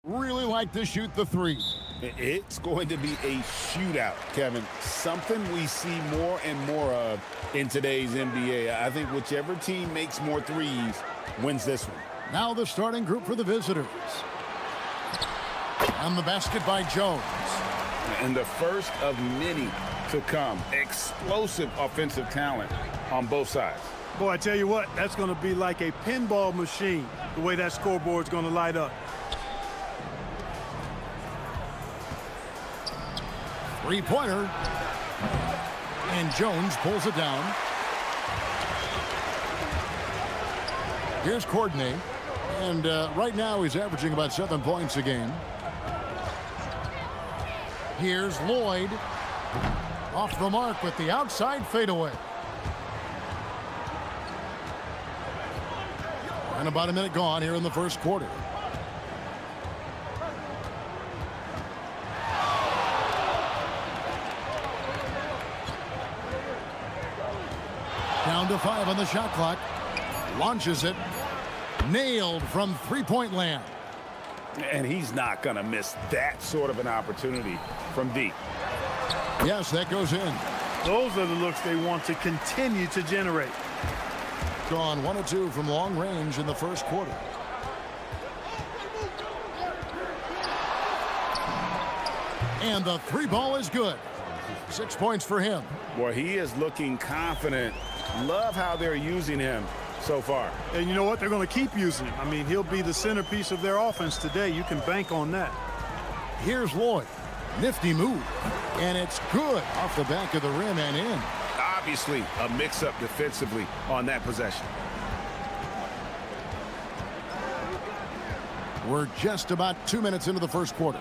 Really like to shoot the three. It's going to be a shootout, Kevin. Something we see more and more of in today's NBA. I think whichever team makes more threes wins this one. Now the starting group for the visitors. On the basket by Jones. And the first of many to come. Explosive offensive talent on both sides. Boy, I tell you what, that's going to be like a pinball machine, the way that scoreboard's going to light up. Three-pointer. And Jones pulls it down. Here's Courtney. And right now he's averaging about 7 points a game. Here's Lloyd. Off the mark with the outside fadeaway. And about a minute gone here in the first quarter. Down to 5 on the shot clock. Launches it. Nailed from three-point land. And he's not going to miss that sort of an opportunity from deep. Yes, that goes in. Those are the looks they want to continue to generate. Gone 1 of 2 from long range in the first quarter. And the three ball is good. 6 points for him. Boy, he is looking confident. Love how they're using him so far. And you know what? They're going to keep using him. I mean, he'll be the centerpiece of their offense today. You can bank on that. Here's Lloyd. Nifty move. And it's good off the back of the rim and in. Obviously, a mix-up defensively on that possession. We're just about 2 minutes into the first quarter.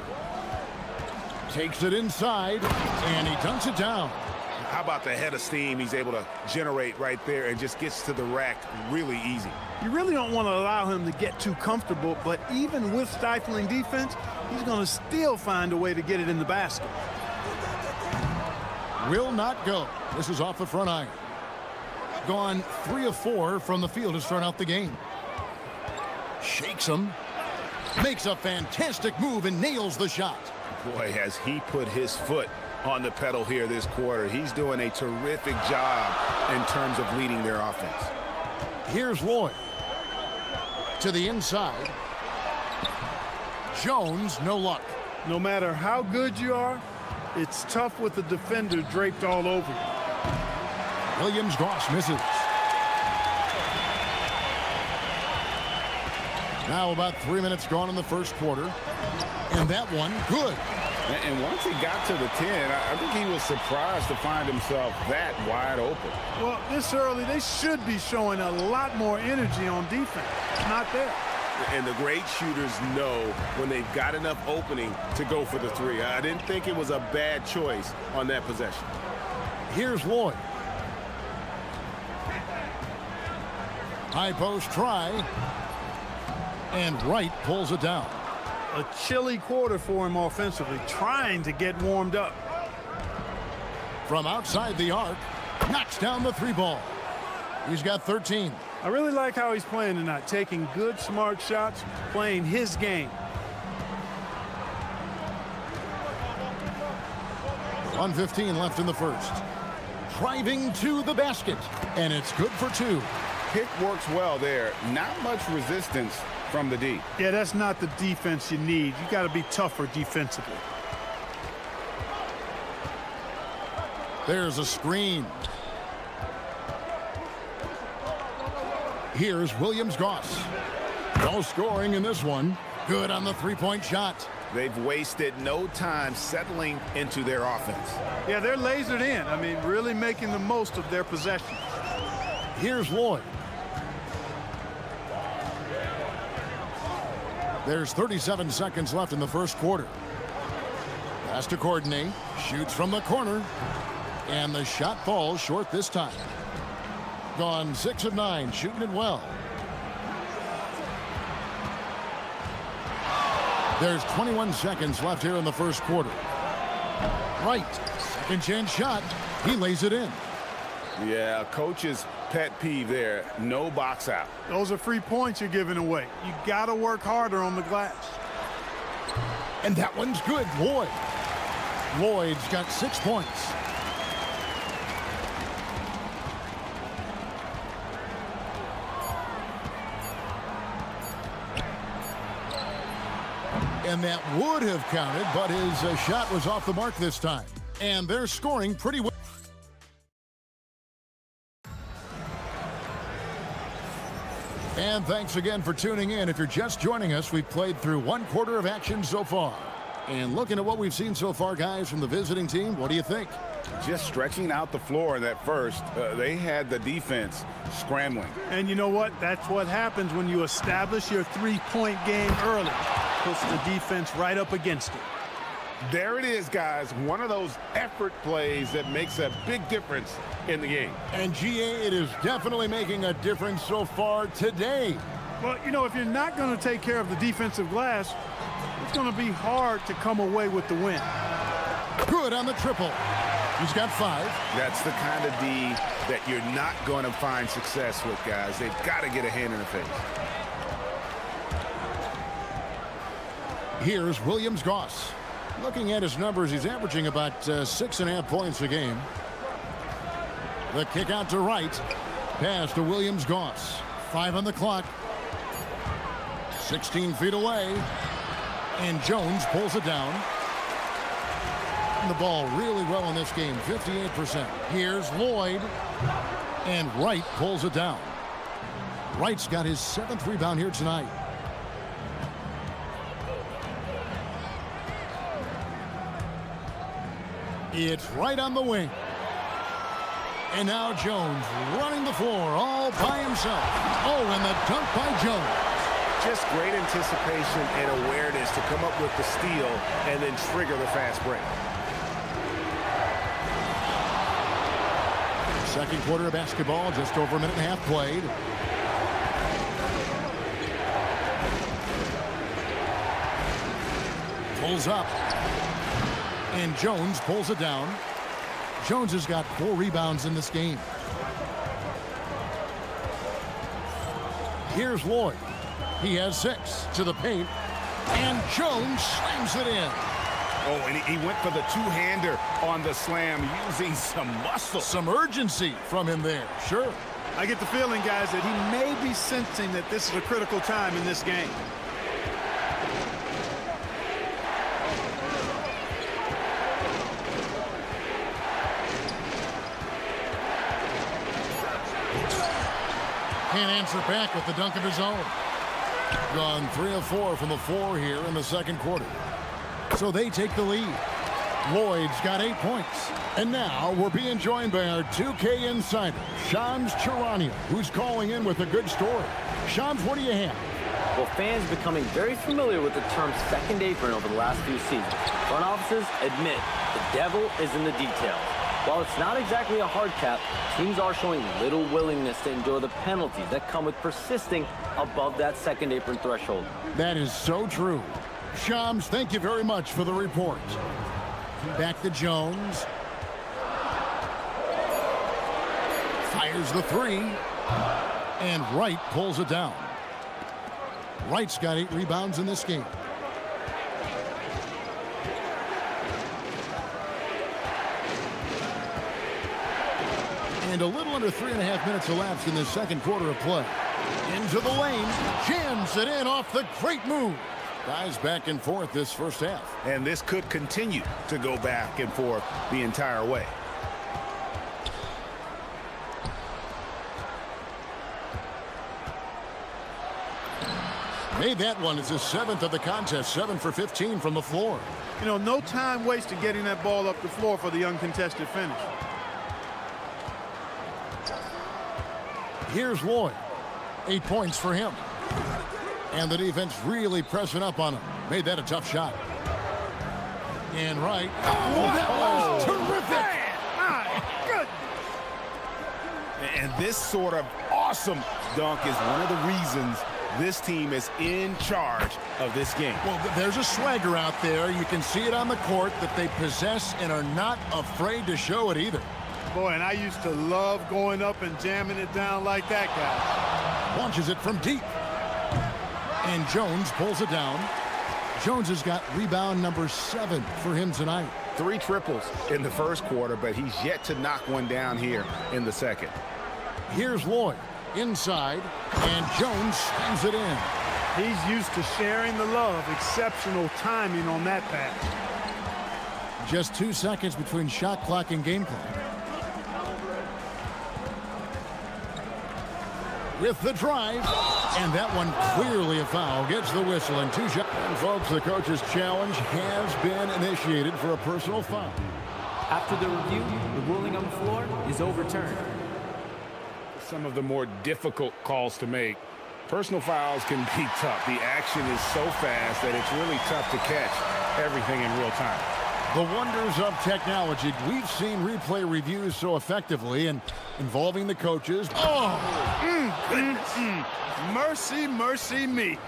Takes it inside, and he dunks it down. How about the head of steam he's able to generate right there and just gets to the rack really easy. You really don't want to allow him to get too comfortable, but even with stifling defense, he's going to still find a way to get it in the basket. Will not go. This is off the front iron. Gone 3 of 4 from the field to start out the game. Shakes him. Makes a fantastic move and nails the shot. Boy, has he put his foot on the pedal here this quarter. He's doing a terrific job in terms of leading their offense. Here's Lloyd. To the inside. Jones, no luck. No matter how good you are, it's tough with the defender draped all over you. Williams-Goss misses. Now about 3 minutes gone in the first quarter. And that one, good. And once he got to the 10, I think he was surprised to find himself that wide open. Well, this early, they should be showing a lot more energy on defense. It's not there. And the great shooters know when they've got enough opening to go for the three. I didn't think it was a bad choice on that possession. Here's Lloyd. High post try. And Wright pulls it down. A chilly quarter for him offensively, trying to get warmed up. From outside the arc, knocks down the three ball. He's got 13. I really like how he's playing tonight, taking good, smart shots, playing his game. 1:15 left in the first. Driving to the basket, and it's good for 2. Pick works well there. Not much resistance from the D. Yeah, that's not the defense you need. You got to be tougher defensively. There's a screen. Here's Williams-Goss. No scoring in this one. Good on the three-point shot. They've wasted no time settling into their offense. Yeah, they're lasered in. I mean, really making the most of their possessions. Here's Lloyd. There's 37 seconds left in the first quarter. Pass to Courtney. Shoots from the corner. And the shot falls short this time. Gone 6 of 9, shooting it well. There's 21 seconds left here in the first quarter. Right. Second chance shot. He lays it in. Yeah, coach's pet peeve there. No box out. Those are free points you're giving away. You got to work harder on the glass. And that one's good. Lloyd's got 6 points. And that would have counted, but his shot was off the mark this time. And they're scoring pretty well. And thanks again for tuning in. If you're just joining us, we've played through 1/4 of action so far. And looking at what we've seen so far, guys, from the visiting team, what do you think? Just stretching out the floor in that first. They had the defense scrambling. And you know what? That's what happens when you establish your three-point game early. Puts the defense right up against it. There it is, guys. One of those effort plays that makes a big difference in the game. And GA, it is definitely making a difference so far today. Well, you know, if you're not going to take care of the defensive glass, it's going to be hard to come away with the win. Good on the triple. He's got 5. That's the kind of D that you're not going to find success with, guys. They've got to get a hand in the face. Here's Williams-Goss. Looking at his numbers, he's averaging about 6.5 points a game. The kick out to Wright. Pass to Williams-Goss. 5 on the clock. 16 feet away. And Jones pulls it down. And the ball really well in this game, 58%. Here's Lloyd. And Wright pulls it down. Wright's got his 7th rebound here tonight. It's right on the wing. And now Jones running the floor all by himself. Oh, and the dunk by Jones. Just great anticipation and awareness to come up with the steal and then trigger the fast break. Second quarter of basketball, just over a minute and a half played. Pulls up. And Jones pulls it down. Jones has got 4 rebounds in this game. Here's Lloyd. He has 6 to the paint. And Jones slams it in. Oh, and he went for the two-hander on the slam, using some muscle. Some urgency from him there, sure. I get the feeling, guys, that he may be sensing that this is a critical time in this game. Can't answer back with the dunk of his own. Gone 3 of 4 from the floor here in the second quarter. So they take the lead. Lloyd's got 8 points. And now we're being joined by our 2K insider, Shams Charania, who's calling in with a good story. Shams, what do you have? Well, fans becoming very familiar with the term second apron over the last few seasons. Front offices admit the devil is in the details. While it's not exactly a hard cap, teams are showing little willingness to endure the penalties that come with persisting above that second apron threshold. That is so true. Shams, thank you very much for the report. Back to Jones. Fires the 3. And Wright pulls it down. Wright's got 8 rebounds in this game. And a little under 3.5 minutes elapsed in the second quarter of play. Into the lane, jams it in off the great move. Guys back and forth this first half. And this could continue to go back and forth the entire way. Made that one. It's his 7th of the contest, 7 for 15 from the floor. You know, no time wasted getting that ball up the floor for the uncontested finish. Here's Lloyd. 8 points for him. And the defense really pressing up on him. Made that a tough shot. And Wright. Oh, that was terrific. My goodness. And this sort of awesome dunk is one of the reasons this team is in charge of this game. Well, there's a swagger out there. You can see it on the court that they possess and are not afraid to show it either. Boy, and I used to love going up and jamming it down like that guy. Launches it from deep. And Jones pulls it down. Jones has got rebound number 7 for him tonight. 3 triples in the first quarter, but he's yet to knock one down here in the second. Here's Lloyd inside, and Jones slams it in. He's used to sharing the love. Exceptional timing on that pass. Just 2 seconds between shot clock and game clock. With the drive, and that one clearly a foul. Gets the whistle and 2 shots. And folks, the coach's challenge has been initiated for a personal foul. After the review, the ruling on the floor is overturned. Some of the more difficult calls to make. Personal fouls can be tough. The action is so fast that it's really tough to catch everything in real time. The wonders of technology. We've seen replay reviews so effectively and involving the coaches. Mercy, mercy me.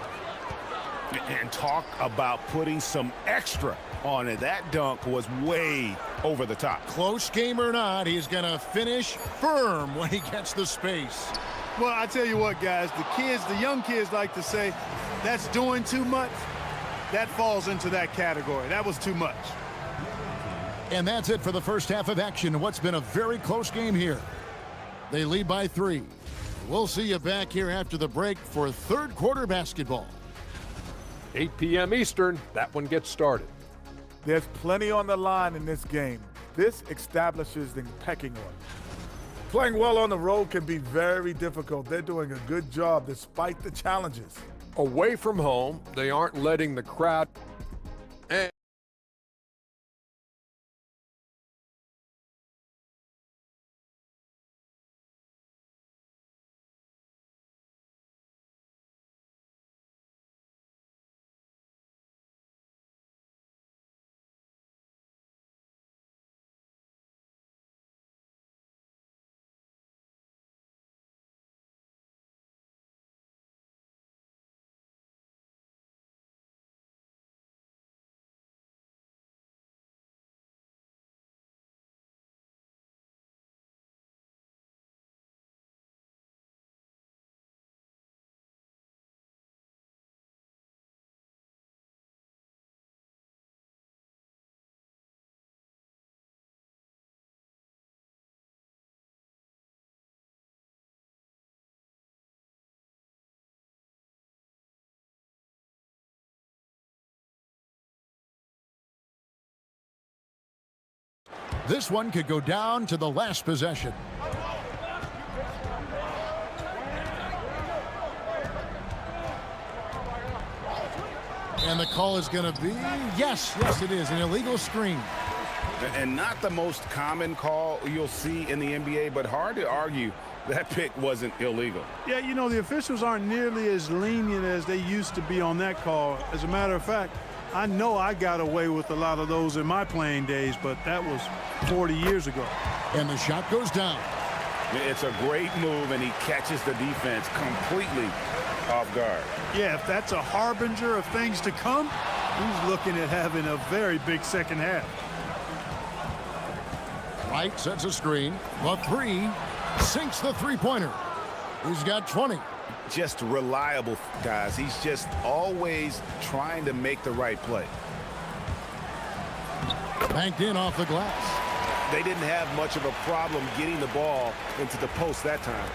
And talk about putting some extra on it. That dunk was way over the top. Close game or not, he's going to finish firm when he gets the space. Well, I tell you what, guys, the young kids like to say, that's doing too much. That falls into that category. That was too much. And that's it for the first half of action. What's been a very close game here. They lead by 3. We'll see you back here after the break for third quarter basketball. 8 p.m. Eastern, that one gets started. There's plenty on the line in this game. This establishes the pecking order. Playing well on the road can be very difficult. They're doing a good job despite the challenges. Away from home, they aren't letting the crowd. And This one could go down to the last possession. And the call is going to be, yes, it is, an illegal screen. And not the most common call you'll see in the NBA, but hard to argue that pick wasn't illegal. Yeah, you know, the officials aren't nearly as lenient as they used to be on that call. As a matter of fact, I know I got away with a lot of those in my playing days, but that was 40 years ago. And the shot goes down. It's a great move, and he catches the defense completely off guard. Yeah, if that's a harbinger of things to come, he's looking at having a very big second half. Wright sets a screen. The 3 sinks the three-pointer. He's got 20. Just reliable, guys. He's just always trying to make the right play. Banked in off the glass. They didn't have much of a problem getting the ball into the post that time.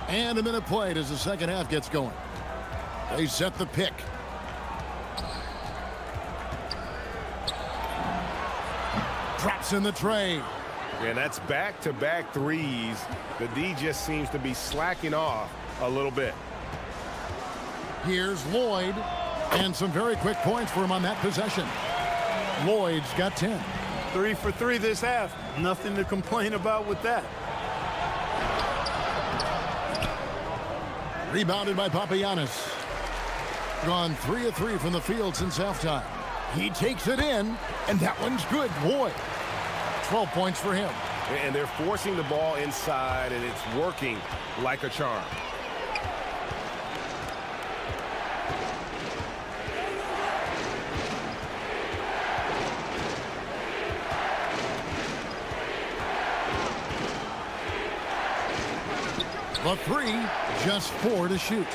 And a minute played as the second half gets going. They set the pick. Drops in the tray. And that's back-to-back threes. The D just seems to be slacking off a little bit. Here's Lloyd. And some very quick points for him on that possession. Lloyd's got 10. 3 for 3 this half. Nothing to complain about with that. Rebounded by Papagiannis. Gone 3 of 3 from the field since halftime. He takes it in, and that one's good. Lloyd. 12 points for him. And they're forcing the ball inside, and it's working like a charm. The 3, just 4 to shoot.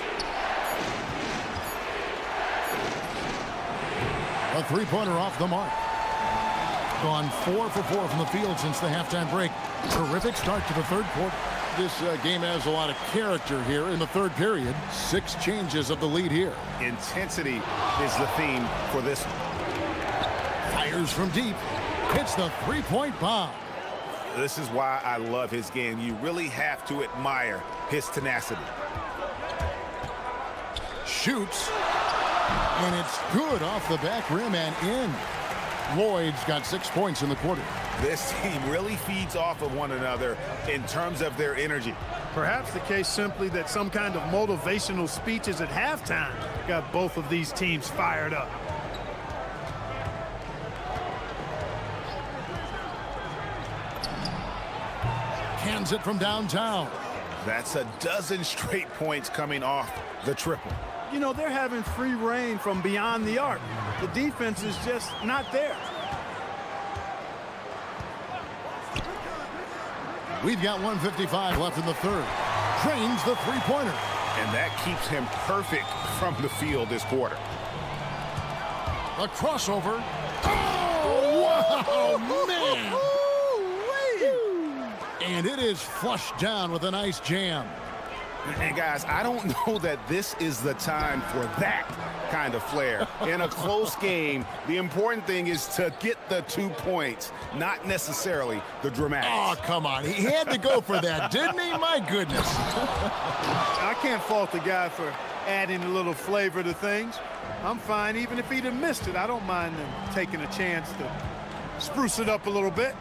three-pointer off the mark. Gone 4 for 4 from the field since the halftime break. Terrific start to the third quarter. This game has a lot of character here in the third period. 6 changes of the lead here. Intensity is the theme for this one. Fires from deep. Hits the three-point bomb. This is why I love his game. You really have to admire his tenacity. Shoots. And it's good off the back rim and in. Lloyd's got 6 points in the quarter. This team really feeds off of one another in terms of their energy. Perhaps the case simply that some kind of motivational speeches at halftime got both of these teams fired up. Cans it from downtown. That's a dozen straight points coming off the triple. You know, they're having free reign from beyond the arc. The defense is just not there. We've got 1:55 left in the third. Trains the three-pointer. And that keeps him perfect from the field this quarter. A crossover. Oh, wow, man. And it is flushed down with a nice jam. And guys, I don't know that this is the time for that kind of flair. In a close game, the important thing is to get the 2 points, not necessarily the dramatics. Oh, come on. He had to go for that, didn't he? My goodness. I can't fault the guy for adding a little flavor to things. I'm fine even if he'd have missed it. I don't mind him taking a chance to spruce it up a little bit.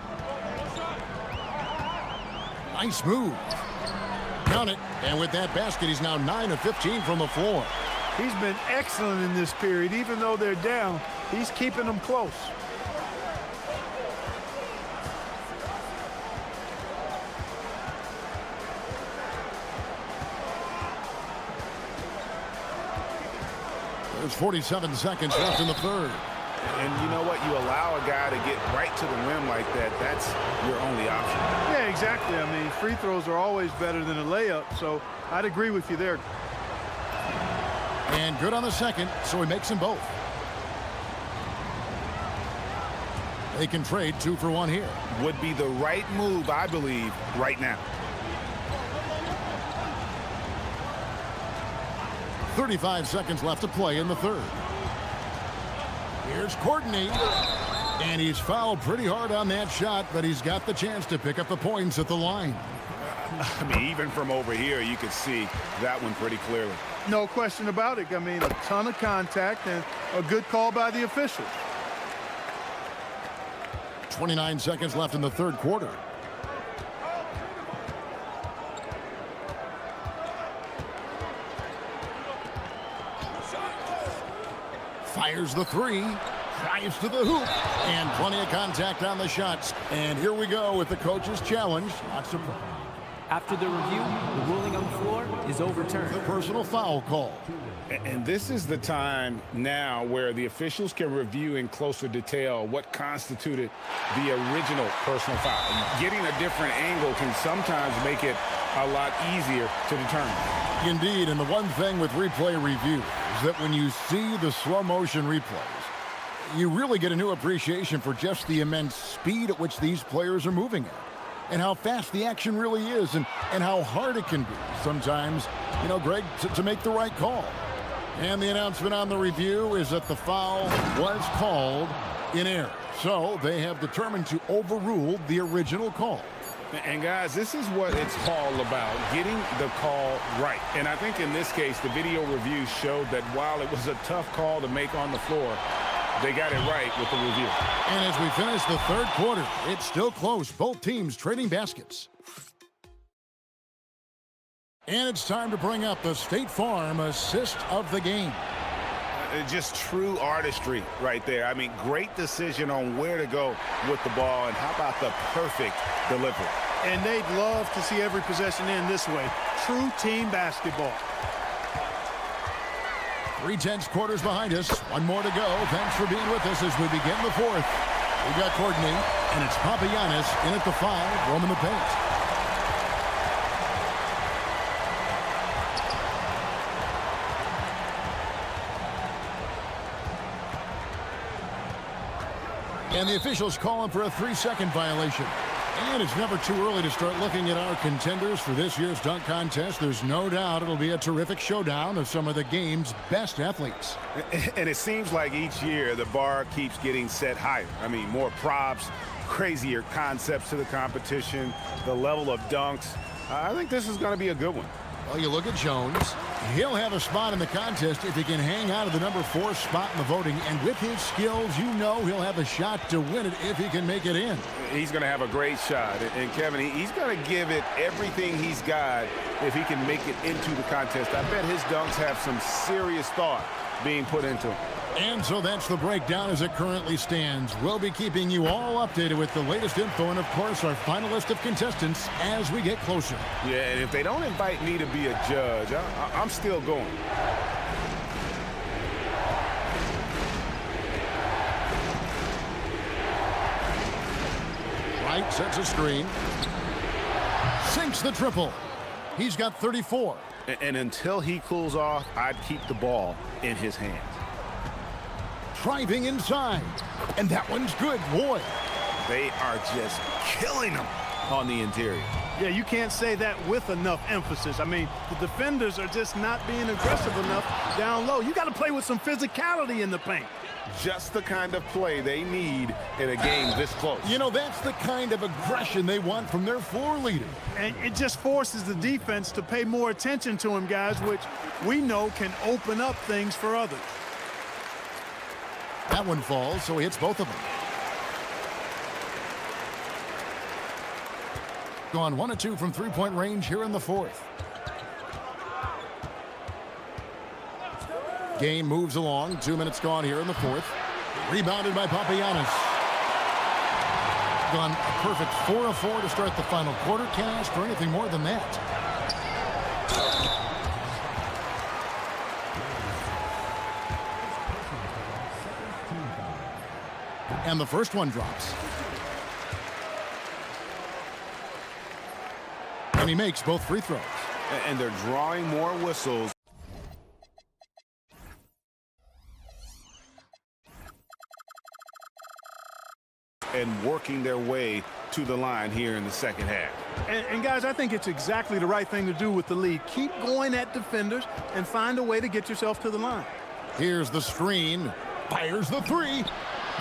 Nice move. Count it. And with that basket, he's now 9 of 15 from the floor. He's been excellent in this period. Even though they're down, he's keeping them close. There's 47 seconds left in the third. And you know what? You allow a guy to get right to the rim like that, that's your only option. Yeah, exactly. I mean, free throws are always better than a layup, so I'd agree with you there. And good on the second, so he makes them both. They can trade 2 for 1 here. Would be the right move, I believe, right now. 35 seconds left to play in the third. Here's Courtney. And he's fouled pretty hard on that shot, but he's got the chance to pick up the points at the line. I mean, even from over here, you could see that one pretty clearly. No question about it. I mean, a ton of contact and a good call by the officials. 29 seconds left in the third quarter. Fires the three. Drives to the hoop. And plenty of contact on the shots. And here we go with the coach's challenge. Not surprised. After the review, the ruling on the floor is overturned. The personal foul call. And this is the time now where the officials can review in closer detail what constituted the original personal foul. Getting a different angle can sometimes make it a lot easier to determine. Indeed, and the one thing with replay review is that when you see the slow motion replays, you really get a new appreciation for just the immense speed at which these players are moving at. And how fast the action really is, and how hard it can be sometimes, you know, Greg, to make the right call. And the announcement on the review is that the foul was called in error. So they have determined to overrule the original call. And guys, this is what it's all about, getting the call right. And I think in this case, the video review showed that while it was a tough call to make on the floor, they got it right with the review. And as we finish the third quarter, it's still close. Both teams trading baskets. And it's time to bring up the State Farm assist of the game. Just true artistry right there. I mean, great decision on where to go with the ball, and how about the perfect delivery? And they'd love to see every possession end this way. True team basketball. 3/10 quarters behind us. One more to go. Thanks for being with us as we begin the fourth. We got Courtney, and it's Papagiannis in at the 5, roaming the paint. And the officials calling for a 3-second violation. And it's never too early to start looking at our contenders for this year's dunk contest. There's no doubt it'll be a terrific showdown of some of the game's best athletes. And it seems like each year the bar keeps getting set higher. I mean, more props, crazier concepts to the competition, the level of dunks. I think this is going to be a good one. Well, you look at Jones. He'll have a spot in the contest if he can hang out of the number 4 spot in the voting. And with his skills, you know he'll have a shot to win it if he can make it in. He's going to have a great shot. And Kevin, he's going to give it everything he's got if he can make it into the contest. I bet his dunks have some serious thought being put into them. And so that's the breakdown as it currently stands. We'll be keeping you all updated with the latest info and, of course, our final list of contestants as we get closer. Yeah, and if they don't invite me to be a judge, I'm still going. Wright sets a screen. Sinks the triple. He's got 34. And until he cools off, I'd keep the ball in his hands. Driving inside. And that one's good. Boy. They are just killing him on the interior. Yeah, you can't say that with enough emphasis. I mean, the defenders are just not being aggressive enough down low. You got to play with some physicality in the paint. Just the kind of play they need in a game this close. You know, that's the kind of aggression they want from their floor leader. And it just forces the defense to pay more attention to him, guys, which we know can open up things for others. That one falls, so he hits both of them. Gone 1 of 2 from three-point range here in the fourth. Game moves along. 2 minutes gone here in the fourth. Rebounded by Papagiannis. Gone a perfect 4 of 4 to start the final quarter. Can't ask for anything more than that. And the first one drops. And he makes both free throws. And they're drawing more whistles. And working their way to the line here in the second half. And guys, I think it's exactly the right thing to do with the lead. Keep going at defenders and find a way to get yourself to the line. Here's the screen. Fires the three.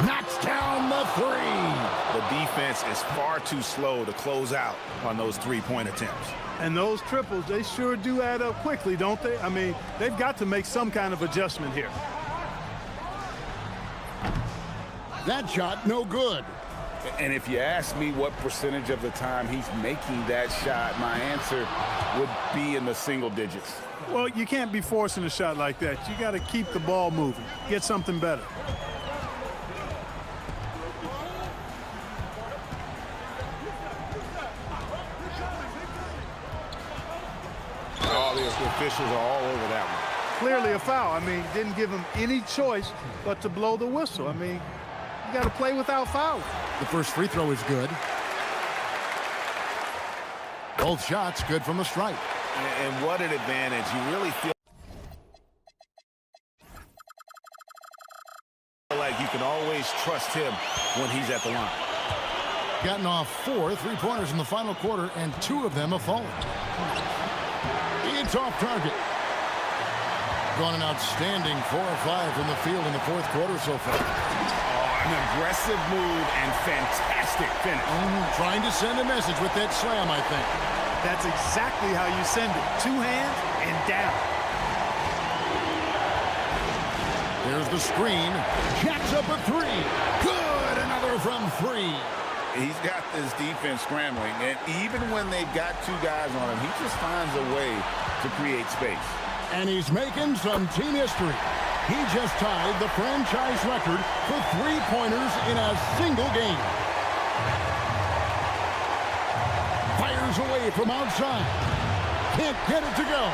Knocks down the three. The defense is far too slow to close out on those three-point attempts. And those triples, they sure do add up quickly, don't they? I mean, they've got to make some kind of adjustment here. That shot, no good. And if you ask me what percentage of the time he's making that shot, my answer would be in the single digits. Well, you can't be forcing a shot like that. You got to keep the ball moving, get something better. Oh, the officials are all over that one. Clearly a foul. I mean, didn't give him any choice but to blow the whistle. I mean, you got to play without fouls. The first free throw is good. Both shots good from the stripe. And what an advantage. You really feel like you can always trust him when he's at the line. Gotten off 4 3-pointers in the final quarter, and 2 of them have fallen. It's off target. Gone an outstanding 4 of 5 from the field in the fourth quarter so far. An aggressive move and fantastic finish. Trying to send a message with that slam, I think. That's exactly how you send it. 2 hands and down. There's the screen. Jacks up a 3. Good. Another from 3. He's got this defense scrambling, and even when they've got 2 guys on him, he just finds a way to create space. And he's making some team history. He just tied the franchise record for 3-pointers in a single game. Fires away from outside. Can't get it to go.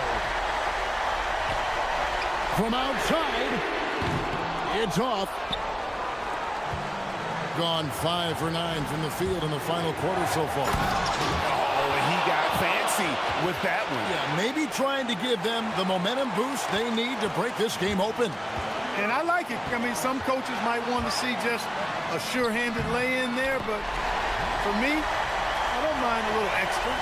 From outside, it's off. Gone 5 for 9 from the field in the final quarter so far. Oh, he got fancy with that one. Yeah, maybe trying to give them the momentum boost they need to break this game open. And I like it. I mean, some coaches might want to see just a sure-handed lay-in there, but for me, I don't mind a little extra.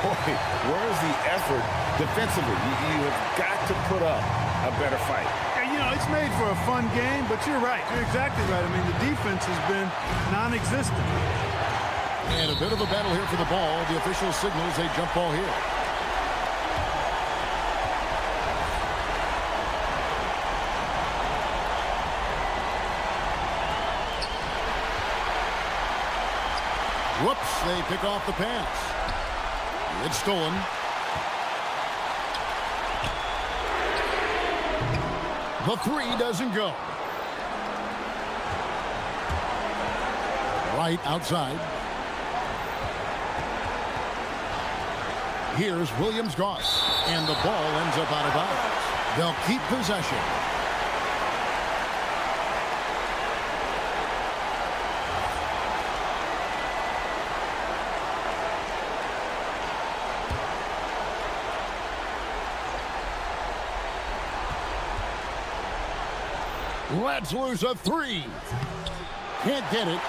Boy, where's the effort defensively? You have got to put up a better fight. Yeah, you know, it's made for a fun game, but you're right. You're exactly right. I mean, the defense has been non-existent. And a bit of a battle here for the ball. The official signals a jump ball here. Whoops, they pick off the pass. It's stolen. The three doesn't go. Right outside. Here's Williams-Goss, and the ball ends up out of bounds. They'll keep possession. Let's lose a three. Can't get it.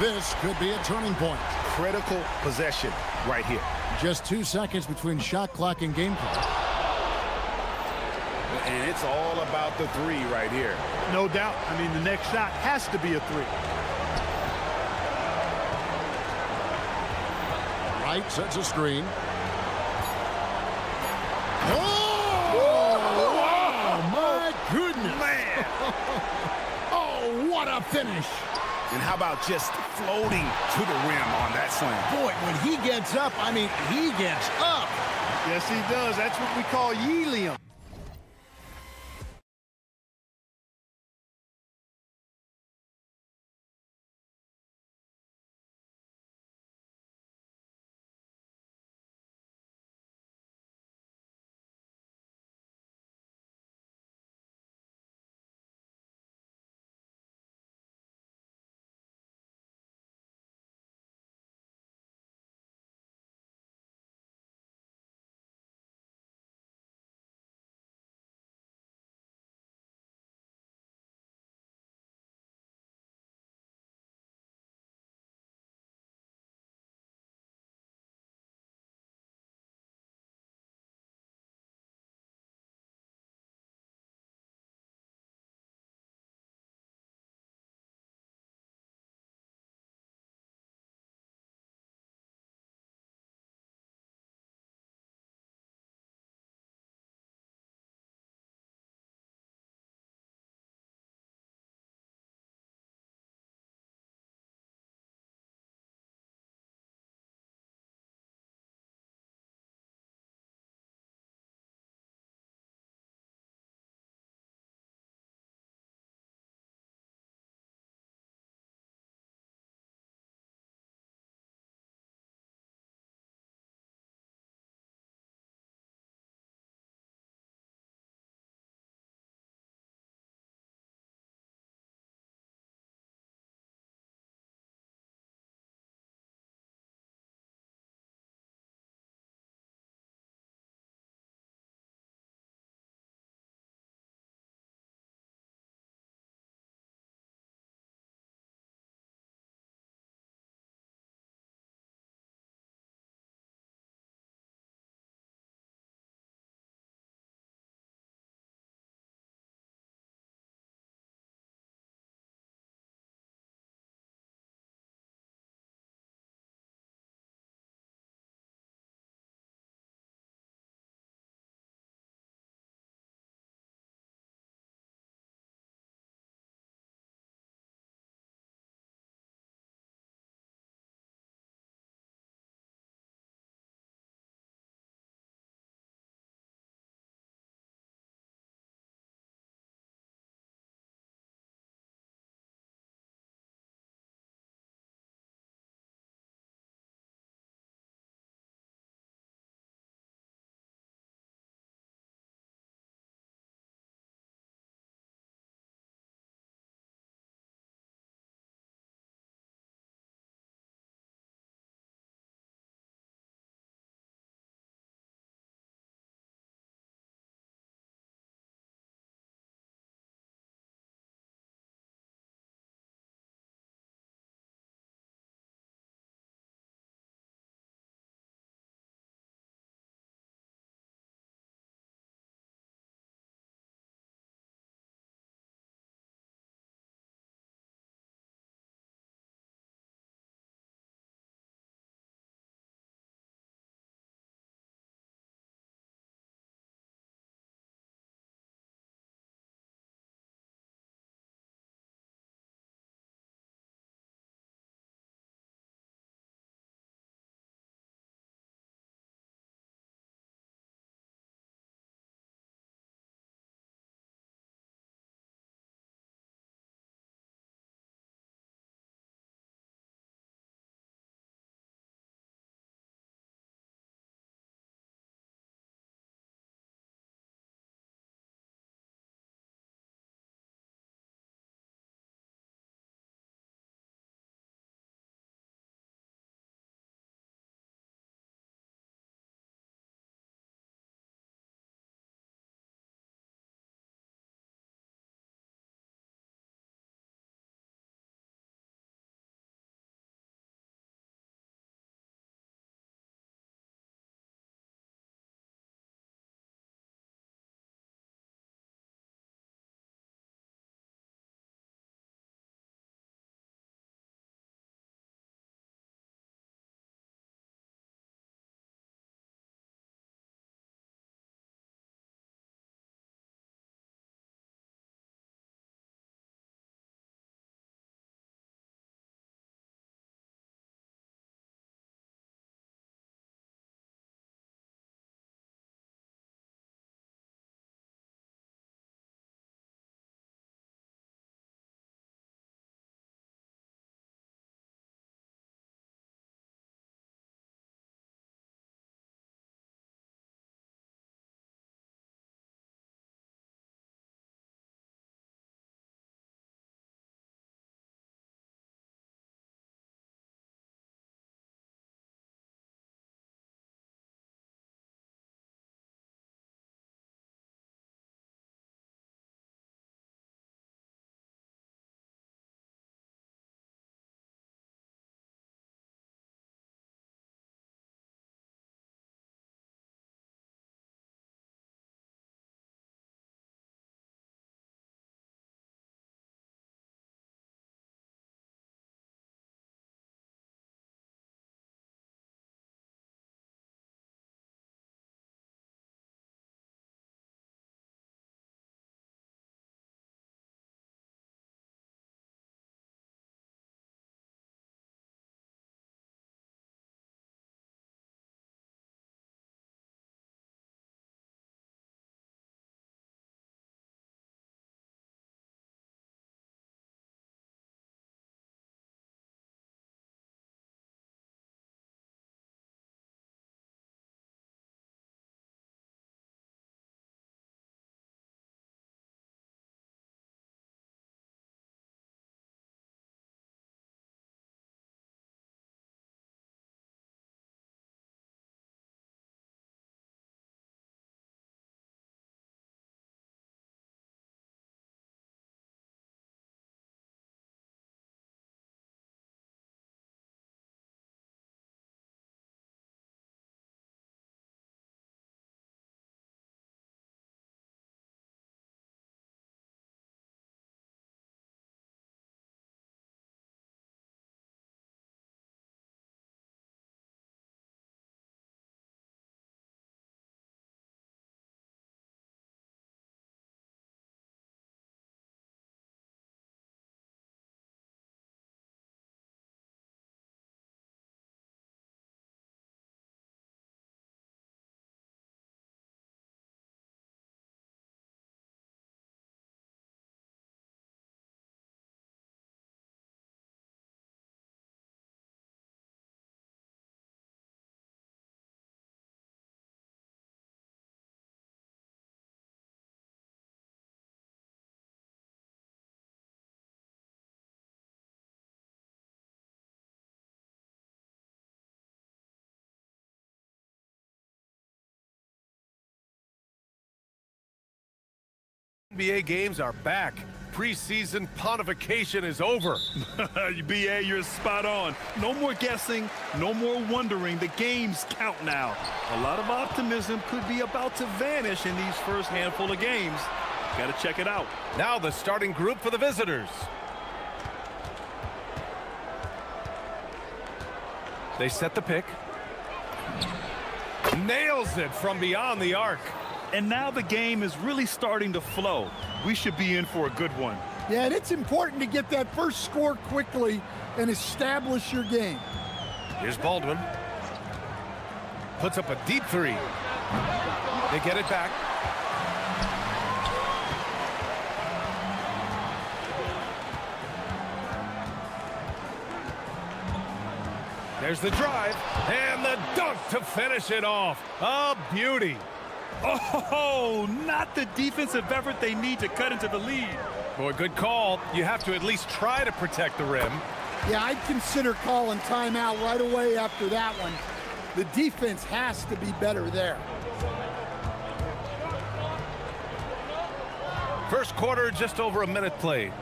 This could be a turning point. Critical possession right here. Just 2 seconds between shot clock and game clock. And it's all about the three right here. No doubt. I mean, the next shot has to be a three. Wright sets a screen. Goodness. Man. Oh, what a finish. And how about just floating to the rim on that slam? Boy, when he gets up, I mean, he gets up. Yes, he does. That's what we call helium. NBA games are back. Preseason pontification is over. BA, you're spot on. No more guessing, no more wondering. The games count now. A lot of optimism could be about to vanish in these first handful of games. Got to check it out. Now the starting group for the visitors. They set the pick. Nails it from beyond the arc. And now the game is really starting to flow. We should be in for a good one. Yeah, and it's important to get that first score quickly and establish your game. Here's Baldwin. Puts up a deep three. They get it back. There's the drive and the dunk to finish it off. A beauty. Oh, not the defensive effort they need to cut into the lead. Boy, good call. You have to at least try to protect the rim. Yeah, I'd consider calling timeout right away after that one. The defense has to be better there. First quarter, just over a minute played.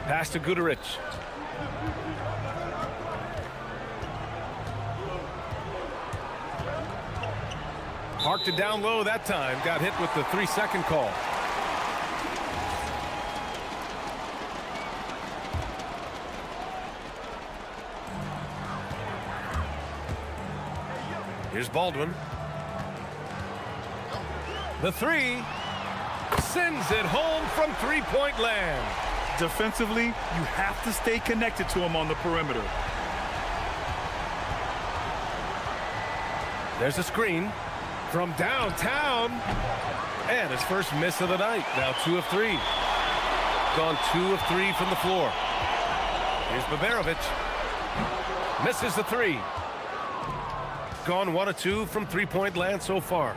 Pass to Guterich. Parked it down low that time. Got hit with the 3-second call. Here's Baldwin. The three sends it home from three-point land. Defensively, you have to stay connected to him on the perimeter. There's a screen from downtown. And his first miss of the night. Now 2 of 3. Gone 2 of 3 from the floor. Here's Baberovic. Misses the 3. Gone 1 of 2 from three-point land so far.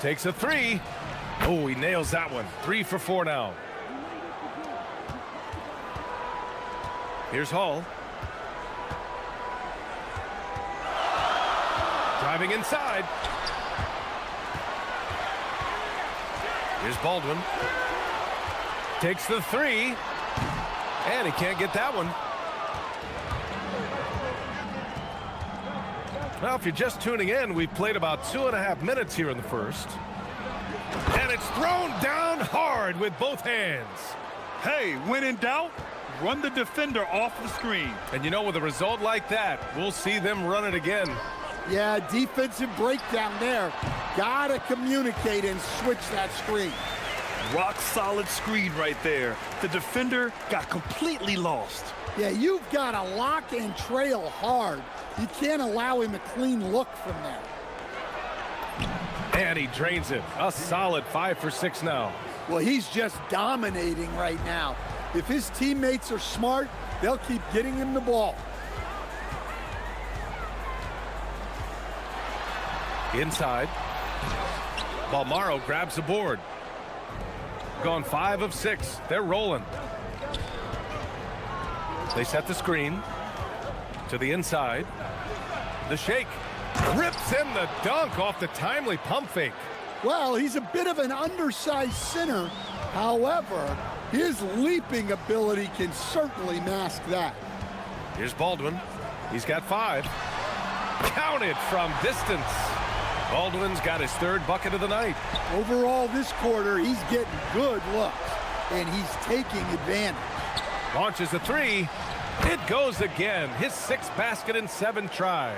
Takes a 3. Oh, he nails that one. 3 for 4 now. Here's Hall. Driving inside. Here's Baldwin. Takes the 3. And he can't get that one. Well, if you're just tuning in, we've played about 2.5 minutes here in the first. And it's thrown down hard with both hands. Hey, when in doubt, run the defender off the screen. And you know, with a result like that, we'll see them run it again. Yeah, defensive breakdown there. Gotta communicate and switch that screen. Rock solid screen right there. The defender got completely lost. Yeah, you've got to lock and trail hard. You can't allow him a clean look from there. And he drains it. A solid 5 for 6 now. Well, he's just dominating right now. If his teammates are smart, they'll keep getting him the ball. Inside. Balmaro grabs the board. Gone 5 of 6. They're rolling. They set the screen to the inside. The shake. Rips in the dunk off the timely pump fake. Well, he's a bit of an undersized center. However, his leaping ability can certainly mask that. Here's Baldwin. He's got 5. Counted from distance. Baldwin's got his 3rd bucket of the night. Overall, this quarter, he's getting good looks, and he's taking advantage. Launches a 3. It goes again. His 6th basket in 7 tries.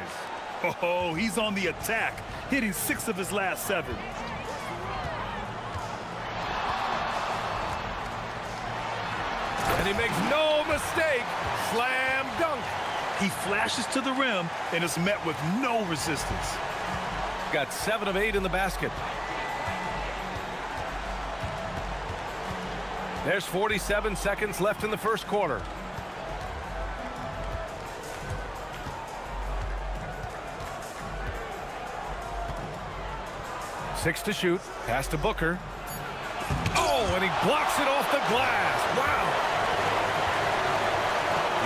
Oh, he's on the attack, hitting 6 of his last 7. And he makes no mistake. Slam dunk. He flashes to the rim and is met with no resistance. Got 7 of 8 in the basket. There's 47 seconds left in the first quarter. Six to shoot. Pass to Booker. Oh, and he blocks it off the glass. Wow.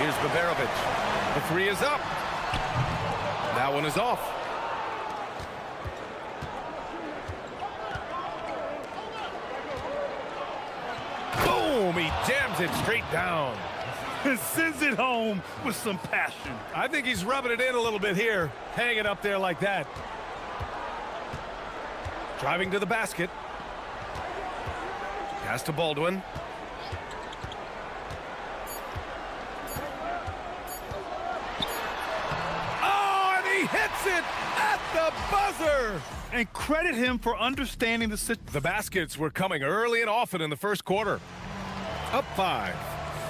Here's Baberovic. The 3 is up. That one is off. Boom, he jams it straight down. And sends it home with some passion. I think he's rubbing it in a little bit here. Hang it up there like that. Driving to the basket. Pass to Baldwin. Oh, and he hits it at the buzzer. And credit him for understanding the situation. The baskets were coming early and often in the first quarter. Up 5.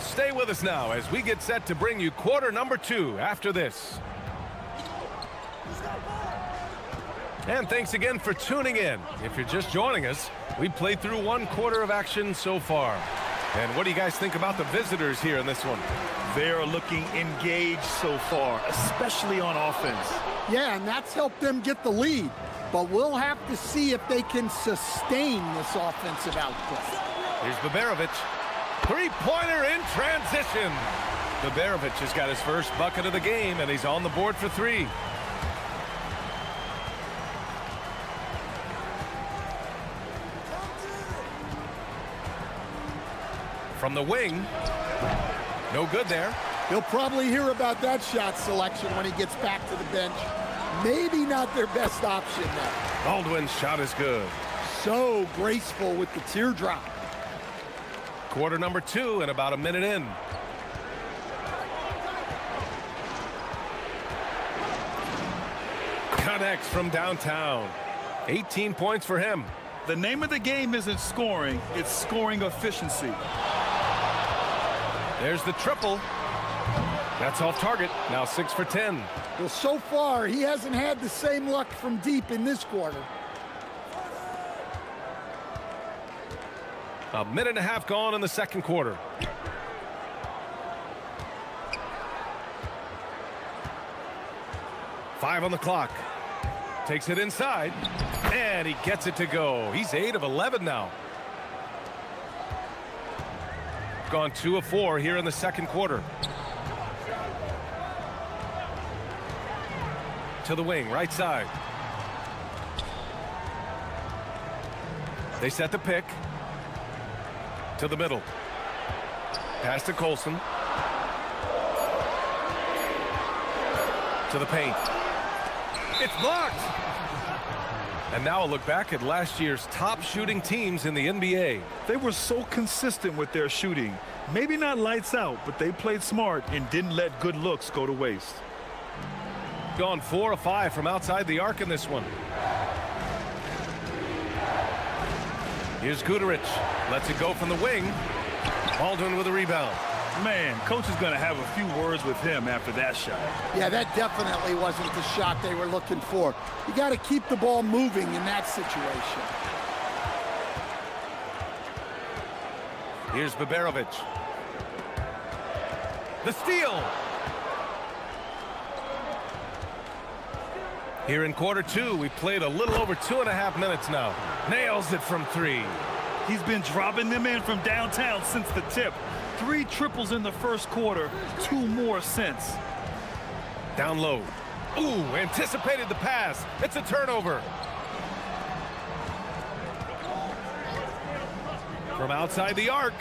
Stay with us now as we get set to bring you quarter number 2 after this. And thanks again for tuning in. If you're just joining us, we played through 1 quarter of action so far. And what do you guys think about the visitors here in this one? They're looking engaged so far, especially on offense. Yeah, and that's helped them get the lead. But we'll have to see if they can sustain this offensive output. Here's Baberovic. Three-pointer in transition. Baberovic has got his first bucket of the game, and he's on the board for 3. From the wing. No good there. He'll probably hear about that shot selection when he gets back to the bench. Maybe not their best option there. Baldwin's shot is good. So graceful with the teardrop. Quarter number 2 and about a minute in. Connects from downtown. 18 points for him. The name of the game isn't scoring, it's scoring efficiency. There's the triple. That's off target. Now 6 for 10. Well, so far, he hasn't had the same luck from deep in this quarter. A minute and a half gone in the second quarter. Five on the clock. Takes it inside. And he gets it to go. He's 8 of 11 now. Gone 2 of 4 here in the second quarter. To the wing, right side. They set the pick. To the middle. Pass to Colson. To the paint. It's blocked. And now a look back at last year's top shooting teams in the NBA. They were so consistent with their shooting. Maybe not lights out, but they played smart and didn't let good looks go to waste. Gone 4 of 5 from outside the arc in this one. Here's Guterich. Lets it go from the wing. Baldwin with a rebound. Man, coach is going to have a few words with him after that shot. Yeah, that definitely wasn't the shot they were looking for. You got to keep the ball moving in that situation. Here's Baberovic. The steal. Here in quarter 2, we played a little over 2.5 minutes now. Nails it from 3. He's been dropping them in from downtown since the tip. 3 triples in the first quarter, 2 more since. Down low. Ooh, anticipated the pass. It's a turnover. From outside the arc.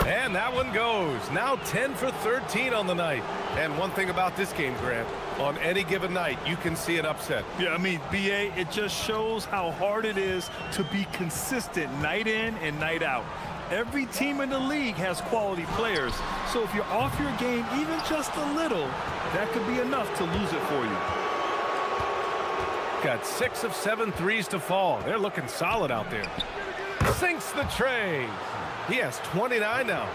And that one goes. Now 10 for 13 on the night. And one thing about this game, Grant, on any given night, you can see an upset. Yeah, I mean, BA, it just shows how hard it is to be consistent night in and night out. Every team in the league has quality players. So if you're off your game even just a little, that could be enough to lose it for you. Got 6 of 7 threes to fall. They're looking solid out there. Sinks the tray. He has 29 now.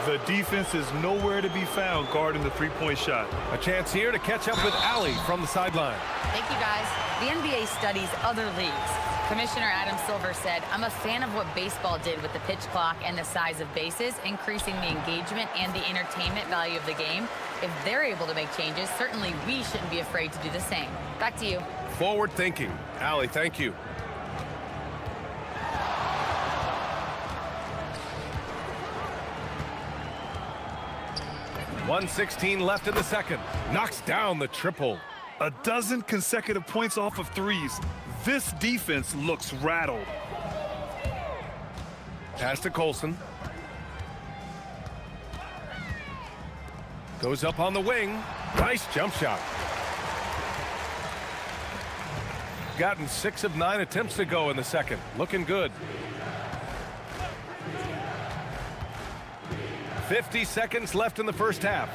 The defense is nowhere to be found guarding the three-point shot. A chance here to catch up with Allie from the sideline. Thank you, guys. The NBA studies other leagues. Commissioner Adam Silver said, "I'm a fan of what baseball did with the pitch clock and the size of bases, increasing the engagement and the entertainment value of the game. If they're able to make changes, certainly we shouldn't be afraid to do the same." Back to you. Forward thinking. Allie, thank you. .116 left in the second. Knocks down the triple. A dozen consecutive points off of threes. This defense looks rattled. Pass to Colson. Goes up on the wing. Nice jump shot. Gotten 6 of 9 attempts to go in the second. Looking good. 50 seconds left in the first half.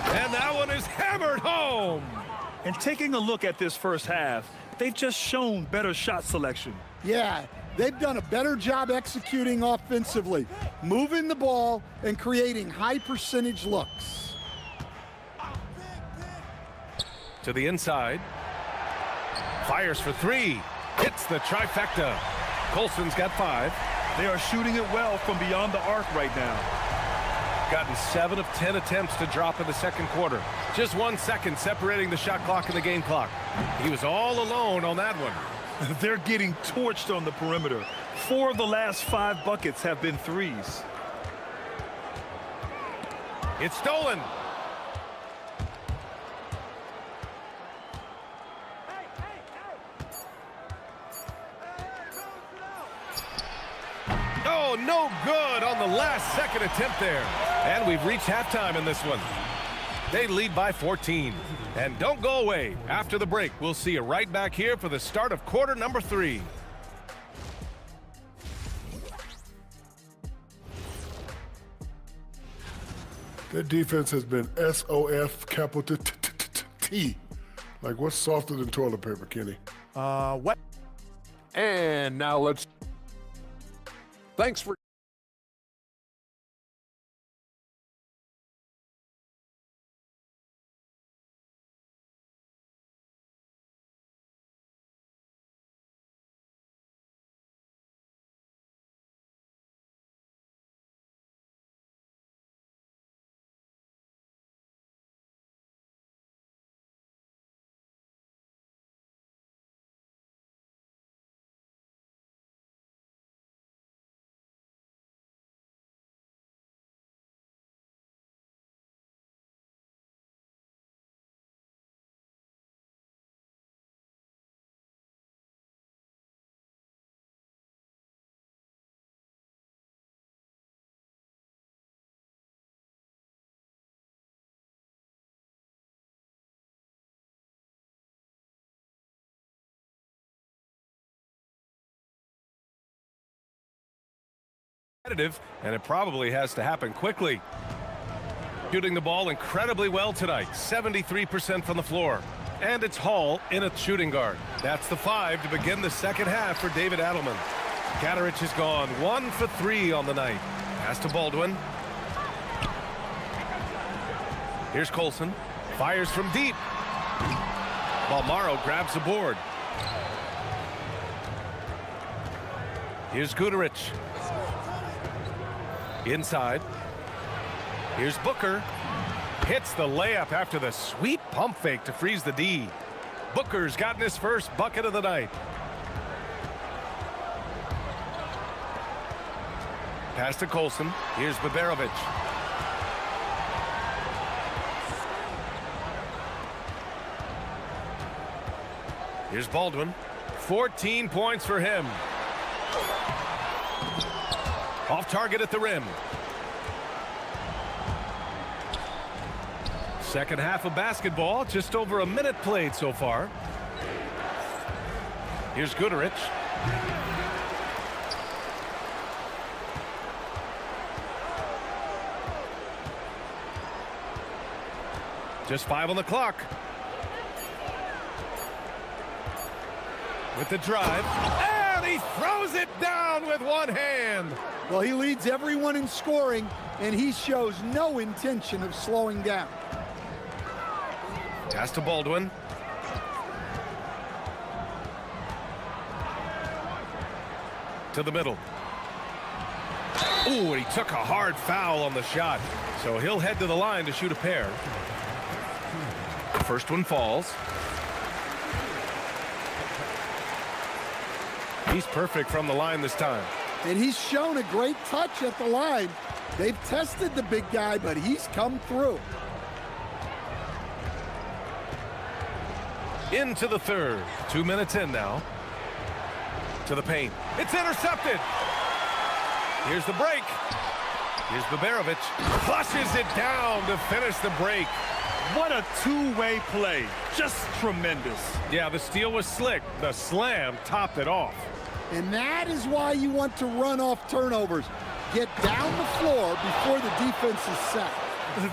And that one is hammered home. And taking a look at this first half, they've just shown better shot selection. Yeah, they've done a better job executing offensively, moving the ball and creating high percentage looks. To the inside. Fires for 3. Hits the trifecta. Colson's got 5. They are shooting it well from beyond the arc right now. Gotten 7 of 10 attempts to drop in the second quarter. Just 1 second separating the shot clock and the game clock. He was all alone on that one. They're getting torched on the perimeter. 4 of the last 5 buckets have been threes. It's stolen. Oh, no good on the last second attempt there. And we've reached halftime in this one. They lead by 14. And don't go away. After the break, we'll see you right back here for the start of quarter number 3. Their defense has been SOF capital T. Like, what's softer than toilet paper, Kenny? What? And now let's... Thanks for... And it probably has to happen quickly. Shooting the ball incredibly well tonight, 73% from the floor. And it's Hall in a shooting guard. That's the 5 to begin the second half for David Adelman. Katarich has gone 1 for 3 on the night. Pass to Baldwin. Here's Colson. Fires from deep. While Morrow grabs the board. Here's Guterich. Inside. Here's Booker. Hits the layup after the sweet pump fake to freeze the D. Booker's gotten his first bucket of the night. Pass to Colson. Here's Baberovic. Here's Baldwin. 14 points for him. Off target at the rim. Second half of basketball, just over a minute played so far. Here's Guterich. Just 5 on the clock. With the drive. And he throws it down with one hand. Well, he leads everyone in scoring, and he shows no intention of slowing down. Pass to Baldwin. To the middle. Ooh, and he took a hard foul on the shot. So he'll head to the line to shoot a pair. The first one falls. He's perfect from the line this time. And he's shown a great touch at the line. They've tested the big guy, but he's come through. Into the third. 2 minutes in now. To the paint. It's intercepted. Here's the break. Here's Baberovic. Flushes it down to finish the break. What a two-way play. Just tremendous. Yeah, the steal was slick. The slam topped it off. And that is why you want to run off turnovers. Get down the floor before the defense is set.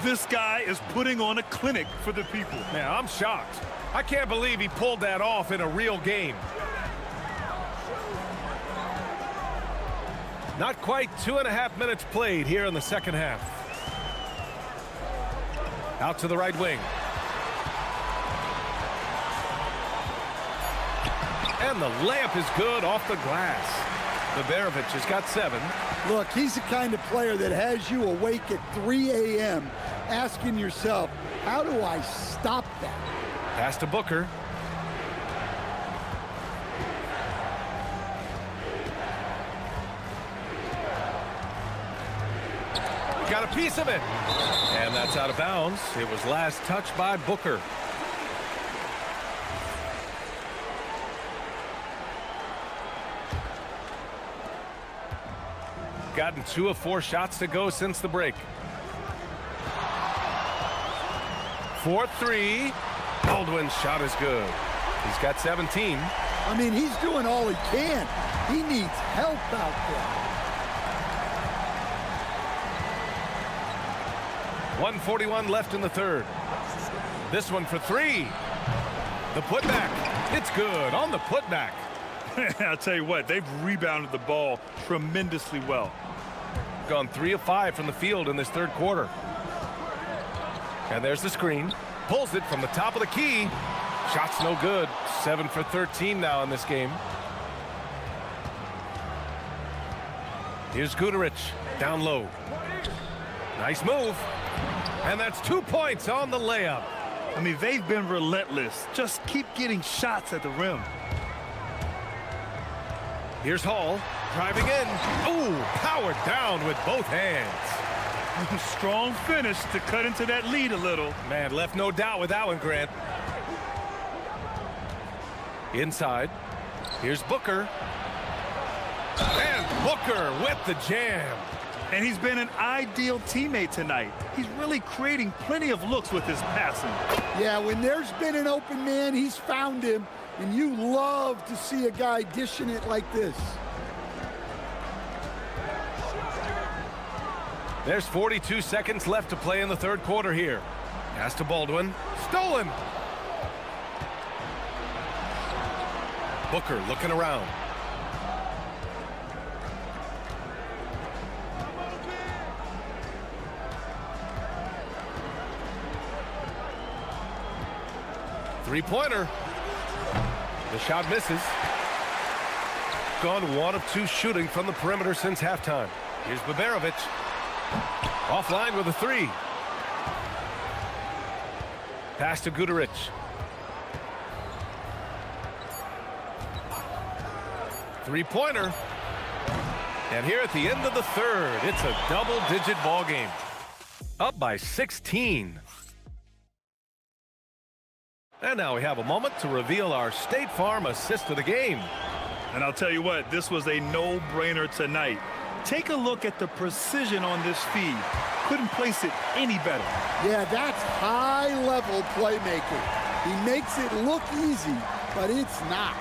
This guy is putting on a clinic for the people. Man, I'm shocked. I can't believe he pulled that off in a real game. Not quite 2.5 minutes played here in the second half. Out to the right wing. And the layup is good off the glass. Baberovic has got 7. Look, he's the kind of player that has you awake at 3 a.m. asking yourself, how do I stop that? Pass to Booker. Got a piece of it. And that's out of bounds. It was last touched by Booker. Gotten 2 of 4 shots to go since the break. 4-3. Baldwin's shot is good. He's got 17. I mean, he's doing all he can. He needs help out there. 1:41 left in the third. This one for 3. The putback. It's good on the putback. I'll tell you what, they've rebounded the ball tremendously well. Gone 3 of 5 from the field in this third quarter. And there's the screen. Pulls it from the top of the key. Shot's no good. 7 for 13 now in this game. Here's Guduric down low. Nice move. And that's 2 points on the layup. I mean, they've been relentless. Just keep getting shots at the rim. Here's Hall driving in. Ooh, powered down with both hands. Strong finish to cut into that lead a little. Man, left no doubt with that one, Grant. Inside. Here's Booker. And Booker with the jam. And he's been an ideal teammate tonight. He's really creating plenty of looks with his passing. Yeah, when there's been an open man, he's found him. And you love to see a guy dishing it like this. There's 42 seconds left to play in the third quarter here. Pass to Baldwin. Stolen. Booker looking around. Three-pointer. The shot misses. Gone 1 of 2 shooting from the perimeter since halftime. Here's Baberovic. Offline with a 3. Pass to Guduric. Three-pointer. And here at the end of the third, it's a double-digit ball game. Up by 16. And now we have a moment to reveal our State Farm assist of the game. And I'll tell you what, this was a no-brainer tonight. Take a look at the precision on this feed. Couldn't place it any better. Yeah, that's high-level playmaking. He makes it look easy, but it's not.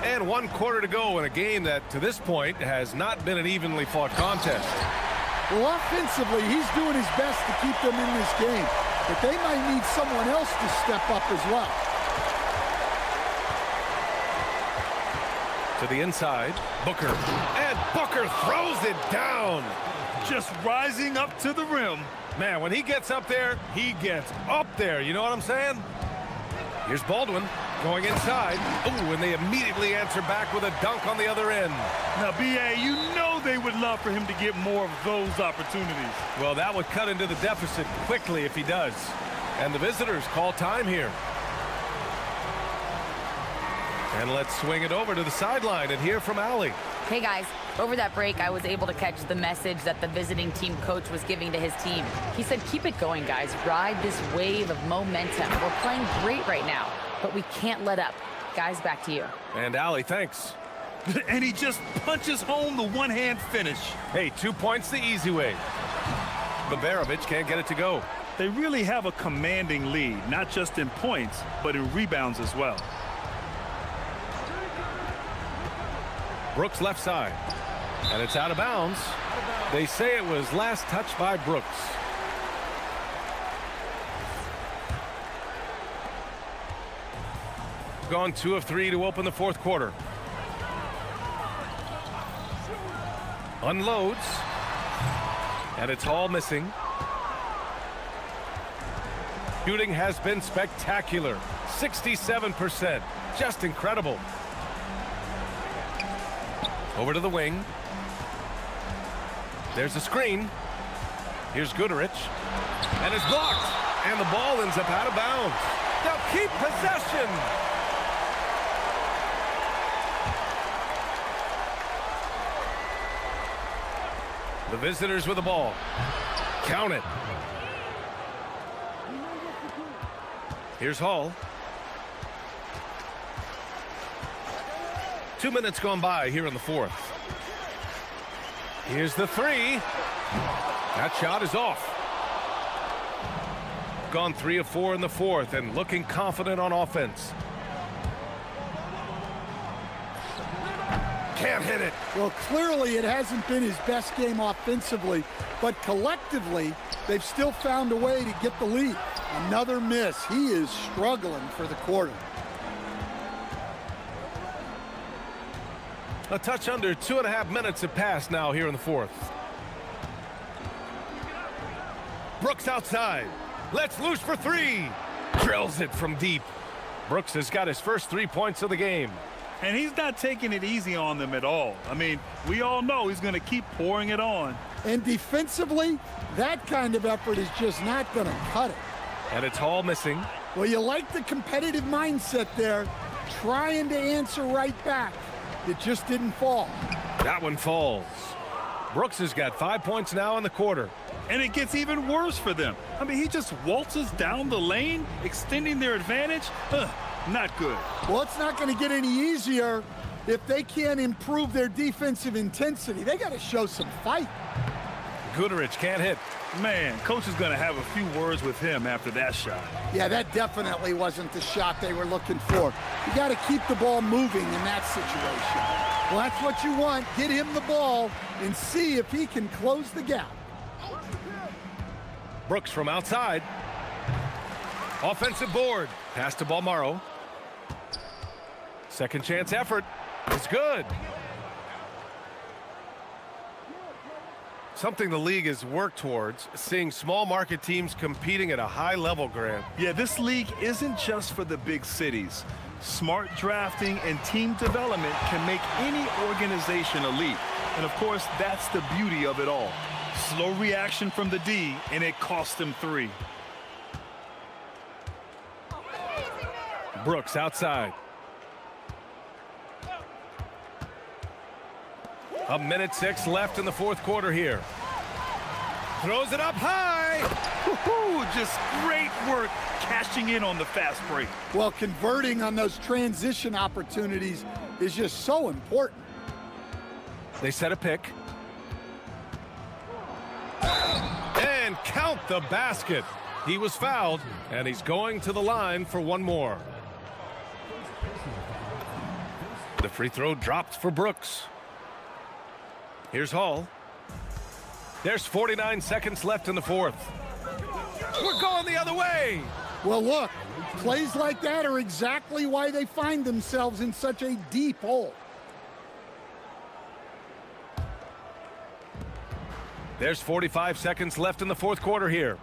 And 1 quarter to go in a game that, to this point, has not been an evenly fought contest. Well, offensively, he's doing his best to keep them in this game, but they might need someone else to step up as well. To the inside, Booker. And Booker throws it down. Just rising up to the rim. Man, when he gets up there, he gets up there. You know what I'm saying? Here's Baldwin going inside. Ooh, and they immediately answer back with a dunk on the other end. Now, B.A., you know they would love for him to get more of those opportunities. Well, that would cut into the deficit quickly if he does. And the visitors call time here. And let's swing it over to the sideline and hear from Allie. Hey guys, over that break, I was able to catch the message that the visiting team coach was giving to his team. He said, keep it going, guys. Ride this wave of momentum. We're playing great right now, but we can't let up. Guys, back to you. And Allie, thanks. And he just punches home the one-hand finish. Hey, 2 points the easy way. Baberovic can't get it to go. They really have a commanding lead, not just in points, but in rebounds as well. Brooks left side. And it's out of bounds. They say it was last touched by Brooks. Gone 2 of 3 to open the fourth quarter. Unloads. And it's all missing. Shooting has been spectacular. 67%. Just incredible. Over to the wing. There's a screen. Here's Goodrich. And it's blocked. And the ball ends up out of bounds. They'll keep possession. The visitors with the ball. Count it. Here's Hall. 2 minutes gone by here in the fourth. Here's the three. That shot is off. Gone 3 of 4 in the fourth and looking confident on offense. Can't hit it. Well, clearly it hasn't been his best game offensively, but collectively, they've still found a way to get the lead. Another miss. He is struggling for the quarter. A touch under 2.5 minutes have passed now here in the fourth. Brooks outside. Let's loose for three. Drills it from deep. Brooks has got his first 3 points of the game. And he's not taking it easy on them at all. I mean, we all know he's going to keep pouring it on. And defensively, that kind of effort is just not going to cut it. And it's Hall missing. Well, you like the competitive mindset there, trying to answer right back. It just didn't fall. That one falls. Brooks has got 5 points now in the quarter. And it gets even worse for them. I mean, he just waltzes down the lane, extending their advantage. Not good. Well, it's not going to get any easier if they can't improve their defensive intensity. They got to show some fight. Goodrich can't hit. Man, coach is going to have a few words with him after that shot. Yeah, that definitely wasn't the shot they were looking for. You got to keep the ball moving in that situation. Well, that's what you want. Get him the ball and see if he can close the gap. Brooks from outside. Offensive board. Pass to Balmaro. Second chance effort. It's good. Something the league has worked towards, seeing small market teams competing at a high level, Grant. Yeah, this league isn't just for the big cities. Smart drafting and team development can make any organization elite. And of course, that's the beauty of it all. Slow reaction from the D, and it cost them 3. Brooks outside. A minute 6 left in the fourth quarter here. Throws it up high. Just great work cashing in on the fast break. Well, converting on those transition opportunities is just so important. They set a pick. And count the basket. He was fouled, and he's going to the line for one more. The free throw dropped for Brooks. Here's Hall. There's 49 seconds left in the fourth. We're going the other way. Well, look, plays like that are exactly why they find themselves in such a deep hole. There's 45 seconds left in the fourth quarter here.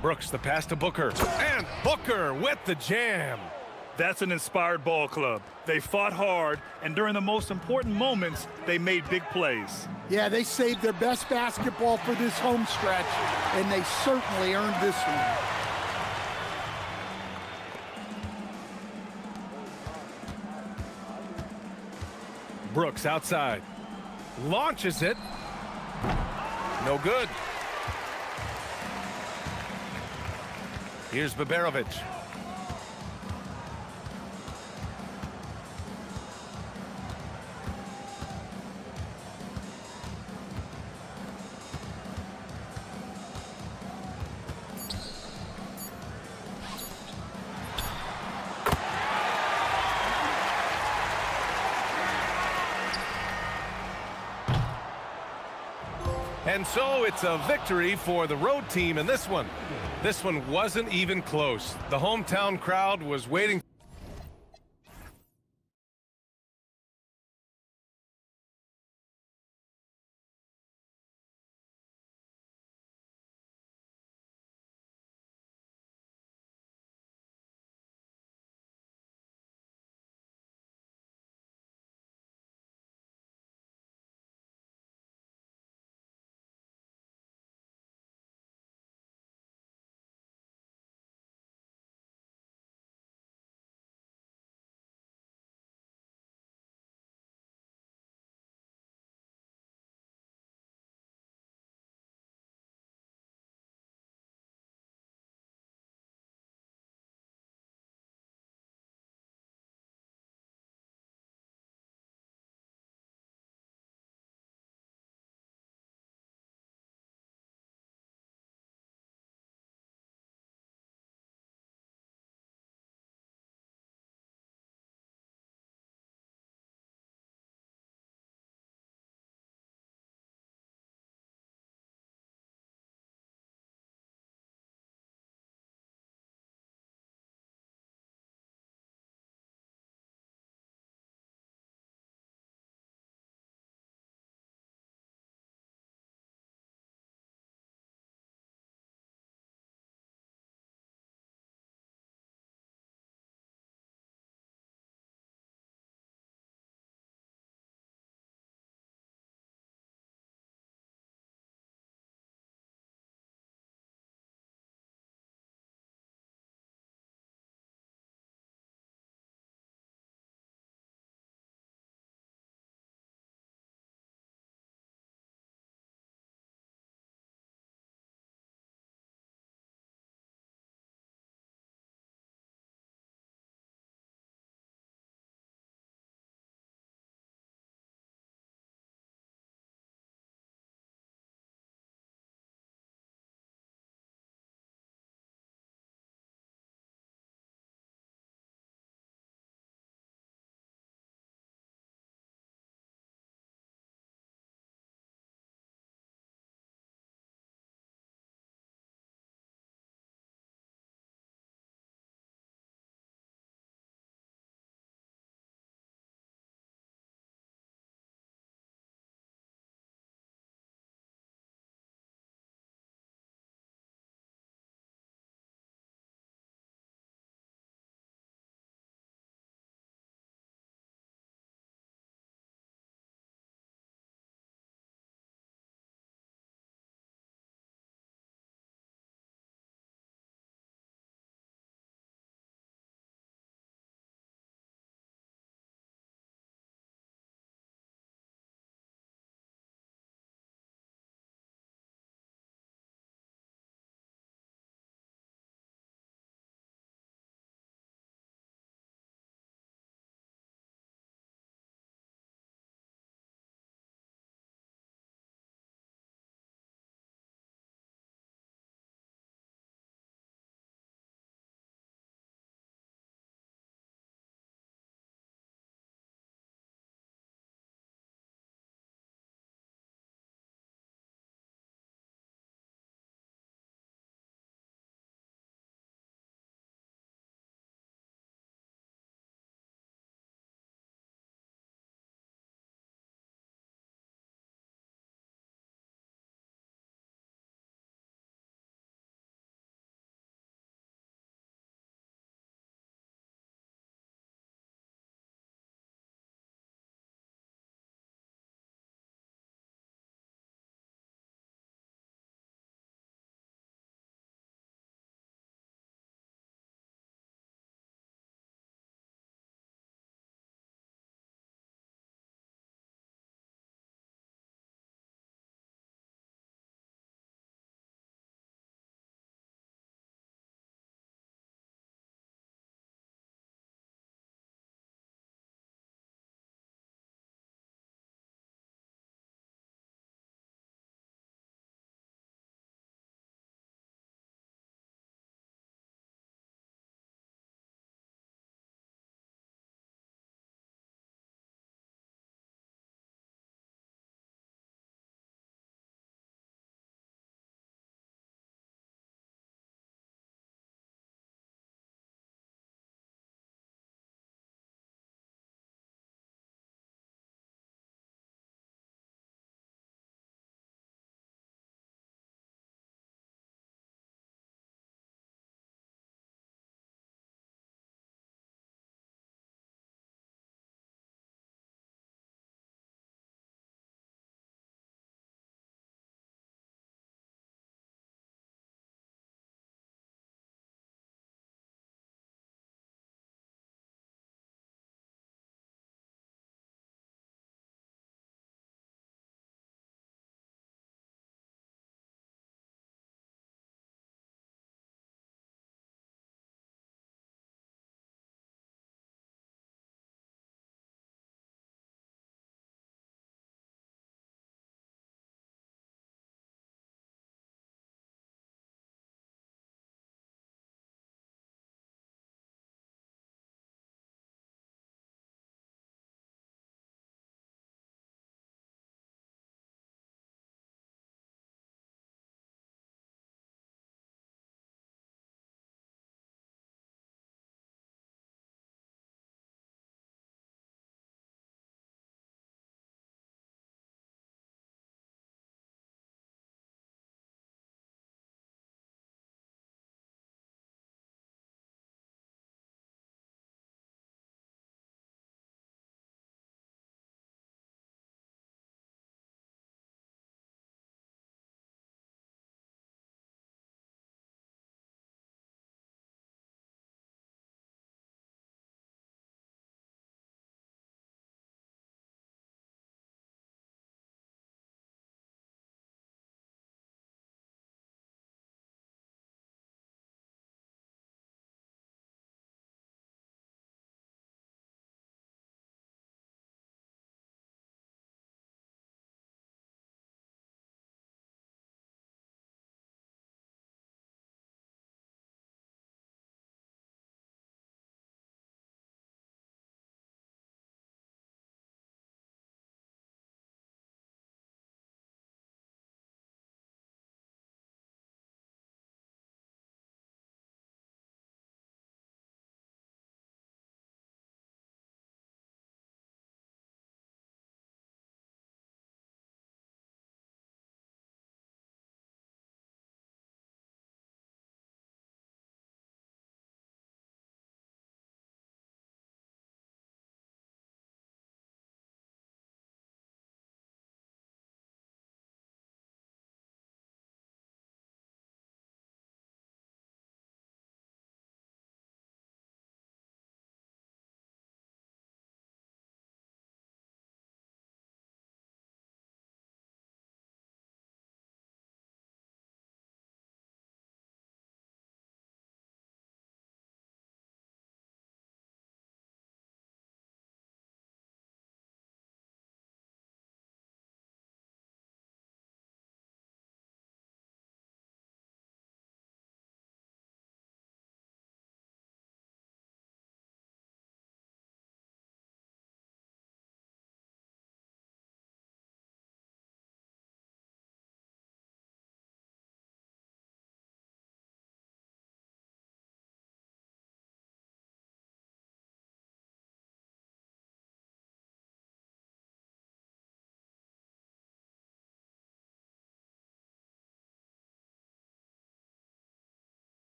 Brooks, the pass to Booker. And Booker with the jam. That's an inspired ball club. They fought hard, and during the most important moments, they made big plays. Yeah, they saved their best basketball for this home stretch, and they certainly earned this one. Brooks outside. Launches it. No good. Here's Baberovic. And so it's a victory for the road team in this one. This one wasn't even close. The hometown crowd was waiting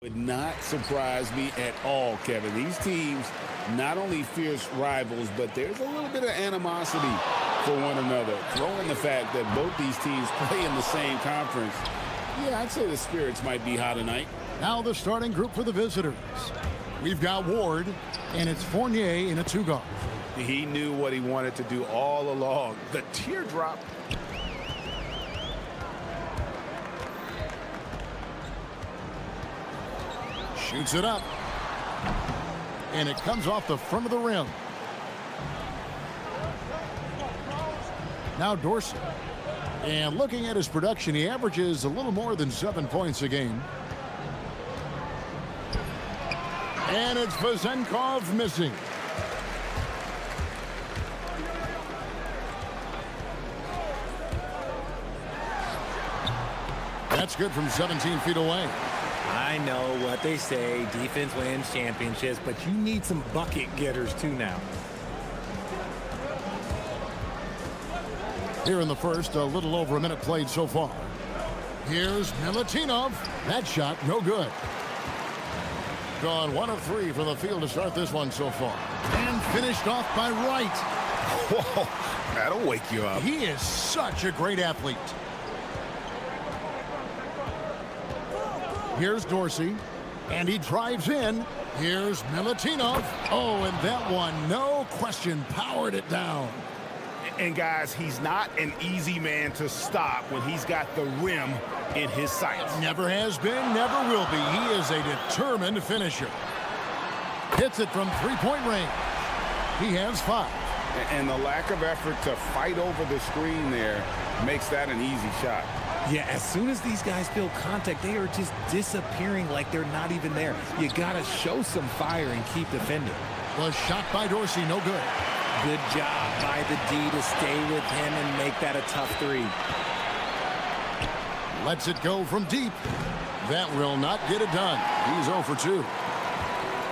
Would not surprise me at all, Kevin. These teams, not only fierce rivals, but there's a little bit of animosity for one another. Throw in the fact that both these teams play in the same conference. Yeah, I'd say the spirits might be high tonight. Now the starting group for the visitors. We've got Ward, and it's Fournier in a two-guard. He knew what he wanted to do all along. The teardrop. Shoots it up. And it comes off the front of the rim. Now Dorsey. And looking at his production, he averages a little more than 7 points a game. And it's Vazenkov missing. That's good from 17 feet away. I know what they say, defense wins championships, but you need some bucket getters too now. Here in the first, a little over a minute played so far. Here's Milutinov. That shot, no good. Gone 1 of 3 from the field to start this one so far. And finished off by Wright. Whoa, that'll wake you up. He is such a great athlete. Here's Dorsey, and he drives in. Here's Milutinov. Oh, and that one, no question, powered it down. And guys, he's not an easy man to stop when he's got the rim in his sights. Never has been, never will be. He is a determined finisher. Hits it from three-point range. He has 5. And the lack of effort to fight over the screen there makes that an easy shot. Yeah, as soon as these guys feel contact, they are just disappearing like they're not even there. You got to show some fire and keep defending. Was shot by Dorsey, no good. Good job by the D to stay with him and make that a tough 3. Lets it go from deep. That will not get it done. He's 0 for 2.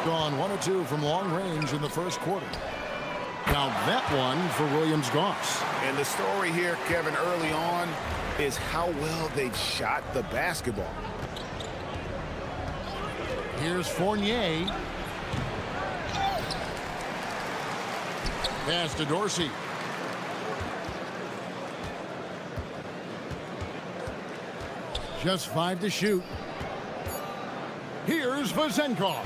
Gone 1 of 2 from long range in the first quarter. Now that one for Williams-Goss. And the story here, Kevin, early on is how well they've shot the basketball. Here's Fournier. Pass to Dorsey. Just 5 to shoot. Here's Vazenkov.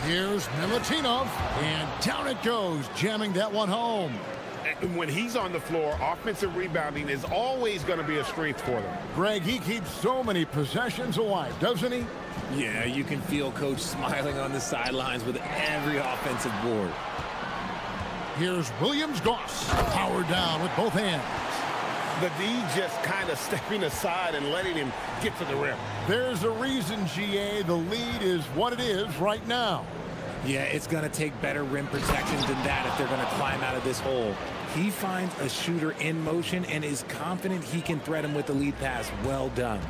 Here's Milutinov. And down it goes, jamming that one home. And when he's on the floor, offensive rebounding is always going to be a strength for them. Greg, he keeps so many possessions alive, doesn't he? Yeah, you can feel Coach smiling on the sidelines with every offensive board. Here's Williams-Goss. Powered down with both hands. The D just kind of stepping aside and letting him get to the rim. There's a reason, GA, the lead is what it is right now. Yeah, it's going to take better rim protection than that if they're going to climb out of this hole. He finds a shooter in motion and is confident he can thread him with the lead pass. Well done.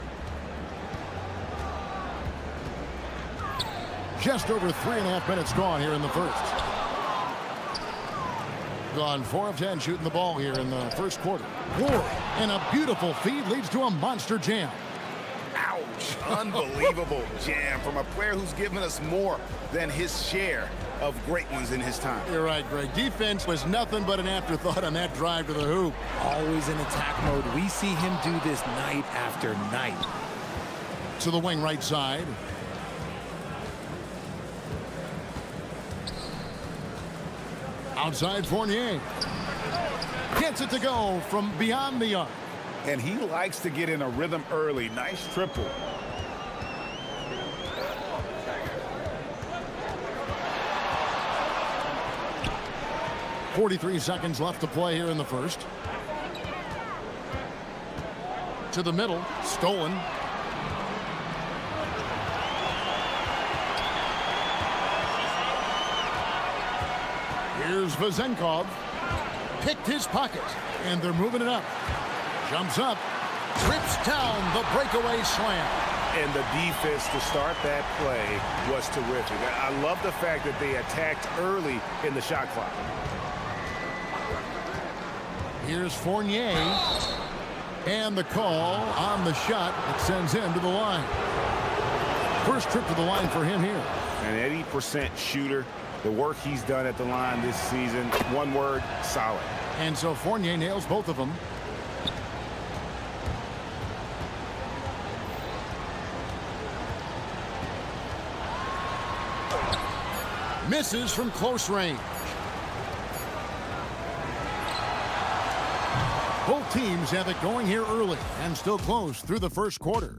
Just over 3.5 minutes gone here in the first. Gone 4 of 10 shooting the ball here in the first quarter. Ward, and a beautiful feed leads to a monster jam. Ouch. Unbelievable jam from a player who's given us more than his share of great ones in his time. You're right, Greg. Defense was nothing but an afterthought on that drive to the hoop. Always in attack mode. We see him do this night after night. To the wing right side. Outside Fournier. Gets it to go from beyond the arc. And he likes to get in a rhythm early. Nice triple. .43 seconds left to play here in the first. To the middle. Stolen. Here's Vazenkov. Picked his pocket. And they're moving it up. Jumps up. Trips down the breakaway slam. And the defense to start that play was terrific. I love the fact that they attacked early in the shot clock. Here's Fournier. And the call on the shot that sends him to the line. First trip to the line for him here. An 80% shooter. The work he's done at the line this season, one word, solid. And so Fournier nails both of them. Misses from close range. Both teams have it going here early and still close through the first quarter.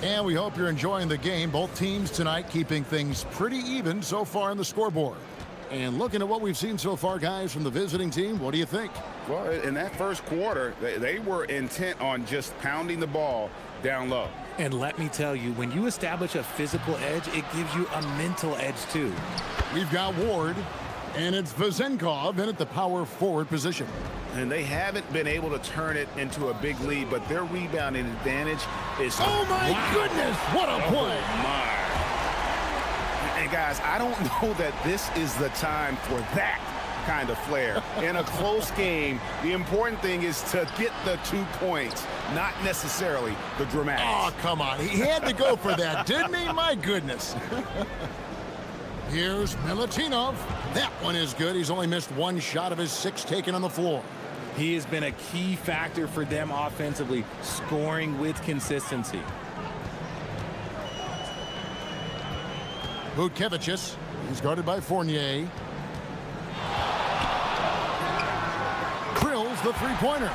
And we hope you're enjoying the game. Both teams tonight keeping things pretty even so far on the scoreboard. And looking at what we've seen so far, guys, from the visiting team, what do you think? Well, in that first quarter, they were intent on just pounding the ball down low. And let me tell you, when you establish a physical edge, it gives you a mental edge too. We've got Ward, and it's Vezenkov in at the power forward position. And they haven't been able to turn it into a big lead, but their rebounding advantage is... Oh, my goodness! What a play! Oh, my. And, guys, I don't know that this is the time for that kind of flair. In a close game, the important thing is to get the 2 points, not necessarily the dramatics. Oh, come on. He had to go for that, didn't he? My goodness. Here's Milutinov. That one is good. He's only missed one shot of his 6 taken on the floor. He has been a key factor for them offensively, scoring with consistency. Butkevicius. He's guarded by Fournier. Drills the three-pointer.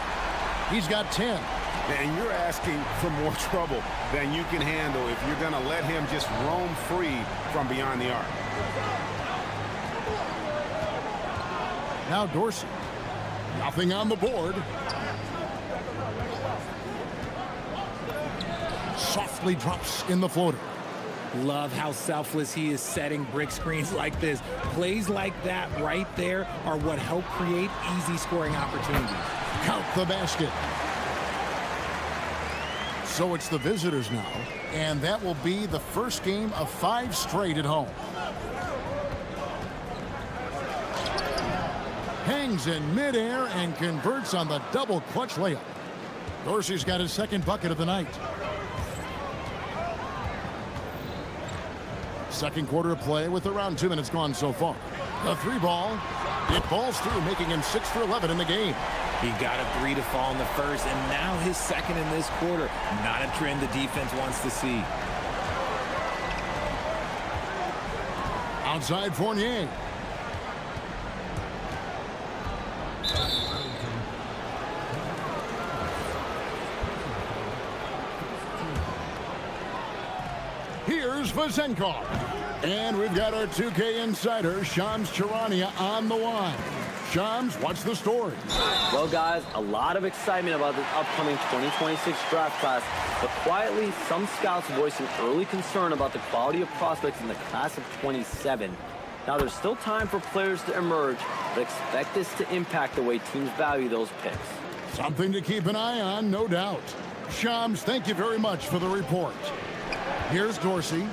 He's got 10. And you're asking for more trouble than you can handle if you're going to let him just roam free from beyond the arc. Now Dorsey. Nothing on the board. Softly drops in the floater. Love how selfless he is setting brick screens like this. Plays like that right there are what help create easy scoring opportunities. Count the basket. So it's the visitors now, and that will be the first game of 5 straight at home. Hangs in midair and converts on the double clutch layup. Dorsey's got his second bucket of the night. Second quarter of play with around 2 minutes gone so far. The 3-ball. It falls through, making him 6 for 11 in the game. He got a 3 to fall in the first, and now his second in this quarter. Not a trend the defense wants to see. Outside Fournier. Here's Vezenkov. And we've got our 2K insider, Shams Charania, on the line. Shams, what's the story? Well, guys, a lot of excitement about this upcoming 2026 draft class, but quietly, some scouts voicing early concern about the quality of prospects in the class of 27. Now, there's still time for players to emerge, but expect this to impact the way teams value those picks. Something to keep an eye on, no doubt. Shams, thank you very much for the report. Here's Dorsey.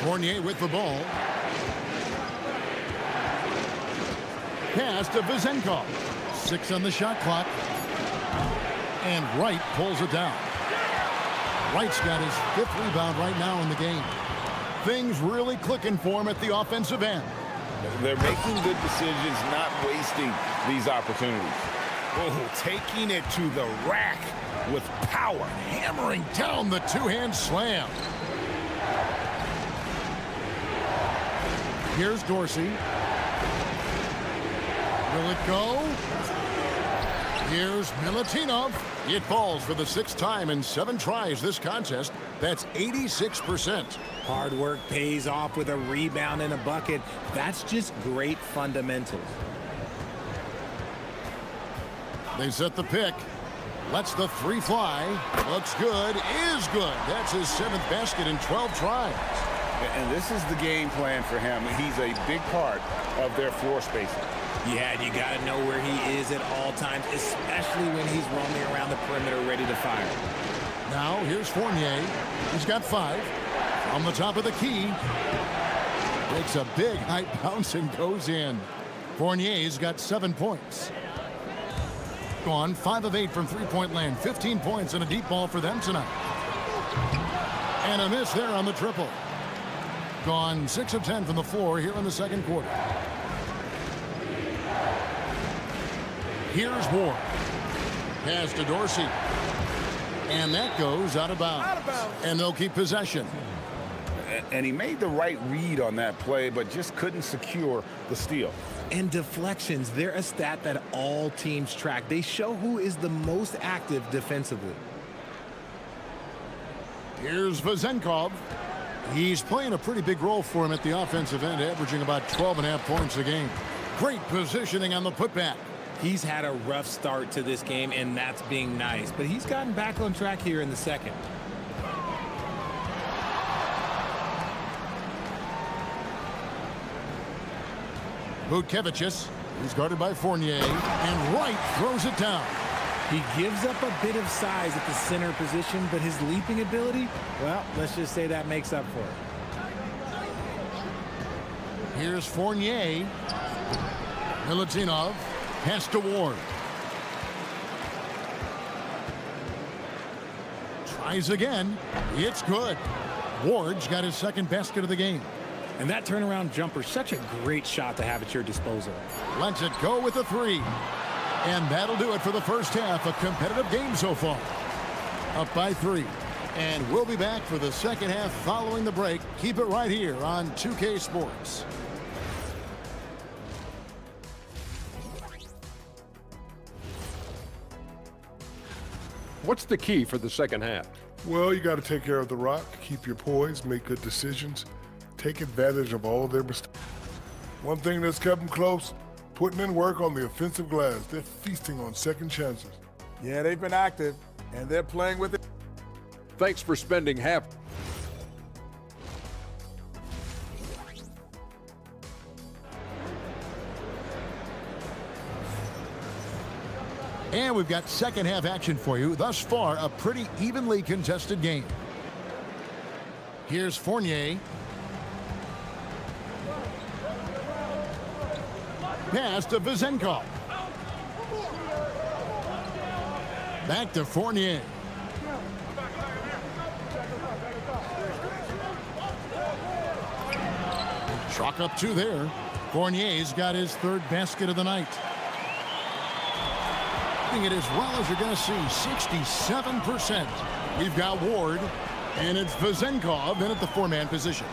Fournier with the ball. Pass to Vezenkov. 6 on the shot clock. And Wright pulls it down. Wright's got his 5th rebound right now in the game. Things really clicking for him at the offensive end. They're making good decisions, not wasting these opportunities. Oh, taking it to the rack with power, hammering down the two-hand slam. Here's Dorsey. Will it go? Here's Milutinov. It falls for the 6th time in 7 tries this contest. That's 86%. Hard work pays off with a rebound and a bucket. That's just great fundamentals. They set the pick. Lets the 3 fly. Looks good. Is good. That's his 7th basket in 12 tries. And this is the game plan for him. He's a big part of their floor spacing. Yeah, you got to know where he is at all times, especially when he's roaming around the perimeter ready to fire. Now, here's Fournier. He's got 5. From the top of the key. Takes a big high bounce and goes in. Fournier's got 7 points. Gone 5 of 8 from three-point land. 15 points and a deep ball for them tonight. And a miss there on the triple. Gone 6 of 10 from the floor here in the second quarter. Here's Ward. Pass to Dorsey. And that goes out of bounds. And they'll keep possession. And he made the right read on that play, but just couldn't secure the steal. And deflections, they're a stat that all teams track. They show who is the most active defensively. Here's Vezenkov. He's playing a pretty big role for him at the offensive end, averaging about 12.5 points a game. Great positioning on the putback. He's had a rough start to this game, and that's being nice. But he's gotten back on track here in the second. Butkevicius, he's guarded by Fournier, and Wright throws it down. He gives up a bit of size at the center position, but his leaping ability, well, let's just say that makes up for it. Here's Fournier. Milutinov, pass to Ward. Tries again. It's good. Ward's got his second basket of the game. And that turnaround jumper, such a great shot to have at your disposal. Lets it go with a three. And that'll do it for the first half. A competitive game so far. Up by 3. And we'll be back for the second half following the break. Keep it right here on 2K Sports. What's the key for the second half? Well, you got to take care of the rock, keep your poise, make good decisions, take advantage of all their mistakes. One thing that's kept them close, putting in work on the offensive glass. They're feasting on second chances. Yeah, they've been active, and they're playing with it. Thanks for spending half. And we've got second half action for you. Thus far, a pretty evenly contested game. Here's Fournier. Pass to Vezenkov. Back to Fournier. Chalk up 2 there. Fournier's got his third basket of the night. It as well as you're going to see, 67%. We've got Ward, and it's Vezenkov in at the 4-man position.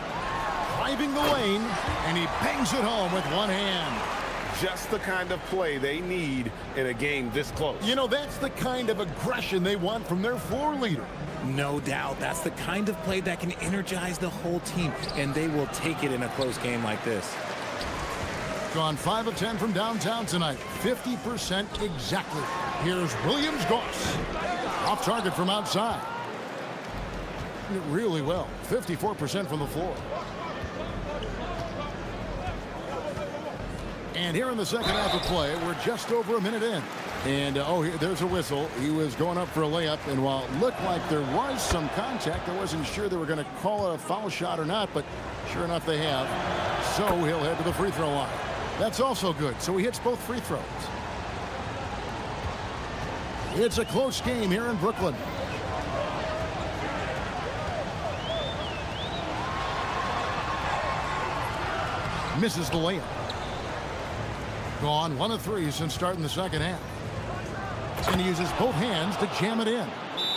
Driving the lane, and he bangs it home with one hand. Just the kind of play they need in a game this close. You know, that's the kind of aggression they want from their floor leader. No doubt. That's the kind of play that can energize the whole team, and they will take it in a close game like this. Gone 5 of 10 from downtown tonight. 50% exactly. Here's Williams Goss. Off target from outside. Did it really well. 54% from the floor. And here in the second half of play, we're just over a minute in. And, there's a whistle. He was going up for a layup, and while it looked like there was some contact, I wasn't sure they were going to call it a foul shot or not, but sure enough they have. So he'll head to the free throw line. That's also good. So he hits both free throws. It's a close game here in Brooklyn. Misses the layup. Gone 1 of 3 since starting the second half. And he uses both hands to jam it in.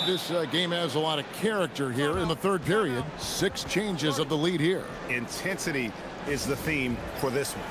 This game has a lot of character here in the third period. 6 changes of the lead here. Intensity is the theme for this one.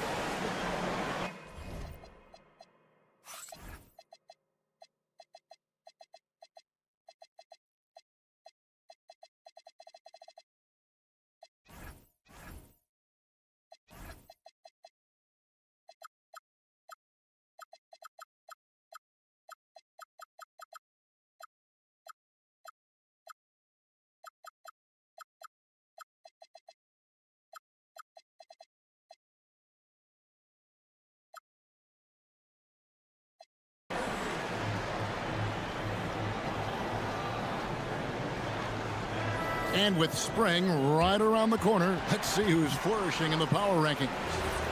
And with spring right around the corner, let's see who's flourishing in the power rankings.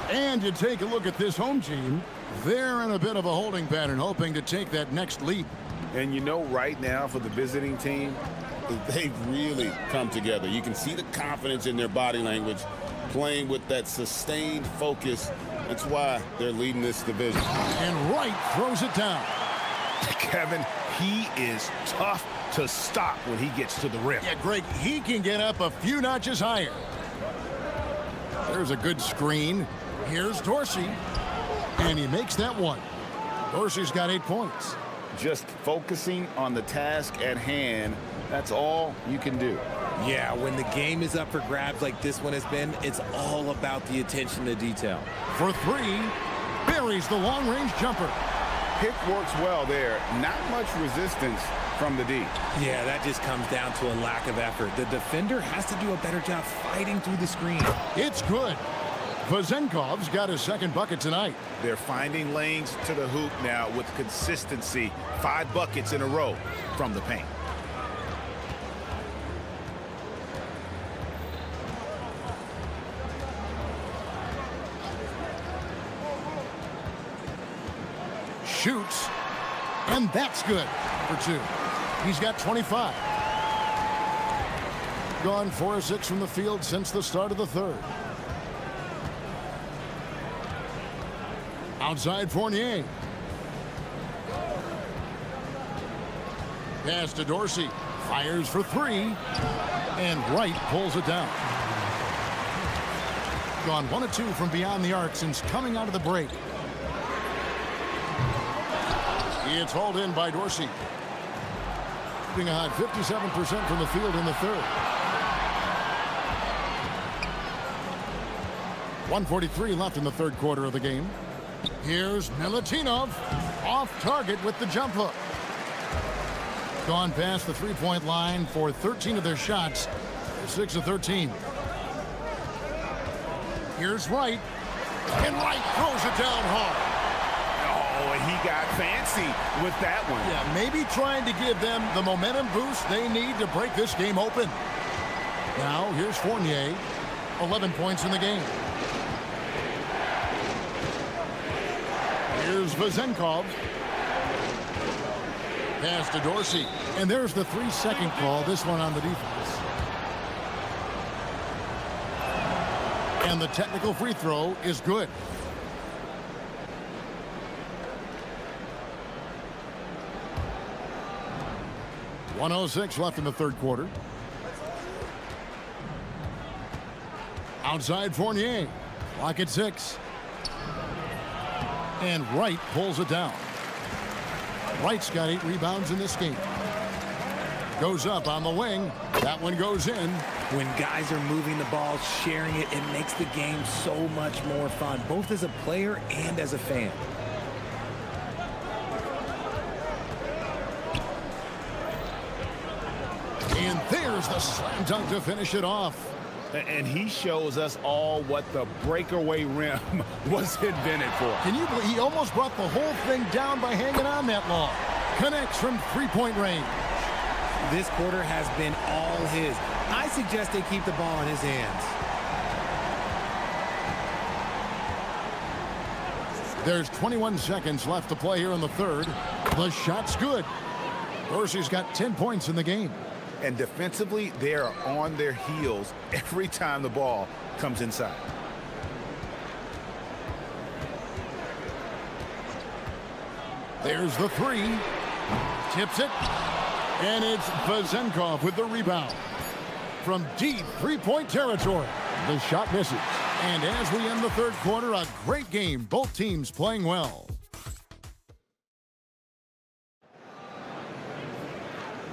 And you take a look at this home team. They're in a bit of a holding pattern, hoping to take that next leap. And you know, right now for the visiting team, they've really come together. You can see the confidence in their body language, playing with that sustained focus. That's why they're leading this division. And Wright throws it down. Kevin, he is tough to stop when he gets to the rim. Yeah, Greg, he can get up a few notches higher. There's a good screen. Here's Dorsey. And he makes that one. Dorsey's got 8 points. Just focusing on the task at hand, that's all you can do. Yeah, when the game is up for grabs like this one has been, it's all about the attention to detail. For 3, buries the long-range jumper. Pick works well there. Not much resistance from the D. Yeah, that just comes down to a lack of effort. The defender has to do a better job fighting through the screen. It's good. Vazenkov's got his second bucket tonight. They're finding lanes to the hoop now with consistency. 5 buckets in a row from the paint. Shoots, and that's good for 2. He's got 25. Gone 4 of 6 from the field since the start of the third. Outside Fournier. Pass to Dorsey. Fires for 3. And Wright pulls it down. Gone 1 of 2 from beyond the arc since coming out of the break. It's hauled in by Dorsey. Keeping a hot 57% from the field in the third. 1:43 left in the third quarter of the game. Here's Milutinov, off target with the jump hook. Gone past the three-point line for 13 of their shots. 6 of 13. Here's Wright, and Wright throws it down hard. Oh, and he got fancy with that one. Yeah, maybe trying to give them the momentum boost they need to break this game open. Now, here's Fournier, 11 points in the game. Here's Vazenkov. Pass to Dorsey. And there's the 3-second call, this one on the defense. And the technical free throw is good. .106 left in the third quarter. Outside Fournier. Clock at 6. And Wright pulls it down. Wright's got 8 rebounds in this game. Goes up on the wing. That one goes in. When guys are moving the ball, sharing it, it makes the game so much more fun, both as a player and as a fan. And there's the slam dunk to finish it off. And he shows us all what the breakaway rim was invented for. Can you believe he almost brought the whole thing down by hanging on that long? Connects from three-point range. This quarter has been all his. I suggest they keep the ball in his hands. There's 21 seconds left to play here in the third. The shot's good. Dorsey's got 10 points in the game. And defensively, they are on their heels every time the ball comes inside. There's the 3. Tips it. And it's Vazenkov with the rebound. From deep three-point territory, the shot misses. And as we end the third quarter, a great game. Both teams playing well.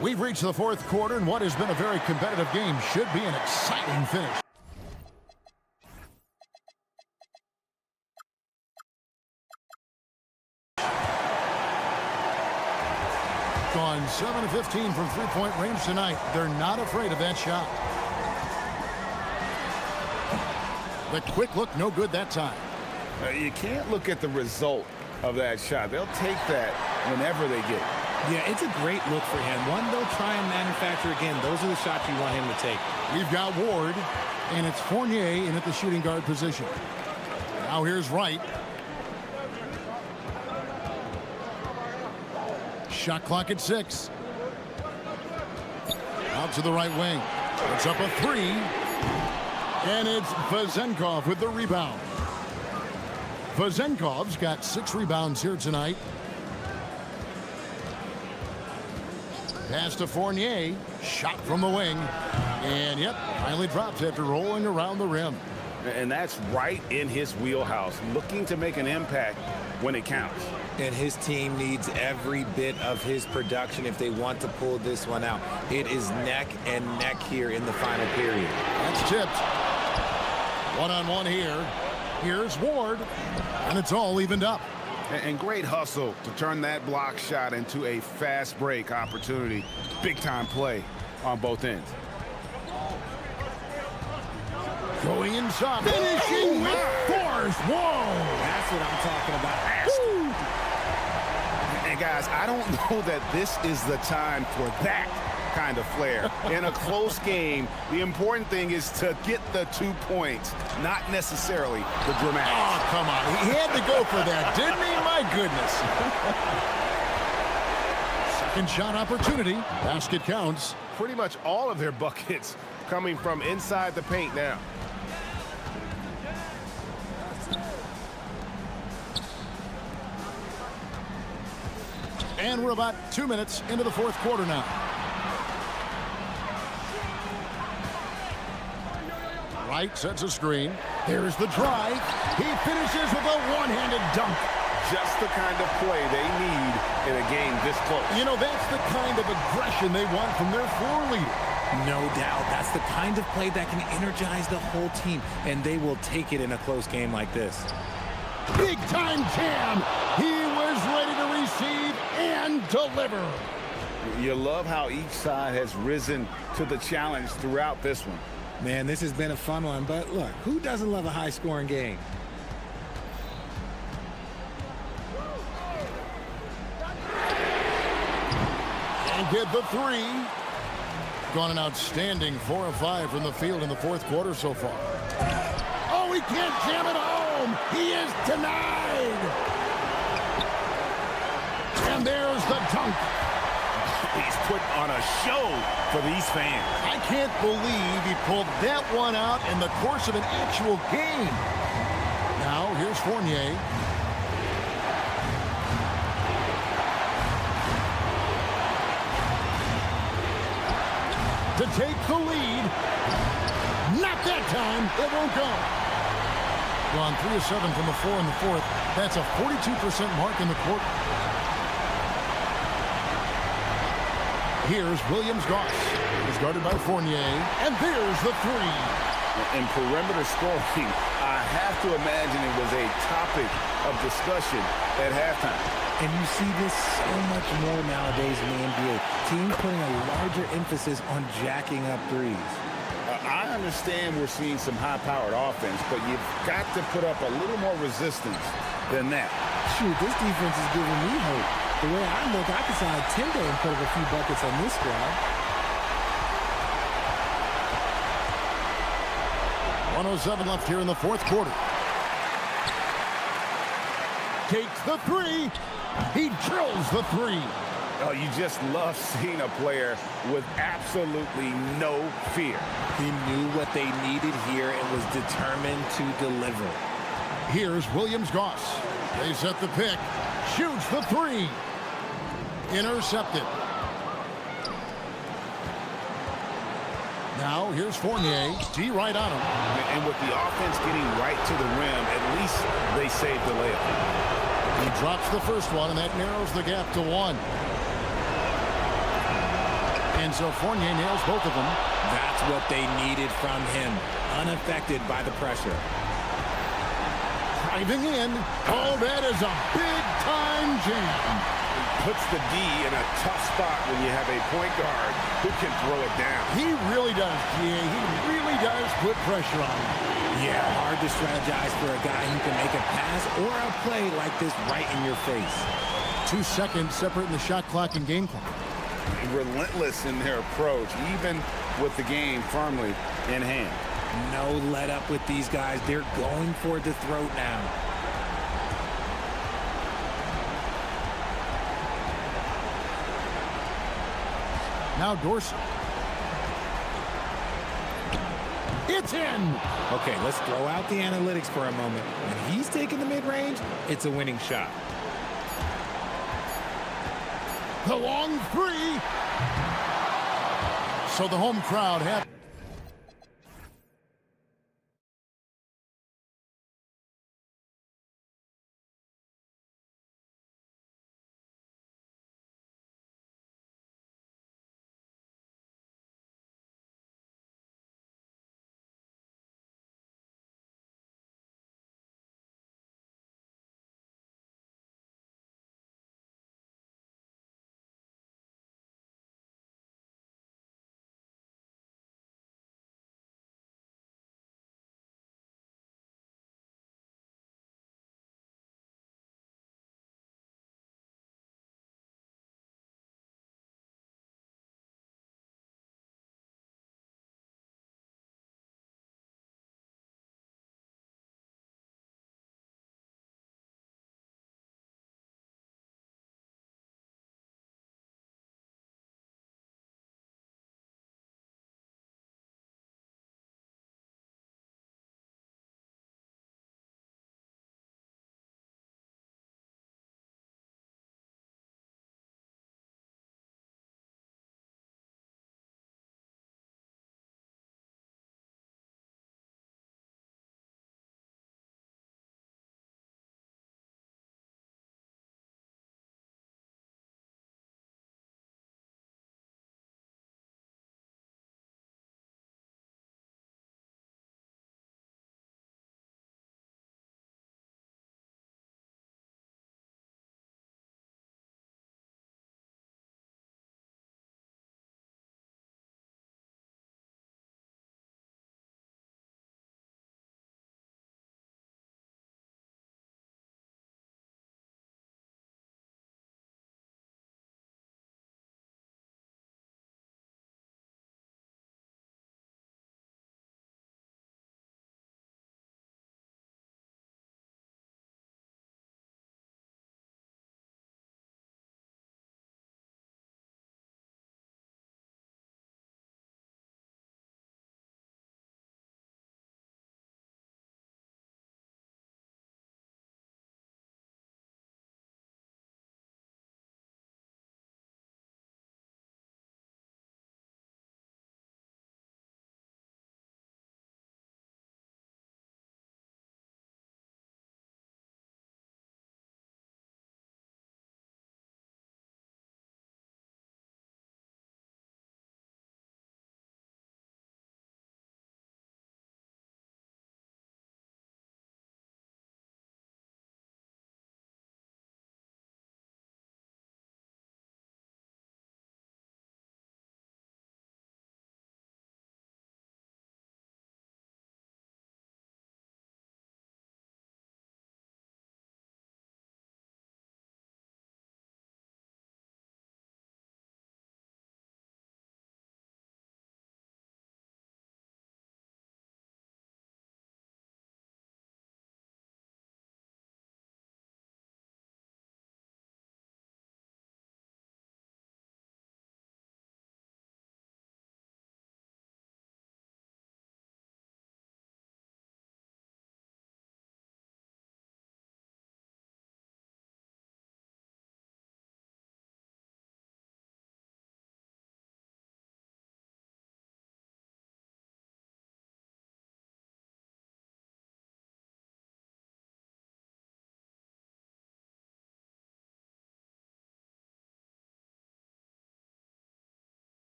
We've reached the fourth quarter, and what has been a very competitive game should be an exciting finish. Gone 7 of 15 from three-point range tonight. They're not afraid of that shot. The quick look, no good that time. You can't look at the result of that shot. They'll take that whenever they get it. Yeah, it's a great look for him. One they'll try and manufacture again. Those are the shots you want him to take. We've got Ward, and it's Fournier in at the shooting guard position. Now Now here's Wright. Shot clock at 6. Out to the right wing. It's up a 3. And it's Vezenkov with the rebound. Vezenkov's got 6 rebounds here tonight. Pass to Fournier. Shot from the wing. And, yep, finally drops after rolling around the rim. And that's right in his wheelhouse, looking to make an impact when it counts. And his team needs every bit of his production if they want to pull this one out. It is neck and neck here in the final period. That's tipped. One-on-one here. Here's Ward. And it's all evened up. And great hustle to turn that block shot into a fast break opportunity. Big-time play on both ends. Going inside. Finishing with force. Whoa! That's what I'm talking about. And guys, I don't know that this is the time for that kind of flair. In a close game, the important thing is to get the 2 points, not necessarily the dramatics. Oh, come on. He had to go for that, didn't he? My goodness. Second shot opportunity. Basket counts. Pretty much all of their buckets coming from inside the paint now. And we're about 2 minutes into the fourth quarter now. Wright sets a screen. There's the drive. He finishes with a one-handed dunk. Just the kind of play they need in a game this close. You know, that's the kind of aggression they want from their floor leader. No doubt. That's the kind of play that can energize the whole team, and they will take it in a close game like this. Big-time jam. He was ready to receive and deliver. You love how each side has risen to the challenge throughout this one. Man, this has been a fun one, but look, who doesn't love a high-scoring game? And get the 3. Gone an outstanding 4 of 5 from the field in the fourth quarter so far. Oh, he can't jam it home. He is denied. And there's the dunk. He's put on a show for these fans. I can't believe he pulled that one out in the course of an actual game. Now, here's Fournier. To take the lead. Not that time. It won't go. Gone 3 of 7 from the floor in the fourth. That's a 42% mark in the quarter. Here's Williams-Goss. He's guarded by Fournier. And there's the 3. In perimeter scoring, I have to imagine it was a topic of discussion at halftime. And you see this so much more nowadays in the NBA. Teams putting a larger emphasis on jacking up threes. I understand we're seeing some high-powered offense, but you've got to put up a little more resistance than that. Shoot, this defense is giving me hope. The way I look, I could sign a Timber and put up a few buckets on this squad. 1:07 left here in the fourth quarter. Takes the 3. He drills the 3. Oh, you just love seeing a player with absolutely no fear. He knew what they needed here and was determined to deliver. Here's Williams-Goss. They set the pick. Shoots the 3. Intercepted. Now here's Fournier. D right on him. And with the offense getting right to the rim, at least they saved the layup. He drops the first one, and that narrows the gap to 1. And so Fournier nails both of them. That's what they needed from him. Unaffected by the pressure. Driving in. Oh, that is a big-time jam. Puts the D in a tough spot when you have a point guard who can throw it down. He really does, GA. He really does put pressure on him. Yeah, hard to strategize for a guy who can make a pass or a play like this right in your face. 2 seconds separating the shot clock and game clock. Relentless in their approach, even with the game firmly in hand. No let up with these guys. They're going for the throat now. Now Dorsey. It's in. Okay, let's throw out the analytics for a moment. When he's taking the mid-range, it's a winning shot. The long three. So the home crowd happy.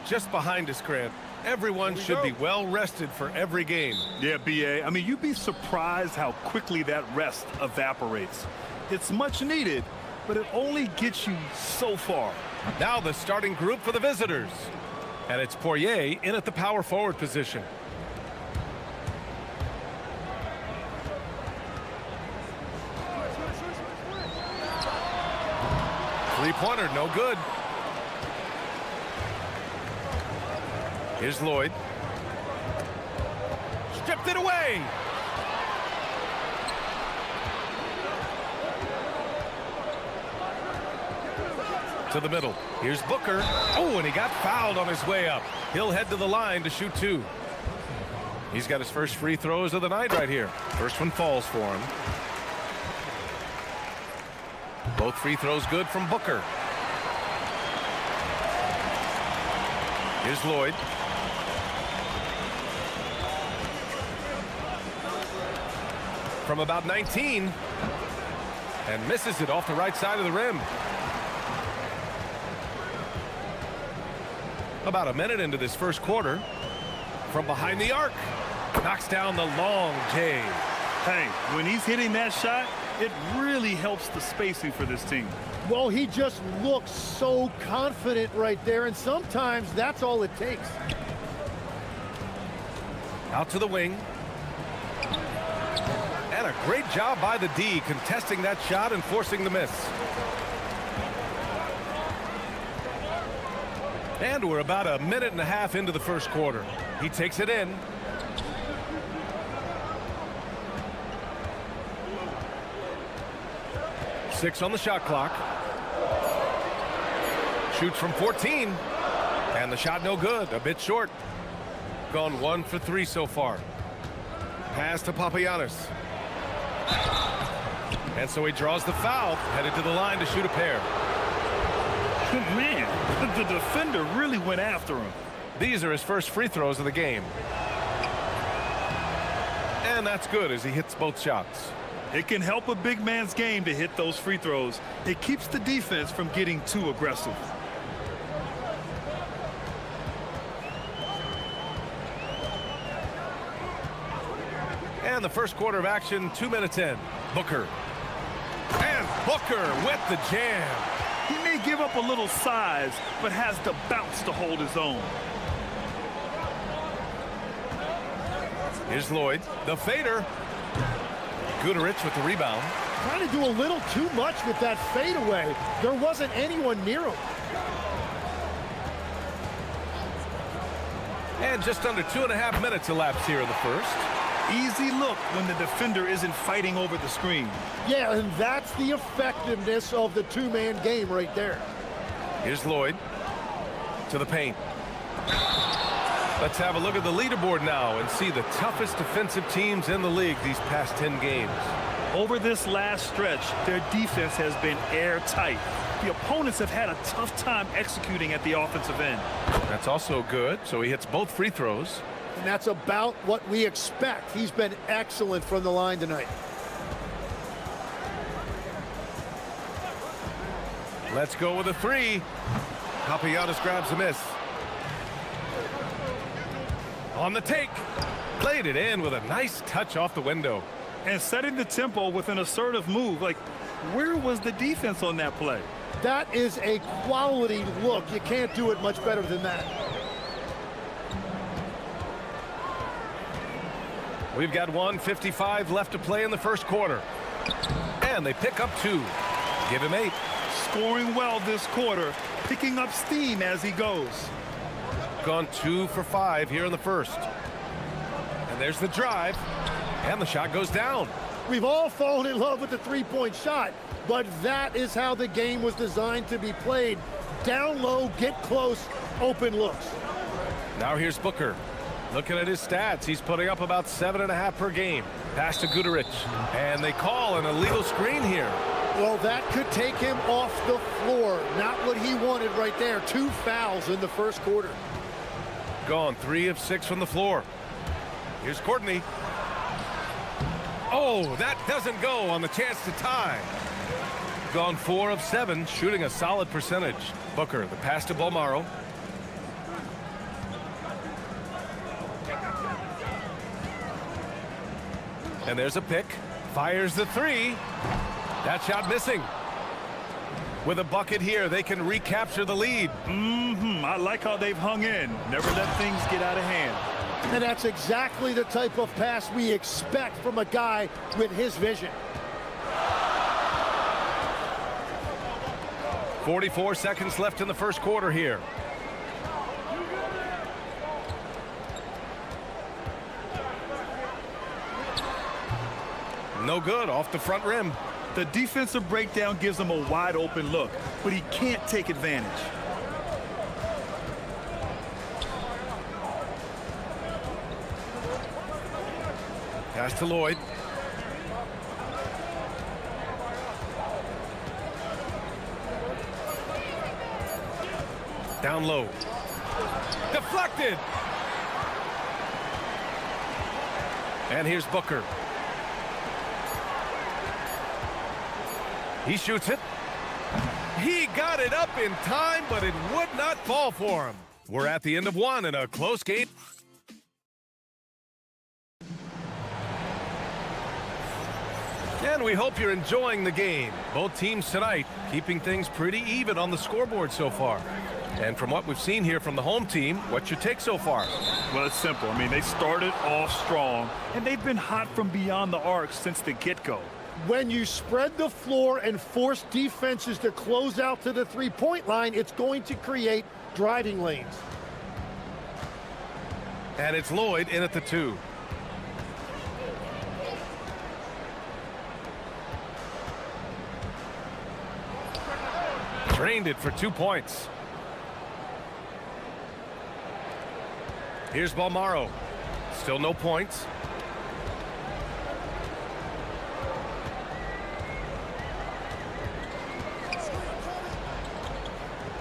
Just behind us, Grant. Everyone should be well rested for every game. Yeah, BA. I mean, you'd be surprised how quickly that rest evaporates. It's much needed, but it only gets you so far. Now the starting group for the visitors. And it's Poirier in at the power forward position. Three-pointer, no good. Here's Lloyd. Stripped it away. To the middle. Here's Booker. Oh, and he got fouled on his way up. He'll head to the line to shoot two. He's got his first free throws of the night right here. First one falls for him. Both free throws good from Booker. Here's Lloyd. From about 19. And misses it off the right side of the rim. About a minute into this first quarter. From behind the arc. Knocks down the long J. Hey, when he's hitting that shot, it really helps the spacing for this team. Well, he just looks so confident right there, and sometimes that's all it takes. Out to the wing. And a great job by the D contesting that shot and forcing the miss. And we're about a minute and a half into the first quarter. He takes it in. Six on the shot clock. Shoots from 14. And the shot no good. A bit short. Gone 1 for 3 so far. Pass to Papagiannis. And so he draws the foul. Headed to the line to shoot a pair. Man, the defender really went after him. These are his first free throws of the game. And that's good as he hits both shots. It can help a big man's game to hit those free throws. It keeps the defense from getting too aggressive. And the first quarter of action, 2 minutes in. Booker. And Booker with the jam. He may give up a little size, but has the bounce to hold his own. Here's Lloyd. The fader. Guterich with the rebound. Trying to do a little too much with that fadeaway. There wasn't anyone near him. And just under 2.5 minutes elapsed here in the first. Easy look when the defender isn't fighting over the screen. Yeah, and that's the effectiveness of the two-man game right there. Here's Lloyd to the paint. Let's have a look at the leaderboard now and see the toughest defensive teams in the league these past 10 games. Over this last stretch, their defense has been airtight. The opponents have had a tough time executing at the offensive end. That's also good, so he hits both free throws. And that's about what we expect. He's been excellent from the line tonight. Let's go with a three. Papagiannis grabs a miss. On the take. Played it in with a nice touch off the window. And setting the tempo with an assertive move. Like, where was the defense on that play? That is a quality look. You can't do it much better than that. We've got 1:55 left to play in the first quarter. And they pick up 2. Give him 8. Scoring well this quarter, picking up steam as he goes. Gone 2 for 5 here in the first. And there's the drive. And the shot goes down. We've all fallen in love with the three-point shot, but that is how the game was designed to be played. Down low, get close, open looks. Now here's Booker. Looking at his stats, he's putting up about 7.5 per game. Pass to Guterich. And they call an illegal screen here. Well, that could take him off the floor. Not what he wanted right there. 2 fouls in the first quarter. Gone 3 of 6 from the floor. Here's Courtney. Oh, that doesn't go on the chance to tie. Gone 4 of 7, shooting a solid percentage. Booker, the pass to Bolmaro. And there's a pick. Fires the three. That shot missing. With a bucket here, they can recapture the lead. I like how they've hung in. Never let things get out of hand. And that's exactly the type of pass we expect from a guy with his vision. 44 seconds left in the first quarter here. No good, off the front rim. The defensive breakdown gives him a wide open look, but he can't take advantage. Pass to Lloyd. Down low. Deflected. And here's Booker. He shoots it. He got it up in time, but it would not fall for him. We're at the end of one in a close game. And we hope you're enjoying the game. Both teams tonight keeping things pretty even on the scoreboard so far. And from what we've seen here from the home team, what's your take so far? Well, it's simple. I mean, they started off strong, and they've been hot from beyond the arc since the get-go. When you spread the floor and force defenses to close out to the three-point line, it's going to create driving lanes. And it's Lloyd in at the 2. Drained it for 2 points. Here's Balmaro. Still no points.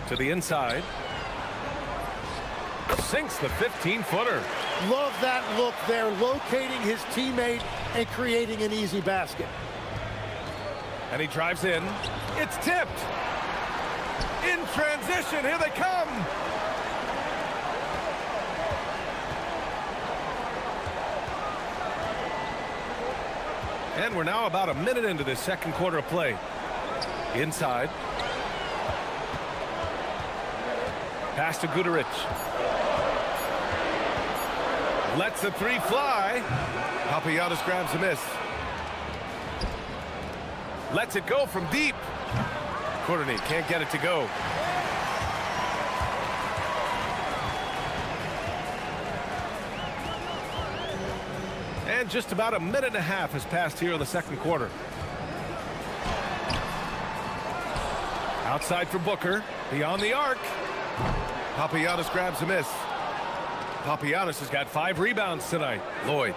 To the inside. Sinks the 15-footer. Love that look there, locating his teammate and creating an easy basket. And he drives in. It's tipped. In transition, here they come. And we're now about a minute into this second quarter of play. Inside. Pass to Guduric. Lets the three fly. Papagiannis grabs a miss. Lets it go from deep. Courtney can't get it to go. And just about a minute and a half has passed here in the second quarter. Outside for Booker. Beyond the arc. Papagiannis grabs a miss. Papagiannis has got 5 rebounds tonight. Lloyd.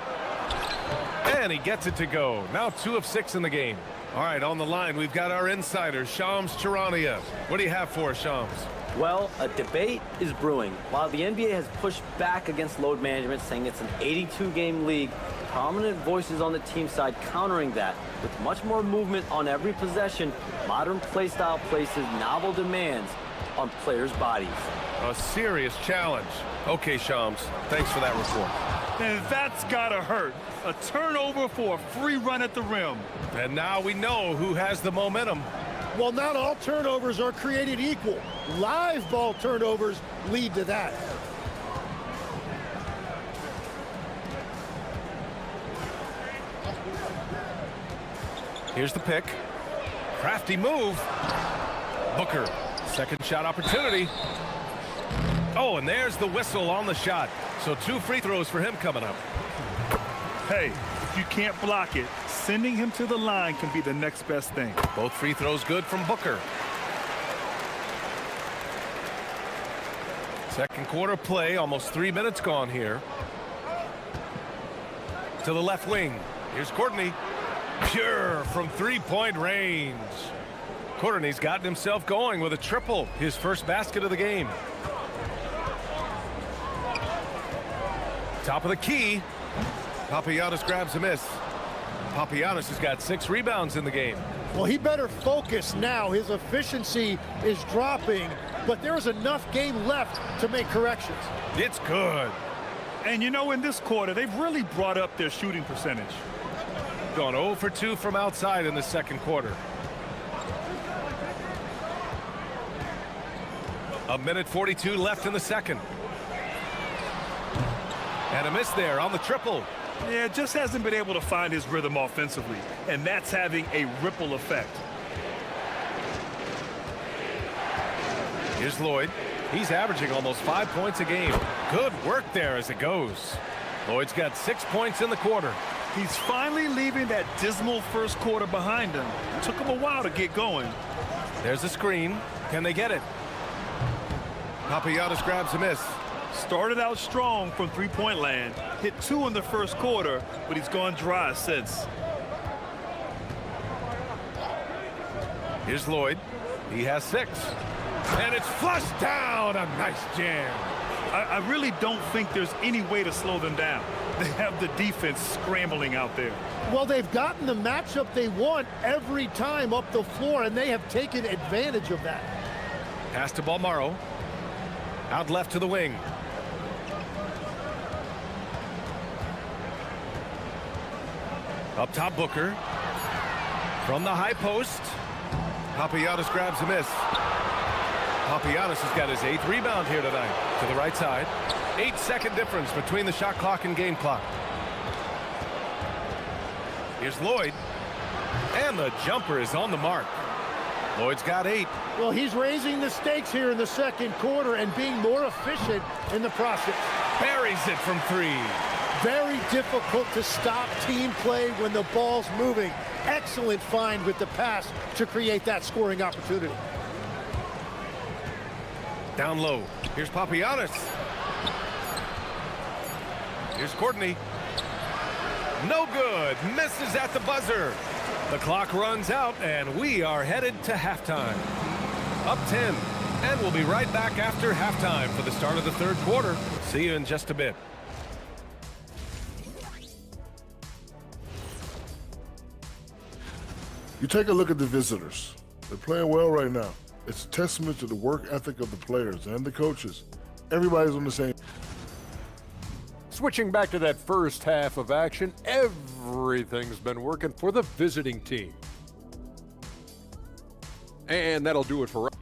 And he gets it to go. Now 2 of 6 in the game. All right, on the line, we've got our insider, Shams Charania. What do you have for us, Shams? Well, a debate is brewing. While the NBA has pushed back against load management, saying it's an 82-game league, prominent voices on the team side countering that. With much more movement on every possession, modern play style places novel demands on players' bodies. A serious challenge. Okay, Shams, thanks for that report. And that's gotta hurt. A turnover for a free run at the rim. And now we know who has the momentum. Well, not all turnovers are created equal. Live ball turnovers lead to that. Here's the pick. Crafty move. Booker, second shot opportunity. Oh, and there's the whistle on the shot. So 2 free throws for him coming up. Hey, if you can't block it, sending him to the line can be the next best thing. Both free throws good from Booker. Second quarter play, almost 3 minutes gone here. To the left wing. Here's Courtney. Pure from three-point range. Courtney's gotten himself going with a triple, his first basket of the game. Top of the key. Papagiannis grabs a miss. Papagiannis has got 6 rebounds in the game. Well, he better focus now. His efficiency is dropping, but there's enough game left to make corrections. It's good. And you know, in this quarter, they've really brought up their shooting percentage. Gone 0 for 2 from outside in the second quarter. A minute 42 left in the second. And a miss there on the triple. Yeah, just hasn't been able to find his rhythm offensively, and that's having a ripple effect. Here's Lloyd. He's averaging almost 5 points a game. Good work there as it goes. Lloyd's got 6 points in the quarter. He's finally leaving that dismal first quarter behind him. It took him a while to get going. There's a screen. Can they get it? Papagiannis grabs a miss. Started out strong from three-point land. Hit 2 in the first quarter, but he's gone dry since. Here's Lloyd. He has 6. And it's flushed down. A nice jam. I really don't think there's any way to slow them down. They have the defense scrambling out there. Well, they've gotten the matchup they want every time up the floor, and they have taken advantage of that. Pass to Balmaro. Out left to the wing. Up top, Booker. From the high post. Papagiannis grabs a miss. Papagiannis has got his 8th rebound here tonight. To the right side. 8-second difference between the shot clock and game clock. Here's Lloyd. And the jumper is on the mark. Lloyd's got 8. Well, he's raising the stakes here in the second quarter and being more efficient in the process. Buries it from 3. Very difficult to stop team play when the ball's moving. Excellent find with the pass to create that scoring opportunity. Down low. Here's Papagiannis. Here's Courtney. No good. Misses at the buzzer. The clock runs out, and we are headed to halftime. Up 10. And we'll be right back after halftime for the start of the third quarter. See you in just a bit. You take a look at the visitors. They're playing well right now. It's a testament to the work ethic of the players and the coaches. Everybody's on the same. Switching back to that first half of action, everything's been working for the visiting team. And that'll do it for us.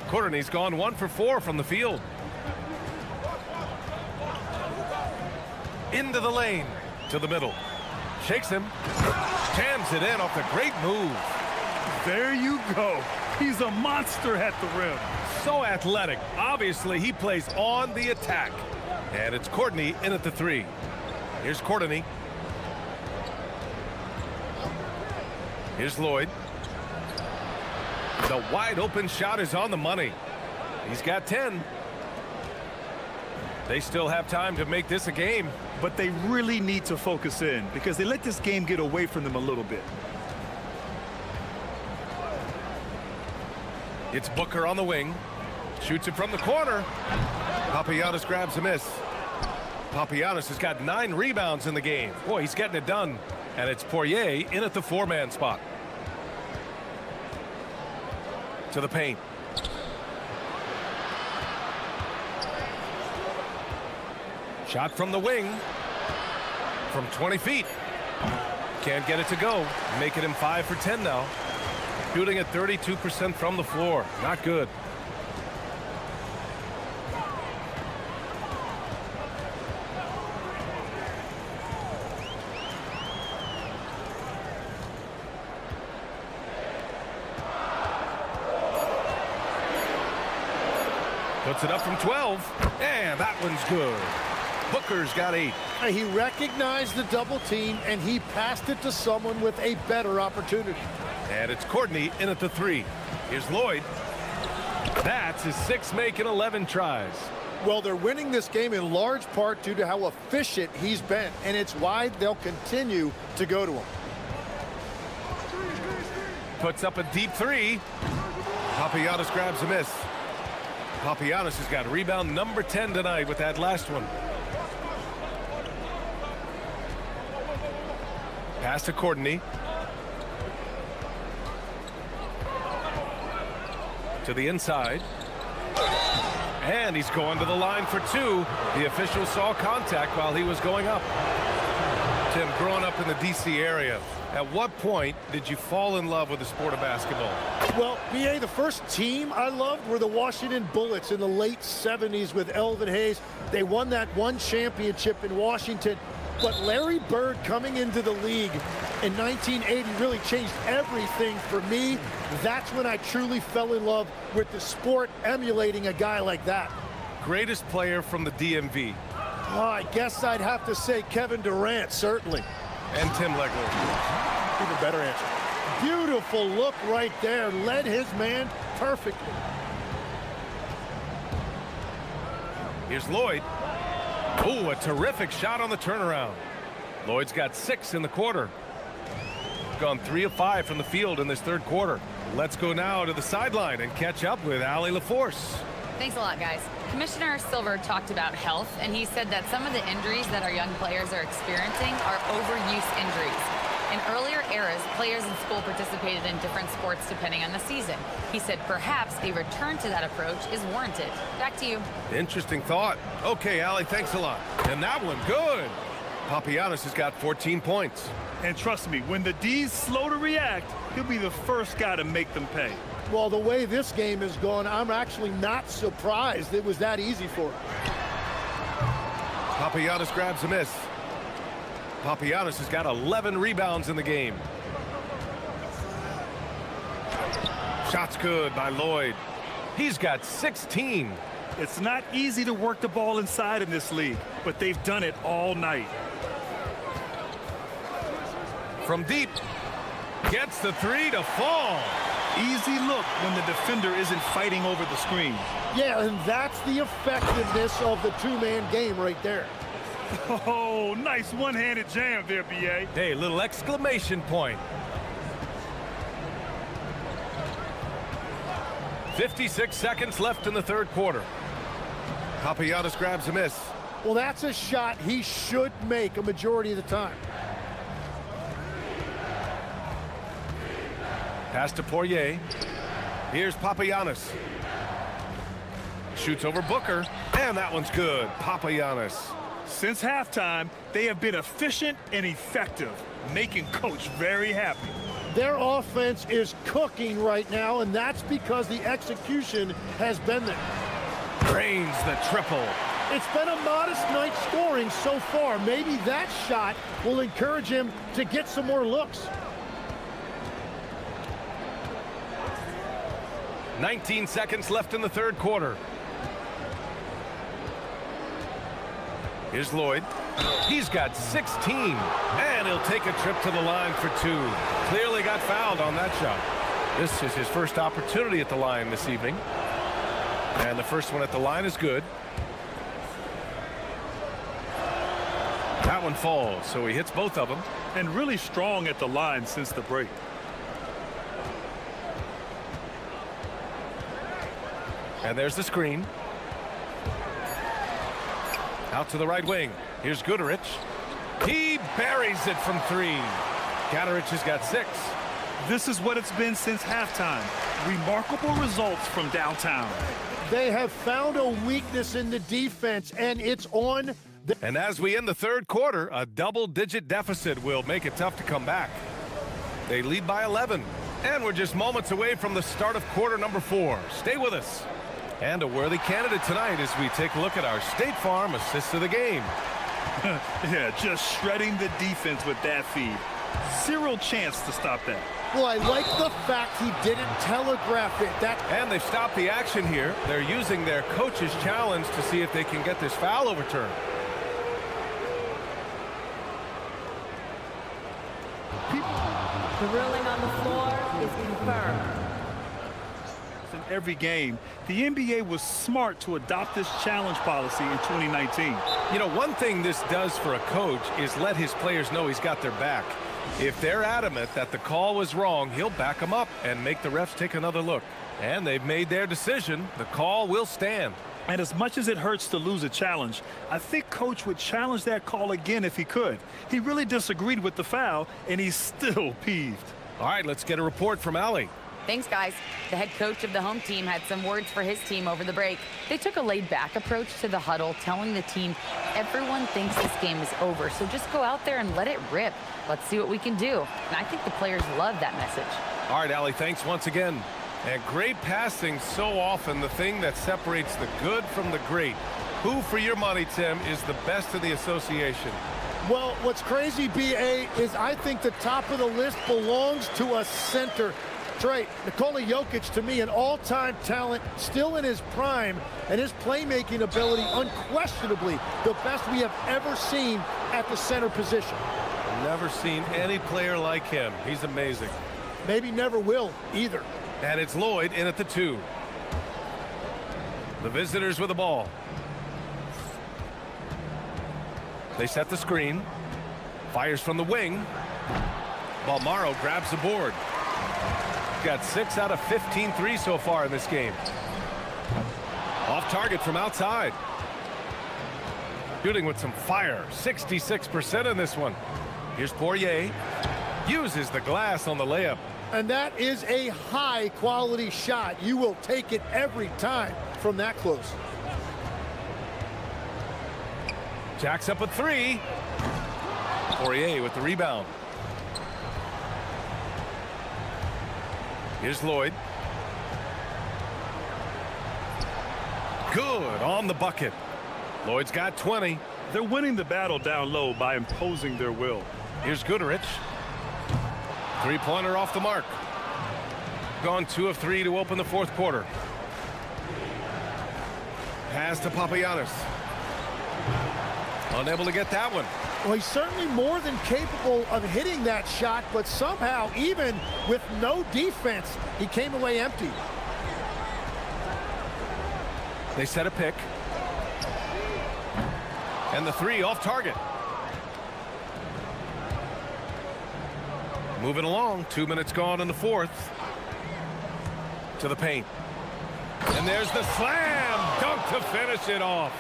Courtney's gone 1 for 4 from the field. Into the lane. To the middle. Shakes him. Jams it in off the great move. There you go. He's a monster at the rim. So athletic. Obviously, he plays on the attack. And it's Courtney in at the 3. Here's Courtney. Here's Lloyd. The wide open shot is on the money. He's got 10. They still have time to make this a game. But they really need to focus in because they let this game get away from them a little bit. It's Booker on the wing. Shoots it from the corner. Papagiannis grabs a miss. Papagiannis has got 9 rebounds in the game. Boy, he's getting it done. And it's Poirier in at the 4-man spot. To the paint. Shot from the wing. From 20 feet. Can't get it to go. Making him 5 for 10 now. Shooting at 32% from the floor. Not good. Puts it up from 12, and that one's good. Booker's got 8. He recognized the double team, and he passed it to someone with a better opportunity. And it's Courtney in at the 3. Here's Lloyd. That's his 6th make in 11 tries. Well, they're winning this game in large part due to how efficient he's been, and it's why they'll continue to go to him. Puts up a deep 3. Papagiannis grabs a miss. Papagiannis has got rebound number 10 tonight with that last one. Pass to Courtney. To the inside. And he's going to the line for 2. The official saw contact while he was going up. Tim, growing up in the D.C. area, at what point did you fall in love with the sport of basketball? Well, BA, the first team I loved were the Washington Bullets in the late 70s with Elvin Hayes. They won that one championship in Washington. But Larry Bird coming into the league in 1980 really changed everything for me. That's when I truly fell in love with the sport, emulating a guy like that. Greatest player from the DMV? Oh, I guess I'd have to say Kevin Durant, certainly. And Tim Legler. Even better answer. Beautiful look right there. Led his man perfectly. Here's Lloyd. Oh, a terrific shot on the turnaround. Lloyd's got 6 in the quarter. Gone 3 of 5 from the field in this third quarter. Let's go now to the sideline and catch up with Allie LaForce. Thanks a lot, guys. Commissioner Silver talked about health, and he said that some of the injuries that our young players are experiencing are overuse injuries. In earlier eras, players in school participated in different sports depending on the season. He said perhaps a return to that approach is warranted. Back to you. Interesting thought. Okay, Allie, thanks a lot. And that one, good. Papagiannis has got 14 points. And trust me, when the D's slow to react, he'll be the first guy to make them pay. Well, the way this game is going, I'm actually not surprised it was that easy for him. Papagiannis grabs a miss. Papagiannis has got 11 rebounds in the game. Shot's good by Lloyd. He's got 16. It's not easy to work the ball inside in this league, but they've done it all night. From deep. Gets the 3 to fall. Easy look when the defender isn't fighting over the screen. Yeah, and that's the effectiveness of the two-man game right there. Oh, nice one-handed jam there, B.A. Hey, little exclamation point. 56 seconds left in the third quarter. Papagiannis grabs a miss. Well, that's a shot he should make a majority of the time. Pass to Poirier. Here's Papagiannis. Shoots over Booker, and that one's good. Papagiannis. Since halftime, they have been efficient and effective, making Coach very happy. Their offense is cooking right now, and that's because the execution has been there. Drains the triple. It's been a modest night scoring so far. Maybe that shot will encourage him to get some more looks. 19 seconds left in the third quarter. Here's Lloyd. He's got 16, and he'll take a trip to the line for 2. Clearly got fouled on that shot. This is his first opportunity at the line this evening. And the first one at the line is good. That one falls, so he hits both of them. And really strong at the line since the break. And there's the screen. Out to the right wing. Here's Goodrich. He buries it from 3. Goodrich has got 6. This is what it's been since halftime. Remarkable results from downtown. They have found a weakness in the defense, and it's on. And as we end the third quarter, a double-digit deficit will make it tough to come back. They lead by 11, and we're just moments away from the start of quarter number 4. Stay with us. And a worthy candidate tonight as we take a look at our State Farm assist of the game. Yeah, just shredding the defense with that feed. Zero chance to stop that. Well, I like the fact he didn't telegraph it. And they've stopped the action here. They're using their coach's challenge to see if they can get this foul overturned. The ruling on the floor is confirmed. In every game, the NBA was smart to adopt this challenge policy in 2019. You know, one thing this does for a coach is let his players know he's got their back. If they're adamant that the call was wrong, he'll back them up and make the refs take another look. And they've made their decision. The call will stand. And as much as it hurts to lose a challenge, I think Coach would challenge that call again if he could. He really disagreed with the foul, and he's still peeved. All right, let's get a report from Allie. Thanks, guys. The head coach of the home team had some words for his team over the break. They took a laid-back approach to the huddle, telling the team, everyone thinks this game is over, so just go out there and let it rip. Let's see what we can do. And I think the players love that message. All right, Allie, thanks once again. And great passing, so often the thing that separates the good from the great. Who, for your money, Tim, is the best in the association? Well, what's crazy, B.A., is I think the top of the list belongs to a center. Trey, Nikola Jokic, to me, an all-time talent, still in his prime, and his playmaking ability, unquestionably the best we have ever seen at the center position. Never seen any player like him. He's amazing. Maybe never will, either. And it's Lloyd in at the 2. The visitors with the ball. They set the screen. Fires from the wing. Balmaro grabs the board. Got 6 out of 15 threes so far in this game. Off target from outside. Shooting with some fire. 66% in this one. Here's Poirier. Uses the glass on the layup. And that is a high-quality shot. You will take it every time from that close. Jacks up a 3. Poirier with the rebound. Here's Lloyd. Good on the bucket. Lloyd's got 20. They're winning the battle down low by imposing their will. Here's Goodrich. Three-pointer off the mark. Gone 2 of 3 to open the fourth quarter. Pass to Papagiannis. Unable to get that one. Well, he's certainly more than capable of hitting that shot, but somehow, even with no defense, he came away empty. They set a pick. And the 3 off target. Moving along, 2 minutes gone in the fourth. To the paint. And there's the slam dunk to finish it off.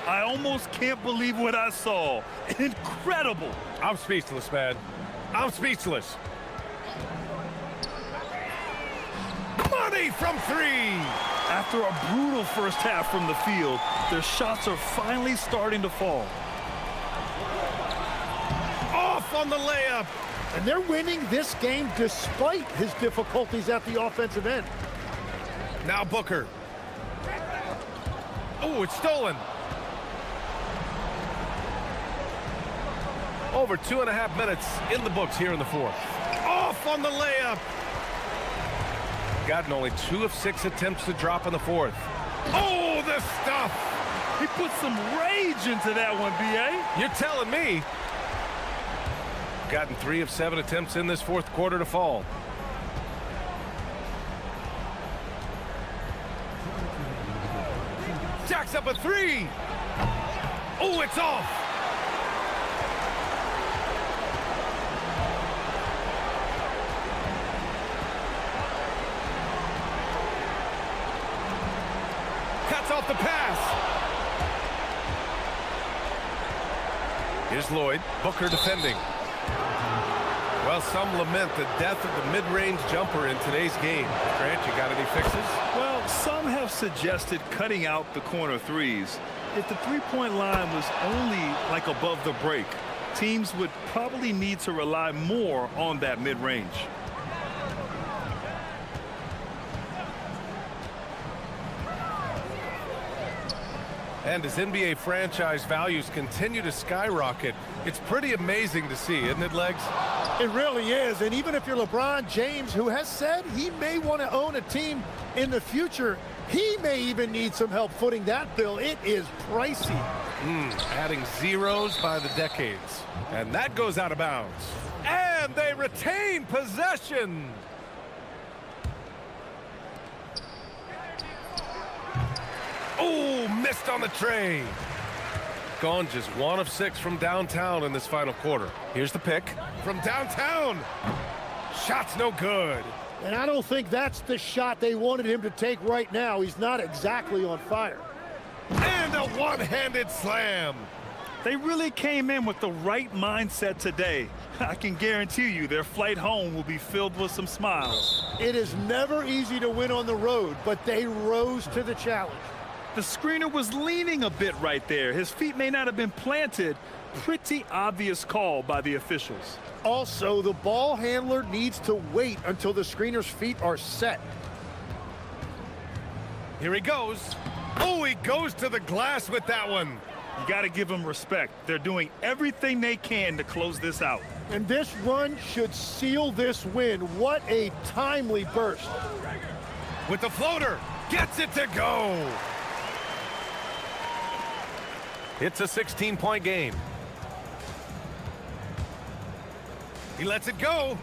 I almost can't believe what I saw. Incredible. I'm speechless, man. I'm speechless. Money from 3. After a brutal first half from the field, their shots are finally starting to fall. Off on the layup. And they're winning this game despite his difficulties at the offensive end. Now Booker. Oh, it's stolen. Over 2.5 minutes in the books here in the fourth. Off on the layup. Gotten only 2 of 6 attempts to drop in the fourth. Oh, the stuff. He put some rage into that one, B.A. You're telling me. Gotten 3 of 7 attempts in this fourth quarter to fall. Jacks up a 3. Oh, it's off. Cuts off the pass. Here's Lloyd. Booker defending. Well, some lament the death of the mid-range jumper in today's game. Grant, you got any fixes? Well, some have suggested cutting out the corner threes. If the three-point line was only like above the break, teams would probably need to rely more on that mid-range. And as NBA franchise values continue to skyrocket, it's pretty amazing to see, isn't it, Legs? It really is. And even if you're LeBron James, who has said he may want to own a team in the future, he may even need some help footing that bill. It is pricey. Adding zeros by the decades. And that goes out of bounds. And they retain possession. Oh, missed on the tray. Gone just 1 of 6 from downtown in this final quarter. Here's the pick from downtown. Shot's no good. And I don't think that's the shot they wanted him to take right now. He's not exactly on fire. And a one-handed slam. They really came in with the right mindset today. I can guarantee you their flight home will be filled with some smiles. It is never easy to win on the road, but they rose to the challenge. The screener was leaning a bit right there. His feet may not have been planted. Pretty obvious call by the officials. Also, the ball handler needs to wait until the screener's feet are set. Here he goes. Oh, he goes to the glass with that one. You got to give them respect. They're doing everything they can to close this out. And this run should seal this win. What a timely burst. With the floater, gets it to go. It's a 16-point game. He lets it go.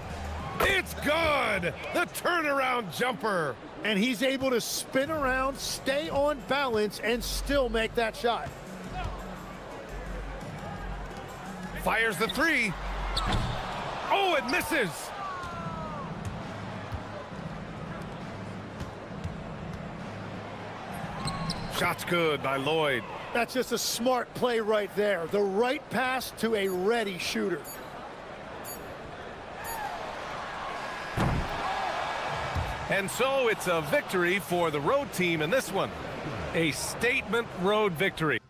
It's good. The turnaround jumper. And he's able to spin around, stay on balance, and still make that shot. Fires the three. Oh, it misses. Shot's good by Lloyd. That's just a smart play right there. The right pass to a ready shooter. And so it's a victory for the road team in this one. A statement road victory.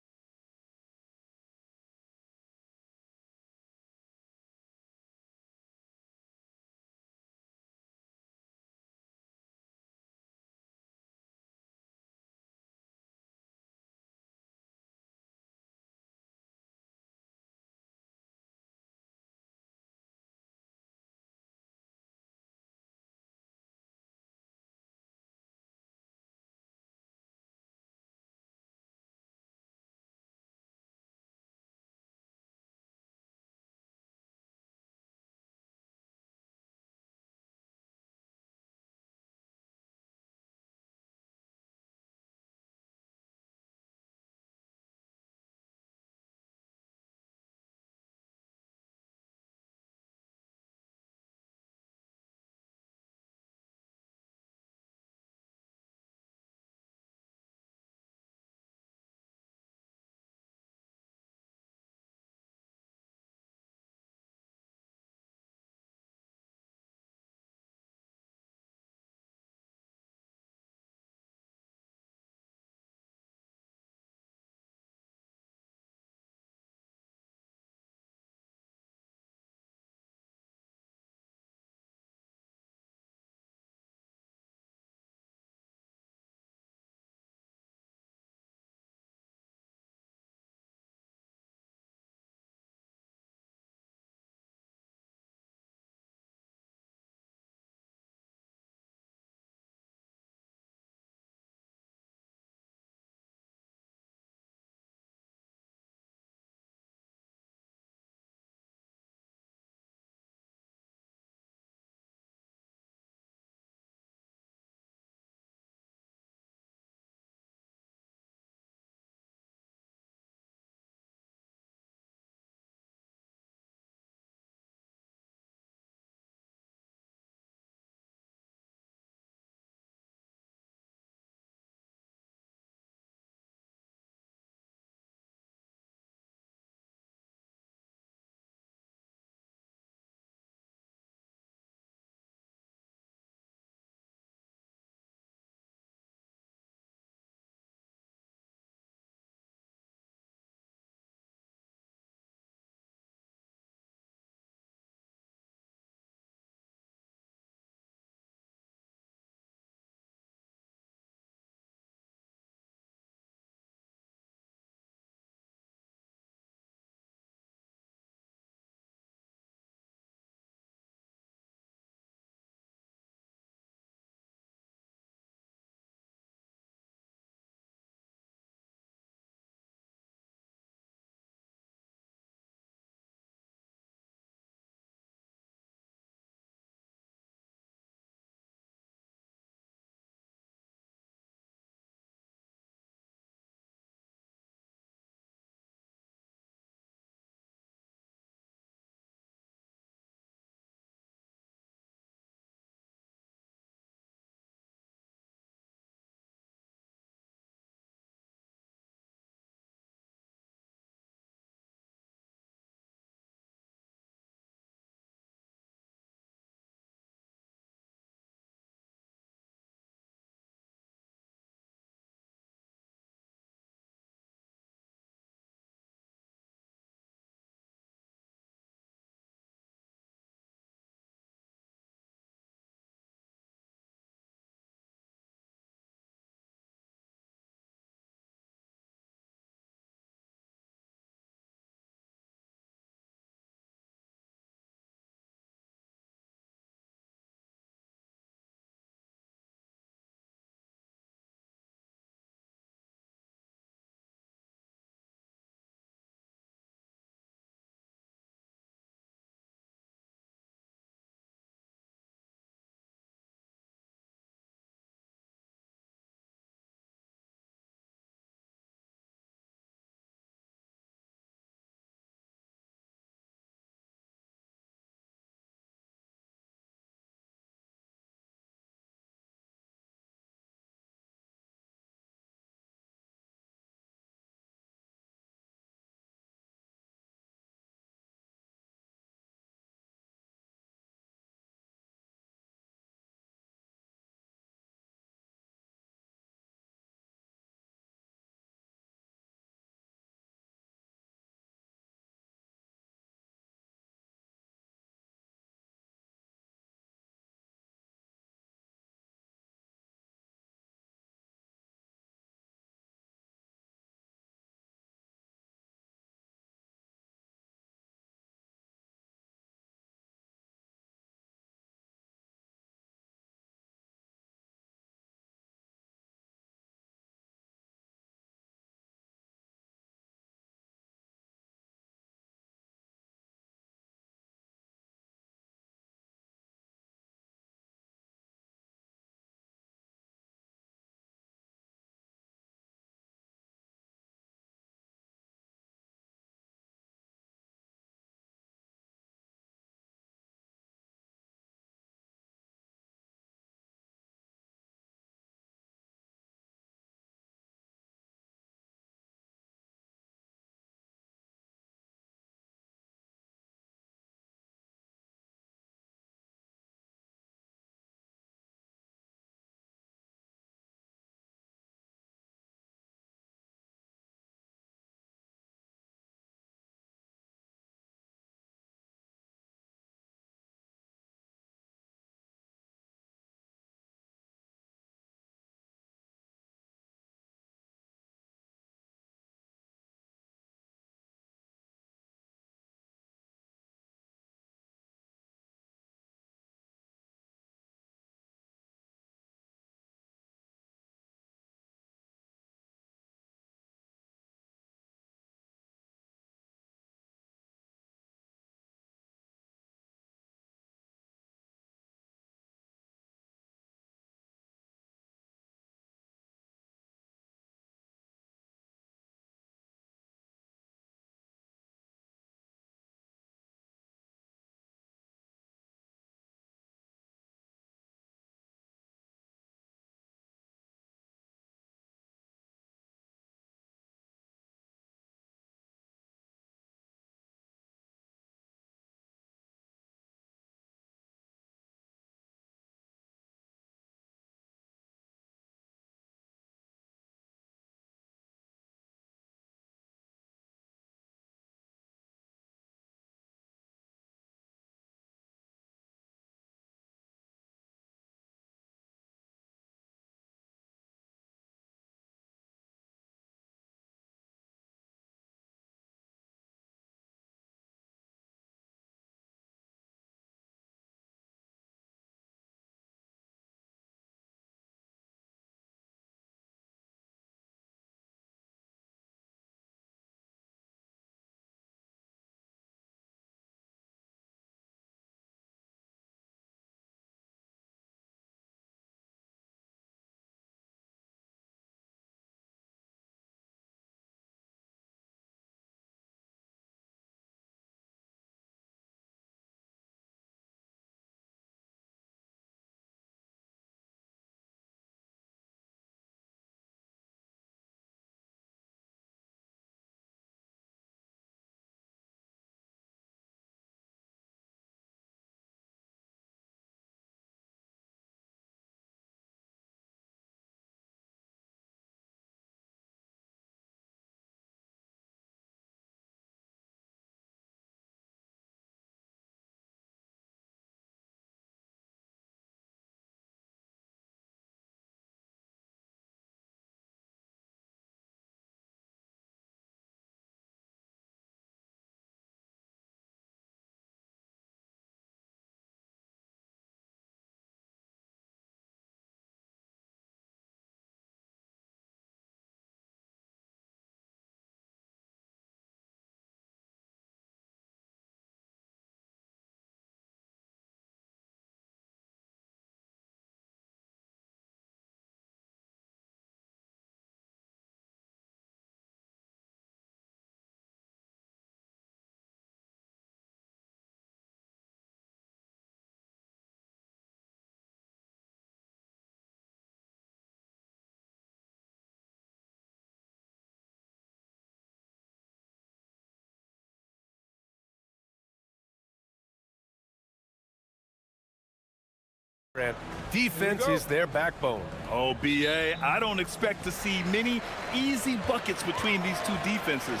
Defense is their backbone. Oh, BA, I don't expect to see many easy buckets between these two defenses.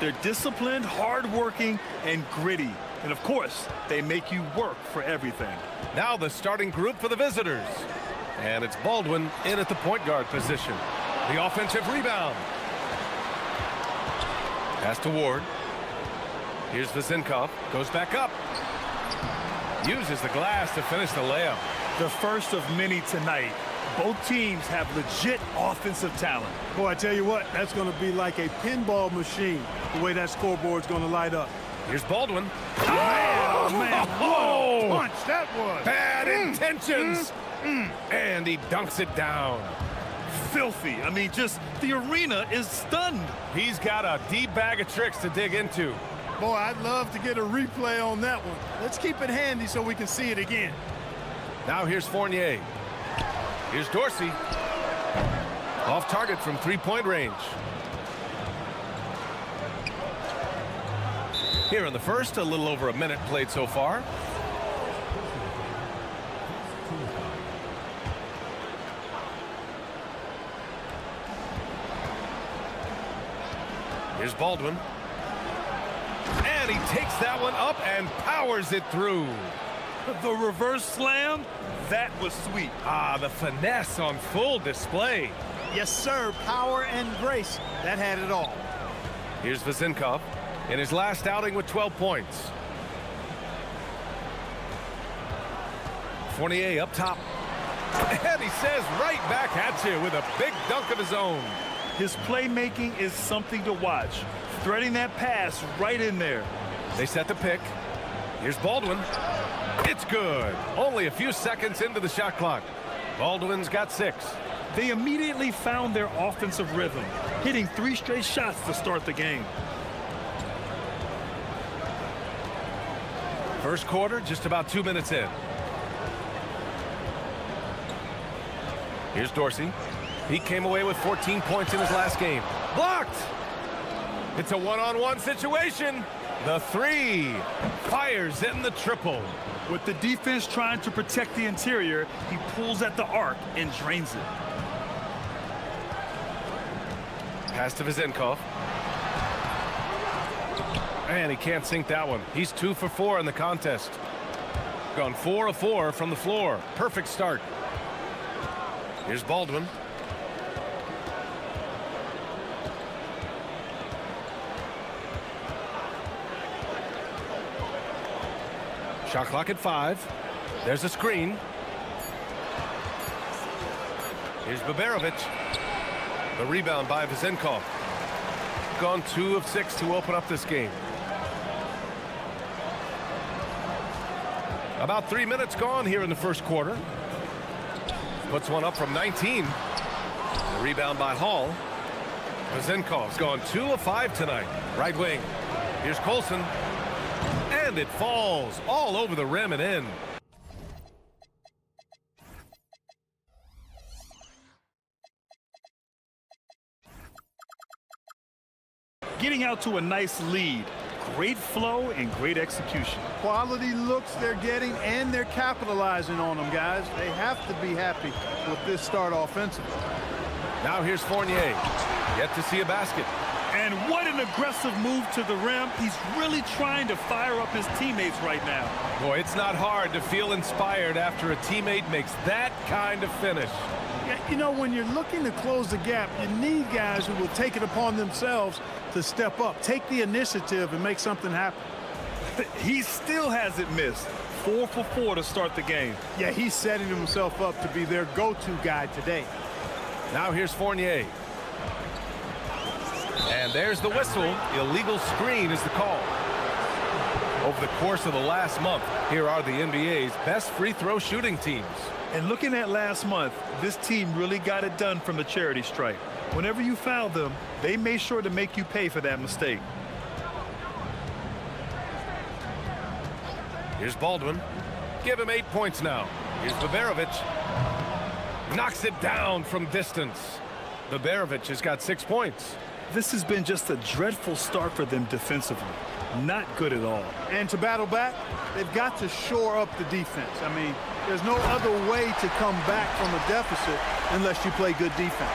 They're disciplined, hardworking, and gritty. And of course, they make you work for everything. Now the starting group for the visitors. And it's Baldwin in at the point guard position. The offensive rebound. Pass to Ward. Here's Vezinkov. Goes back up. Uses the glass to finish the layup. The first of many tonight. Both teams have legit offensive talent. Boy, I tell you what, that's going to be like a pinball machine, the way that scoreboard's going to light up. Here's Baldwin. Oh, man, what a punch that was. Bad intentions. And he dunks it down. Filthy. I mean, just the arena is stunned. He's got a deep bag of tricks to dig into. Boy, I'd love to get a replay on that one. Let's keep it handy so we can see it again. Now here's Fournier. Here's Dorsey. Off target from three-point range. Here in the first, a little over a minute played so far. Here's Baldwin. And he takes that one up and powers it through. The reverse slam, that was sweet. Ah, the finesse on full display. Yes, sir. Power and grace. That had it all. Here's Vezinkov in his last outing with 12 points. Fournier up top. And he says right back at you with a big dunk of his own. His playmaking is something to watch. Threading that pass right in there. They set the pick. Here's Baldwin. It's good. Only a few seconds into the shot clock. Baldwin's got 6. They immediately found their offensive rhythm, hitting 3 straight shots to start the game. First quarter, just about 2 minutes in. Here's Dorsey. He came away with 14 points in his last game. Blocked! It's a one-on-one situation. The 3 fires in the triple. With the defense trying to protect the interior, he pulls at the arc and drains it. Pass to Vezinkov. And he can't sink that one. He's 2 for 4 in the contest. Gone 4 of 4 from the floor. Perfect start. Here's Baldwin. Shot clock at 5. There's a screen. Here's Baberovic. The rebound by Vezinkov. Gone 2 of 6 to open up this game. About 3 minutes gone here in the first quarter. Puts one up from 19. The rebound by Hall. Vezinkov's gone 2 of 5 tonight. Right wing. Here's Colson. And it falls all over the rim and in. Getting out to a nice lead. Great flow and great execution. Quality looks they're getting, and they're capitalizing on them, guys. They have to be happy with this start offensively. Now here's Fournier. Yet to see a basket. And what an aggressive move to the rim. He's really trying to fire up his teammates right now. Boy, it's not hard to feel inspired after a teammate makes that kind of finish. Yeah, you know, when you're looking to close the gap, you need guys who will take it upon themselves to step up, take the initiative, and make something happen. He still hasn't missed. 4 for 4 to start the game. Yeah, he's setting himself up to be their go-to guy today. Now here's Fournier. And there's the whistle. Illegal screen is the call. Over the course of the last month, here are the NBA's best free throw shooting teams. And looking at last month, this team really got it done from the charity stripe. Whenever you fouled them, they made sure to make you pay for that mistake. Here's Baldwin. Give him 8 points now. Here's Baberovic. Knocks it down from distance. Baberovic has got 6 points. This has been just a dreadful start for them defensively. not good at all. And to battle back, they've got to shore up the defense. I mean, there's no other way to come back from a deficit unless you play good defense.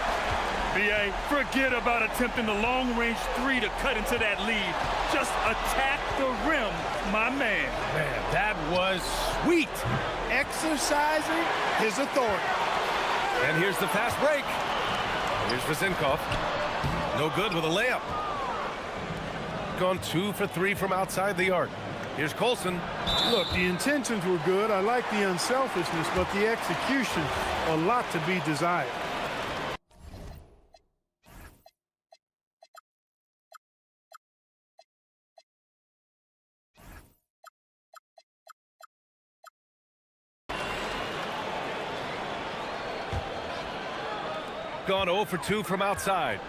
BA, forget about attempting the long-range three to cut into that lead. Just attack the rim, my man. Man, that was sweet. Exercising his authority. And here's the fast break. Here's Vezinkov. No good with a layup. Gone 2 for 3 from outside the arc. Here's Colson. Look, the intentions were good. I like the unselfishness, but the execution, a lot to be desired. Gone 0 for 2 from outside.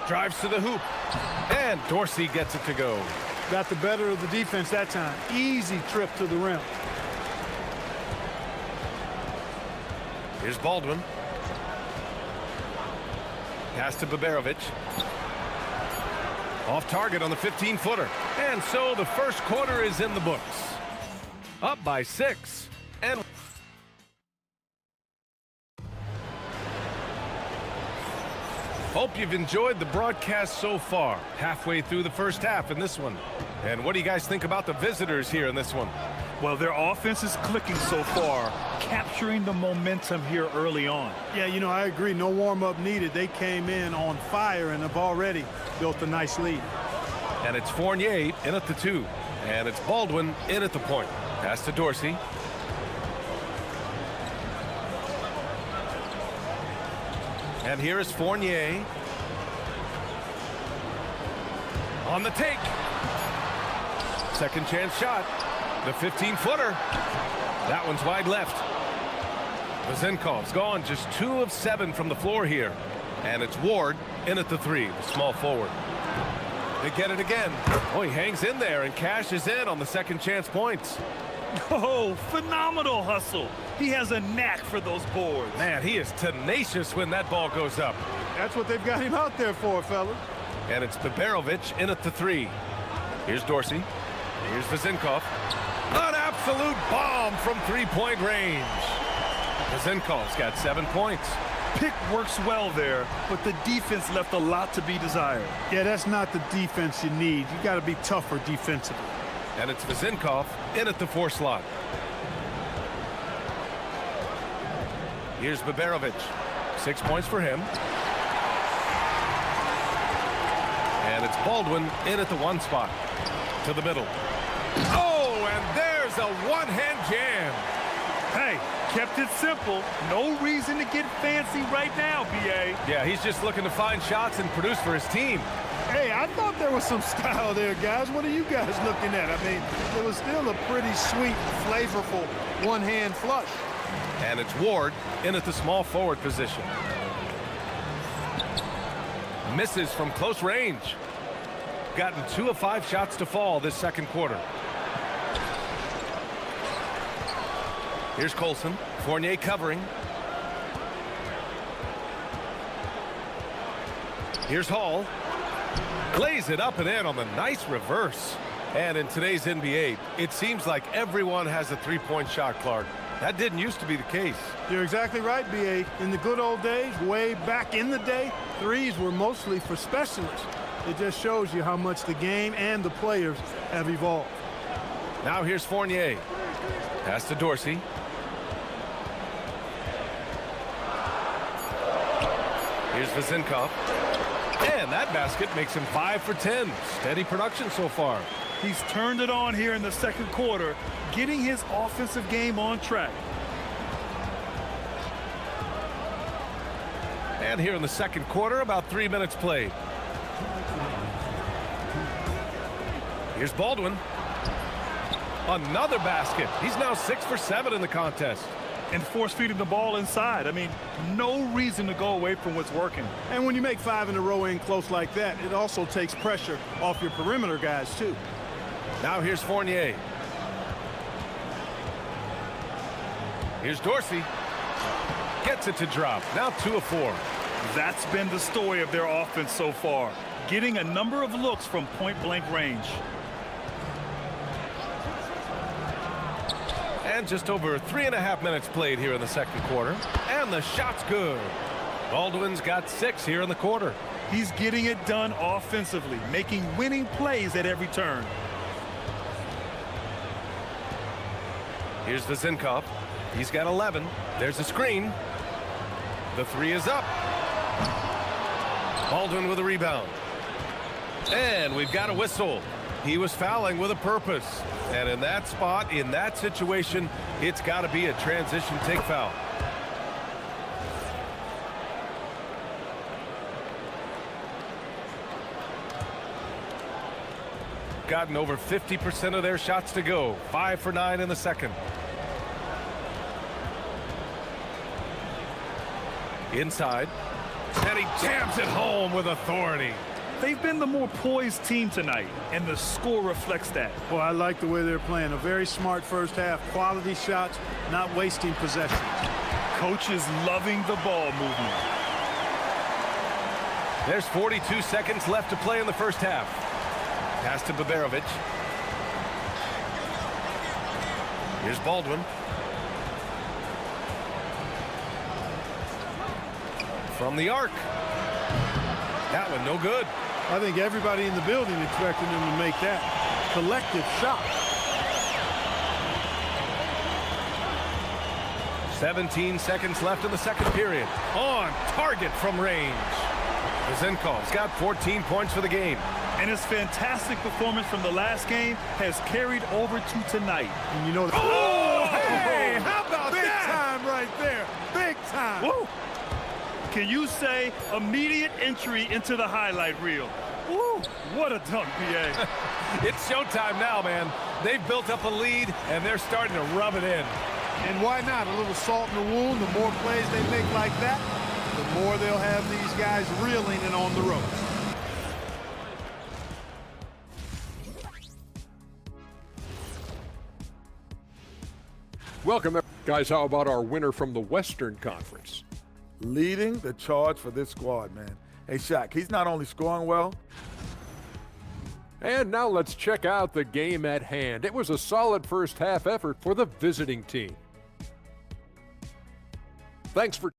Drives to the hoop. And Dorsey gets it to go. Got the better of the defense that time. Easy trip to the rim. Here's Baldwin. Pass to Baberovic. Off target on the 15-footer. And so the first quarter is in the books. Up by 6. And hope you've enjoyed the broadcast so far. Halfway through the first half in this one. And what do you guys think about the visitors here in this one? Well, their offense is clicking so far, capturing the momentum here early on. Yeah, you know, I agree. No warm-up needed. They came in on fire and have already built a nice lead. And it's Fournier in at the 2. And it's Baldwin in at the point. Pass to Dorsey. And here is Fournier. On the take. Second chance shot. The 15-footer. That one's wide left. Vezinkov's gone just 2 of 7 from the floor here. And it's Ward in at the 3, the small forward. They get it again. Oh, he hangs in there and cashes in on the second chance points. Oh, phenomenal hustle. He has a knack for those boards. Man, he is tenacious when that ball goes up. That's what they've got him out there for, fellas. And it's Baberovic in at the 3. Here's Dorsey. Here's Vezinkov. An absolute bomb from three-point range. Vezinkov's got 7 points. Pick works well there, but the defense left a lot to be desired. Yeah, that's not the defense you need. You got to be tougher defensively. And it's Vezinkov in at the 4 slot. Here's Baberovic. 6 points for him. And it's Baldwin in at the 1 spot. To the middle. Oh, and there's a one-hand jam. Hey, kept it simple. No reason to get fancy right now, BA. Yeah, he's just looking to find shots and produce for his team. Hey, I thought there was some style there, guys. What are you guys looking at? I mean, it was still a pretty sweet, flavorful one-hand flush. And it's Ward in at the small forward position. Misses from close range. Gotten 2 of 5 shots to fall this second quarter. Here's Colson. Fournier covering. Here's Hall. Lays it up and in on the nice reverse. And in today's NBA, it seems like everyone has a three-point shot, Clark. That didn't used to be the case. You're exactly right, B.A. In the good old days, way back in the day, threes were mostly for specialists. It just shows you how much the game and the players have evolved. Now here's Fournier. Pass to Dorsey. Here's Vezinkov. And that basket makes him 5 for 10. Steady production so far. He's turned it on here in the second quarter, getting his offensive game on track. And here in the second quarter, about 3 minutes played. Here's Baldwin. Another basket. He's now 6 for 7 in the contest. And force-feeding the ball inside. I mean, no reason to go away from what's working. And when you make 5 in a row in close like that, it also takes pressure off your perimeter guys, too. Now here's Fournier. Here's Dorsey. Gets it to drop. Now 2 of 4. That's been the story of their offense so far. getting a number of looks from point-blank range. And just over 3.5 minutes played here in the second quarter. And the shot's good. Baldwin's got 6 here in the quarter. He's getting it done offensively, making winning plays at every turn. Here's Vezinkov. He's got 11. There's a screen. The 3 is up. Baldwin with a rebound. And we've got a whistle. He was fouling with a purpose. And in that spot, in that situation, it's got to be a transition take foul. Gotten over 50% of their shots to go. 5 for 9 in the second. Inside. And he jams it home with authority. They've been the more poised team tonight, and the score reflects that. Well, I like the way they're playing. A very smart first half. Quality shots, not wasting possessions. Coach is loving the ball movement. There's 42 seconds left to play in the first half. Pass to Baberovic. Here's Baldwin. From the arc. That one no good. I think everybody in the building expected him to make that collective shot. 17 seconds left in the second period. On target from range. Vezinkov's got 14 points for the game. And his fantastic performance from the last game has carried over to tonight. And you know, oh, hey, how about big that? time right there. Big time. Woo. Can you say immediate entry into the highlight reel? Woo, what a dunk, PA. It's showtime now, man. They've built up a lead, and they're starting to rub it in. And why not? A little salt in the wound. The more plays they make like that, the more they'll have these guys reeling and on the ropes. Welcome, guys. How about our winner from the Western Conference? Leading the charge for this squad, man. Hey, Shaq, he's not only scoring well. And now let's check out the game at hand. It was a solid first half effort for the visiting team. Thanks for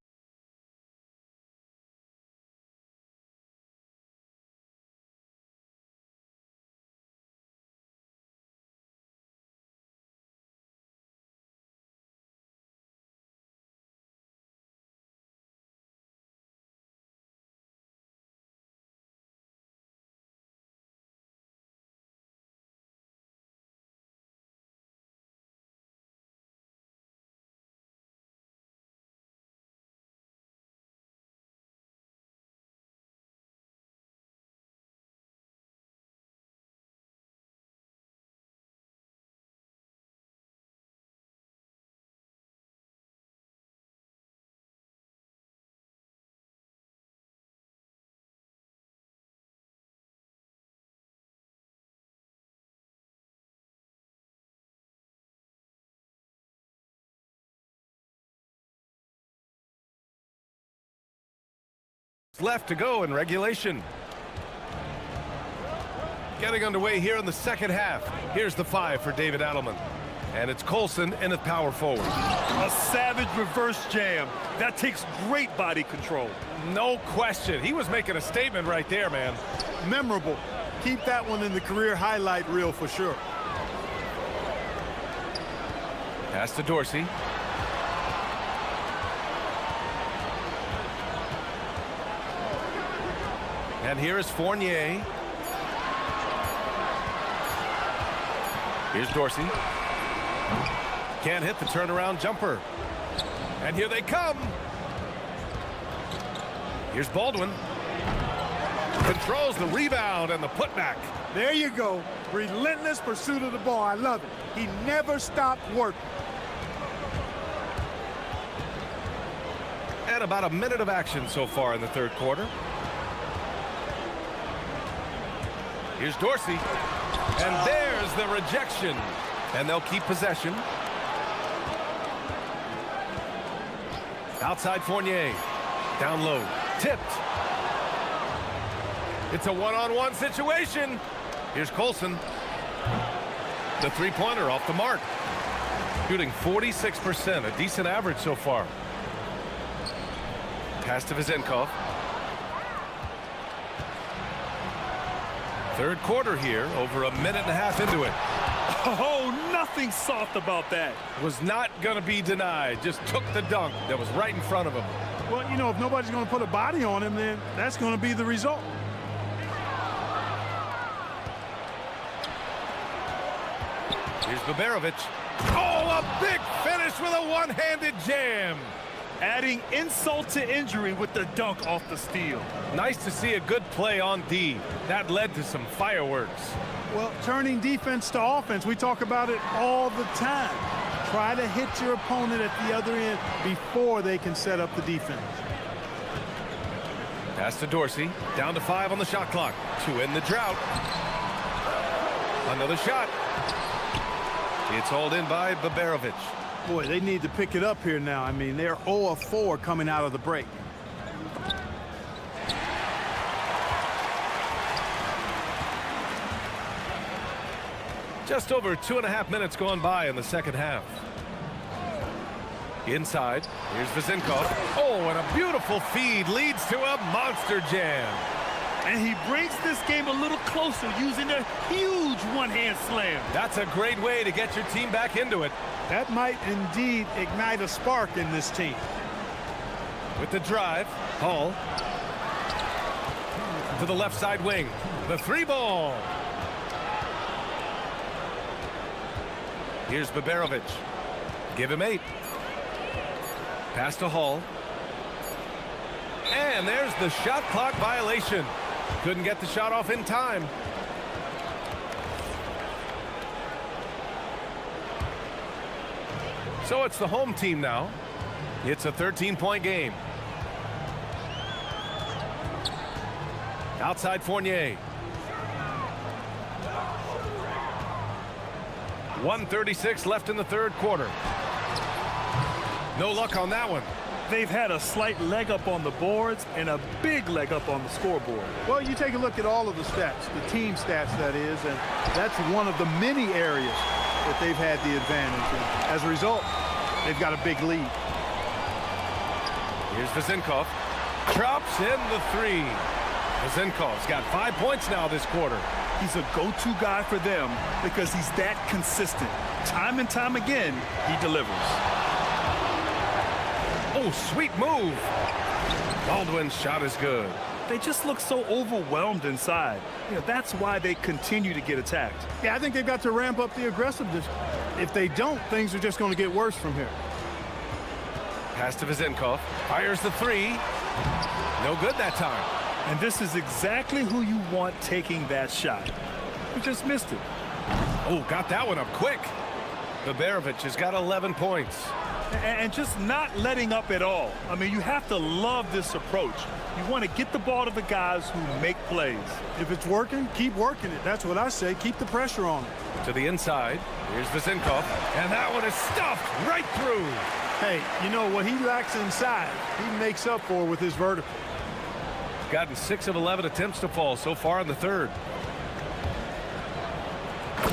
left to go in regulation. Getting underway here in the second half. Here's the 5 for David Adelman. And it's Colson in at power forward. A savage reverse jam. That takes great body control. No question. He was making a statement right there, man. Memorable. Keep that one in the career highlight reel for sure. Pass to Dorsey. And here is Fournier. Here's Dorsey. Can't hit the turnaround jumper. And here they come. Here's Baldwin. Controls the rebound and the putback. There you go. Relentless pursuit of the ball. I love it. He never stopped working. And about a minute of action so far in the third quarter. Here's Dorsey. And there's the rejection. And they'll keep possession. Outside Fournier. Down low. Tipped. It's a one-on-one situation. Here's Colson. The three-pointer off the mark. Shooting 46%, a decent average so far. Pass to Vezenkov. Third quarter here, over a minute and a half into it. Oh, nothing soft about that. Was not going to be denied. Just took the dunk that was right in front of him. Well, you know, if nobody's going to put a body on him, then that's going to be the result. Here's Baberovic. Oh, a big finish with a one-handed jam. Adding insult to injury with the dunk off the steal. Nice to see a good play on D. That led to some fireworks. Well, turning defense to offense, we talk about it all the time. Try to hit your opponent at the other end before they can set up the defense. Pass to Dorsey. Down to 5 on the shot clock. 2 in the drought. Another shot. It's hauled in by Baberovic. Boy, they need to pick it up here now. I mean, they're 0 of 4 coming out of the break. Just over 2.5 minutes gone by in the second half. Inside, here's Vezenkov. Oh, and a beautiful feed leads to a monster jam. And he brings this game a little closer using a huge one-hand slam. That's a great way to get your team back into it. That might indeed ignite a spark in this team. With the drive, Hall to the left side wing. The 3-ball. Here's Baberovic. Give him 8. Pass to Hall. And there's the shot clock violation. Couldn't get the shot off in time. So it's the home team now. It's a 13-point game. Outside Fournier. 1:36 left in the third quarter. No luck on that one. They've had a slight leg up on the boards and a big leg up on the scoreboard. Well, you take a look at all of the stats, the team stats that is, and that's one of the many areas that they've had the advantage. And as a result, they've got a big lead. Here's Vezenkov. Drops in the 3. Vezenkov's got 5 points now this quarter. He's a go-to guy for them because he's that consistent. Time and time again, he delivers. Oh, sweet move. Baldwin's shot is good. They just look so overwhelmed inside. You know, that's why they continue to get attacked. Yeah, I think they've got to ramp up the aggressiveness. If they don't, things are just going to get worse from here. Pass to Vezenkov. Fires the 3. No good that time. And this is exactly who you want taking that shot. He just missed it. Oh, got that one up quick. Baberovic has got 11 points. And just not letting up at all. I mean, you have to love this approach. You want to get the ball to the guys who make plays. If it's working, keep working it. That's what I say. Keep the pressure on it. To the inside. Here's Vezenkov. And that one is stuffed right through. Hey, you know, what he lacks inside, he makes up for with his vertical. Gotten 6 of 11 attempts to fall so far in the third.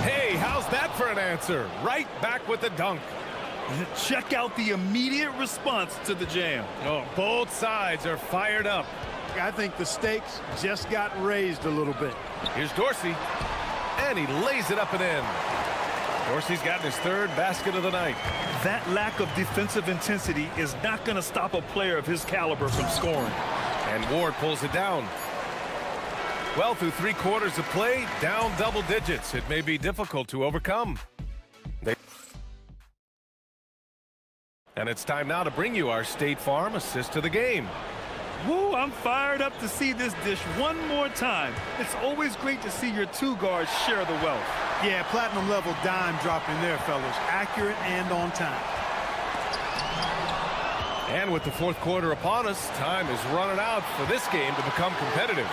Hey, how's that for an answer? Right back with the dunk. Check out the immediate response to the jam. Oh, both sides are fired up. I think the stakes just got raised a little bit. Here's Dorsey. And he lays it up and in. Dorsey's gotten his 3rd basket of the night. That lack of defensive intensity is not going to stop a player of his caliber from scoring. And Ward pulls it down. Well, through 3 quarters of play, down double digits. It may be difficult to overcome. And it's time now to bring you our State Farm assist to the game. Woo, I'm fired up to see this dish one more time. It's always great to see your 2 guards share the wealth. Yeah, platinum level dime dropping there, fellas. Accurate and on time. And with the 4th quarter upon us, time is running out for this game to become competitive.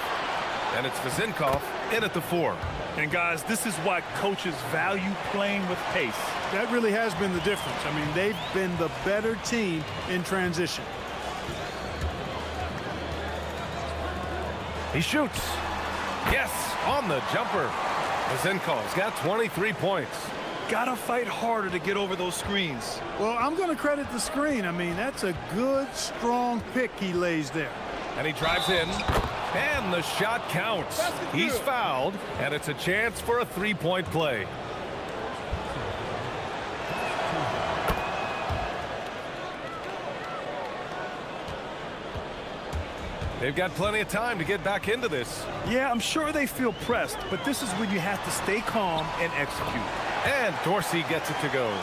And it's Vezenkov in at the 4. And guys, this is why coaches value playing with pace. That really has been the difference. I mean, they've been the better team in transition. He shoots. Yes, on the jumper. Mazenko's got 23 points. Gotta fight harder to get over those screens. Well, I'm going to credit the screen. I mean, that's a good, strong pick he lays there. And he drives in, and the shot counts. He's fouled, and it's a chance for a three-point play. They've got plenty of time to get back into this. Yeah, I'm sure they feel pressed, but this is when you have to stay calm and execute. And Dorsey gets it to go.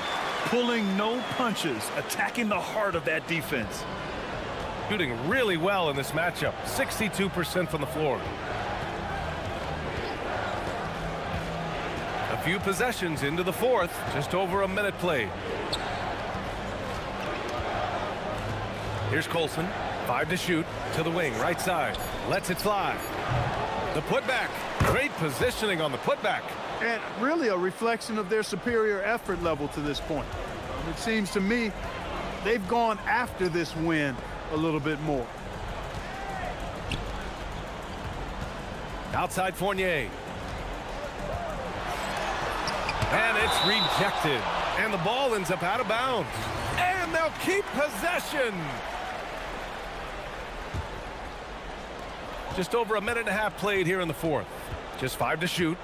Pulling no punches, attacking the heart of that defense. Shooting really well in this matchup, 62% from the floor. A few possessions into the fourth, just over a minute played. Here's Colson, 5 to shoot, to the wing, right side, lets it fly. The putback, great positioning on the putback. And really a reflection of their superior effort level to this point. It seems to me they've gone after this win a little bit more. Outside Fournier. And it's rejected. And the ball ends up out of bounds. And they'll keep possession. Just over a minute and a half played here in the fourth. Just 5 to shoot.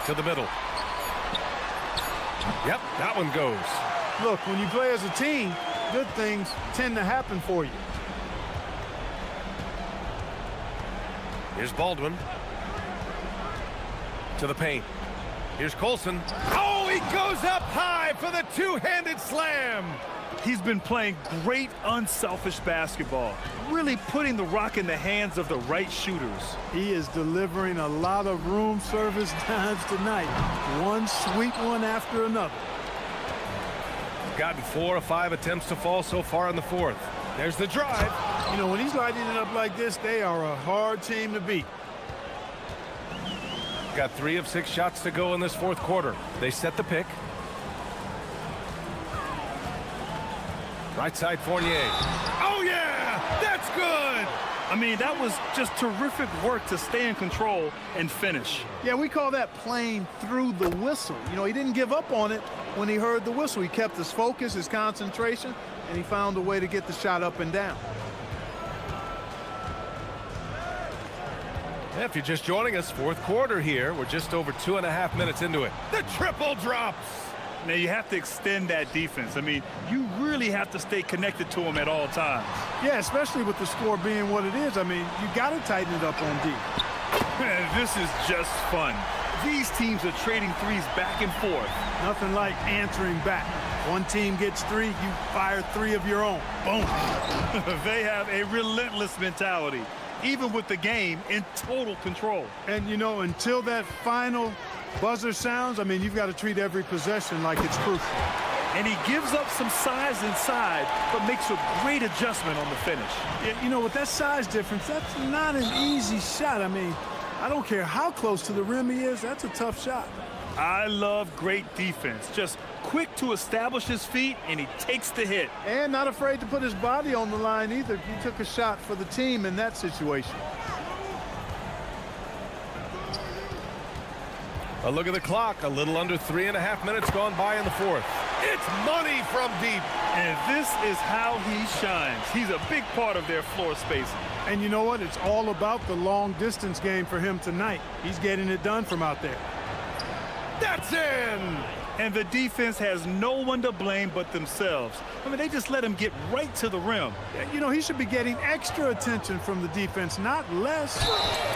To the middle. Yep, that one goes. Look, when you play as a team, good things tend to happen for you. Here's Baldwin. To the paint. Here's Colson. Oh, he goes up high for the two-handed slam. He's been playing great unselfish basketball, really putting the rock in the hands of the right shooters. He is delivering a lot of room service times tonight. One sweet one after another. Gotten 4 or 5 attempts to fall so far in the fourth. There's the drive. You know, when he's lighting it up like this, they are a hard team to beat. Got 3 of 6 shots to go in this fourth quarter. They set the pick. Right side Fournier. Oh, yeah! That's good! I mean, that was just terrific work to stay in control and finish. Yeah, we call that playing through the whistle. You know, he didn't give up on it when he heard the whistle. He kept his focus, his concentration, and he found a way to get the shot up and down. If you're just joining us, fourth quarter here. We're just over 2.5 minutes into it. The triple drops. Now, you have to extend that defense. I mean, you really have to stay connected to them at all times. Yeah, especially with the score being what it is. I mean, you got to tighten it up on D. This is just fun. These teams are trading threes back and forth. Nothing like answering back. One team gets 3, you fire 3 of your own. Boom. They have a relentless mentality, even with the game in total control. And, you know, until that final buzzer sounds, I mean, you've got to treat every possession like it's crucial. And he gives up some size inside, but makes a great adjustment on the finish. Yeah, you know, with that size difference, that's not an easy shot. I mean, I don't care how close to the rim he is, that's a tough shot. I love great defense. Just quick to establish his feet, and he takes the hit. And not afraid to put his body on the line either. He took a shot for the team in that situation. A look at the clock. A little under 3.5 minutes gone by in the fourth. It's money from deep. And this is how he shines. He's a big part of their floor spacing. And you know what? It's all about the long distance game for him tonight. He's getting it done from out there. That's in! And the defense has no one to blame but themselves. I mean, they just let him get right to the rim. You know, he should be getting extra attention from the defense, not less.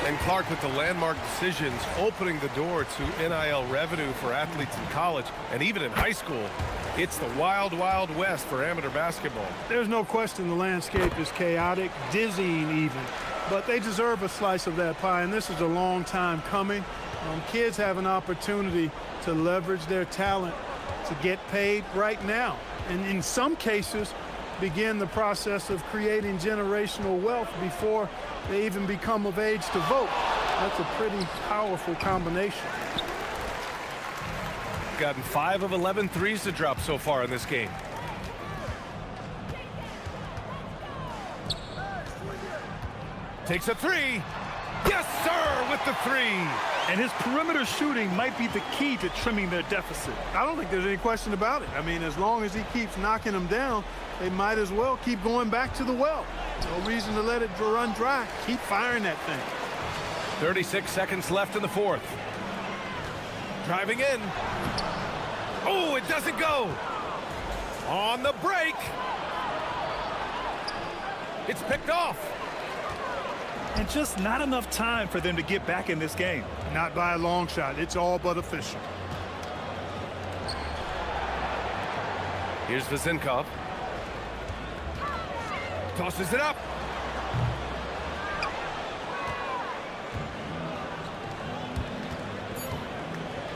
And Clark with the landmark decisions opening the door to NIL revenue for athletes in college and even in high school. It's the wild, wild west for amateur basketball. There's no question the landscape is chaotic, dizzying even. But they deserve a slice of that pie, and this is a long time coming. Kids have an opportunity to leverage their talent to get paid right now. And in some cases, begin the process of creating generational wealth before they even become of age to vote. That's a pretty powerful combination. Gotten 5 of 11 threes to drop so far in this game. Takes a 3. Yes, Yes, sir, with the three. And his perimeter shooting might be the key to trimming their deficit. I don't think there's any question about it. I mean, as long as he keeps knocking them down, they might as well keep going back to the well. No reason to let it run dry. Keep firing that thing. 36 seconds left in the fourth. Driving in. Oh, it doesn't go. On the break. It's picked off. And just not enough time for them to get back in this game. Not by a long shot. It's all but official. Here's Vazenkov. Tosses it up.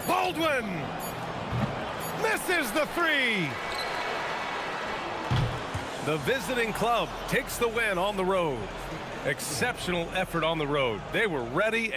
Baldwin misses the three. The visiting club takes the win on the road. Exceptional effort on the road. They were ready.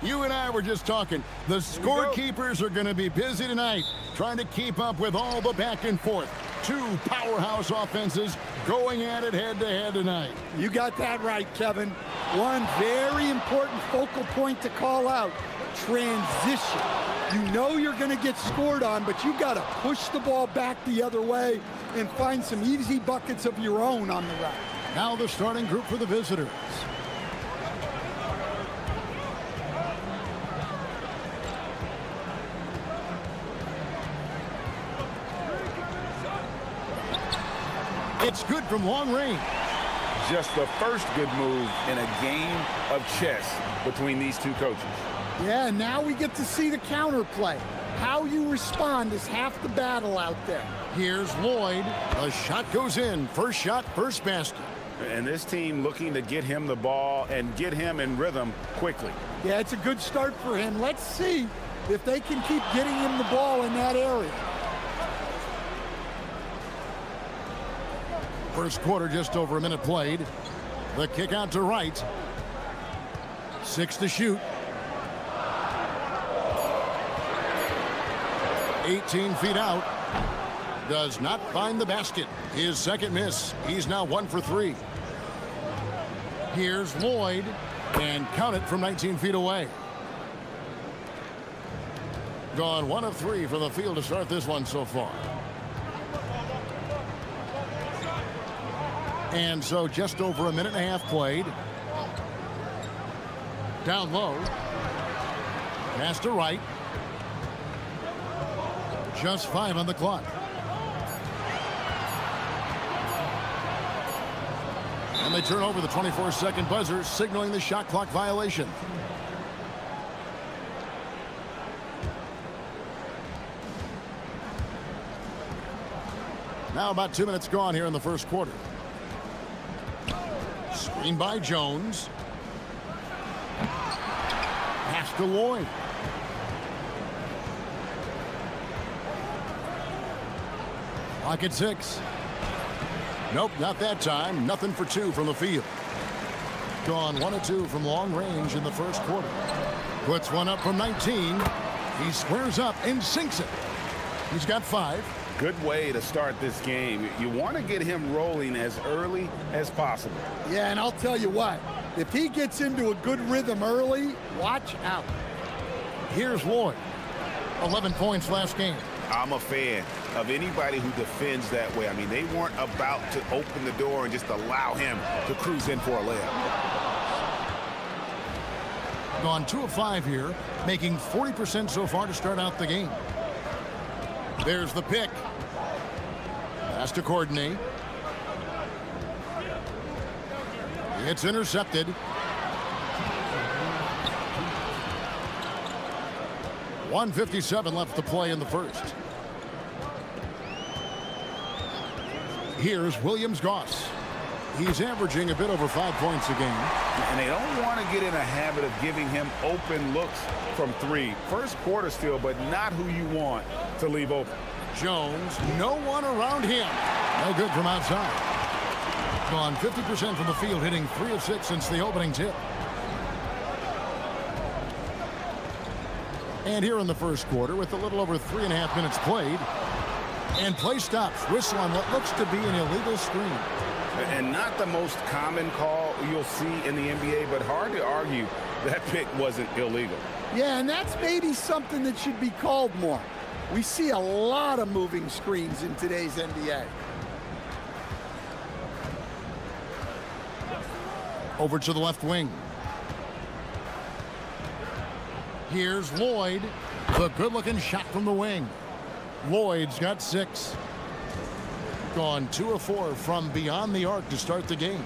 You and I were just talking. The scorekeepers are going to be busy tonight trying to keep up with all the back and forth. Two powerhouse offenses going at it head-to-head tonight. You got that right, Kevin. One very important focal point to call out, transition. You know you're going to get scored on, but you got to push the ball back the other way and find some easy buckets of your own on the rack. Now the starting group for the visitors. It's good from long range. Just the first good move in a game of chess between these two coaches. Yeah, now we get to see the counterplay. How you respond is half the battle out there. Here's Lloyd. A shot goes in. First shot, first basket. And this team looking to get him the ball and get him in rhythm quickly. Yeah, it's a good start for him. Let's see if they can keep getting him the ball in that area. First quarter, just over a minute played. The kick out to right. 6 to shoot. 18 feet out. Does not find the basket. His second miss. He's now 1 for 3. Here's Lloyd. And count it from 19 feet away. Gone 1 of 3 from the field to start this one so far. And so just over a minute and a half played. Down low. Pass to right. Just 5 on the clock. And they turn over the 24-second buzzer, signaling the shot clock violation. Now about 2 minutes gone here in the first quarter. Screen by Jones. Pass to Lloyd. Clock at 6. Nope, not that time. Nothing for 2 from the field. Gone 1 of 2 from long range in the first quarter. Puts one up from 19. He squares up and sinks it. He's got 5. Good way to start this game. You want to get him rolling as early as possible. Yeah, and I'll tell you what, if he gets into a good rhythm early, watch out. Here's Lloyd. 11 points last game. I'm a fan of anybody who defends that way. I mean, they weren't about to open the door and just allow him to cruise in for a layup. Gone 2 of 5 here, making 40% so far to start out the game. There's the pick. Has to coordinate. It's intercepted. 1:57 left to play in the first. Here's Williams-Goss. He's averaging a bit over 5 points a game. And they don't want to get in a habit of giving him open looks from 3. First quarter still, but not who you want to leave open. Jones, no one around him. No good from outside. Gone 50% from the field, hitting 3 of 6 since the opening tip. And here in the first quarter, with a little over 3.5 minutes played, and play stops. Whistle on what looks to be an illegal screen. And not the most common call you'll see in the NBA, but hard to argue that pick wasn't illegal. Yeah, and that's maybe something that should be called more. We see a lot of moving screens in today's NBA. Over to the left wing. Here's Lloyd. The good-looking shot from the wing. Lloyd's got 6. Gone 2 of 4 from beyond the arc to start the game.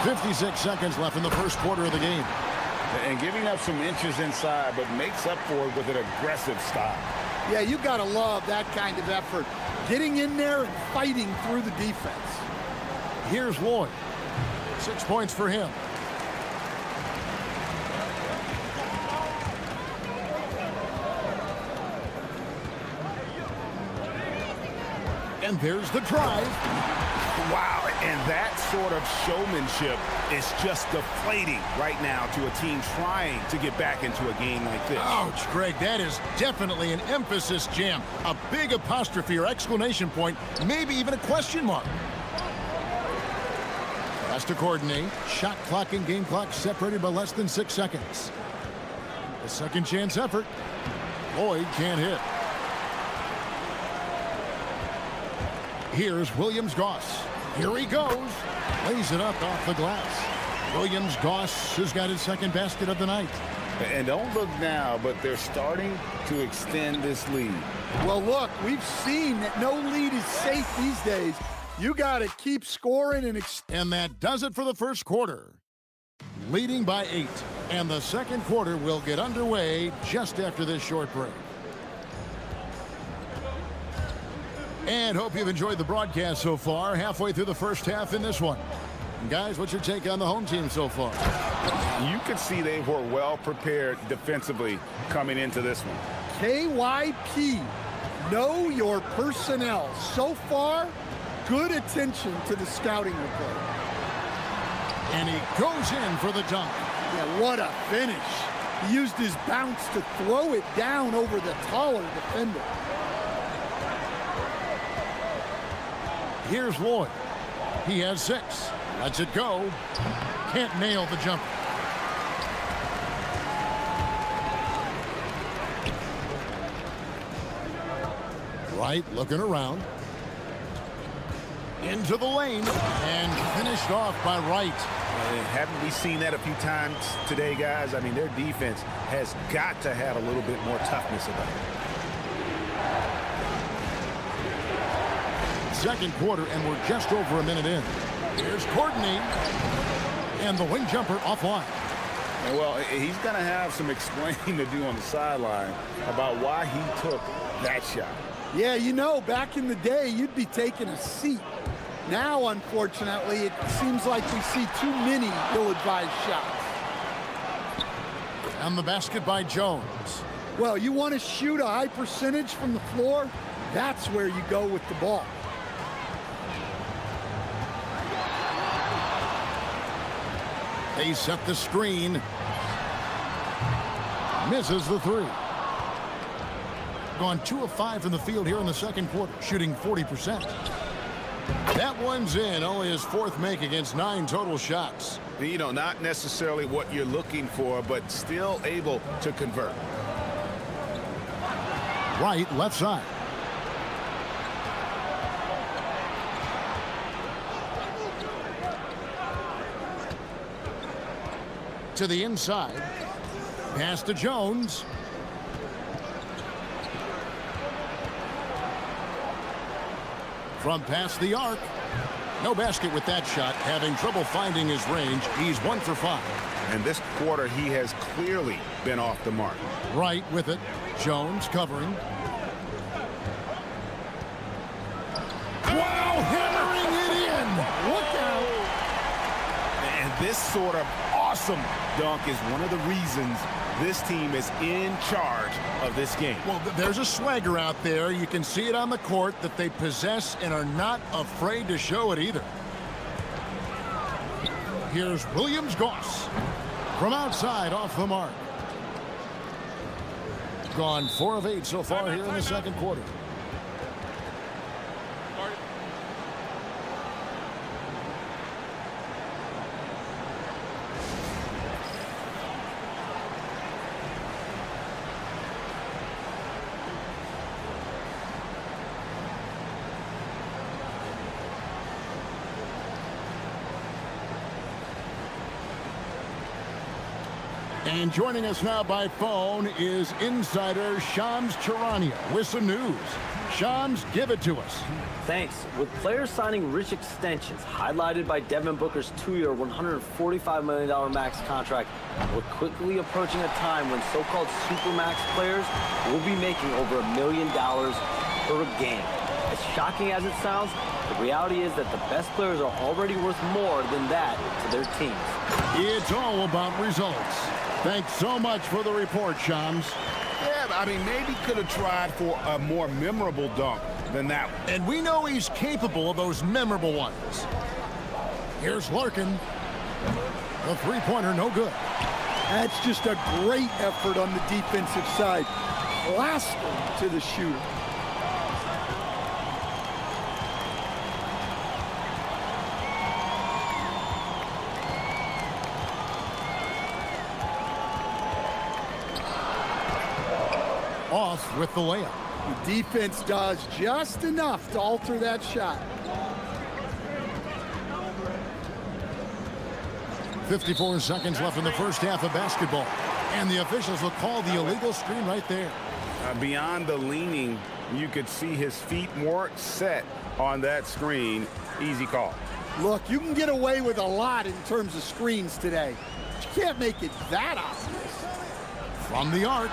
56 seconds left in the first quarter of the game. And giving up some inches inside, but makes up for it with an aggressive style. Yeah, you got to love that kind of effort. Getting in there and fighting through the defense. Here's Lloyd. 6 points for him. And there's the drive. Wow, And that sort of showmanship is just deflating right now to a team trying to get back into a game like this. Ouch, Greg, that is definitely an emphasis jam. A big apostrophe or exclamation point, maybe even a question mark. Has to coordinate. Shot clock and game clock separated by less than 6 seconds. A second chance effort. Lloyd can't hit. Here's Williams-Goss. Here he goes. Lays it up off the glass. Williams-Goss has got his second basket of the night. And don't look now, but they're starting to extend this lead. Well, look, we've seen that no lead is safe these days. You got to keep scoring and that does it for the first quarter. Leading by 8. And the second quarter will get underway just after this short break. And hope you've enjoyed the broadcast so far. Halfway through the first half in this one. And guys, what's your take on the home team so far? You could see they were well prepared defensively coming into this one. KYP, know your personnel. So far, good attention to the scouting report. And he goes in for the dunk. Yeah, what a finish. He used his bounce to throw it down over the taller defender. Here's Lloyd. He has 6. Lets it go. Can't nail the jumper. Wright looking around. Into the lane. And finished off by Wright. Haven't we seen that a few times today, guys? I mean, their defense has got to have a little bit more toughness about it. Second quarter, and we're just over a minute in. Here's Courtney. And the wing jumper offline. And well, he's going to have some explaining to do on the sideline about why he took that shot. Yeah, you know, back in the day, you'd be taking a seat. Now, unfortunately, it seems like we see too many ill-advised shots. And the basket by Jones. Well, you want to shoot a high percentage from the floor? That's where you go with the ball. They set the screen. Misses the 3. Gone 2 of 5 from the field here in the second quarter, shooting 40%. That one's in. Only his 4th make against 9 total shots. You know, not necessarily what you're looking for, but still able to convert. Right, left side. To the inside. Pass to Jones. From past the arc. No basket with that shot. Having trouble finding his range. He's 1 for 5. And this quarter, he has clearly been off the mark. Right with it. Jones covering. Wow, hammering it in. Look out. And this sort of awesome dunk is one of the reasons this team is in charge of this game. Well, there's a swagger out there. You can see it on the court that they possess and are not afraid to show it either. Here's Williams-Goss from outside off the mark. Gone 4 of 8 so far here in the second quarter. And joining us now by phone is insider Shams Charania with some news. Shams, give it to us. Thanks. With players signing rich extensions, highlighted by Devin Booker's 2-year, $145 million max contract, we're quickly approaching a time when so-called supermax players will be making over $1 million per game. As shocking as it sounds, the reality is that the best players are already worth more than that to their teams. It's all about results. Thanks so much for the report, Shams. Yeah, I mean, maybe could have tried for a more memorable dunk than that one. And we know he's capable of those memorable ones. Here's Larkin. The three-pointer, no good. That's just a great effort on the defensive side. Blasting to the shooter. Off with the layup. The defense does just enough to alter that shot. 54 seconds left in the first half of basketball. And the officials will call the illegal screen right there. Beyond the leaning, you could see his feet more set on that screen. Easy call. Look, you can get away with a lot in terms of screens today. But you can't make it that obvious. From the arc.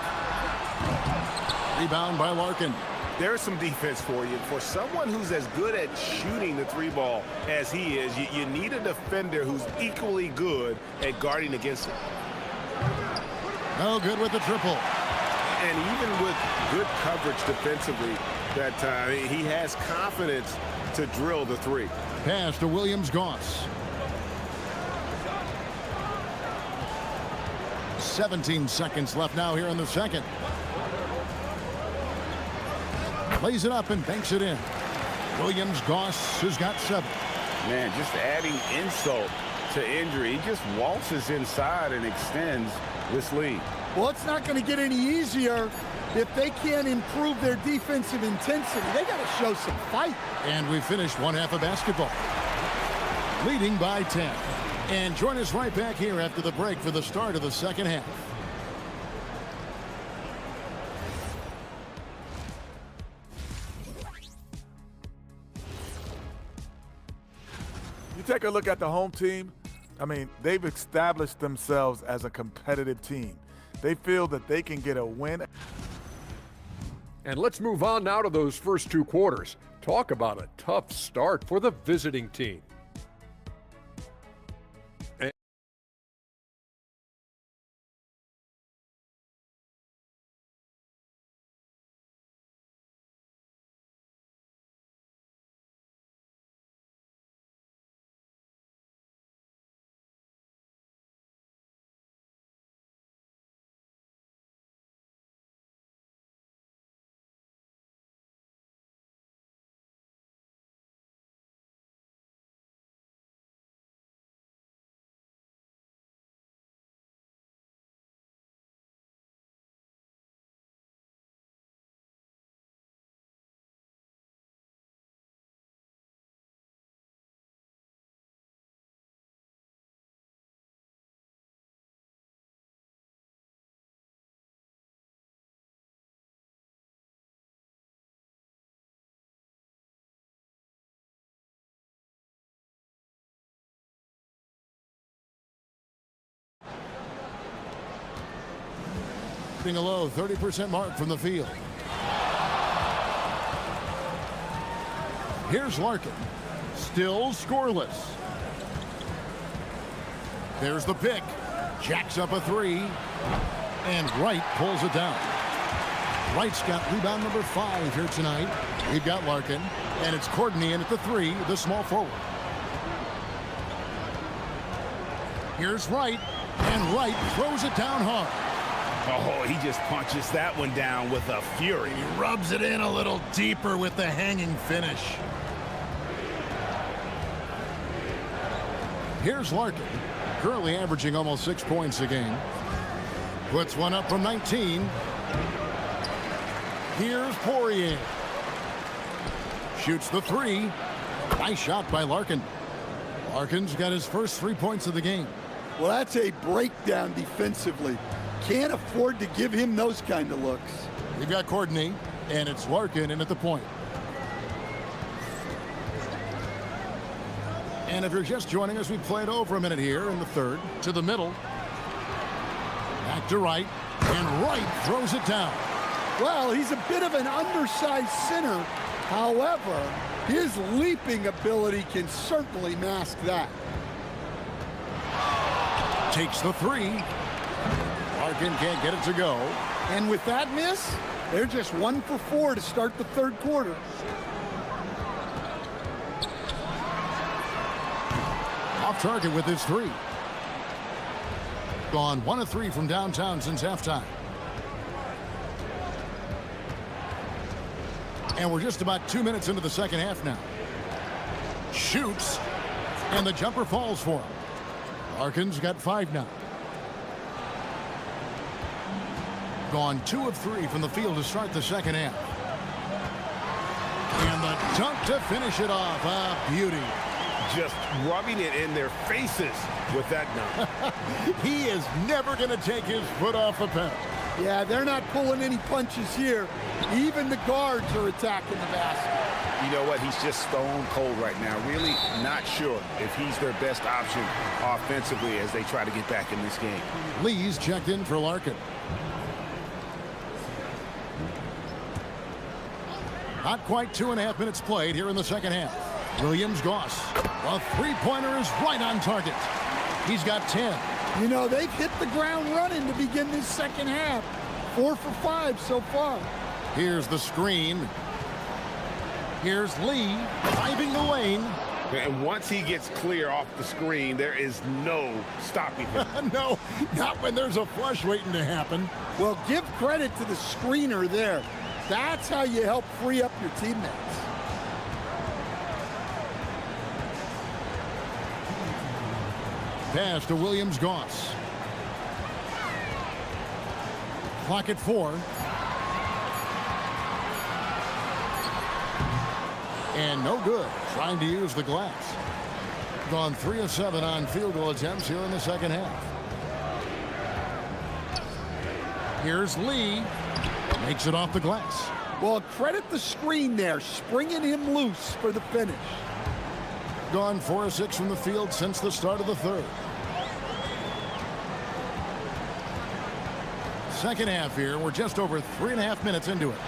Rebound by Larkin. There's some defense for you. For someone who's as good at shooting the three ball as he is, you need a defender who's equally good at guarding against it. No good with the triple. And even with good coverage defensively that time, he has confidence to drill the three. Pass to Williams-Goss. 17 seconds left now here in the second. Plays it up and banks it in. Williams-Goss has got 7. Man, just adding insult to injury. He just waltzes inside and extends this lead. Well, it's not going to get any easier if they can't improve their defensive intensity. They got to show some fight. And we finished one half of basketball. Leading by 10. And join us right back here after the break for the start of the second half. You take a look at the home team. I mean, they've established themselves as a competitive team. They feel that they can get a win. And let's move on now to those first 2 quarters. Talk about a tough start for the visiting team. A low 30% mark from the field. Here's Larkin. Still scoreless. There's the pick. Jacks up a 3. And Wright pulls it down. Wright's got rebound number 5 here tonight. We've got Larkin. And it's Courtney in at the 3, the small forward. Here's Wright. And Wright throws it down hard. Oh, he just punches that one down with a fury. He rubs it in a little deeper with the hanging finish. Here's Larkin, currently averaging almost 6 points a game. Puts one up from 19. Here's Poirier. Shoots the 3. Nice shot by Larkin. Larkin's got his first 3 points of the game. Well, that's a breakdown defensively. Can't afford to give him those kind of looks. We've got Courtney, and it's Larkin in at the point. And if you're just joining us, we played over a minute here in the third. To the middle. Back to Wright, and Wright throws it down. Well, he's a bit of an undersized center. However, his leaping ability can certainly mask that. Takes the 3. Larkin can't get it to go. And with that miss, they're just 1 for 4 to start the third quarter. off target with his three. Gone 1 of 3 from downtown since halftime. And we're just about 2 minutes into the second half now. Shoots, and the jumper falls for him. Larkin's got 5 now. Gone 2 of 3 from the field to start the second half. And the dunk to finish it off. A beauty. Just rubbing it in their faces with that dunk. He is never going to take his foot off the pedal. Yeah, they're not pulling any punches here. Even the guards are attacking the basket. You know what? He's just stone cold right now. Really not sure if he's their best option offensively as they try to get back in this game. Lee's checked in for Larkin. Not quite 2.5 minutes played here in the second half. Williams Goss. A three-pointer is right on target. He's got 10. You know, they've hit the ground running to begin this second half. 4 for 5 so far. Here's the screen. Here's Lee driving the lane. And once he gets clear off the screen, there is no stopping him. No, not when there's a flush waiting to happen. Well, give credit to the screener there. That's how you help free up your teammates. Pass to Williams Goss. Clock at 4. And no good. Trying to use the glass. Gone 3 of 7 on field goal attempts here in the second half. Here's Lee. Makes it off the glass. Well, credit the screen there, springing him loose for the finish. Gone 4 of 6 from the field since the start of the third. Second half here. We're just over 3.5 minutes into it.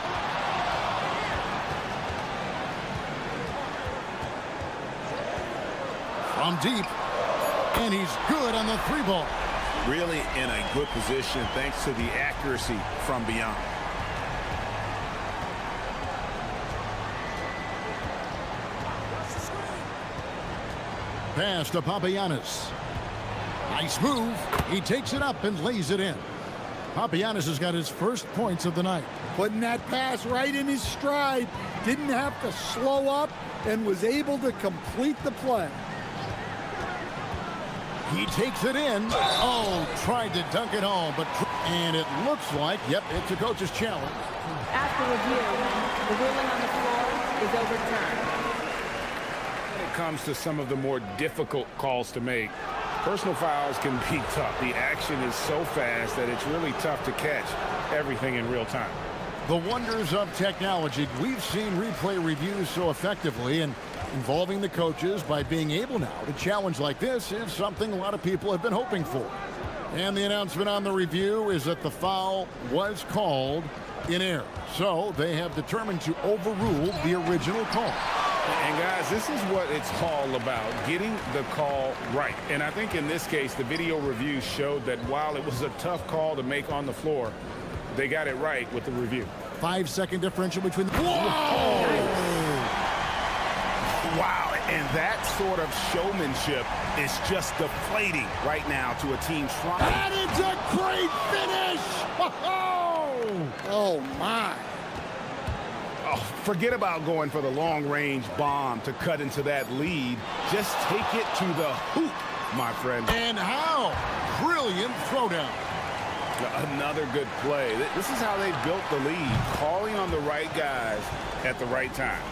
From deep. And he's good on the 3-ball. Really in a good position thanks to the accuracy from beyond. Pass to Papagiannis. Nice move. He takes it up and lays it in. Papagiannis has got his first points of the night. Putting that pass right in his stride. Didn't have to slow up and was able to complete the play. He takes it in. Oh, tried to dunk it home, but and it looks like, yep, it's a coach's challenge. After review, the ruling on the floor is overturned. When it comes to some of the more difficult calls to make, personal fouls can be tough. The action is so fast that it's really tough to catch everything in real time. The wonders of technology. We've seen replay reviews so effectively, and involving the coaches by being able now to challenge like this is something a lot of people have been hoping for. And the announcement on the review is that the foul was called in error. So they have determined to overrule the original call. And guys, this is what it's all about, getting the call right. And I think in this case, the video review showed that while it was a tough call to make on the floor, they got it right with the review. 5-second differential between the... Whoa! Wow, and that sort of showmanship is just deflating right now to a team trying. That is a great finish! Oh, my. Oh, forget about going for the long-range bomb to cut into that lead. Just take it to the hoop, my friend. And how? Brilliant throwdown. Another good play. This is how they built the lead, calling on the right guys at the right time.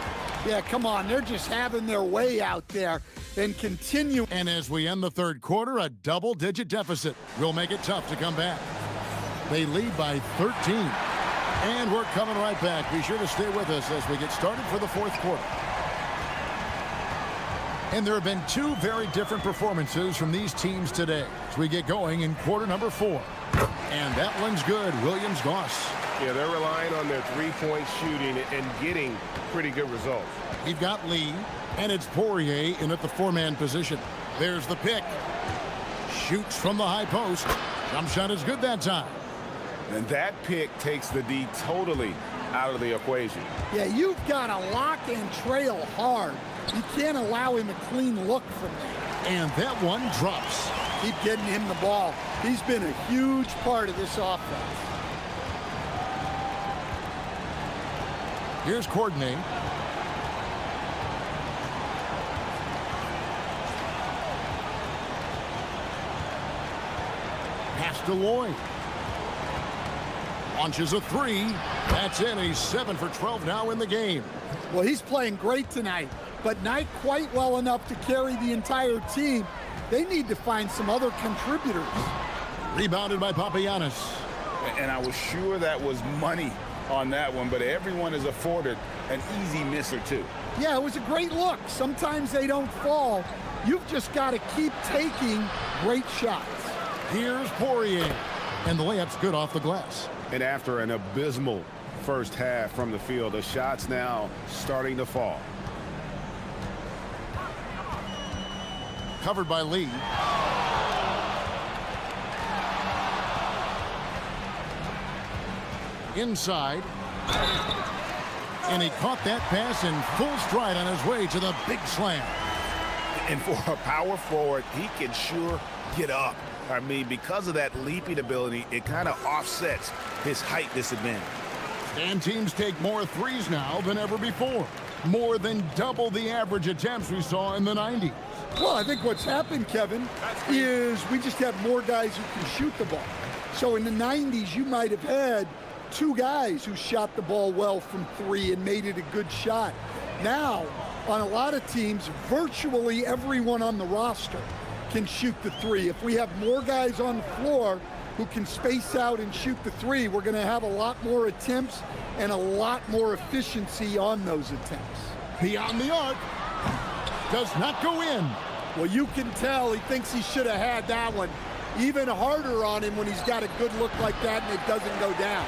Yeah, come on. They're just having their way out there and continue. And as we end the third quarter, a double-digit deficit will make it tough to come back. They lead by 13. And we're coming right back. Be sure to stay with us as we get started for the fourth quarter. And there have been 2 very different performances from these teams today as we get going in quarter number 4. And that one's good. Williams Goss. Yeah, they're relying on their three-point shooting and getting pretty good results. You've got Lee, and it's Poirier in at the 4-man position. There's the pick. Shoots from the high post. Jump shot is good that time. And that pick takes the D totally out of the equation. Yeah, you've got to lock and trail hard. You can't allow him a clean look from there. And that one drops. Keep getting him the ball. He's been a huge part of this offense. Here's Courtney. Pass to Lloyd. Launches a three. That's in. He's 7 for 12 now in the game. Well, he's playing great tonight, but not quite well enough to carry the entire team. They need to find some other contributors. Rebounded by Papagiannis. And I was sure that was money on that one, but everyone is afforded an easy miss or two. Yeah, it was a great look. Sometimes they don't fall. You've just got to keep taking great shots. Here's Poirier. And the layup's good off the glass. And after an abysmal first half from the field, the shots now starting to fall. Covered by Lee. Inside. And he caught that pass in full stride on his way to the big slam. And for a power forward, he can sure get up. I mean, because of that leaping ability, it kind of offsets his height disadvantage. And teams take more threes now than ever before. More than double the average attempts we saw in the 90s. Well, I think what's happened, Kevin, is we just have more guys who can shoot the ball. So in the 90s, you might have had two guys who shot the ball well from three and made it a good shot. Now, on a lot of teams, virtually everyone on the roster can shoot the three. If we have more guys on the floor who can space out and shoot the three, we're going to have a lot more attempts and a lot more efficiency on those attempts. Beyond the arc. Does not go in. Well, you can tell he thinks he should have had that one. Even harder on him when he's got a good look like that and it doesn't go down.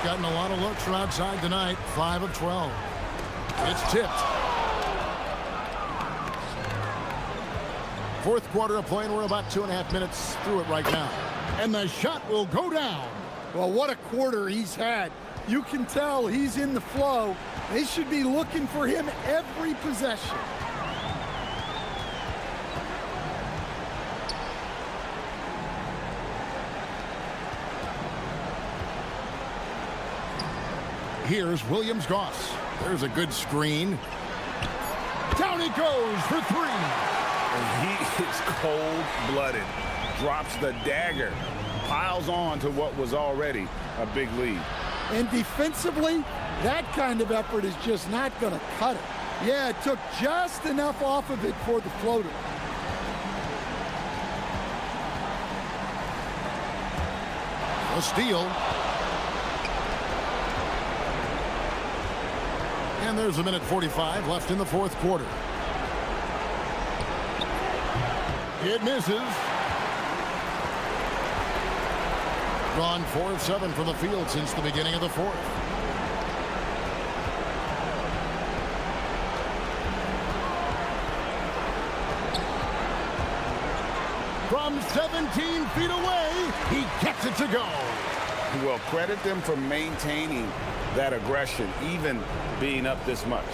Gotten a lot of looks from outside tonight. 5 of 12. It's tipped. Fourth quarter of play, and we're about 2.5 minutes through it right now. And the shot will go down. Well, what a quarter he's had. You can tell he's in the flow. They should be looking for him every possession. Here's Williams-Goss. There's a good screen. Down he goes for three. And he is cold-blooded. Drops the dagger. Piles on to what was already a big lead. And defensively, that kind of effort is just not going to cut it. Yeah, it took just enough off of it for the floater. A steal. And there's a minute 45 left in the fourth quarter. It misses. Gone 4 of 7 from the field since the beginning of the fourth. From 17 feet away, he gets it to go. Well, credit them for maintaining that aggression, even being up this much.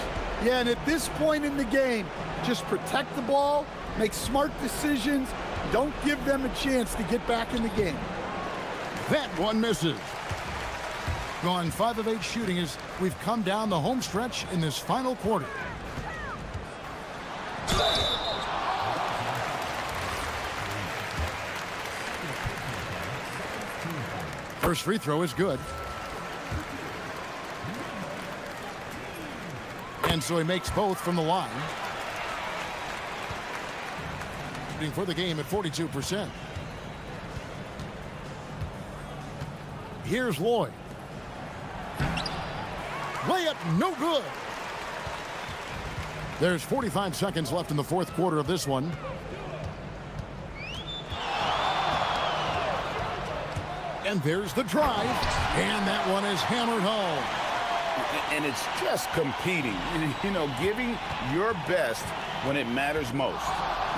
Yeah, and at this point in the game, just protect the ball, make smart decisions, don't give them a chance to get back in the game. That one misses. Gone 5 of 8 shooting as we've come down the home stretch in this final quarter. First free throw is good. And so he makes both from the line. Shooting for the game at 42%. Here's Lloyd. Layup no good. There's 45 seconds left in the fourth quarter of this one. And there's the drive. And that one is hammered home. And it's just competing, you know, giving your best when it matters most.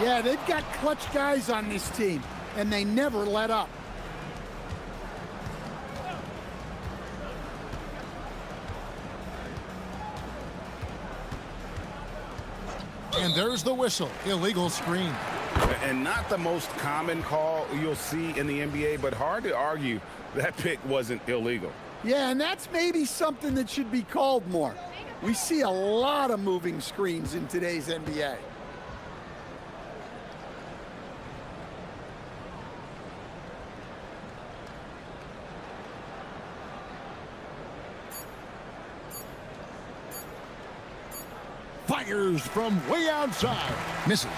Yeah, they've got clutch guys on this team, and they never let up. And there's the whistle. Illegal screen. And not the most common call you'll see in the NBA, but hard to argue that pick wasn't illegal. Yeah, and that's maybe something that should be called more. We see a lot of moving screens in today's NBA. Fires from way outside. Misses.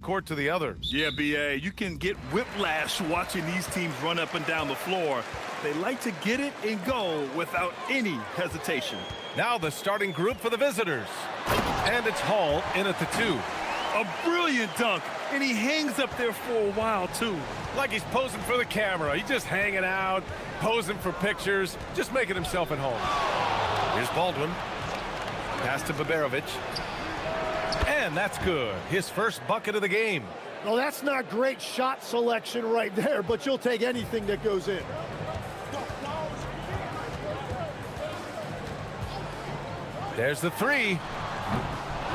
court to the other. Yeah, B.A., you can get whiplash watching these teams run up and down the floor. They like to get it and go without any hesitation. Now the starting group for the visitors. And it's Hall in at the 2. A brilliant dunk, and he hangs up there for a while, too. Like he's posing for the camera. He's just hanging out, posing for pictures, just making himself at home. Here's Baldwin. Pass to Baberovic. And that's good. His first bucket of the game. Well, that's not great shot selection right there, but you'll take anything that goes in. There's the 3.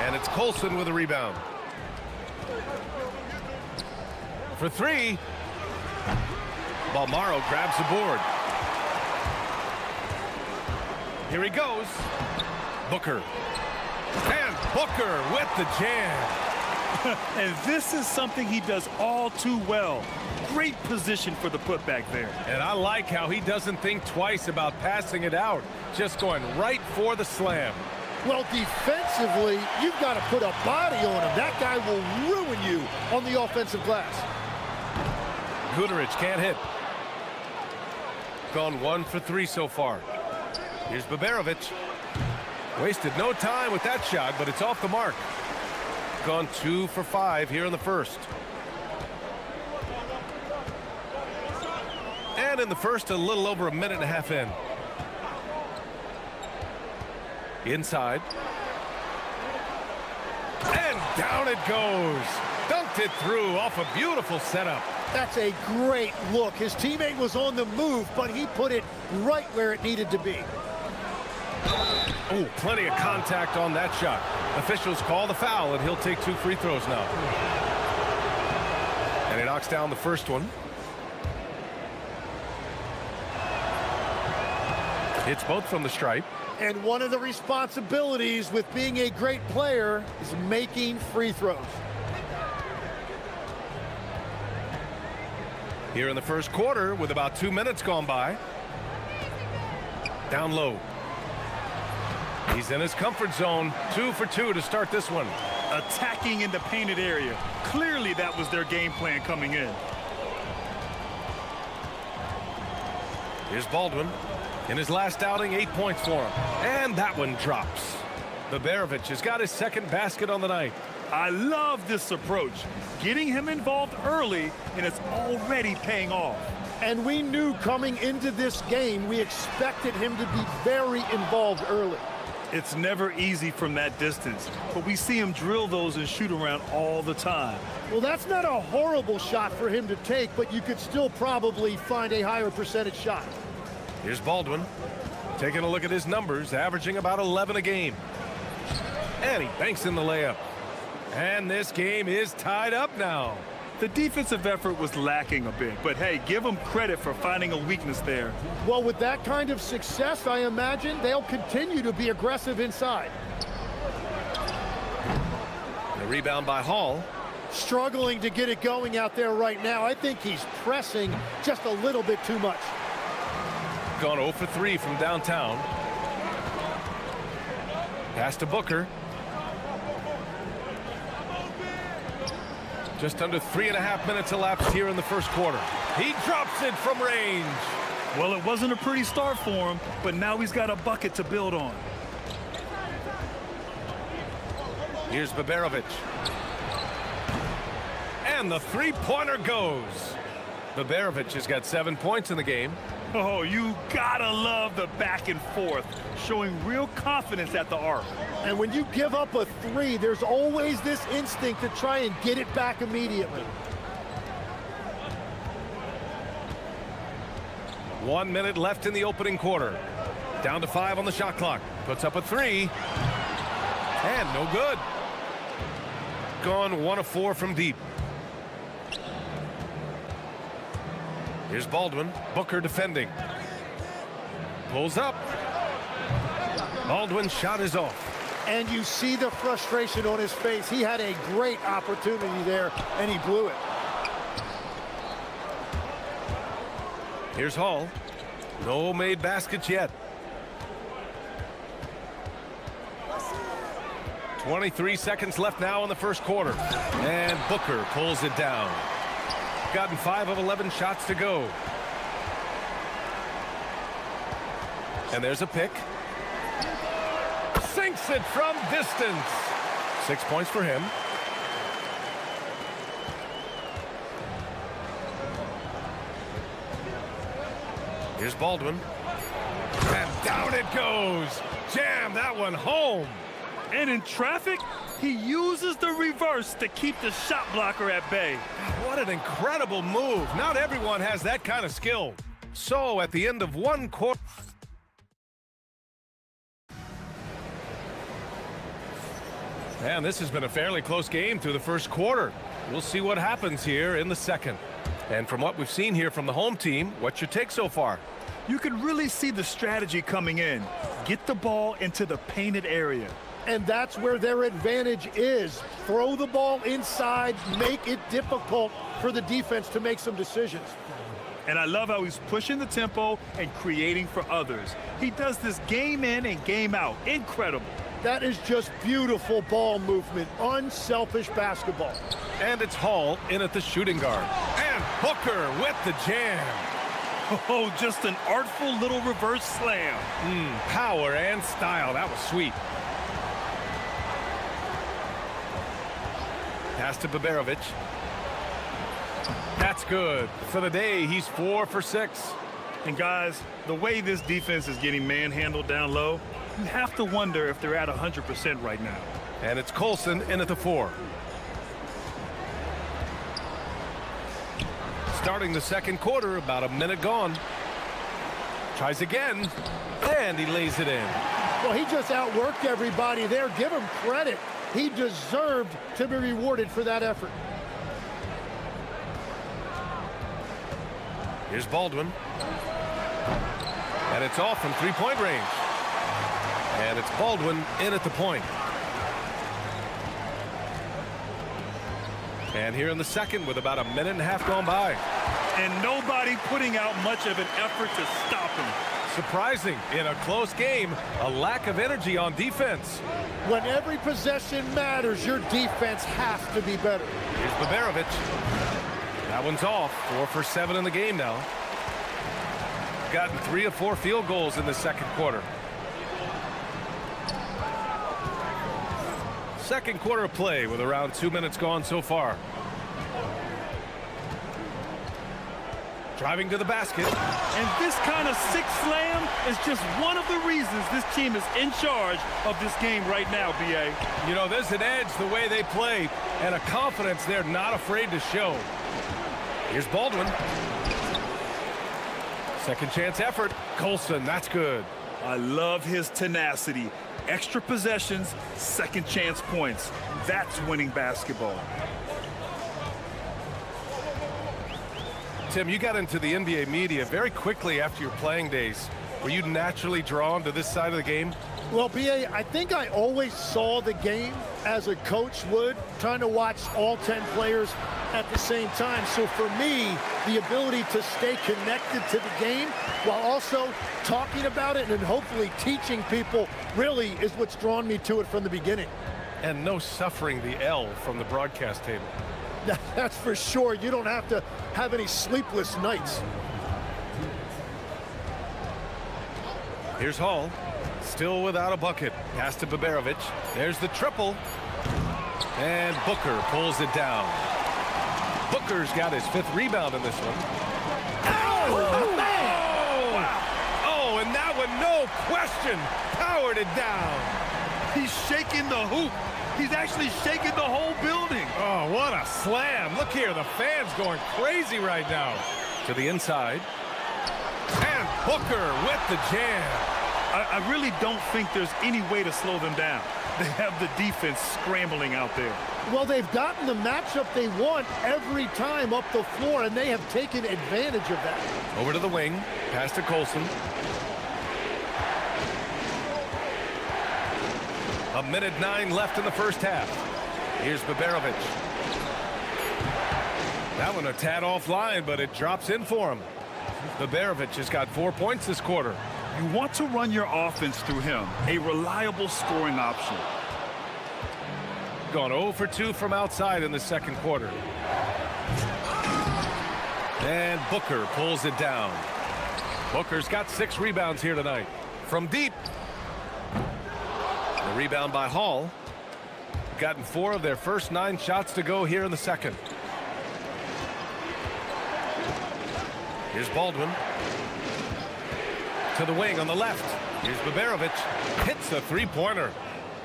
And it's Colson with a rebound. For 3. Balmaro grabs the board. Here he goes. Booker. And Booker with the jam. And this is something he does all too well. Great position for the putback there. And I like how he doesn't think twice about passing it out. Just going right for the slam. Well, defensively, you've got to put a body on him. That guy will ruin you on the offensive glass. Guterich can't hit. Gone 1 for 3 so far. Here's Baberovic. Wasted no time with that shot, but it's off the mark. Gone 2 for 5 here in the first. And in the first, a little over a minute and a half in. Inside. And down it goes. Dunked it through off a beautiful setup. That's a great look. His teammate was on the move, but he put it right where it needed to be. Oh, plenty of contact on that shot. Officials call the foul, and he'll take 2 free throws now. And he knocks down the first one. Hits both from the stripe. And one of the responsibilities with being a great player is making free throws. Here in the first quarter, with about 2 minutes gone by. Down low. He's in his comfort zone. 2 for 2 to start this one. Attacking in the painted area. Clearly that was their game plan coming in. Here's Baldwin. In his last outing, 8 points for him. And that one drops. Baberovic has got his second basket on the night. I love this approach. Getting him involved early, and it's already paying off. And we knew coming into this game, we expected him to be very involved early. It's never easy from that distance, but we see him drill those and shoot around all the time. Well, that's not a horrible shot for him to take, but you could still probably find a higher percentage shot. Here's Baldwin. Taking a look at his numbers, averaging about 11 a game. And he banks in the layup. And this game is tied up now. The defensive effort was lacking a bit, but hey, give them credit for finding a weakness there. Well, with that kind of success, I imagine they'll continue to be aggressive inside. The rebound by Hall. Struggling to get it going out there right now. I think he's pressing just a little bit too much. Gone 0 for 3 from downtown. Pass to Booker. Just under 3.5 minutes elapsed here in the first quarter. He drops it from range. Well, it wasn't a pretty start for him, but now he's got a bucket to build on. Here's Baberovic. And the three-pointer goes. Baberovic has got 7 points in the game. Oh, you gotta love the back and forth, showing real confidence at the arc. And when you give up a three, there's always this instinct to try and get it back immediately. 1 minute left in the opening quarter. Down to 5 on the shot clock. Puts up a 3. And no good. Gone 1 of 4 from deep. Here's Baldwin. Booker defending. Pulls up. Baldwin's shot is off. And you see the frustration on his face. He had a great opportunity there, and he blew it. Here's Hall. No made baskets yet. 23 seconds left now in the first quarter. And Booker pulls it down. Gotten 5 of 11 shots to go. And there's a pick. Sinks it from distance. 6 points for him. Here's Baldwin. And down it goes. Jam that one home. And in traffic, he uses the reverse to keep the shot blocker at bay. What an incredible move. Not everyone has that kind of skill. So at the end of one quarter. And this has been a fairly close game through the first quarter. We'll see what happens here in the second. And from what we've seen here from the home team, what's your take so far? You can really see the strategy coming in. Get the ball into the painted area. And that's where their advantage is. Throw the ball inside, make it difficult for the defense to make some decisions. And I love how he's pushing the tempo and creating for others. He does this game in and game out. Incredible. That is just beautiful ball movement, unselfish basketball. And it's Hall in at the shooting guard. And Booker with the jam. Oh, just an artful little reverse slam. Power and style. That was sweet. Pass to Baberovic. That's good. For the day, he's 4 for 6. And guys, the way this defense is getting manhandled down low, you have to wonder if they're at 100% right now. And it's Colson in at the 4. Starting the second quarter, about a minute gone. Tries again, and he lays it in. Well, he just outworked everybody there. Give him credit. He deserved to be rewarded for that effort. Here's Baldwin. And it's off from three-point range. And it's Baldwin in at the point. And here in the second with about a minute and a half gone by. And nobody putting out much of an effort to stop him. Surprising, in a close game, a lack of energy on defense. When every possession matters, your defense has to be better. Here's Baberovic. That one's off. 4 for 7 in the game now. Gotten 3 of 4 field goals in the second quarter. Second quarter play with around 2 minutes gone so far. Driving to the basket. And this kind of sick slam is just one of the reasons this team is in charge of this game right now, B.A. You know, there's an edge the way they play and a confidence they're not afraid to show. Here's Baldwin. Second chance effort. Colson, that's good. I love his tenacity. Extra possessions, second chance points. That's winning basketball. Tim, you got into the NBA media very quickly after your playing days. Were you naturally drawn to this side of the game? Well, B.A., I think I always saw the game as a coach would, trying to watch all 10 players at the same time. So for me, the ability to stay connected to the game while also talking about it and hopefully teaching people really is what's drawn me to it from the beginning. And no suffering the L from the broadcast table. That's for sure. You don't have to have any sleepless nights. Here's Hall. Still without a bucket. Pass to Baberovic. There's the triple. And Booker pulls it down. Booker's got his 5th rebound in this one. Oh, man! Wow. Oh, and that one, no question, powered it down. He's shaking the hoop. He's actually shaking the whole building. Oh, what a slam. Look here, the fans going crazy right now. To the inside. And Booker with the jam. I really don't think there's any way to slow them down. They have the defense scrambling out there. Well, they've gotten the matchup they want every time up the floor, and they have taken advantage of that. Over to the wing. Pass to Colson. A minute 9 left in the first half. Here's Baberovic. That one a tad offline, but it drops in for him. Baberovic has got 4 points this quarter. You want to run your offense through him, a reliable scoring option. gone 0 for 2 from outside in the second quarter. And Booker pulls it down. Booker's got 6 rebounds here tonight. From deep. The rebound by Hall. Gotten 4 of their first 9 shots to go here in the second. Here's Baldwin. To the wing on the left. Here's Baberovic. Hits a three-pointer.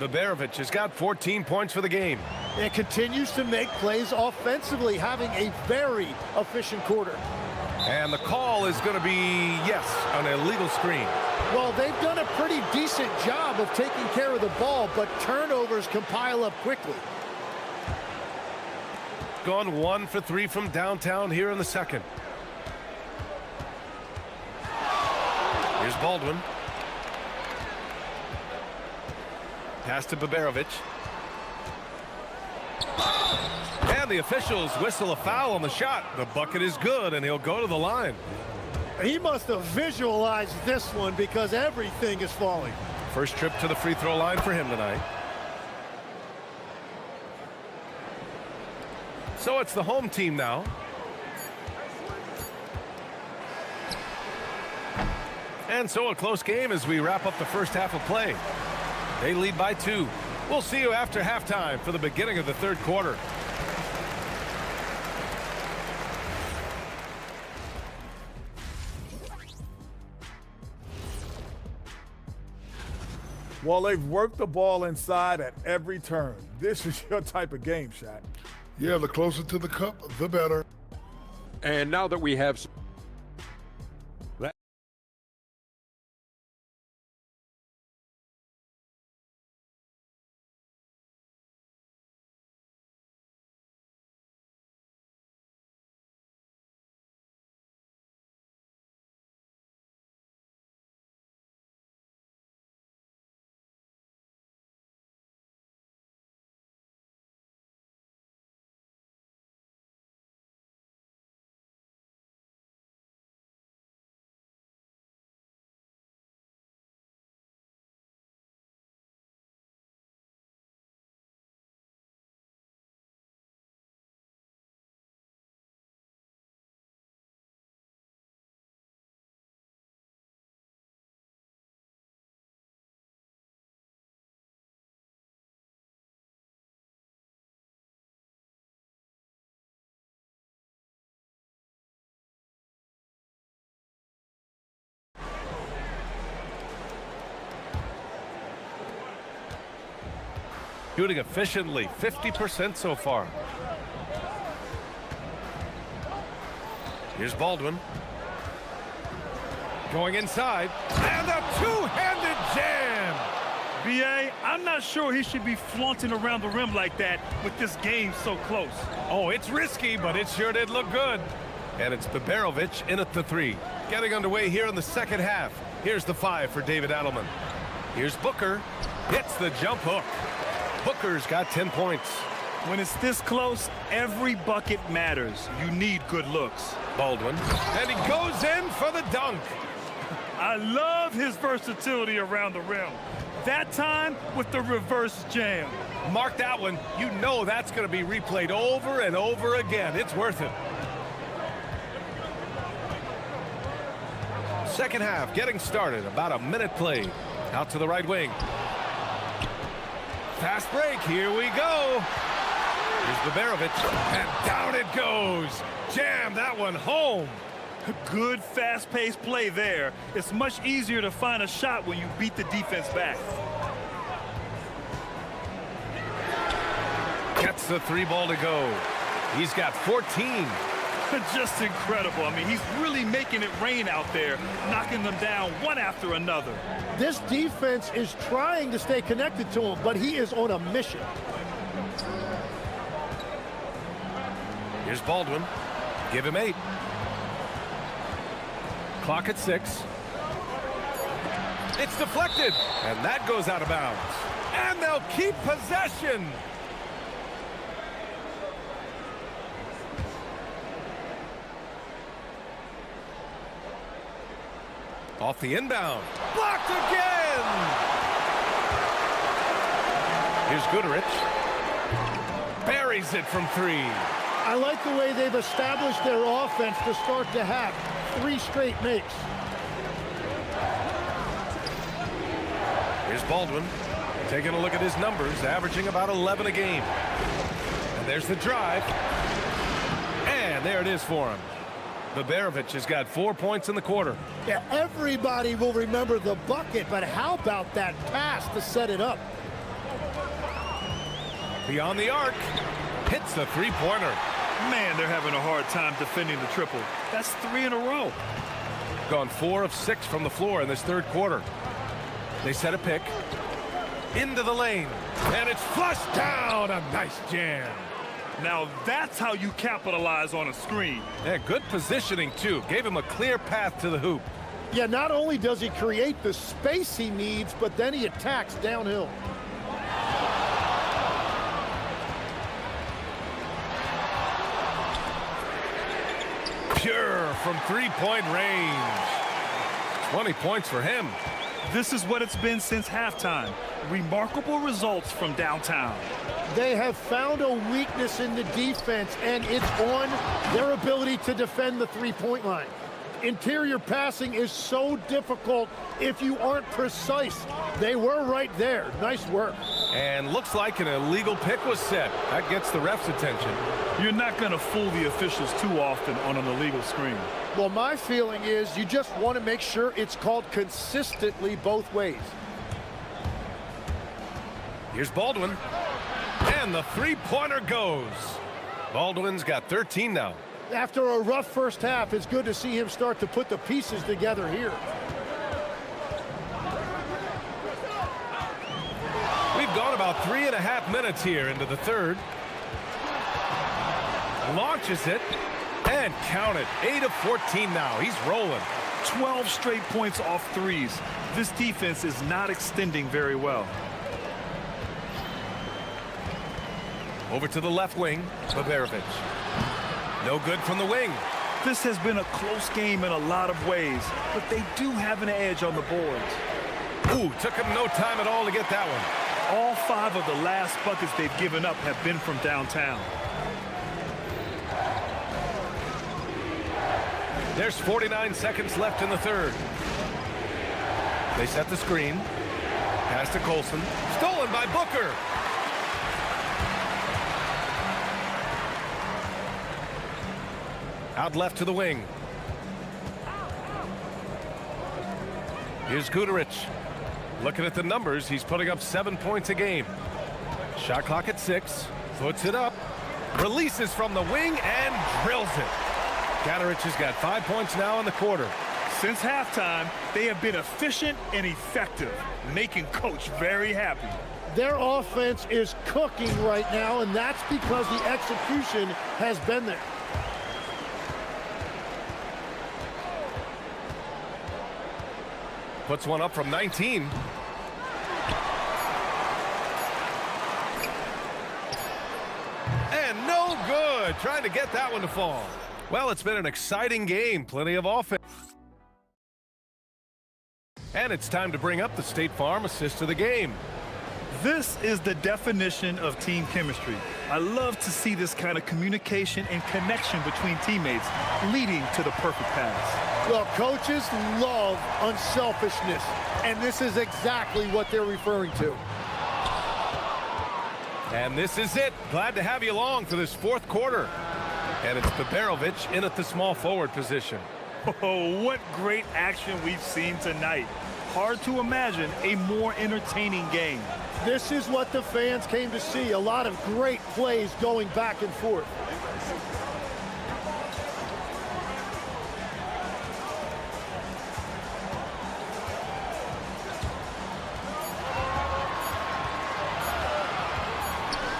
Baberovic has got 14 points for the game. And continues to make plays offensively, having a very efficient quarter. And the call is going to be, yes, an illegal screen. Well, they've done a pretty decent job of taking care of the ball, but turnovers can pile up quickly. Gone 1 for 3 from downtown here in the second. Here's Baldwin. Pass to Baberovic. And the officials whistle a foul on the shot. The bucket is good, and he'll go to the line. He must have visualized this one because everything is falling. First trip to the free throw line for him tonight. So it's the home team now. And so a close game as we wrap up the first half of play. They lead by 2. We'll see you after halftime for the beginning of the third quarter. Well, they've worked the ball inside at every turn. This is your type of game, Shaq. Yeah, the closer to the cup, the better. And now that we have shooting efficiently, 50% so far. Here's Baldwin. Going inside. And a two-handed jam! B.A., I'm not sure he should be flaunting around the rim like that with this game so close. Oh, it's risky, but it sure did look good. And it's Baberovic in at the 3. Getting underway here in the second half. Here's the 5 for David Adelman. Here's Booker. Hits the jump hook. Booker's got 10 points. When it's this close, every bucket matters. You need good looks. Baldwin. And he goes in for the dunk. I love his versatility around the rim. That time with the reverse jam. Mark that one. You know that's going to be replayed over and over again. It's worth it. Second half getting started. About a minute played. Out to the right wing. Fast break. Here we go. Here's Baberovic. And down it goes. Jam that one home. Good fast-paced play there. It's much easier to find a shot when you beat the defense back. Gets the 3 ball to go. He's got 14. Just incredible. I mean, he's really making it rain out there, knocking them down one after another. This defense is trying to stay connected to him, but he is on a mission. Here's Baldwin. Give him 8. Clock at 6. It's deflected, and that goes out of bounds. And they'll keep possession. Off the inbound. Blocked again! Here's Goodrich. buries it from three. I like the way they've established their offense to start to have 3 straight makes. Here's Baldwin taking a look at his numbers, averaging about 11 a game. And there's the drive. And there it is for him. Baberovic has got 4 points in the quarter. Yeah, everybody will remember the bucket, but how about that pass to set it up? Beyond the arc, hits the three-pointer. Man, they're having a hard time defending the triple. That's 3 in a row. Gone 4 of 6 from the floor in this third quarter. They set a pick. Into the lane. And it's flushed down. A nice jam. Now that's how you capitalize on a screen. Yeah, good positioning, too. Gave him a clear path to the hoop. Yeah, not only does he create the space he needs, but then he attacks downhill. Pure from three-point range. 20 points for him. This is what it's been since halftime. Remarkable results from downtown. They have found a weakness in the defense, and it's on their ability to defend the three-point line. Interior passing is so difficult if you aren't precise. They were right there. Nice work. And looks like an illegal pick was set. That gets the ref's attention. You're not going to fool the officials too often on an illegal screen. Well, my feeling is you just want to make sure it's called consistently both ways. Here's Baldwin. And the three-pointer goes. Baldwin's got 13 now. After a rough first half, it's good to see him start to put the pieces together here. We've gone about 3.5 minutes here into the third. Launches it. And count it. 8 of 14 now. He's rolling. 12 straight points off threes. This defense is not extending very well. Over to the left wing, Baberovic. No good from the wing. This has been a close game in a lot of ways, but they do have an edge on the boards. Ooh, took him no time at all to get that one. All 5 of the last buckets they've given up have been from downtown. There's 49 seconds left in the third. They set the screen. Pass to Colson. Stolen by Booker. Out left to the wing. Here's Guduric. Looking at the numbers, he's putting up 7 points a game. Shot clock at 6. Puts it up. Releases from the wing and drills it. Guduric has got 5 points now in the quarter. Since halftime, they have been efficient and effective, making Coach very happy. Their offense is cooking right now, and that's because the execution has been there. Puts one up from 19. And no good. Trying to get that one to fall. Well, it's been an exciting game. Plenty of offense. And it's time to bring up the State Farm assist of the game. This is the definition of team chemistry. I love to see this kind of communication and connection between teammates leading to the perfect pass. Well, coaches love unselfishness, and this is exactly what they're referring to. And this is it. Glad to have you along for this fourth quarter. And it's Baberovic in at the small forward position. Oh, what great action we've seen tonight. Hard to imagine a more entertaining game. This is what the fans came to see. A lot of great plays going back and forth.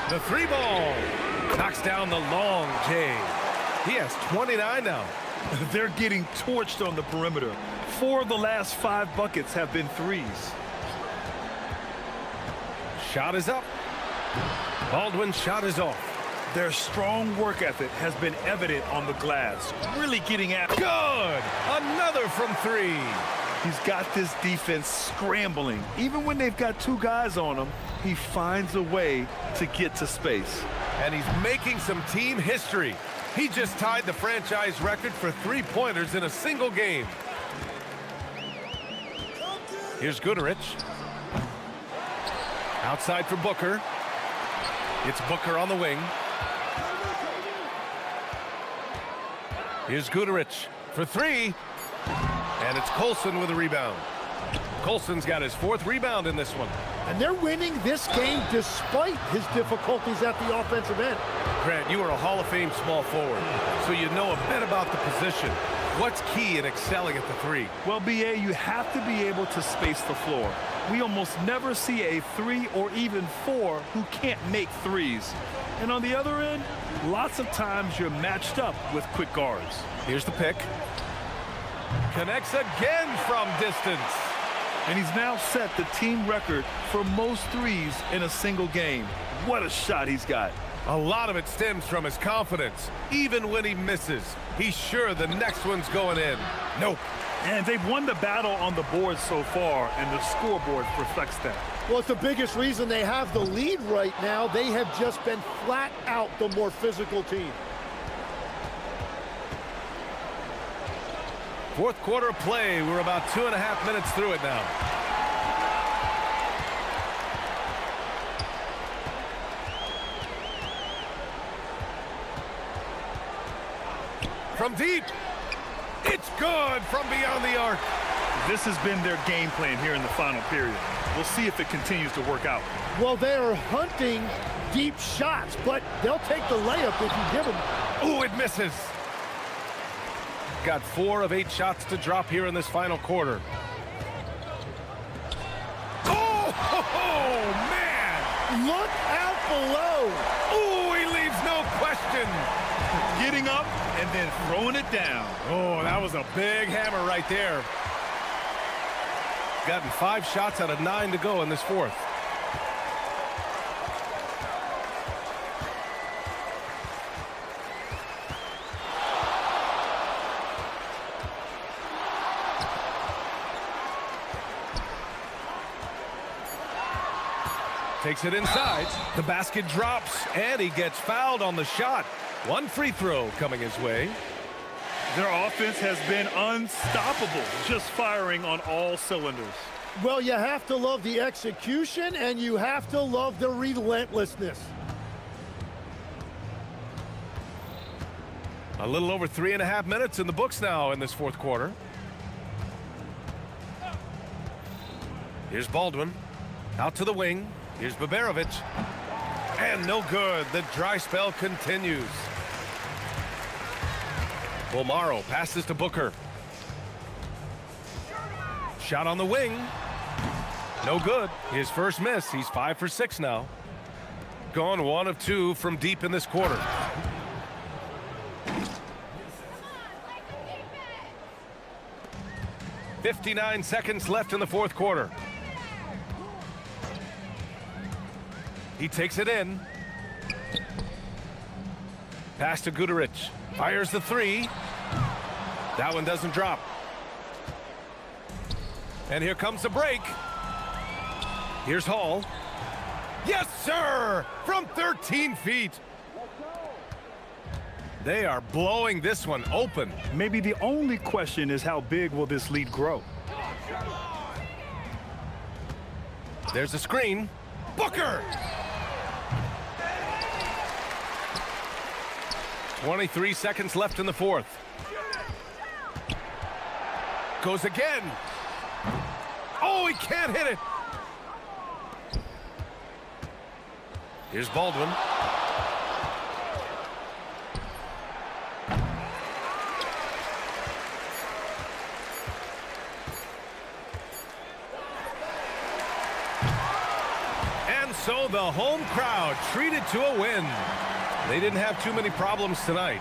The three ball knocks down the long J. He has 29 now. They're getting torched on the perimeter. 4 of the last 5 buckets have been threes. Shot is up. Baldwin's shot is off. Their strong work ethic has been evident on the glass. Really getting at it. Good! Another from 3. He's got this defense scrambling. Even when they've got 2 guys on him, he finds a way to get to space. And he's making some team history. He just tied the franchise record for three-pointers in a single game. Here's Guterich. Outside for Booker. It's Booker on the wing. Here's Guterich for three. And it's Colson with a rebound. Colson's got his fourth rebound in this one. And they're winning this game despite his difficulties at the offensive end. Grant, you are a Hall of Fame small forward, so you know a bit about the position. What's key in excelling at the three? Well, BA, you have to be able to space the floor. We almost never see a 3 or even 4 who can't make threes. And on the other end, lots of times you're matched up with quick guards. Here's the pick. Connects again from distance. And he's now set the team record for most threes in a single game. What a shot he's got. A lot of it stems from his confidence. Even when he misses, he's sure the next one's going in. Nope. And they've won the battle on the board so far, and the scoreboard reflects that. Well, it's the biggest reason they have the lead right now. They have just been flat out the more physical team. Fourth quarter of play. We're about 2.5 minutes through it now. From deep. It's good from beyond the arc. This has been their game plan here in the final period. We'll see if it continues to work out. Well, they're hunting deep shots, but they'll take the layup if you give them. Ooh, it misses. Got 4 of 8 shots to drop here in this final quarter. Oh, man! Look out below. Ooh, he leaves no question. Getting up and then throwing it down. Oh, that was a big hammer right there. Gotten 5 shots out of 9 to go in this fourth. Takes it inside. The basket drops, and he gets fouled on the shot. 1 free throw coming his way. Their offense has been unstoppable, just firing on all cylinders. Well, you have to love the execution, and you have to love the relentlessness. A little over 3.5 minutes in the books now in this fourth quarter. Here's Baldwin. Out to the wing. Here's Baberovic. And no good. The dry spell continues. Bolmaro passes to Booker. Shot on the wing. No good. His first miss. He's 5 for 6 now. Gone 1 of 2 from deep in this quarter. .59 seconds left in the fourth quarter. He takes it in. Pass to Guterich. Fires the 3. That one doesn't drop. And here comes the break. Here's Hall. Yes, sir! From 13 feet. They are blowing this one open. Maybe the only question is how big will this lead grow? There's a screen. Booker! 23 seconds left in the fourth. Goes again. Oh, he can't hit it. Here's Baldwin. And so the home crowd treated to a win. They didn't have too many problems tonight.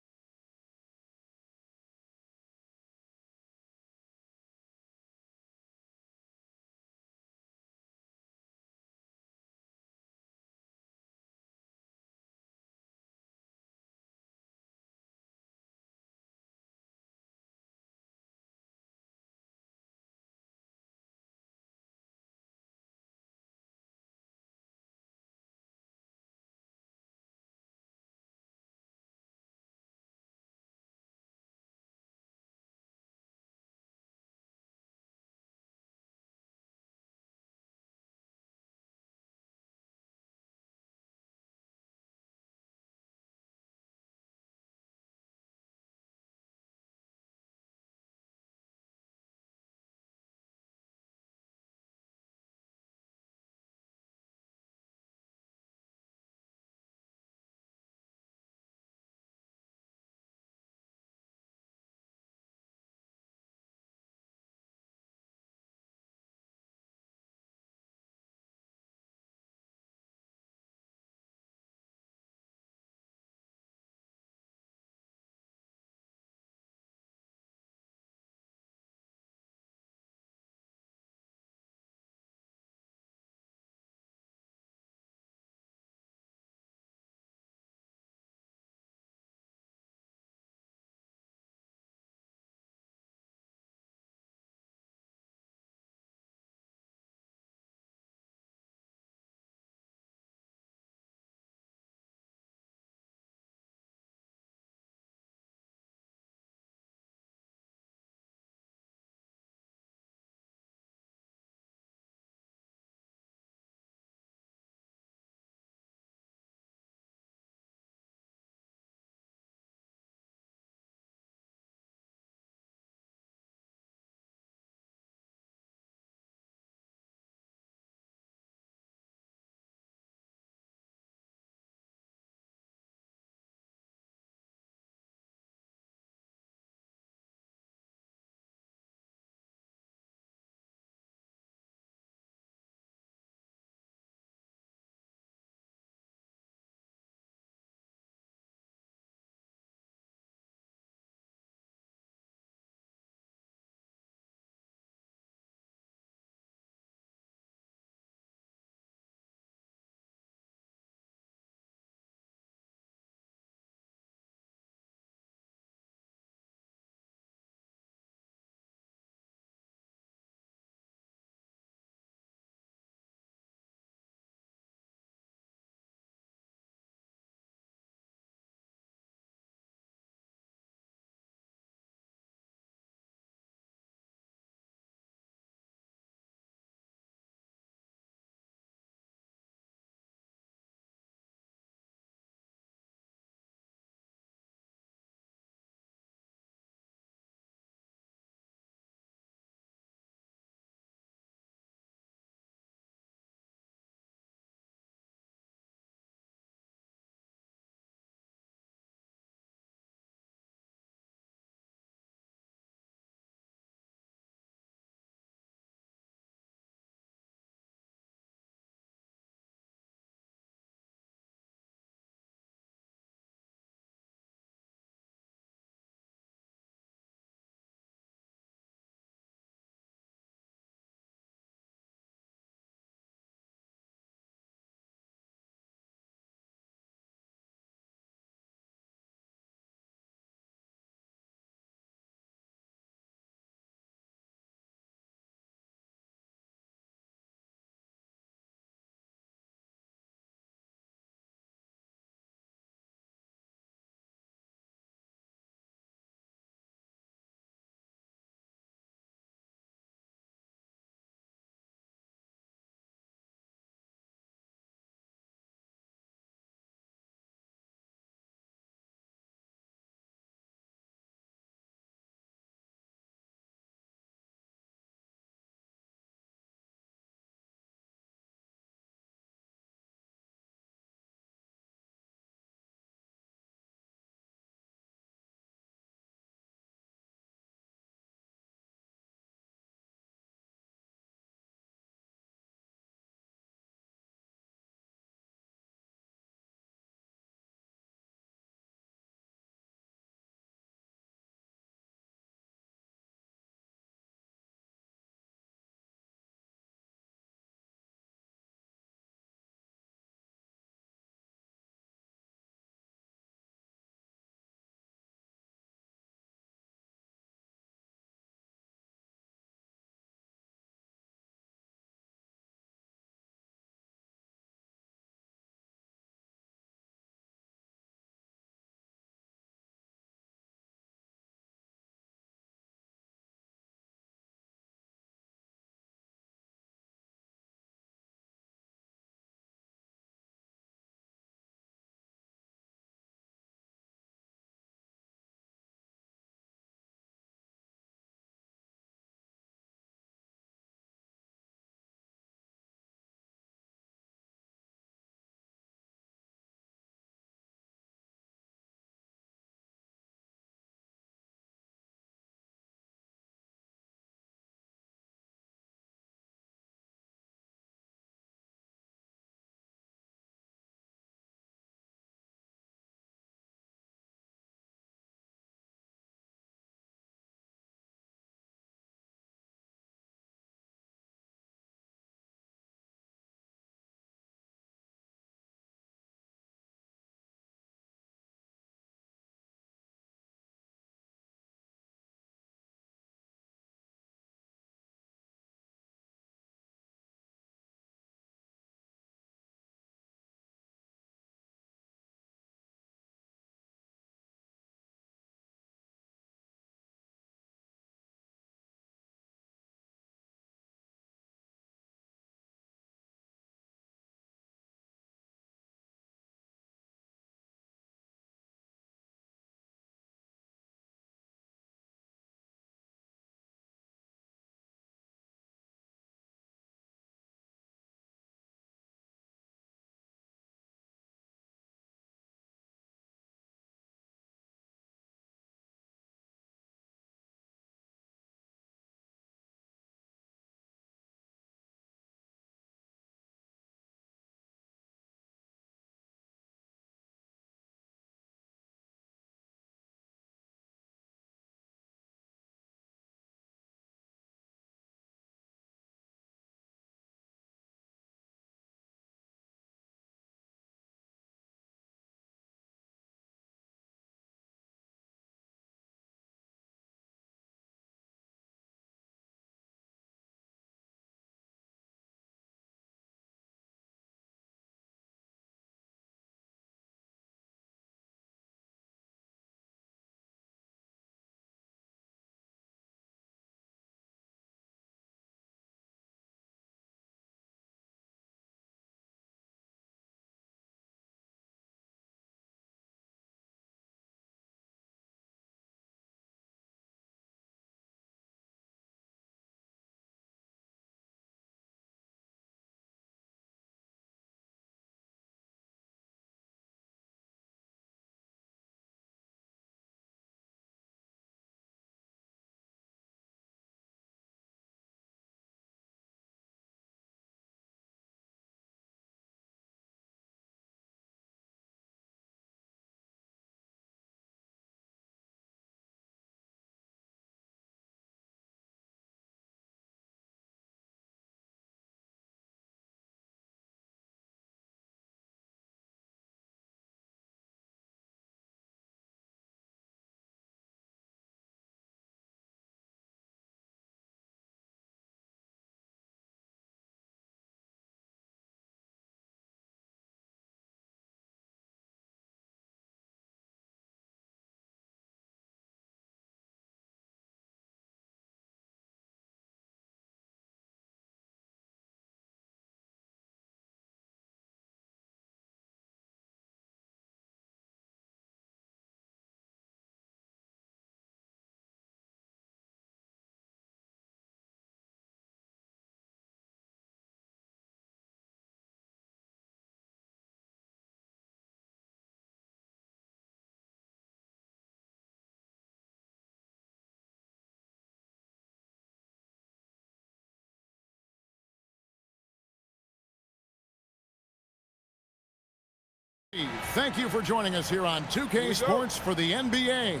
Thank you for joining us here on 2K Sports for the NBA.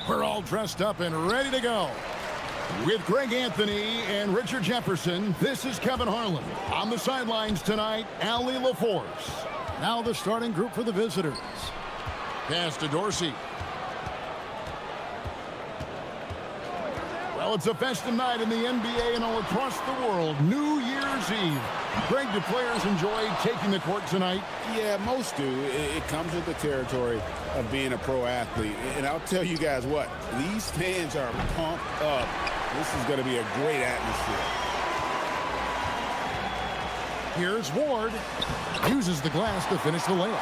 We're all dressed up and ready to go. With Greg Anthony and Richard Jefferson, this is Kevin Harlan. On the sidelines tonight, Allie LaForce. Now the starting group for the visitors. Pass to Dorsey. Well, it's a festive night in the NBA and all across the world. New Year's Eve. Greg, do players enjoy taking the court tonight? Yeah, most do. It comes with the territory of being a pro athlete. And I'll tell you guys what, these fans are pumped up. This is going to be a great atmosphere. Here's Ward. Uses the glass to finish the layup.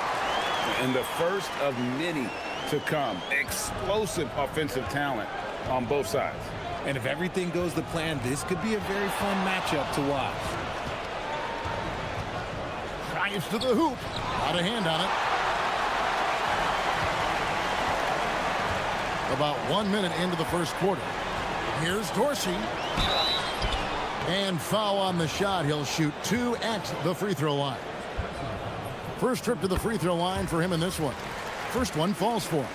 And the first of many to come. Explosive offensive talent on both sides. And if everything goes to plan, this could be a very fun matchup to watch. Drives to the hoop. Got a hand on it. About 1 minute into the first quarter. Here's Dorsey. And foul on the shot. He'll shoot 2 at the free throw line. First trip to the free throw line for him in this one. First one falls for him.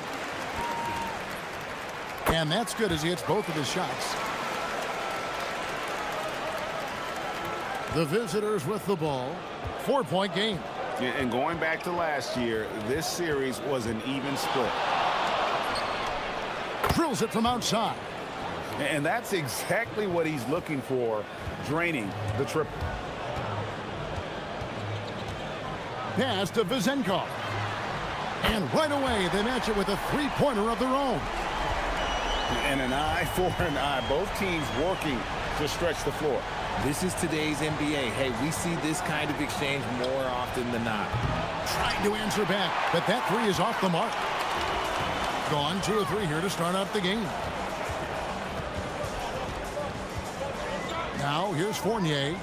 And that's good as he hits both of his shots. The visitors with the ball. 4-point game. And going back to last year, this series was an even split. Drills it from outside. And that's exactly what he's looking for, draining the triple. Pass to Vizenkov. And right away, they match it with a three-pointer of their own. And an eye for an eye. Both teams working to stretch the floor. This is today's NBA. Hey, we see this kind of exchange more often than not. Trying to answer back, but that three is off the mark. Gone 2 of 3 here to start out the game. Now here's Fournier.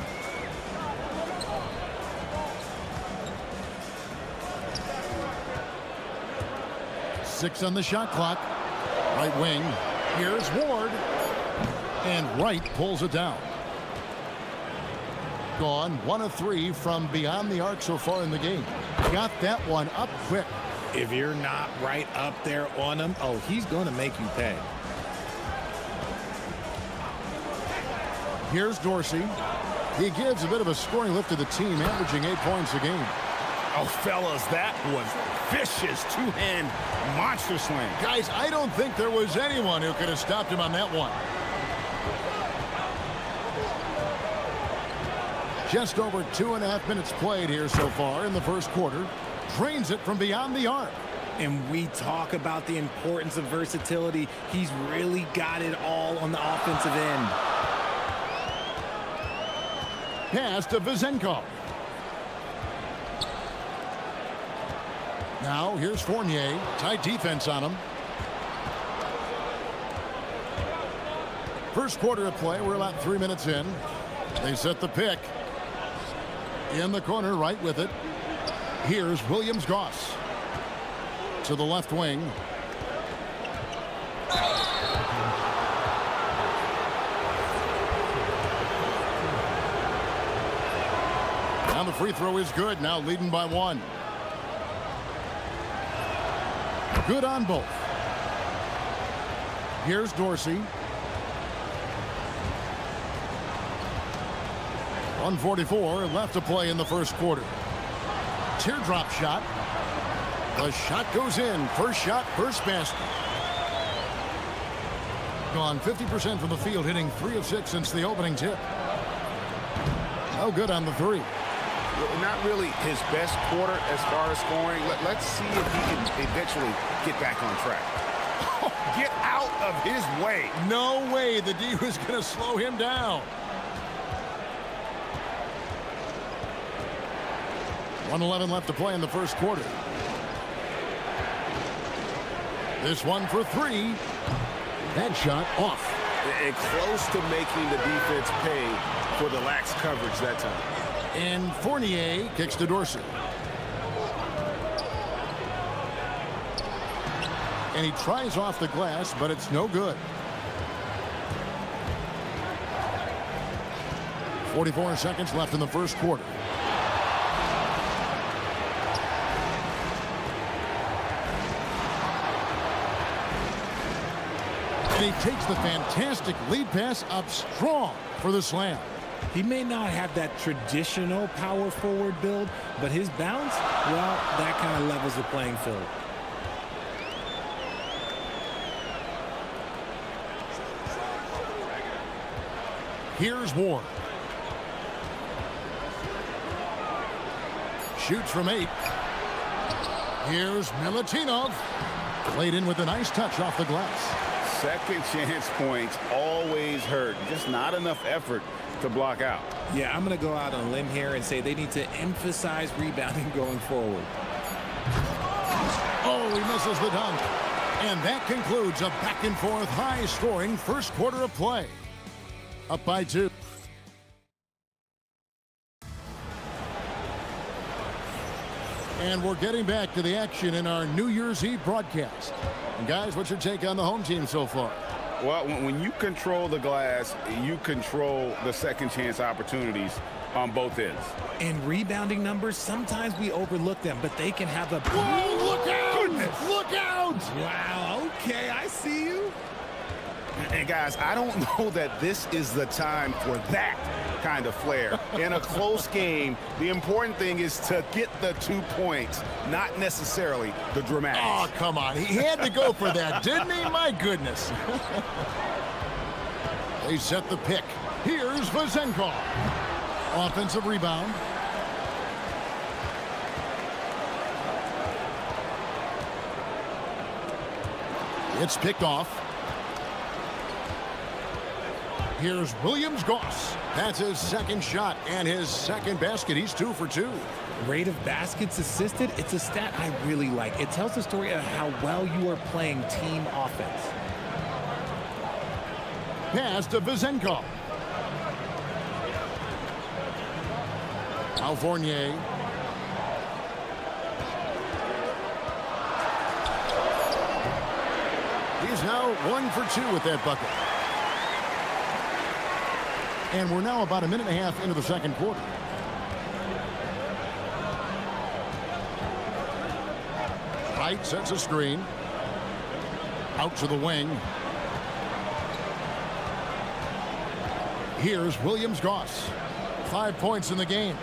Six on the shot clock. Right wing. Here's Ward. And Wright pulls it down. Gone 1 of 3 from beyond the arc so far in the game. Got that one up quick. If you're not right up there on him, oh, he's going to make you pay. Here's Dorsey. He gives a bit of a scoring lift to the team, averaging 8 points a game. Oh, fellas, that was vicious two-hand monster slam. Guys, I don't think there was anyone who could have stopped him on that one. Just over 2.5 minutes played here so far in the first quarter. Drains it from beyond the arc. And we talk about the importance of versatility. He's really got it all on the offensive end. Pass to Vizenkov. Now here's Fournier. Tight defense on him. First quarter of play. We're about 3 minutes in. They set the pick. In the corner, right with it. Here's Williams-Goss. To the left wing. Now the free throw is good. Now leading by 1. Good on both. Here's Dorsey. 1:44 left to play in the first quarter. Teardrop shot. The shot goes in. First shot, first basket. Gone 50% from the field, hitting 3 of 6 since the opening tip. No good on the 3. Not really his best quarter as far as scoring. Let's see if he can eventually get back on track. Oh, get out of his way. No way the D was going to slow him down. 1:11 left to play in the first quarter. This one for 3. That shot off. And close to making the defense pay for the lax coverage that time. And Fournier kicks to Dorsey. And he tries off the glass, but it's no good. 44 seconds left in the first quarter. And he takes the fantastic lead pass up strong for the slam. He may not have that traditional power forward build, but his bounce, well, that kind of levels the playing field. Here's Ward. Shoots from 8. Here's Milutinov. Played in with a nice touch off the glass. Second chance points always hurt. Just not enough effort to block out. Yeah, I'm going to go out on a limb here and say they need to emphasize rebounding going forward. Oh, he misses the dunk. And that concludes a back-and-forth, high-scoring first quarter of play. Up by 2. And we're getting back to the action in our New Year's Eve broadcast. And guys, what's your take on the home team so far? Well, when you control the glass, you control the second chance opportunities on both ends. And rebounding numbers, sometimes we overlook them, but they can have a... Whoa, look out! Goodness. Look out! Wow, okay, I see you. And guys, I don't know that this is the time for that kind of flair. In a close game, the important thing is to get the 2 points, not necessarily the dramatics. Oh, come on. He had to go for that, didn't he? My goodness. They set the pick. Here's Vazenkov. Offensive rebound. It's picked off. Here's Williams-Goss. That's his second shot and his second basket. He's 2 for 2. Rate of baskets assisted, it's a stat I really like. It tells the story of how well you are playing team offense. Pass to Vazenkov. Now Fournier. He's now 1 for 2 with that bucket. And we're now about a minute and a half into the second quarter. Wright sets a screen. Out to the wing. Here's Williams-Goss. 5 points in the game.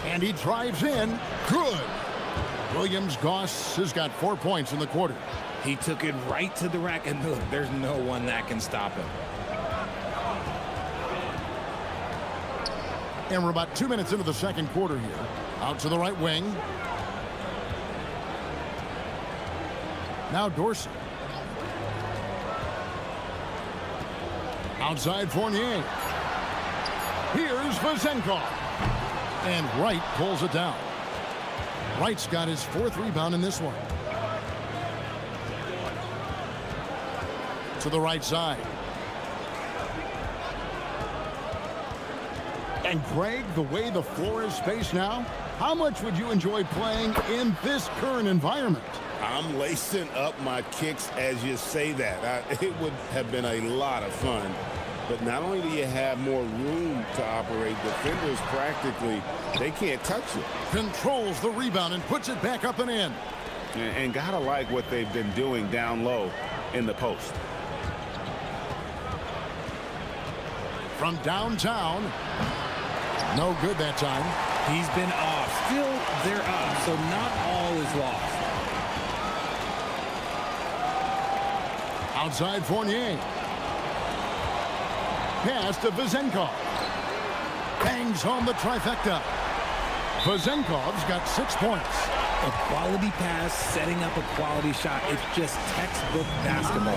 And he drives in. Good. Williams-Goss has got 4 points in the quarter. He took it right to the rack, and look, there's no one that can stop him. And we're about 2 minutes into the second quarter here. Out to the right wing. Now Dorsey. Outside Fournier. Here's Vazenkov. And Wright pulls it down. Wright's got his 4th rebound in this one. To the right side. And Greg, the way the floor is spaced now, how much would you enjoy playing in this current environment? I'm lacing up my kicks as you say that. It would have been a lot of fun. But not only do you have more room to operate, defenders practically, they can't touch it. Controls the rebound and puts it back up and in. And gotta like what they've been doing down low in the post. From downtown. No good that time. He's been off. Still, they're up, so not all is lost. Outside Fournier. Pass to Vazenkov. Bangs home the trifecta. Vazenkov's got 6 points. A quality pass, setting up a quality shot. It's just textbook basketball.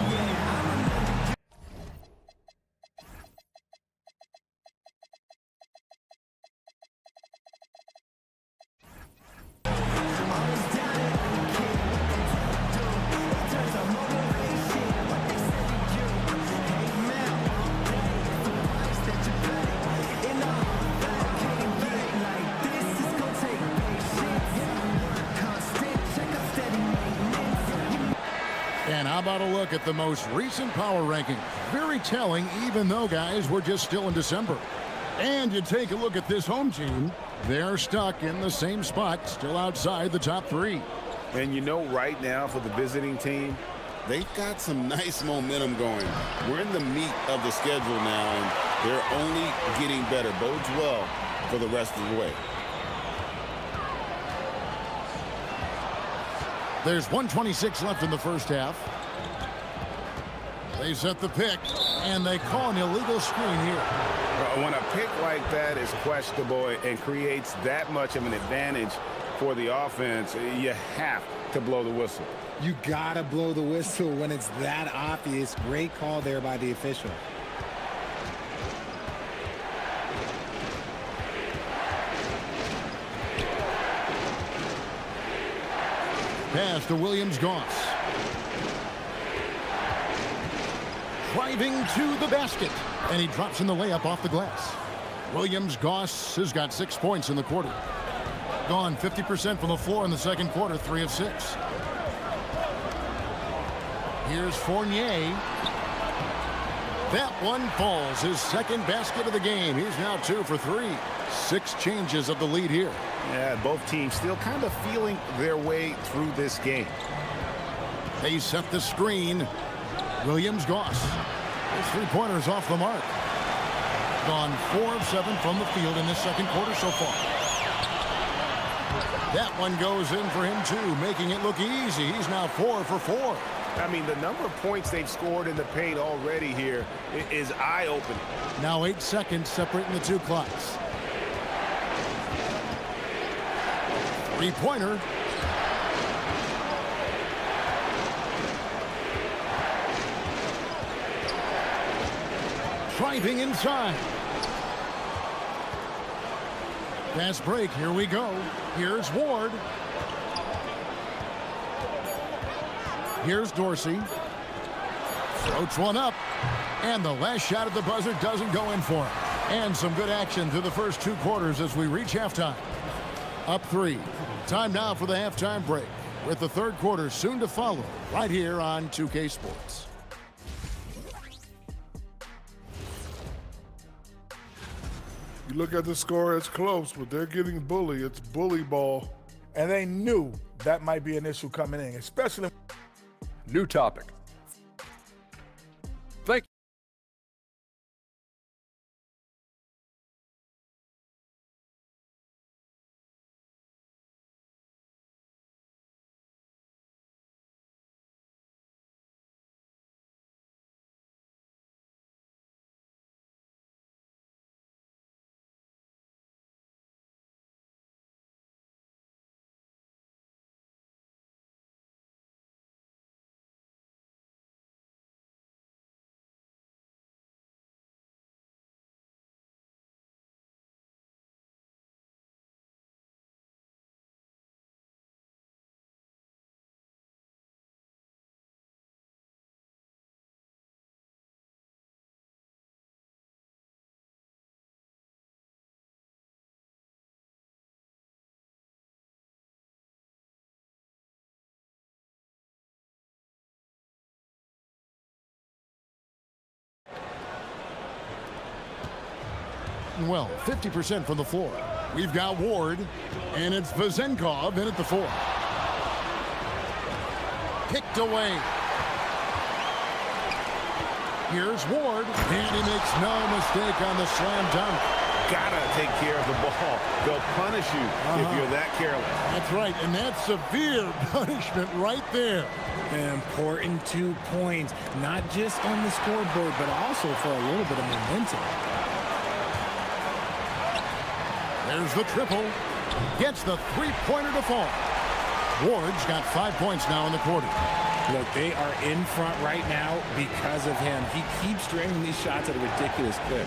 And how about a look at the most recent power rankings? Very telling, even though, guys, we're just still in December. And you take a look at this home team, they're stuck in the same spot, still outside the top 3. And you know, right now for the visiting team, they've got some nice momentum going. We're in the meat of the schedule now, and they're only getting better. Bodes well for the rest of the way. There's 1:26 left in the first half. They set the pick, and they call an illegal screen here. When a pick like that is questionable and creates that much of an advantage for the offense, you have to blow the whistle. You gotta blow the whistle when it's that obvious. Great call there by the official. Pass to Williams-Goss. Driving to the basket. And he drops in the layup off the glass. Williams-Goss has got 6 points in the quarter. Gone 50% from the floor in the second quarter, 3 of 6. Here's Fournier. That one falls. His second basket of the game. He's now 2 for 3. 6 changes of the lead here. Yeah, both teams still kind of feeling their way through this game. They set the screen. Williams-Goss. His three-pointers off the mark. Gone 4 of 7 from the field in this second quarter so far. That one goes in for him too, making it look easy. He's now 4 for 4. I mean, the number of points they've scored in the paint already here is eye-opening. Now 8 seconds separating the two clocks. Three-pointer. Driving inside. Fast break. Here we go. Here's Ward. Here's Dorsey. Floats one up. And the last shot at the buzzer doesn't go in for him. And some good action through the first 2 quarters as we reach halftime. Up 3. Time now for the halftime break, with the third quarter soon to follow, right here on 2K Sports. You look at the score, it's close, but they're getting bullied. It's bully ball. And they knew that might be an issue coming in, especially. New topic. Thank you. Well, 50% from the floor. We've got Ward, and it's Vezenkov in at the 4. Picked away. Here's Ward, and he makes no mistake on the slam dunk. Gotta take care of the ball. They'll punish you if you're that careless. That's right, and that's severe punishment right there. An important 2 points, not just on the scoreboard, but also for a little bit of momentum. There's the triple. Gets the three-pointer to fall. Ward's got 5 points now in the quarter. Look, they are in front right now because of him. He keeps draining these shots at a ridiculous clip.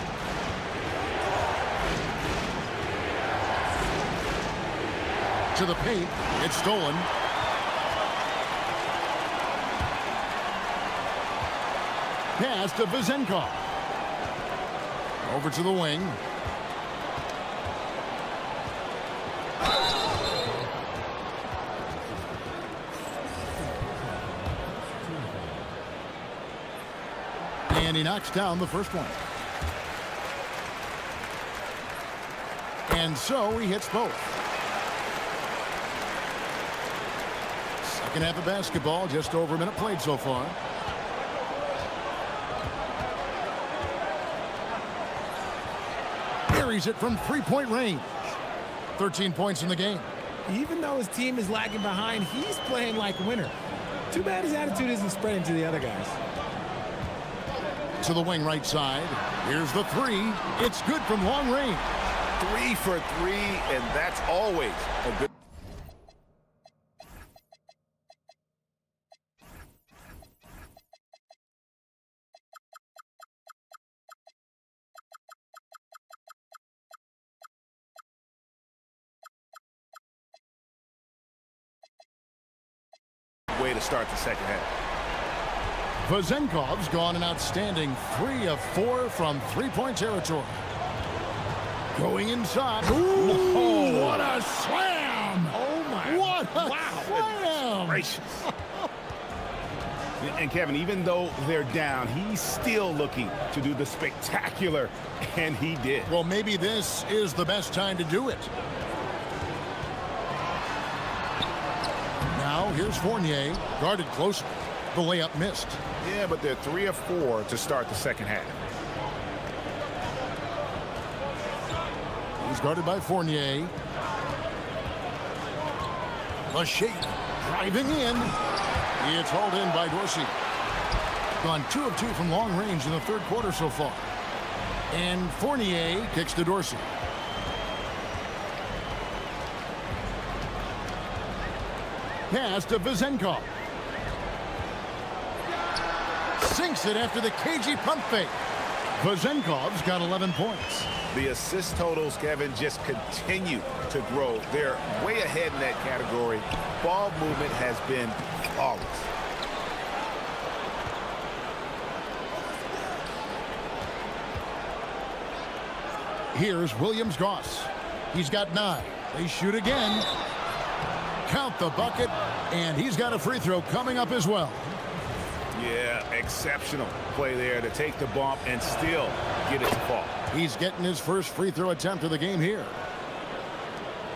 To the paint. It's stolen. Pass to Vezenkov. Over to the wing. And he knocks down the first one. And so he hits both. Second half of basketball, just over a minute played so far. Buries it from three-point range. 13 points in the game. Even though his team is lagging behind, he's playing like a winner. Too bad his attitude isn't spreading to the other guys. To the wing right side. Here's the three. It's good from long range. 3 for 3, and that's always a good. Way to start the second half. Vazenkov's gone an outstanding 3 of 4 from three-point territory. Going inside. Ooh, what a slam! Oh, my. What a slam! Gracious. And Kevin, even though they're down, he's still looking to do the spectacular, and he did. Well, maybe this is the best time to do it. Now, here's Fournier, guarded closely. The layup missed. Yeah, but they're 3 of 4 to start the second half. He's guarded by Fournier. The shake, driving in. It's hauled in by Dorsey. Gone 2 of 2 from long range in the third quarter so far. And Fournier kicks to Dorsey. Pass to Vazenkov. Sinks it after the cagey pump fake. Vazenkov's got 11 points. The assist totals, Kevin, just continue to grow. They're way ahead in that category. Ball movement has been flawless. Here's Williams-Goss. He's got 9. They shoot again. Count the bucket, and he's got a free throw coming up as well. Yeah, exceptional play there to take the bump and still get it to fall. He's getting his first free throw attempt of the game here.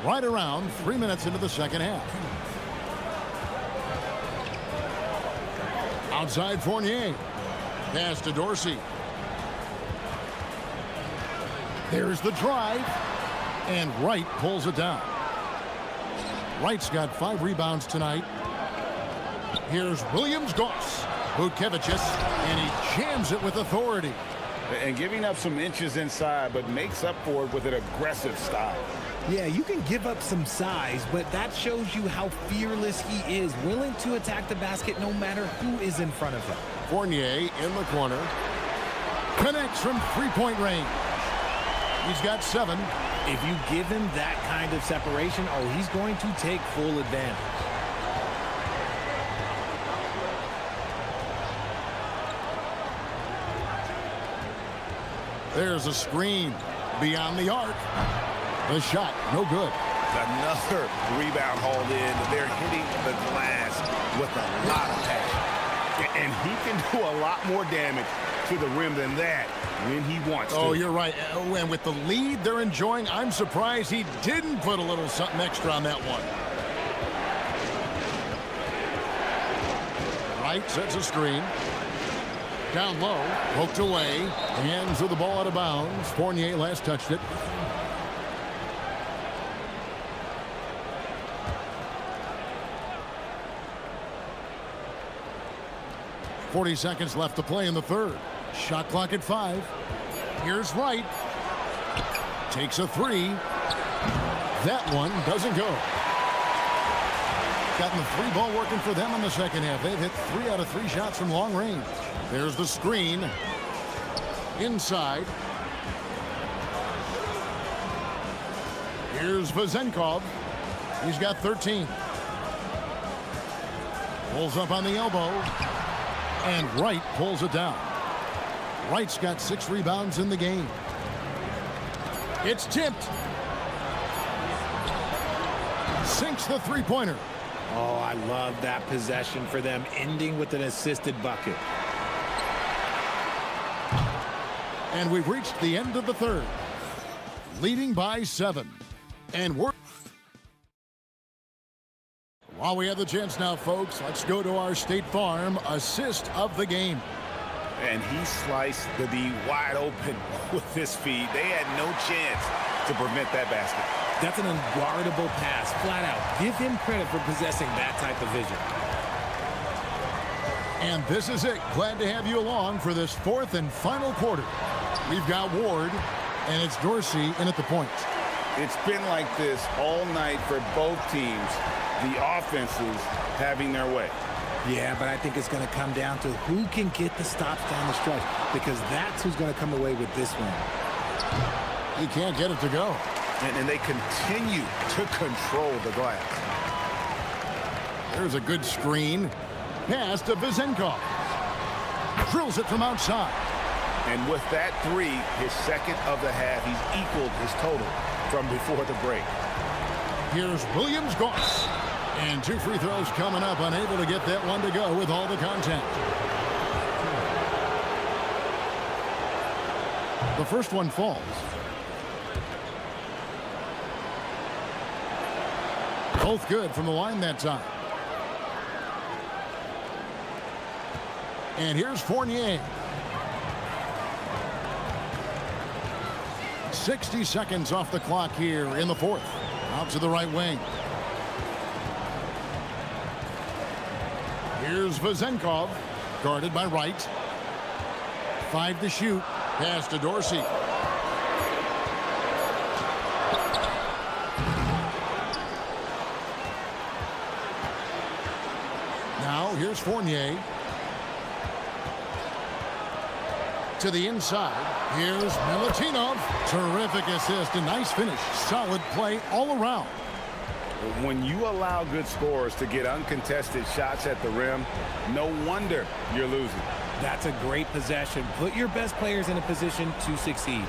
Right around 3 minutes into the second half. Outside Fournier. Pass to Dorsey. There's the drive. And Wright pulls it down. Wright's got 5 rebounds tonight. Here's Williams-Goss. Bukevicius, and he jams it with authority. And giving up some inches inside, but makes up for it with an aggressive style. Yeah, you can give up some size, but that shows you how fearless he is, willing to attack the basket no matter who is in front of him. Fournier in the corner. Connects from three-point range. He's got 7. If you give him that kind of separation, oh, he's going to take full advantage. There's a screen beyond the arc. The shot, no good. Another rebound hauled in. They're hitting the glass with a lot of passion. And he can do a lot more damage to the rim than that when he wants to. Oh, you're right. And with the lead they're enjoying, I'm surprised he didn't put a little something extra on that one. Wright sets a screen. Down low, poked away, hands of the ball out of bounds. Fournier last touched it. .40 seconds left to play in the third. Shot clock at 5. Here's Wright. Takes a 3. That one doesn't go. Gotten the 3 ball working for them in the second half. They've hit 3 out of 3 shots from long range. There's the screen. Inside. Here's Vazenkov. He's got 13. Pulls up on the elbow. And Wright pulls it down. Wright's got 6 rebounds in the game. It's tipped. Sinks the three-pointer. Oh, I love that possession for them, ending with an assisted bucket. And we've reached the end of the third. Leading by 7. And we're While we have the chance now, folks, let's go to our State Farm assist of the game. And he sliced the D wide open with his feet. They had no chance to prevent that basket. That's an unguardable pass, flat out. Give him credit for possessing that type of vision. And this is it. Glad to have you along for this fourth and final quarter. We've got Ward, and it's Dorsey in at the point. It's been like this all night for both teams. The offenses having their way. Yeah, but I think it's going to come down to who can get the stops down the stretch, because that's who's going to come away with this one. He can't get it to go. And they continue to control the glass. There's a good screen. Pass to Vizenkov. Drills it from outside. And with that three, his second of the half, he's equaled his total from before the break. Here's Williams-Goss. And 2 free throws coming up, unable to get that one to go with all the contact. The first one falls. Both good from the line that time. And here's Fournier. 60 seconds off the clock here in the fourth. Out to the right wing. Here's Vizenkov, guarded by Wright. 5 to shoot. Pass to Dorsey. Now here's Fournier. To the inside. Here's Milutinov. Terrific assist. A nice finish. Solid play all around. When you allow good scorers to get uncontested shots at the rim, no wonder you're losing. That's a great possession. Put your best players in a position to succeed.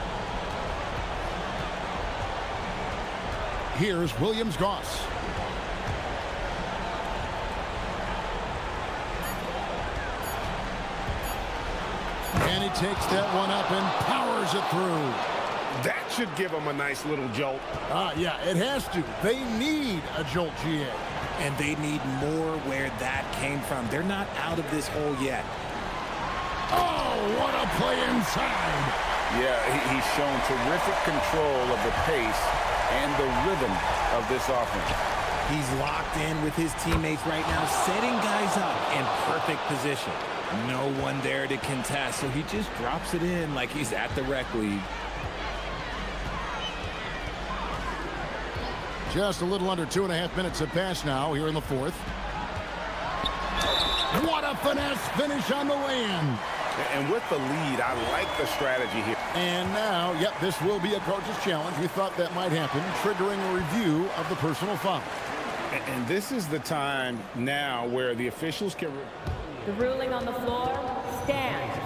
Here's Williams-Goss. And he takes that one up and powers it through. That should give them a nice little jolt. Yeah, it has to. They need a jolt, GA. And they need more where that came from. They're not out of this hole yet. Oh, what a play inside. Yeah, he's shown terrific control of the pace and the rhythm of this offense. He's locked in with his teammates right now, setting guys up in perfect position. No one there to contest, so he just drops it in like he's at the rec league. Just a little under 2.5 minutes have passed now here in the fourth. What a finesse finish on the way-in. And with the lead, I like the strategy here. And now, yep, this will be a coach's challenge. We thought that might happen, triggering a review of the personal foul. And this is the time now where the officials can... The ruling on the floor stands.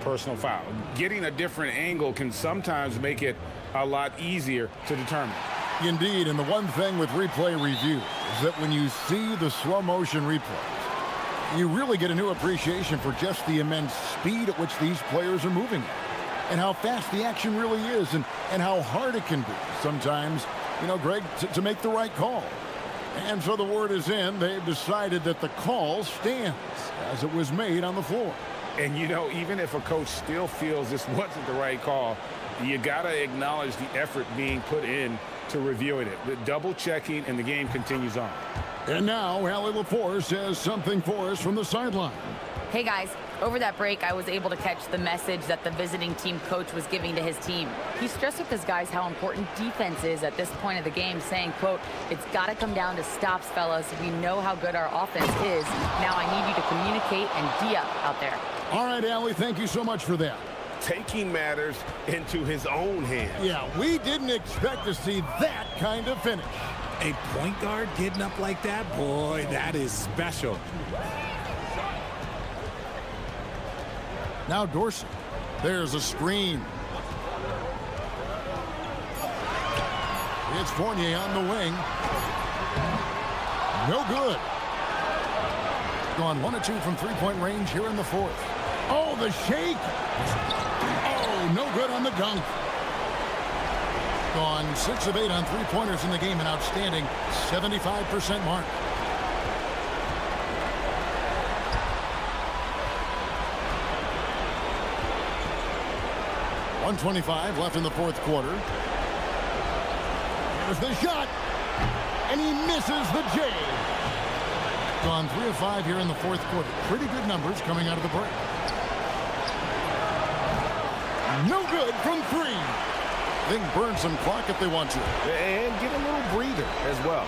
Personal foul. Getting a different angle can sometimes make it a lot easier to determine. Indeed, and the one thing with replay review is that when you see the slow motion replays, you really get a new appreciation for just the immense speed at which these players are moving at, and how fast the action really is, and how hard it can be sometimes, you know, Greg, to make the right call. And so the word is in. They've decided that the call stands as it was made on the floor. And, you know, even if a coach still feels this wasn't the right call, you got to acknowledge the effort being put in to reviewing it. The double checking, and the game continues on. And now Allie LaForce has something for us from the sideline. Hey guys, over that break, I was able to catch the message that the visiting team coach was giving to his team. He stressed with his guys how important defense is at this point of the game, saying, quote, "It's got to come down to stops, fellas. We know how good our offense is. Now I need you to communicate and D-up out there." All right, Allie, thank you so much for that. Taking matters into his own hands. Yeah, we didn't expect to see that kind of finish. A point guard getting up like that? Boy, that is special. Now Dorsey. There's a screen. It's Fournier on the wing. No good. Gone 1 of 2 from three-point range here in the fourth. Oh, the shake. Oh, no good on the dunk. Gone 6 of 8 on three-pointers in the game, an outstanding 75% mark. 1:25 left in the fourth quarter. Here's the shot. And he misses the J. Gone 3 of 5 here in the fourth quarter. Pretty good numbers coming out of the break. No good from 3. They can burn some clock if they want to. And get a little breather as well.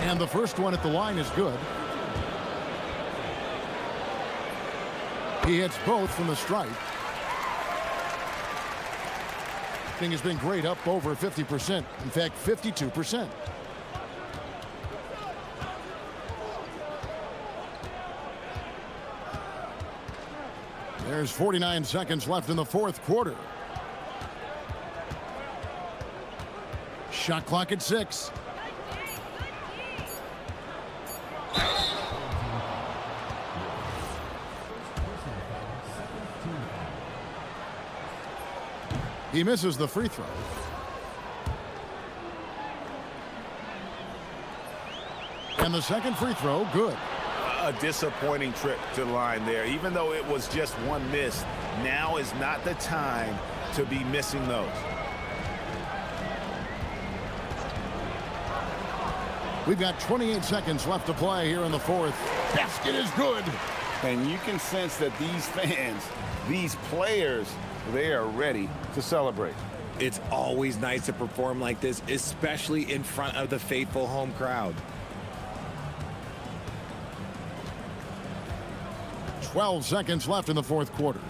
And the first one at the line is good. He hits both from the stripe. Thing has been great, up over 50%. In fact, 52%. There's 49 seconds left in the fourth quarter. Shot clock at 6. He misses the free throw. And the second free throw, good. A disappointing trip to the line there. Even though it was just one miss, now is not the time to be missing those. We've got 28 seconds left to play here in the fourth. Basket is good. And you can sense that these fans, these players, they are ready to celebrate. It's always nice to perform like this, especially in front of the faithful home crowd. 12 seconds left in the fourth quarter.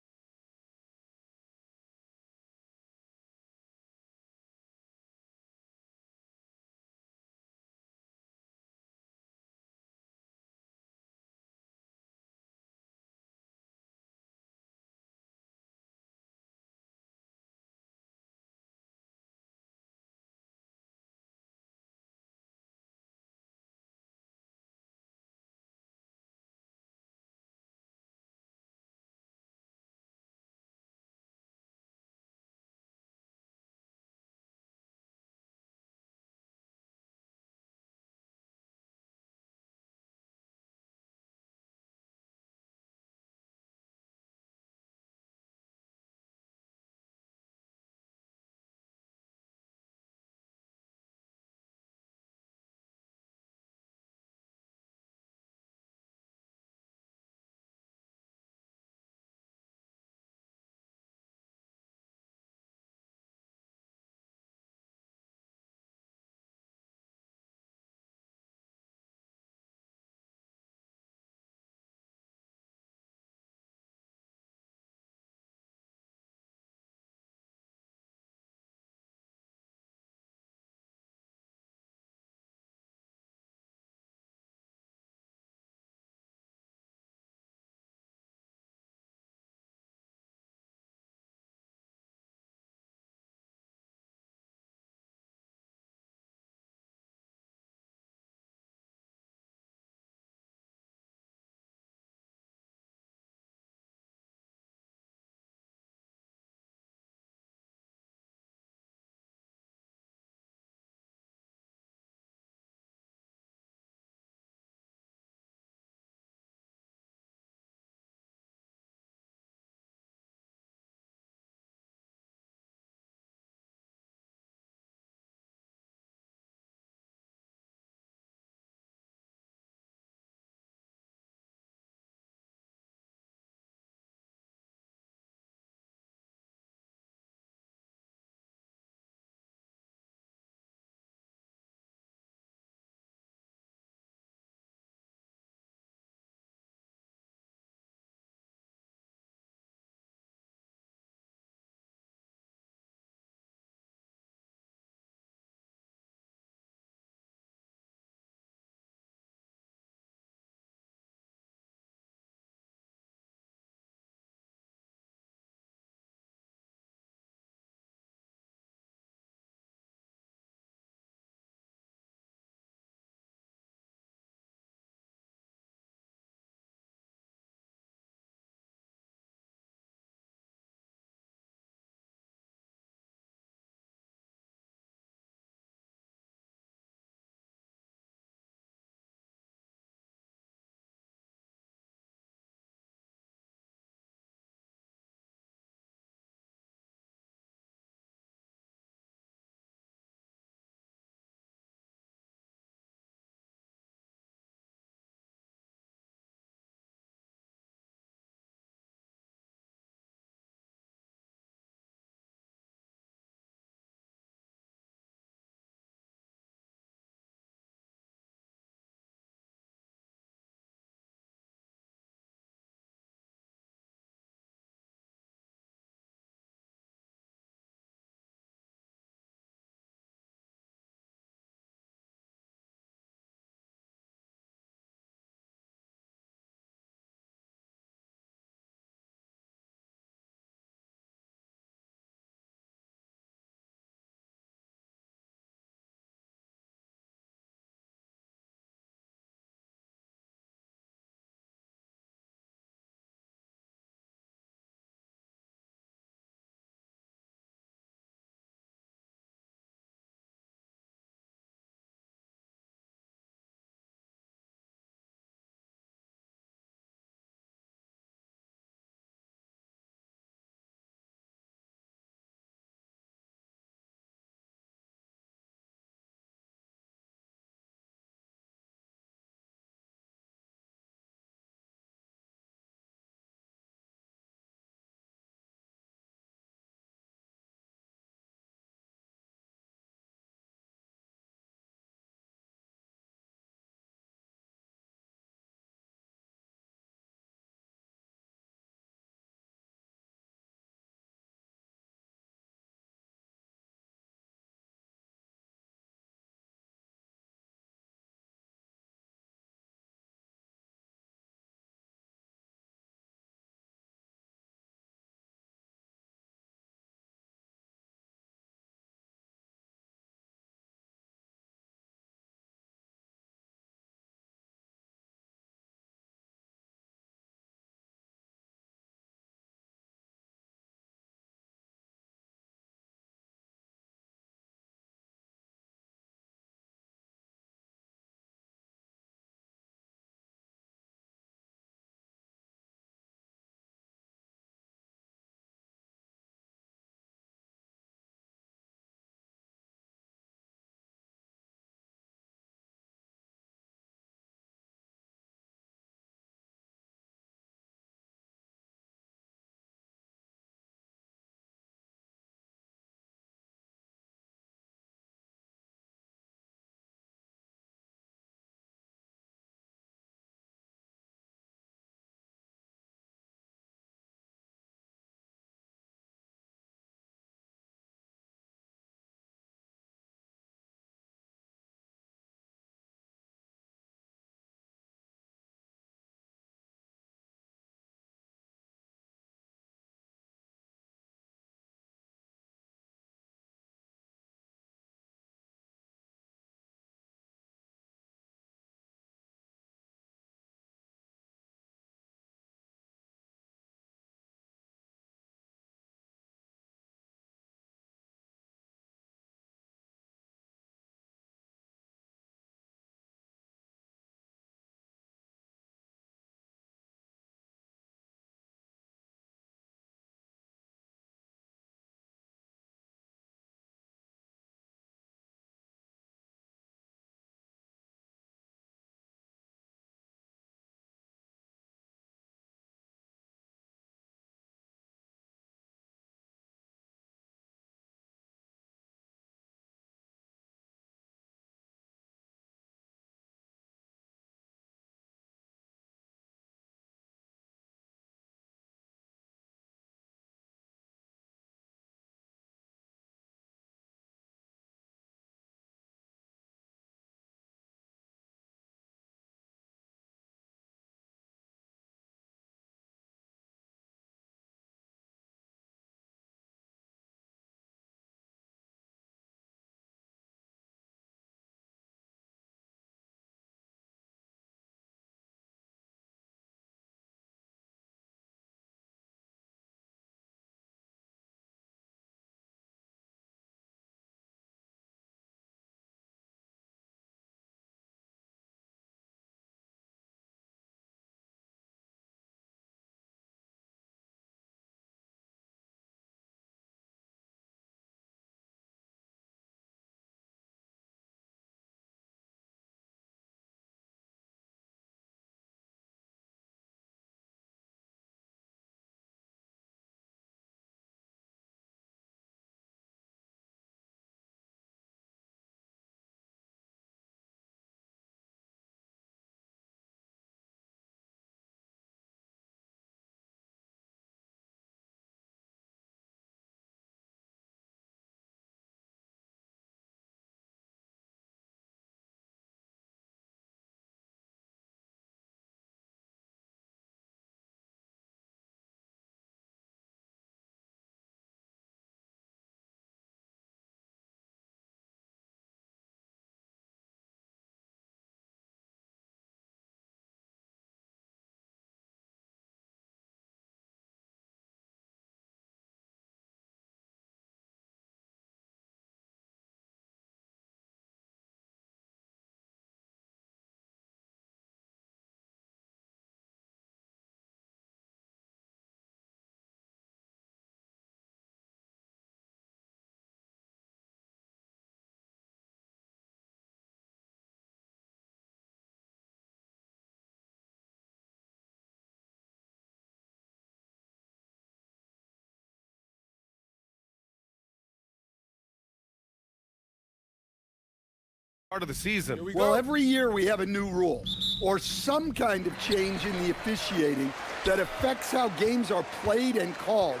Part of the season. Well, every year we have a new rule or some kind of change in the officiating that affects how games are played and called.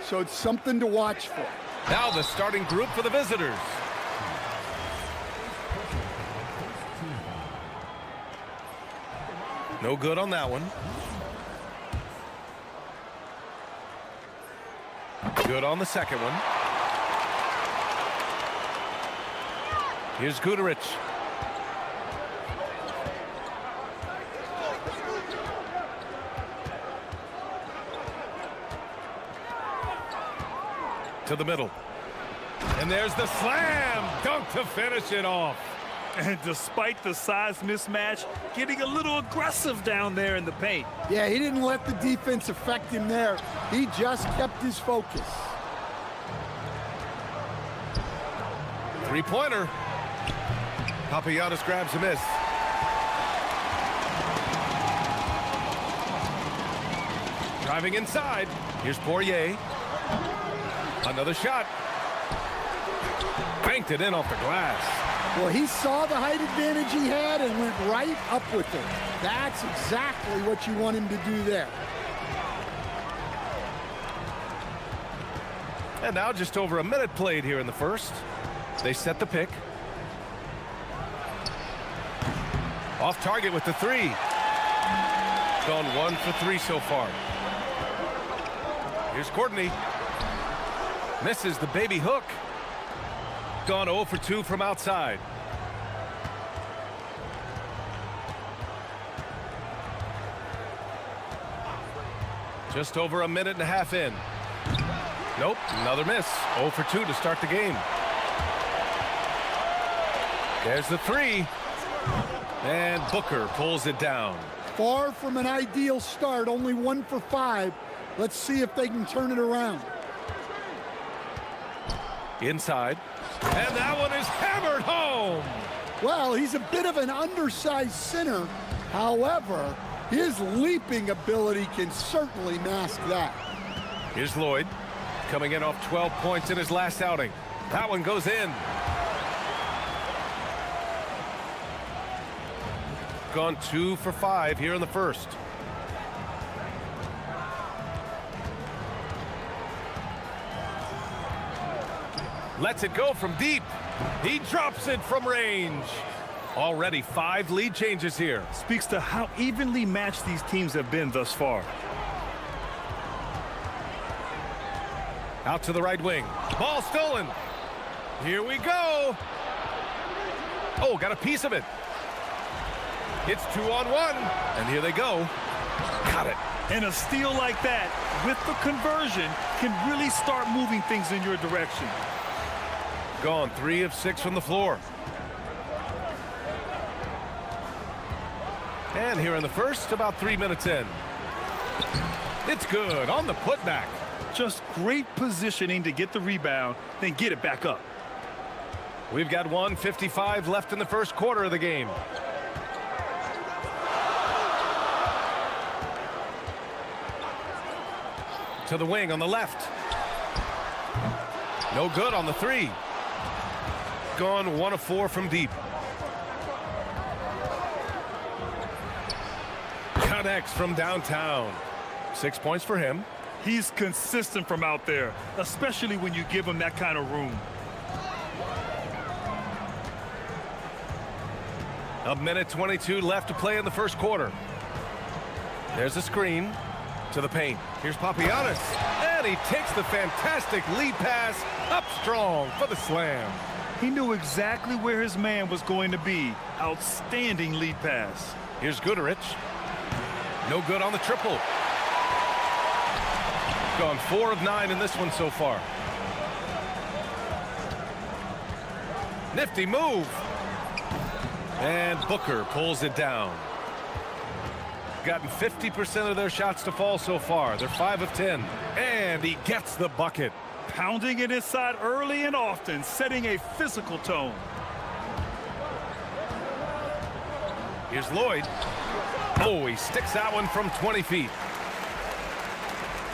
So it's something to watch for. Now the starting group for the visitors. No good on that one. Good on the second one. Here's Guterich. To the middle. And there's the slam dunk to finish it off. And despite the size mismatch, getting a little aggressive down there in the paint. Yeah, he didn't let the defense affect him there. He just kept his focus. Three-pointer. Papagiannis grabs a miss. Driving inside. Here's Poirier. Another shot. Banked it in off the glass. Well, he saw the height advantage he had and went right up with it. That's exactly what you want him to do there. And now just over a minute played here in the first. They set the pick. Off target with the three. Gone 1 for 3 so far. Here's Courtney. Misses the baby hook. Gone 0 for 2 from outside. Just over a minute and a half in. Nope, another miss. 0 for 2 to start the game. There's the three. And Booker pulls it down. Far from an ideal start, only 1 for 5. Let's see if they can turn it around. Inside. And that one is hammered home. Well, he's a bit of an undersized center. However, his leaping ability can certainly mask that. Here's Lloyd, coming in off 12 points in his last outing. That one goes in. Gone 2 for 5 here in the first. Lets it go from deep. He drops it from range. Already 5 lead changes here. Speaks to how evenly matched these teams have been thus far. Out to the right wing. Ball stolen. Here we go. Oh, got a piece of it. It's 2-on-1. And here they go. Got it. And a steal like that with the conversion can really start moving things in your direction. Gone 3 of 6 from the floor. And here in the first, about 3 minutes in. It's good on the putback. Just great positioning to get the rebound, then get it back up. We've got 1:55 left in the first quarter of the game. To the wing on the left. No good on the three. Gone 1 of 4 from deep. Connects from downtown. 6 points for him. He's consistent from out there, especially when you give him that kind of room. A minute 22 left to play in the first quarter. There's a screen to the paint. Here's Papagiannis. And he takes the fantastic lead pass up strong for the slam. He knew exactly where his man was going to be. Outstanding lead pass. Here's Guterich. No good on the triple. Gone 4 of 9 in this one so far. Nifty move. And Booker pulls it down. Gotten 50% of their shots to fall so far. They're 5 of 10. And he gets the bucket. Pounding it inside early and often, setting a physical tone. Here's Lloyd. Oh, he sticks that one from 20 feet.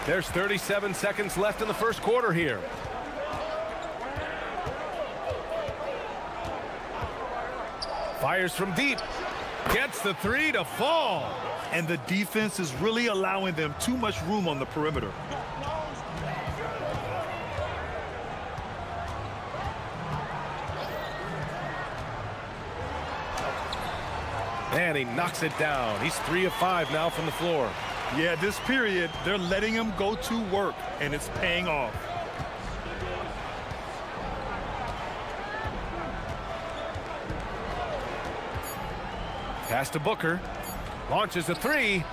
There's 37 seconds left in the first quarter here. Fires from deep. Gets the three to fall. And the defense is really allowing them too much room on the perimeter. And he knocks it down. He's 3 of 5 now from the floor. Yeah, this period, they're letting him go to work, and it's paying off. Pass to Booker. Launches a three.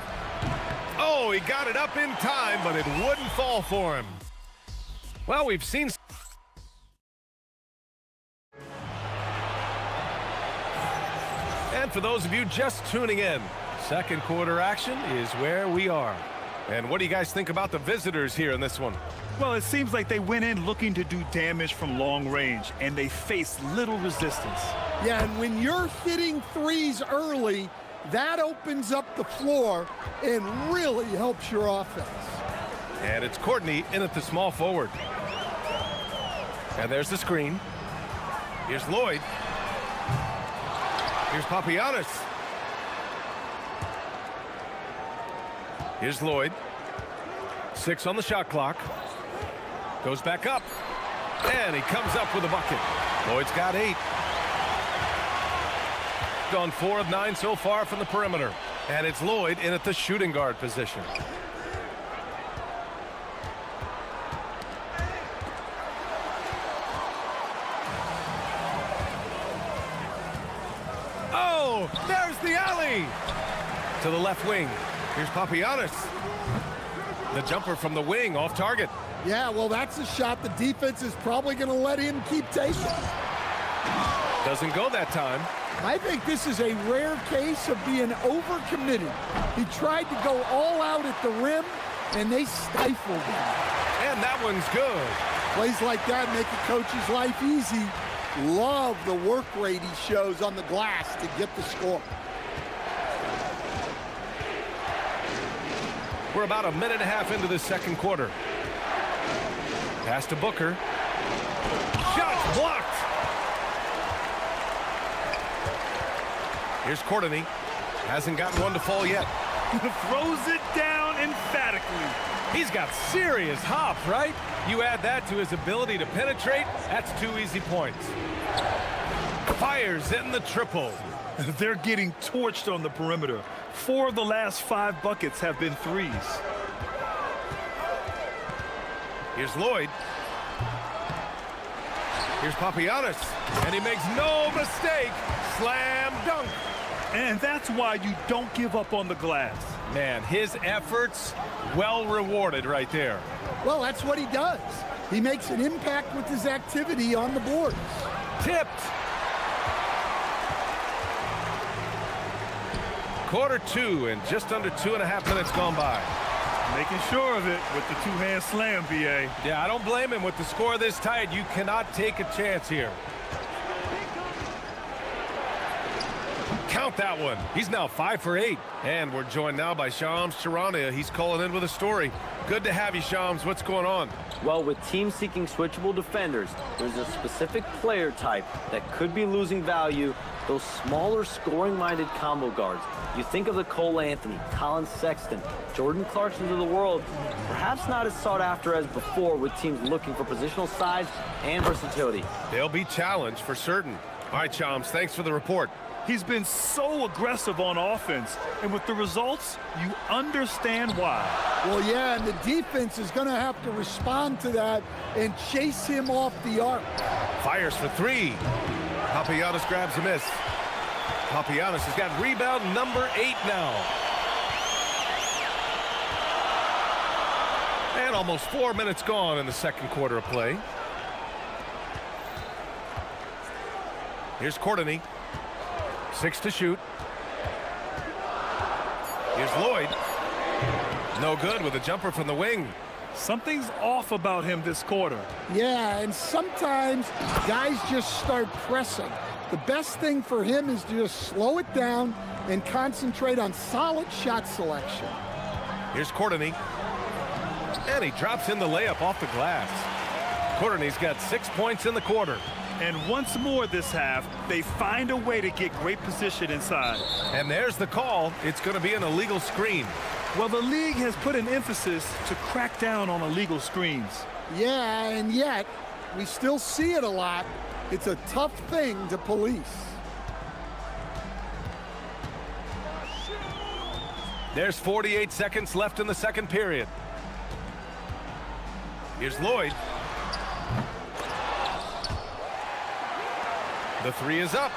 Oh, he got it up in time, but it wouldn't fall for him. Well, we've seen... And for those of you just tuning in, second quarter action is where we are. And what do you guys think about the visitors here in this one? Well, it seems like they went in looking to do damage from long range, and they faced little resistance. Yeah, and when you're hitting threes early, that opens up the floor and really helps your offense. And it's Courtney in at the small forward. And there's the screen. Here's Lloyd. Here's Papagiannis. Here's Lloyd. 6 on the shot clock. Goes back up. And he comes up with a bucket. Lloyd's got 8. Gone 4 of 9 so far from the perimeter. And it's Lloyd in at the shooting guard position. Oh, there's the alley. To the left wing. Here's Papagiannis. The jumper from the wing off target. Yeah, well, that's a shot the defense is probably going to let him keep taking. Doesn't go that time. I think this is a rare case of being overcommitted. He tried to go all out at the rim, and they stifled him. And that one's good. Plays like that make a coach's life easy. Love the work rate he shows on the glass to get the score. We're about a minute and a half into the second quarter. Pass to Booker. Shots blocked. Here's Courtney. Hasn't gotten one to fall yet. Throws it down emphatically. He's got serious hop, right? You add that to his ability to penetrate, that's 2 easy points. Fires in the triple. They're getting torched on the perimeter. 4 of the last 5 buckets have been threes. Here's Lloyd. Here's Papagiannis. And he makes no mistake. Slam dunk. And that's why you don't give up on the glass. Man, his efforts well rewarded right there. Well, that's what he does. He makes an impact with his activity on the boards. Tipped. Quarter 2 and just under 2.5 minutes gone by. Making sure of it with the two-hand slam, B.A. Yeah, I don't blame him. With the score this tight, you cannot take a chance here. Count that one. He's now 5 for 8. And we're joined now by Shams Charania. He's calling in with a story. Good to have you, Shams. What's going on? Well, with teams seeking switchable defenders, there's a specific player type that could be losing value, those smaller scoring-minded combo guards. You think of the Cole Anthony, Colin Sexton, Jordan Clarksons of the world, perhaps not as sought after as before with teams looking for positional size and versatility. They'll be challenged for certain. All right, Shams, thanks for the report. He's been so aggressive on offense, and with the results, you understand why. Well, yeah, and the defense is going to have to respond to that and chase him off the arc. Fires for 3. Papagiannis grabs a miss. Papagiannis has got rebound number 8 now. And almost 4 minutes gone in the second quarter of play. Here's Courtney. 6 to shoot. Here's Lloyd. No good with a jumper from the wing. Something's off about him this quarter. Yeah, and sometimes guys just start pressing. The best thing for him is to just slow it down and concentrate on solid shot selection. Here's Courtney. And he drops in the layup off the glass. Courtney's got 6 points in the quarter. And once more this half, they find a way to get great position inside. And there's the call. It's going to be an illegal screen. Well, the league has put an emphasis to crack down on illegal screens. Yeah, and yet we still see it a lot. It's a tough thing to police. There's 48 seconds left in the second period. Here's Lloyd. The three is up.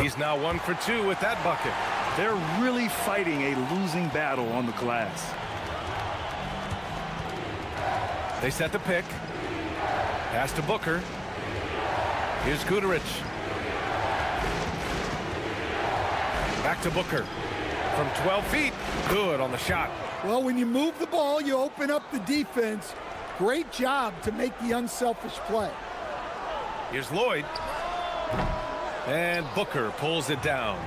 He's now 1 for 2 with that bucket. They're really fighting a losing battle on the glass. They set the pick. Pass to Booker. Here's Guterich. Back to Booker. From 12 feet. Good on the shot. Well, when you move the ball, you open up the defense. Great job to make the unselfish play. Here's Lloyd. And Booker pulls it down.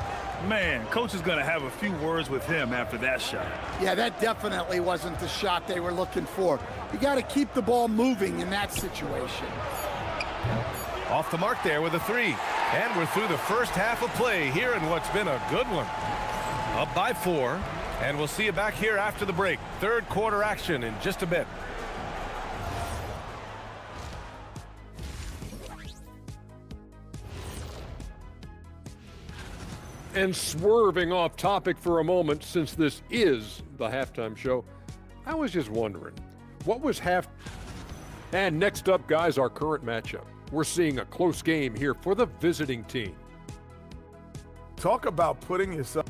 Man, coach is going to have a few words with him after that shot. Yeah, that definitely wasn't the shot they were looking for. You got to keep the ball moving in that situation. Off the mark there with a three. And we're through the first half of play here in what's been a good one. Up by 4. And we'll see you back here after the break. Third quarter action in just a bit. And swerving off topic for a moment, since this is the halftime show, I was just wondering, what was And next up, guys, our current matchup. We're seeing a close game here for the visiting team. Talk about putting yourself.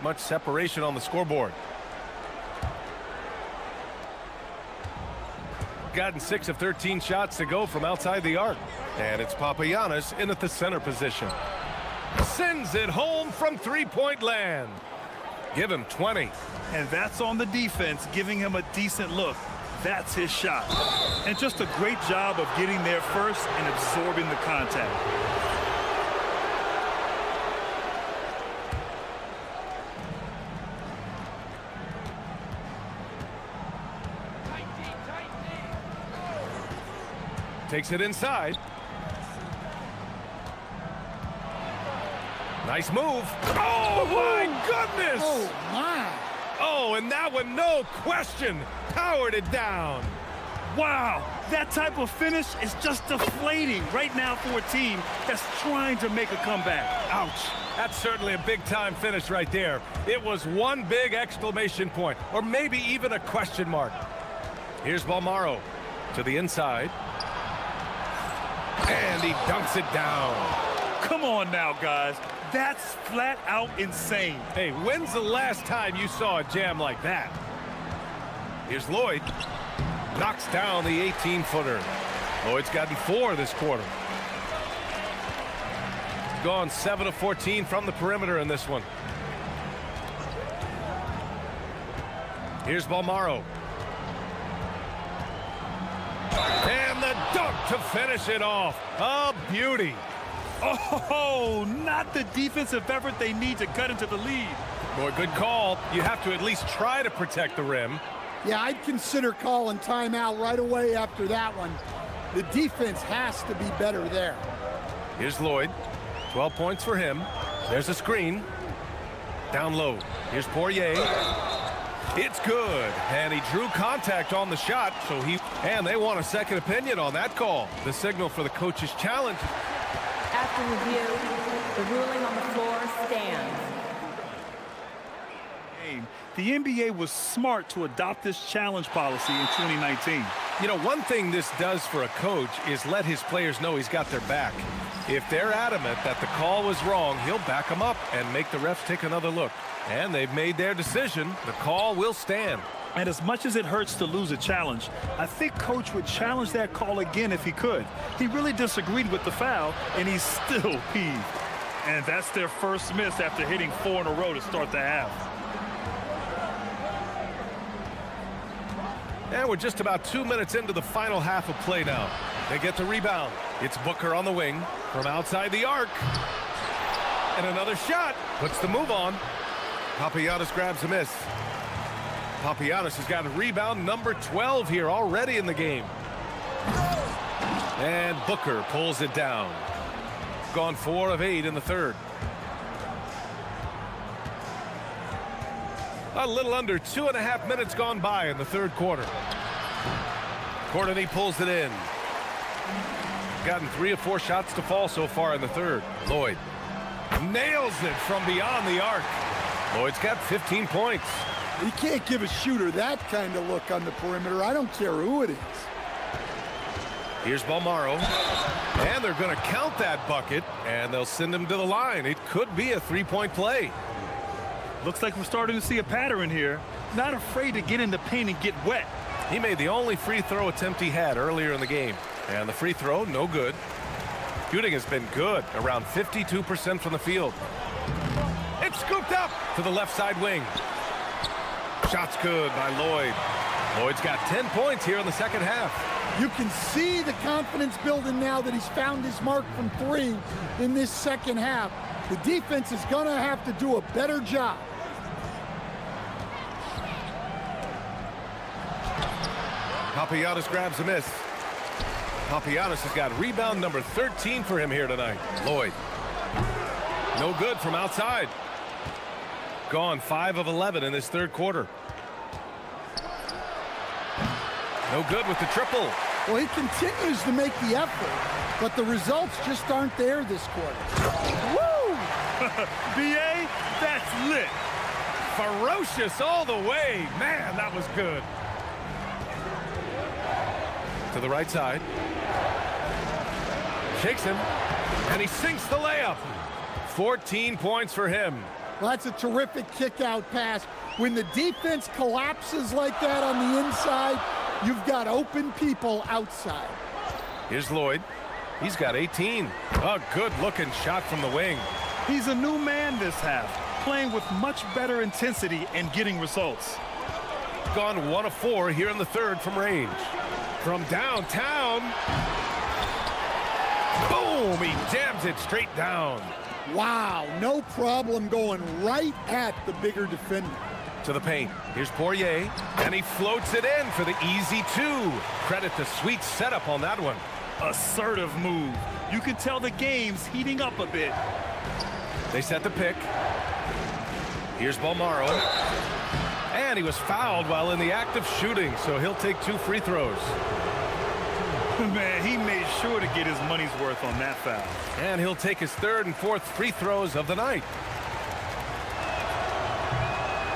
Much separation on the scoreboard. Gotten 6 of 13 shots to go from outside the arc. And it's Papagiannis in at the center position. Sends it home from three-point land. Give him 20. And that's on the defense, giving him a decent look. That's his shot. And just a great job of getting there first and absorbing the contact. Takes it inside. Nice move. Oh, my goodness! Oh, my. Oh, and that one, no question, powered it down. Wow, that type of finish is just deflating right now for a team that's trying to make a comeback. Ouch. That's certainly a big-time finish right there. It was one big exclamation point, or maybe even a question mark. Here's Balmaro to the inside. And he dunks it down. Come on now, guys. That's flat out insane. Hey, when's the last time you saw a jam like that? Here's Lloyd. Knocks down the 18-footer. Lloyd's gotten 4 this quarter. Gone 7 of 14 from the perimeter in this one. Here's Balmaro. And the dunk to finish it off. A beauty. Oh, not the defensive effort they need to cut into the lead. Boy, good call. You have to at least try to protect the rim. Yeah, I'd consider calling timeout right away after that one. The defense has to be better there. Here's Lloyd. 12 points for him. There's a screen. Down low. Here's Poirier. It's good, and he drew contact on the shot, and they want a second opinion on that call. The signal for the coach's challenge. After review, the ruling on the floor stands. The NBA was smart to adopt this challenge policy in 2019. You know, one thing this does for a coach is let his players know he's got their back. If they're adamant that the call was wrong, he'll back them up and make the refs take another look. And they've made their decision. The call will stand. And as much as it hurts to lose a challenge, I think Coach would challenge that call again if he could. He really disagreed with the foul, and he's still peeved. And that's their first miss after hitting 4 in a row to start the half. And we're just about 2 minutes into the final half of play now. They get the rebound. It's Booker on the wing from outside the arc. And another shot. Puts the move on. Papagiannis grabs a miss. Papagiannis has got a rebound number 12 here already in the game. And Booker pulls it down. Gone 4 of 8 in the third. A little under 2.5 minutes gone by in the third quarter. Courtney pulls it in. Gotten 3 of 4 shots to fall so far in the third. Lloyd nails it from beyond the arc. Lloyd's got 15 points. You can't give a shooter that kind of look on the perimeter. I don't care who it is. Here's Balmaro. And they're going to count that bucket, and they'll send him to the line. It could be a 3-point play. Looks like we're starting to see a pattern here. Not afraid to get in the paint and get wet. He made the only free throw attempt he had earlier in the game. And the free throw, no good. Shooting has been good, around 52% from the field. It's scooped up to the left side wing. Shot's good by Lloyd. Lloyd's got 10 points here in the second half. You can see the confidence building now that he's found his mark from 3 in this second half. The defense is going to have to do a better job. Papagiannis grabs a miss. Papagiannis has got rebound number 13 for him here tonight. Lloyd. No good from outside. Gone 5 of 11 in this third quarter. No good with the triple. Well, he continues to make the effort, but the results just aren't there this quarter. Woo! BA, that's lit. Ferocious all the way. Man, that was good. To the right side. Shakes him, and he sinks the layup. 14 points for him. Well, that's a terrific kick-out pass. When the defense collapses like that on the inside, you've got open people outside. Here's Lloyd. He's got 18. A good-looking shot from the wing. He's a new man this half, playing with much better intensity and getting results. Gone 1 of 4 here in the third from range. From downtown. Boom! He jams it straight down. Wow, no problem going right at the bigger defender. To the paint. Here's Poirier, and he floats it in for the easy 2. Credit the sweet setup on that one. Assertive move. You can tell the game's heating up a bit. They set the pick. Here's Balmaro. And he was fouled while in the act of shooting, so he'll take 2 free throws. Man, he made sure to get his money's worth on that foul. And he'll take his 3rd and 4th free throws of the night.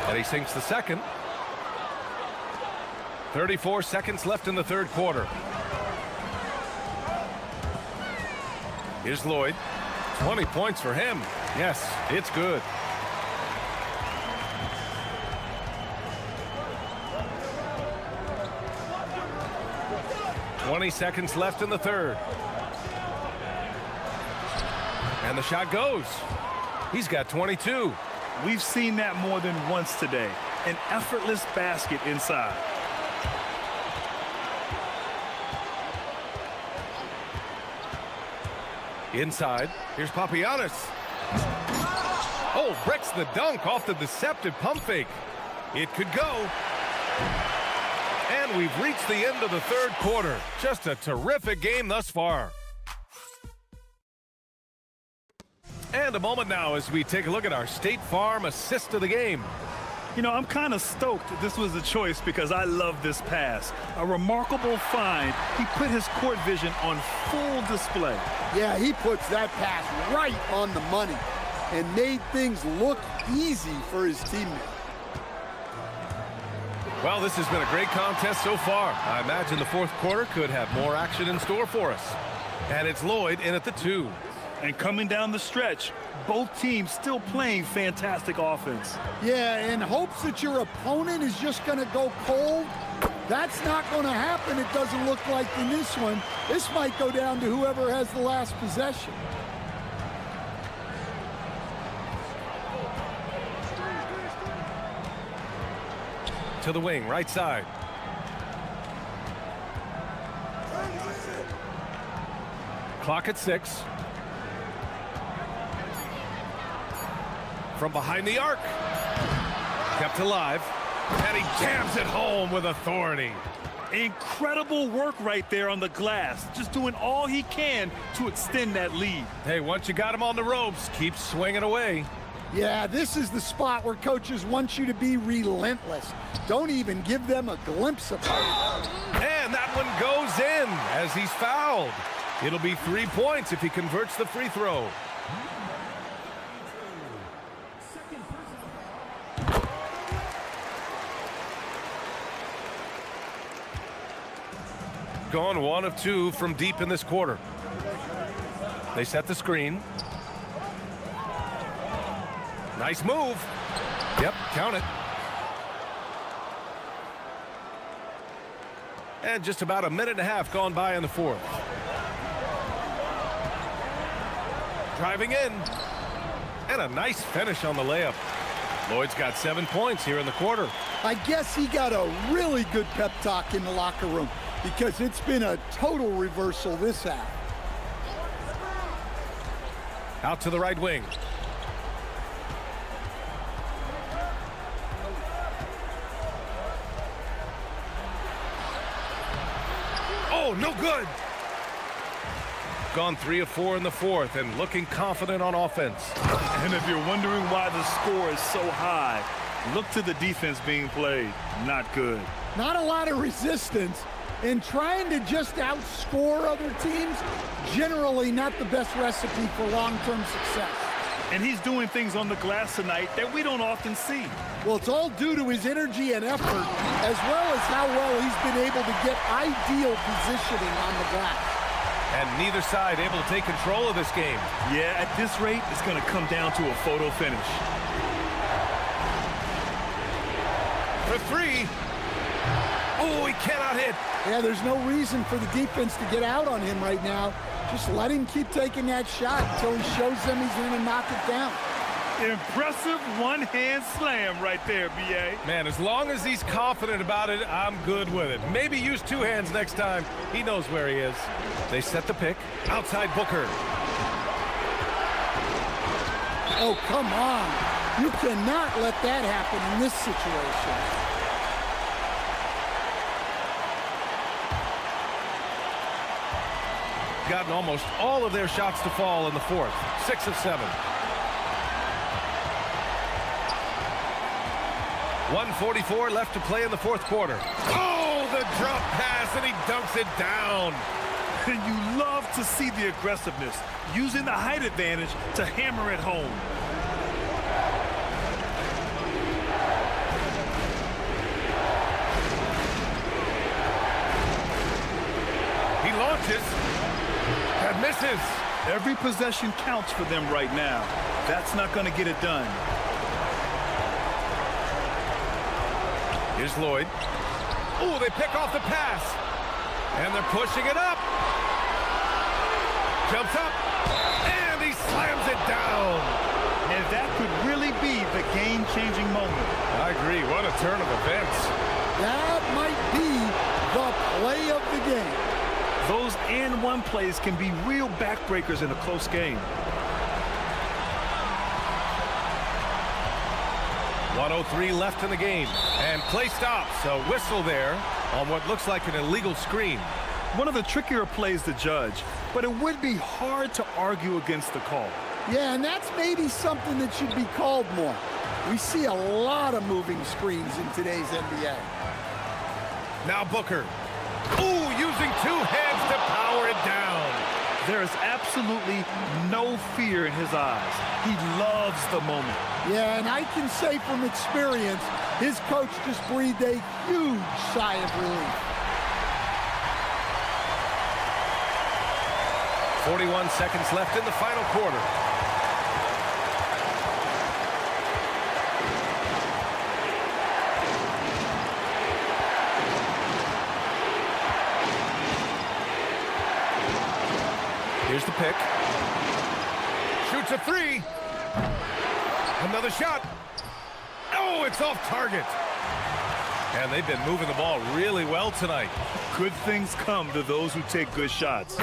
And he sinks the second. 34 seconds left in the third quarter. Here's Lloyd. 20 points for him. Yes, it's good. .20 seconds left in the third. And the shot goes. He's got 22. We've seen that more than once today. An effortless basket inside. Inside. Here's Papagiannis. Oh, breaks the dunk off the deceptive pump fake. It could go. And we've reached the end of the third quarter. Just a terrific game thus far. And a moment now as we take a look at our State Farm assist of the game. You know, I'm kind of stoked that this was a choice because I love this pass. A remarkable find. He put his court vision on full display. Yeah, he puts that pass right on the money and made things look easy for his teammate. Well, this has been a great contest so far. I imagine the fourth quarter could have more action in store for us. And it's Lloyd in at the 2. And coming down the stretch, both teams still playing fantastic offense. Yeah, in hopes that your opponent is just going to go cold, that's not going to happen, it doesn't look like in this one. This might go down to whoever has the last possession. To the wing, right side. Clock at 6. From behind the arc. Kept alive. And he jams it home with authority. Incredible work right there on the glass. Just doing all he can to extend that lead. Hey, once you got him on the ropes, keep swinging away. Yeah, this is the spot where coaches want you to be relentless. Don't even give them a glimpse of hope. And that one goes in as he's fouled. It'll be 3 points if he converts the free throw. Gone 1 of 2 from deep in this quarter. They set the screen. Nice move. Yep, count it. And just about a minute and a half gone by in the fourth. Driving in. And a nice finish on the layup. Lloyd's got 7 points here in the quarter. I guess he got a really good pep talk in the locker room because it's been a total reversal this half. Out to the right wing. Oh, no good. Gone 3 of 4 in the fourth and looking confident on offense. And if you're wondering why the score is so high, look to the defense being played. Not good. Not a lot of resistance, and trying to just outscore other teams, generally not the best recipe for long-term success. And he's doing things on the glass tonight that we don't often see. Well, it's all due to his energy and effort, as well as how well he's been able to get ideal positioning on the glass. And neither side able to take control of this game. Yeah, at this rate, it's going to come down to a photo finish. For 3. Oh, he cannot hit. Yeah, there's no reason for the defense to get out on him right now. Just let him keep taking that shot until he shows them he's going to knock it down. Impressive one-hand slam right there, B.A. Man, as long as he's confident about it, I'm good with it. Maybe use 2 hands next time. He knows where he is. They set the pick. Outside Booker. Oh, come on. You cannot let that happen in this situation. Gotten almost all of their shots to fall in the fourth. 6 of 7. 1:44 left to play in the fourth quarter. Oh, the drop pass, and he dunks it down. And you love to see the aggressiveness, using the height advantage to hammer it home. He launches and misses. Every possession counts for them right now. That's not going to get it done. Here's Lloyd. Oh, they pick off the pass. And they're pushing it up. Jumps up. And he slams it down. And that could really be the game-changing moment. I agree. What a turn of events. That might be the play of the game. Those and-one plays can be real backbreakers in a close game. 1:03 left in the game, and play stops. A whistle there on what looks like an illegal screen. One of the trickier plays to judge, but it would be hard to argue against the call. Yeah, and that's maybe something that should be called more. We see a lot of moving screens in today's NBA. Now Booker. Ooh, using two hands to power it down. There is absolutely no fear in his eyes. He loves the moment. Yeah, and I can say from experience, his coach just breathed a huge sigh of relief. 41 seconds left in the final quarter. Here's the pick. Shoots a three. Another shot. Oh, it's off target. And they've been moving the ball really well tonight. Good things come to those who take good shots.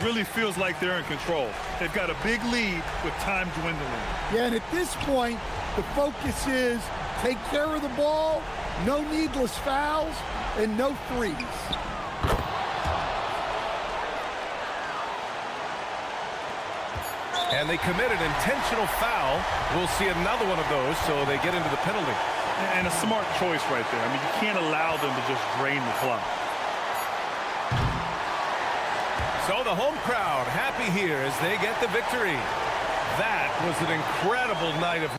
Really feels like they're in control. They've got a big lead with time dwindling. Yeah, and at this point, the focus is take care of the ball, no needless fouls, and no threes. And they commit an intentional foul. We'll see another one of those, so they get into the penalty. And a smart choice right there. I mean, you can't allow them to just drain the clock. So the home crowd happy here as they get the victory. That was an incredible night of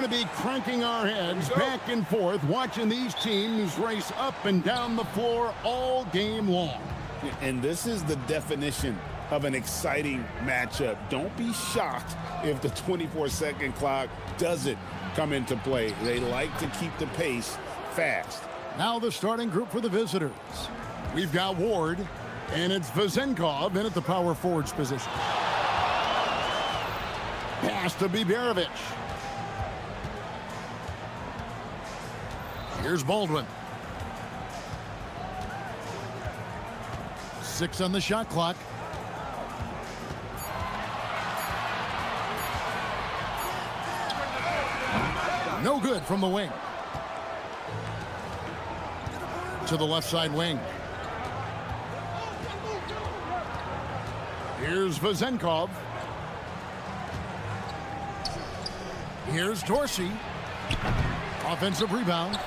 to be cranking our heads back and forth, watching these teams race up and down the floor all game long. And this is the definition of an exciting matchup. Don't be shocked if the 24-second clock doesn't come into play. They like to keep the pace fast. Now the starting group for the visitors. We've got Ward, and it's Vezenkov in at the power forwards position. Pass to Biberovic. Here's Baldwin. 6 on the shot clock. No good from the wing. To the left side wing. Here's Vezenkov. Here's Dorsey. Offensive rebound.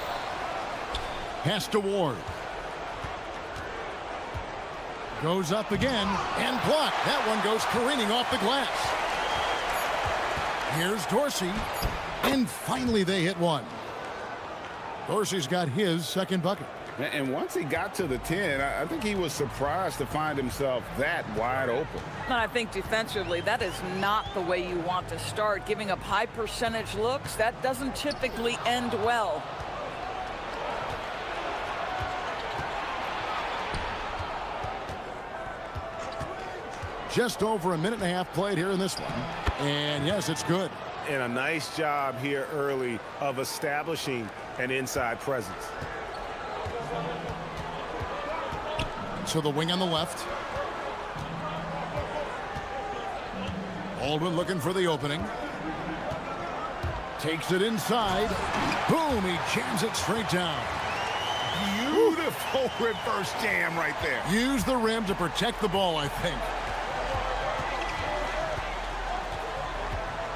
Pass to Ward. Goes up again and blocked. That one goes careening off the glass. Here's Dorsey. And finally they hit one. Dorsey's got his second bucket. And once he got to the 10, I think he was surprised to find himself that wide open. And I think defensively, that is not the way you want to start. Giving up high percentage looks, that doesn't typically end well. Just over a minute and a half played here in this one. And yes, it's good. And a nice job here early of establishing an inside presence. To the wing on the left. Baldwin looking for the opening. Takes it inside. Boom, he jams it straight down. Beautiful reverse jam right there. Use the rim to protect the ball, I think.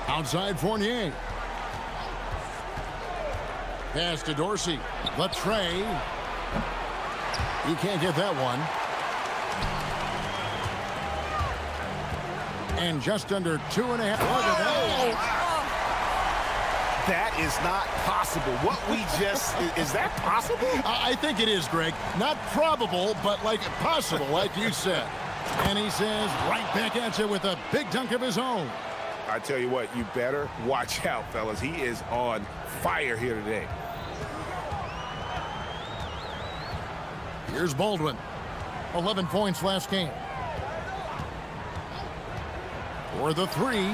Outside Fournier. Pass to Dorsey. The tray. He can't get that one. And just under 2.5. That is not possible. What we just, is that possible? I think it is, Greg. Not probable, but like possible, like you said. And he says right back at you with a big dunk of his own. I tell you what, you better watch out, fellas. He is on fire here today. Here's Baldwin. 11 points last game. For the three.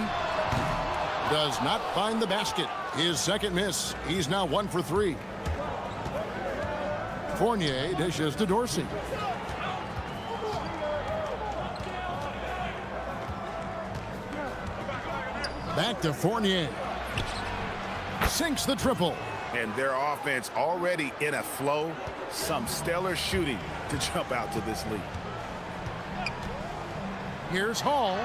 Does not find the basket. His second miss. He's now 1 for 3. Fournier dishes to Dorsey. Back to Fournier. Sinks the triple. And their offense already in a flow. Some stellar shooting to jump out to this lead. Here's Hall.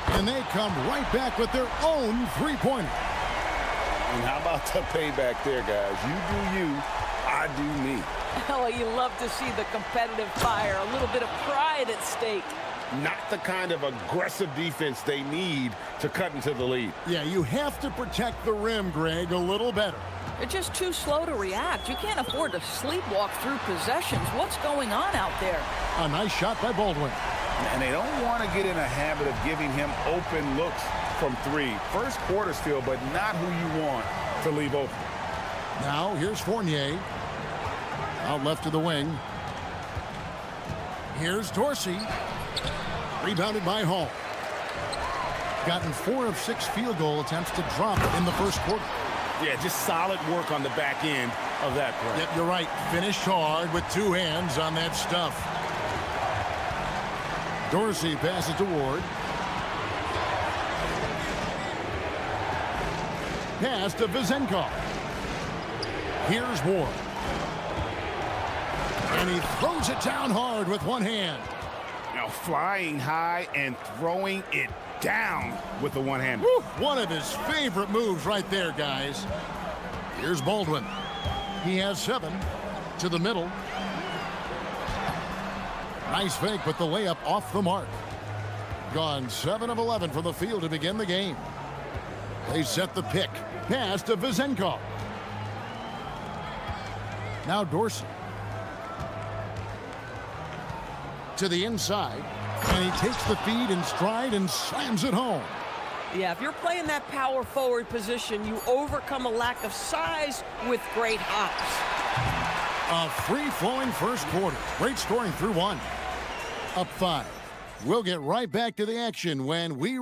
And they come right back with their own three-pointer. And how about the payback there, guys? You do you, I do me. Oh, you love to see the competitive fire. A little bit of pride at stake. Not the kind of aggressive defense they need to cut into the lead. Yeah, you have to protect the rim, Greg, a little better. They're just too slow to react. You can't afford to sleepwalk through possessions. What's going on out there? A nice shot by Baldwin. And they don't want to get in a habit of giving him open looks from 3. First quarter still, but not who you want to leave open. Now here's Fournier. Out left to the wing. Here's Dorsey. Rebounded by Hall. Gotten 4 of 6 field goal attempts to drop in the first quarter. Yeah, just solid work on the back end of that play. Yep, you're right. Finished hard with 2 hands on that stuff. Dorsey passes to Ward. Pass to Vezenkov. Here's Ward. And he throws it down hard with 1 hand. Now flying high and throwing it down with the 1-hand. One of his favorite moves right there, guys. Here's Baldwin. He has 7 to the middle. Nice fake, but the layup off the mark. Gone 7 of 11 from the field to begin the game. They set the pick. Pass to Vezenkov. Now Dorsey. To the inside. And he takes the feed in stride and slams it home. Yeah, if you're playing that power forward position, you overcome a lack of size with great hops. A free-flowing first quarter. Great scoring through one. Up 5. We'll get right back to the action when we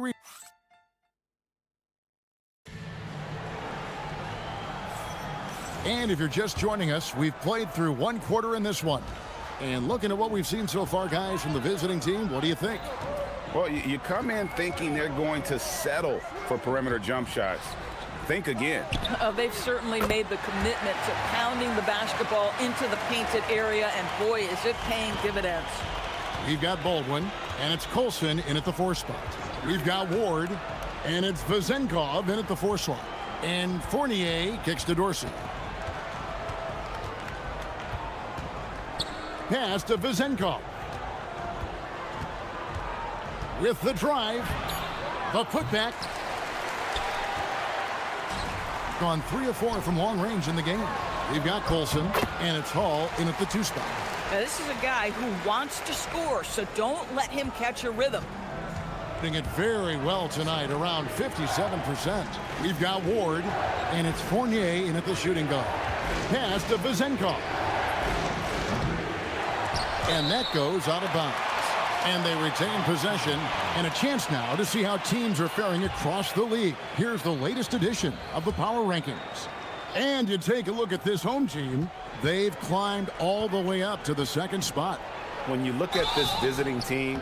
And if you're just joining us, we've played through one quarter in this one. And looking at what we've seen so far, guys, from the visiting team, what do you think? Well, you come in thinking they're going to settle for perimeter jump shots. Think again. They've certainly made the commitment to pounding the basketball into the painted area, and boy, is it paying dividends. We've got Baldwin, and it's Colson in at the 4 spot. We've got Ward, and it's Vezenkov in at the 4 slot. And Fournier kicks to Dorsey. Pass to Vezenkov. With the drive, the putback. Gone 3 of 4 from long range in the game. We've got Colson, and it's Hall in at the 2 spot. Now, this is a guy who wants to score, so don't let him catch a rhythm. Doing it very well tonight, around 57%. We've got Ward, and it's Fournier in at the shooting guard. Pass to Vezenkov. And that goes out of bounds. And they retain possession, and a chance now to see how teams are faring across the league. Here's the latest edition of the Power Rankings. And you take a look at this home team, they've climbed all the way up to the 2nd spot. When you look at this visiting team,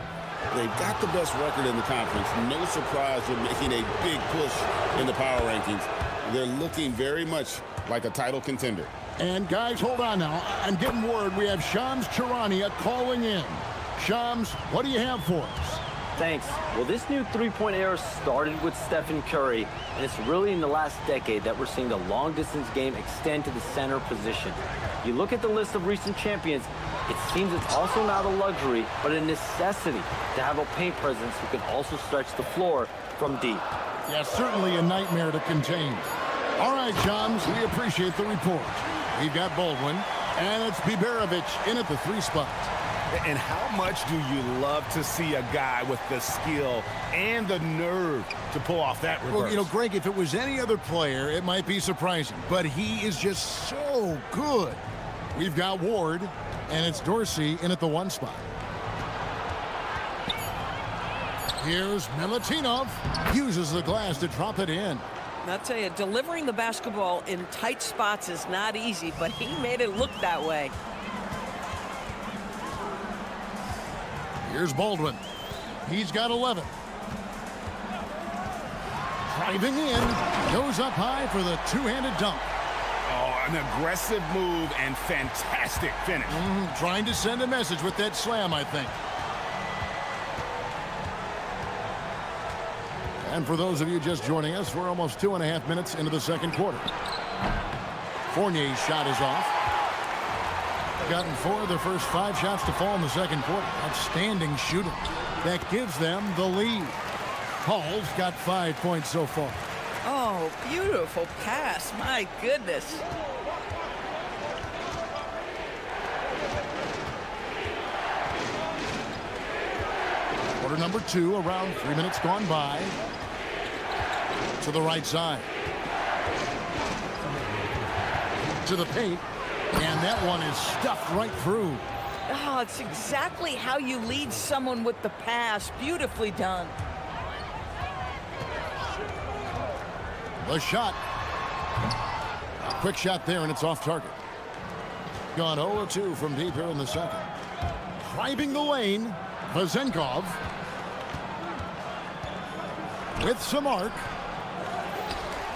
they've got the best record in the conference. No surprise they're making a big push in the Power Rankings. They're looking very much like a title contender. And guys, hold on now. I'm getting word we have Shams Charania calling in. Shams, what do you have for us? Thanks. Well, this new three-point era started with Stephen Curry, and it's really in the last decade that we're seeing the long-distance game extend to the center position. You look at the list of recent champions, it seems it's also not a luxury, but a necessity to have a paint presence who can also stretch the floor from deep. Yeah, certainly a nightmare to contain. All right, Shams, we appreciate the report. We've got Baldwin, and it's Biberovic in at the 3 spot. And how much do you love to see a guy with the skill and the nerve to pull off that reverse? Well, you know, Greg, if it was any other player, it might be surprising, but he is just so good. We've got Ward, and it's Dorsey in at the 1 spot. Here's Milutinov. Uses the glass to drop it in. I'll tell you, delivering the basketball in tight spots is not easy, but he made it look that way. Here's Baldwin. He's got 11. Driving in. Goes up high for the 2-handed dunk. Oh, an aggressive move and fantastic finish. Trying to send a message with that slam, I think. And for those of you just joining us, we're almost 2.5 minutes into the 2nd quarter. Fournier's shot is off. Gotten 4 of their first 5 shots to fall in the 2nd quarter. Outstanding shooting. That gives them the lead. Hall's got 5 points so far. Oh, beautiful pass. My goodness. Quarter number 2, around 3 minutes gone by. To the right side. To the paint. And that one is stuffed right through. Oh, it's exactly how you lead someone with the pass. Beautifully done. The shot. A quick shot there, and it's off target. Gone 0-2 from deep here in the 2nd. Driving the lane, Vezenkov. With some arc.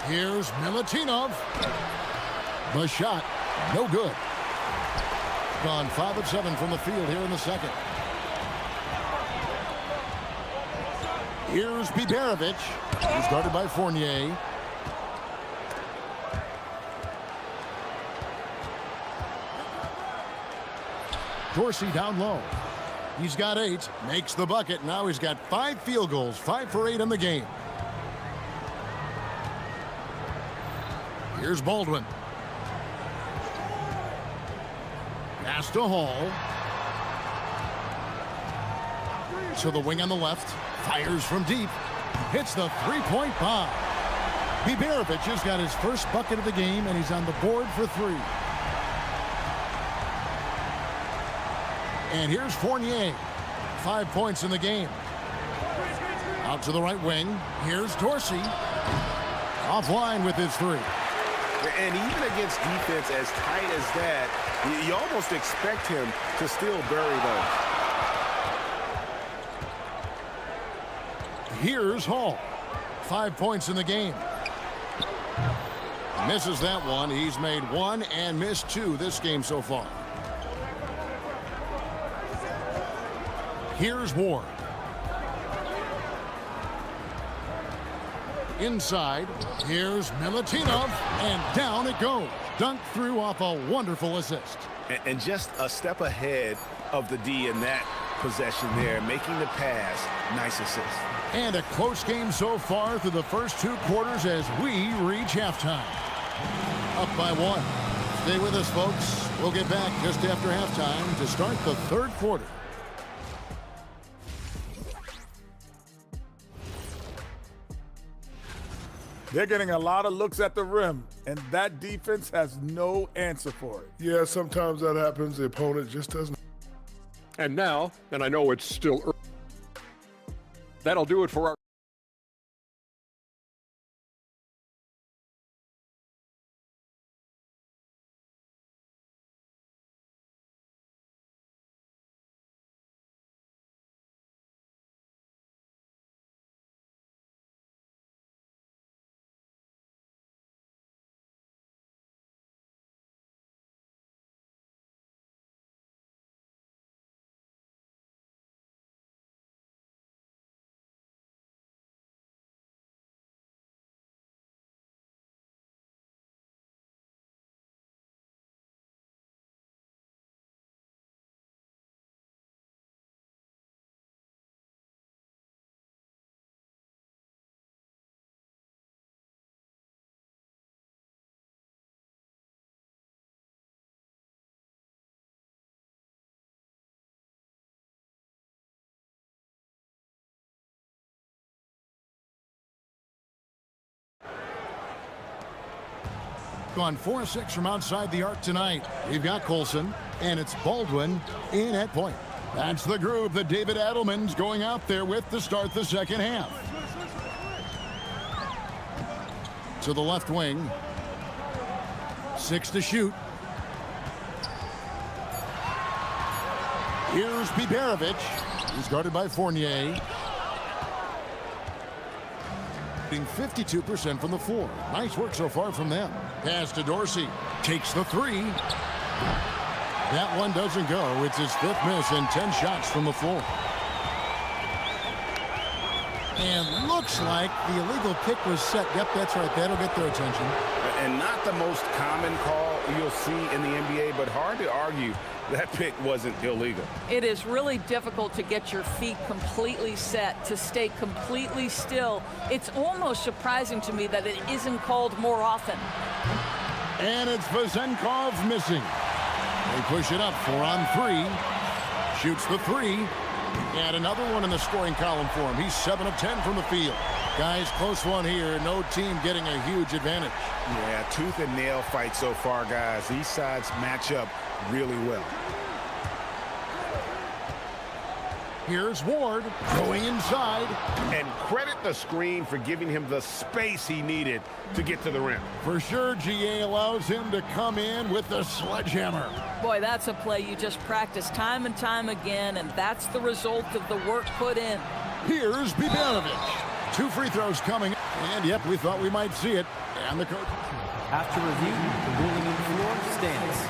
Here's Milutinov. The shot. No good. Gone 5 of 7 from the field here in the 2nd. Here's Biberovic. He's guarded by Fournier. Dorsey down low. He's got 8. Makes the bucket. Now he's got 5 field goals. 5 for 8 in the game. Here's Baldwin. Pass to Hall. To the wing on the left. Fires from deep. Hits the three-point bomb. Biberovic has got his first bucket of the game, and he's on the board for 3. And here's Fournier. 5 points in the game. Out to the right wing. Here's Dorsey. Offline with his 3. And even against defense as tight as that, you almost expect him to still bury those. Here's Hall. 5 points in the game. Misses that one. He's made 1 and missed 2 this game so far. Here's Ward. Inside. Here's Milutinov. And down it goes. Dunked through off a wonderful assist. And just a step ahead of the D in that possession there, making the pass. Nice assist. And a close game so far through the first 2 quarters as we reach halftime. Up by 1. Stay with us, folks. We'll get back just after halftime to start the 3rd quarter. They're getting a lot of looks at the rim, and that defense has no answer for it. Yeah, sometimes that happens. The opponent just doesn't. And now, and I know it's still early, that'll do it for our Gone 4-6 from outside the arc tonight. We've got Colson, and it's Baldwin in at point. That's the groove that David Adelman's going out there with to start the second half. To the left wing. 6 to shoot. Here's Biberovic. He's guarded by Fournier. 52% from the floor. Nice work so far from them. Pass to Dorsey. Takes the 3. That one doesn't go. It's his 5th miss and 10 shots from the floor. And looks like the illegal kick was set. Yep, that's right. That'll get their attention. And not the most common call you'll see in the NBA, but hard to argue that pick wasn't illegal. It is really difficult to get your feet completely set, to stay completely still. It's almost surprising to me that it isn't called more often. And it's Vezenkov missing. They push it up 4 on 3. Shoots the 3. And another one in the scoring column for him. He's 7 of 10 from the field. Guys, close one here. No team getting a huge advantage. Yeah, tooth and nail fight so far, guys. These sides match up really well. Here's Ward going inside. And credit the screen for giving him the space he needed to get to the rim. For sure, GA allows him to come in with the sledgehammer. Boy, that's a play you just practice time and time again, and that's the result of the work put in. Here's Biberovic. 2 free throws coming. And, yep, we thought we might see it. And the coach. After review, the ruling on the floor stands.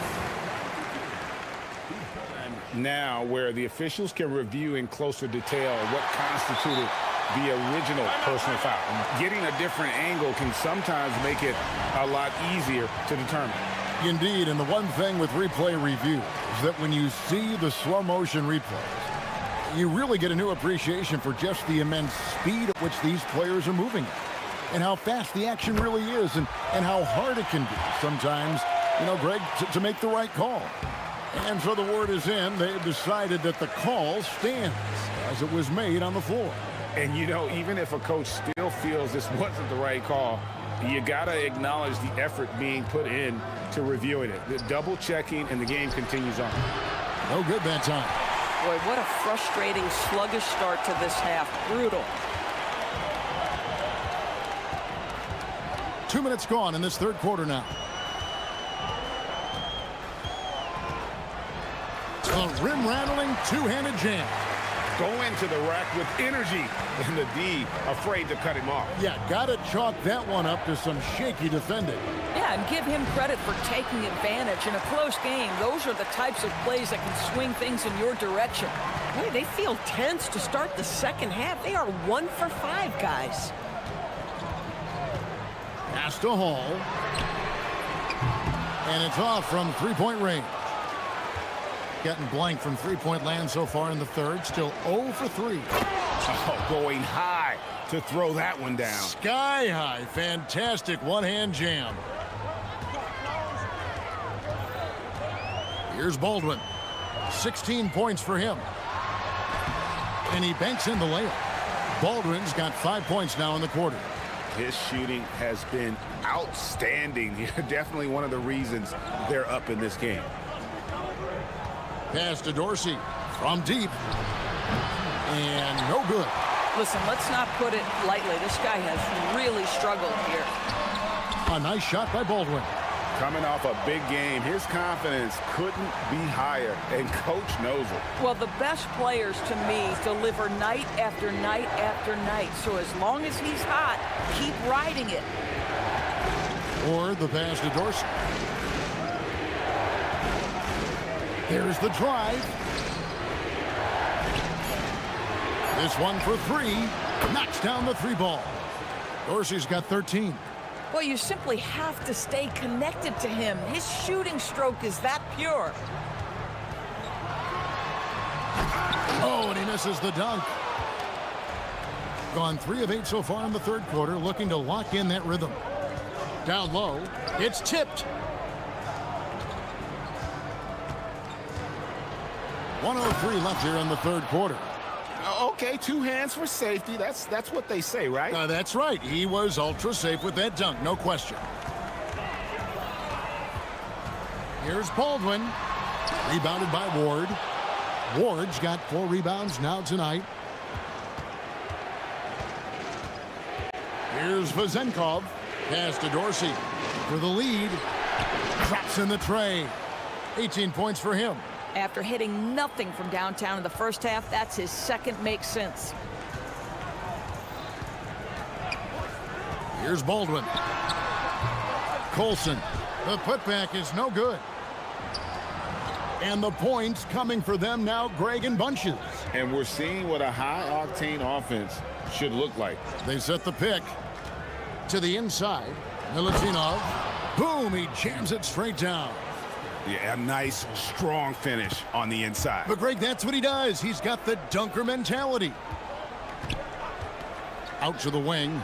Now where the officials can review in closer detail what constituted the original personal foul. Getting a different angle can sometimes make it a lot easier to determine. Indeed, and the one thing with replay review is that when you see the slow motion replays, you really get a new appreciation for just the immense speed at which these players are moving. and how fast the action really is and how hard it can be sometimes, you know, Greg, to make the right call. And so the word is in. They've decided that the call stands as it was made on the floor. And, you know, even if a coach still feels this wasn't the right call, you got to acknowledge the effort being put in to reviewing it. The double checking, and the game continues on. No good that time. Boy, what a frustrating, sluggish start to this half. Brutal. 2 minutes gone in this third quarter now. A rim-rattling two-handed jam. Go into the rack with energy, and the D afraid to cut him off. Yeah, got to chalk that one up to some shaky defending. Yeah, and give him credit for taking advantage. In a close game, those are the types of plays that can swing things in your direction. Boy, they feel tense to start the second half. They are 1 for 5, guys. Pass to Hall. And it's off from three-point range. Getting blank from three-point land so far in the third. Still 0 for 3. Oh, going high to throw that one down. Sky high. Fantastic one-hand jam. Here's Baldwin. 16 points for him. And he banks in the layup. Baldwin's got 5 points now in the quarter. His shooting has been outstanding. Definitely one of the reasons they're up in this game. Pass to Dorsey from deep. And no good. Listen, let's not put it lightly. This guy has really struggled here. A nice shot by Baldwin. Coming off a big game, his confidence couldn't be higher, and coach knows it. Well, the best players to me deliver night after night after night. So as long as he's hot, keep riding it. Or the pass to Dorsey. Here's the drive. This one for 3. Knocks down the 3 ball. Dorsey's got 13. Well, you simply have to stay connected to him. His shooting stroke is that pure. Oh, and he misses the dunk. Gone 3 of 8 so far in the third quarter, looking to lock in that rhythm. Down low. It's tipped. 1:03 left here in the third quarter. Okay, 2 hands for safety. That's what they say, right? That's right. He was ultra safe with that dunk, no question. Here's Baldwin. Rebounded by Ward. Ward's got 4 rebounds now tonight. Here's Vazenkov. Pass to Dorsey for the lead. Drops in the tray. 18 points for him. After hitting nothing from downtown in the first half, that's his second make since. Here's Baldwin. Colson. The putback is no good. And the points coming for them now, Greg, in bunches. And we're seeing what a high-octane offense should look like. They set the pick to the inside. Milutinov. Boom, he jams it straight down. Yeah, a nice, strong finish on the inside. But, Greg, that's what he does. He's got the dunker mentality. Out to the wing.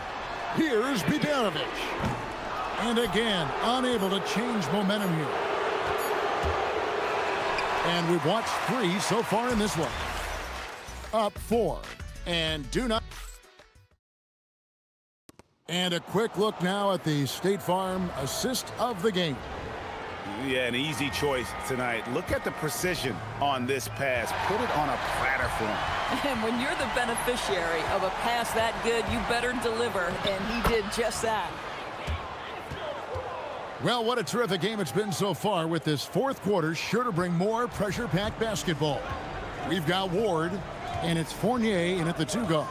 Here's Biberovic. And again, unable to change momentum here. And we've watched 3 so far in this one. Up 4. And do not. And a quick look now at the State Farm assist of the game. Yeah, an easy choice tonight. Look at the precision on this pass. Put it on a platter for him. And when you're the beneficiary of a pass that good, you better deliver, and he did just that. Well, what a terrific game it's been so far, with this fourth quarter sure to bring more pressure-packed basketball. We've got Ward, and it's Fournier in at the 2-guard.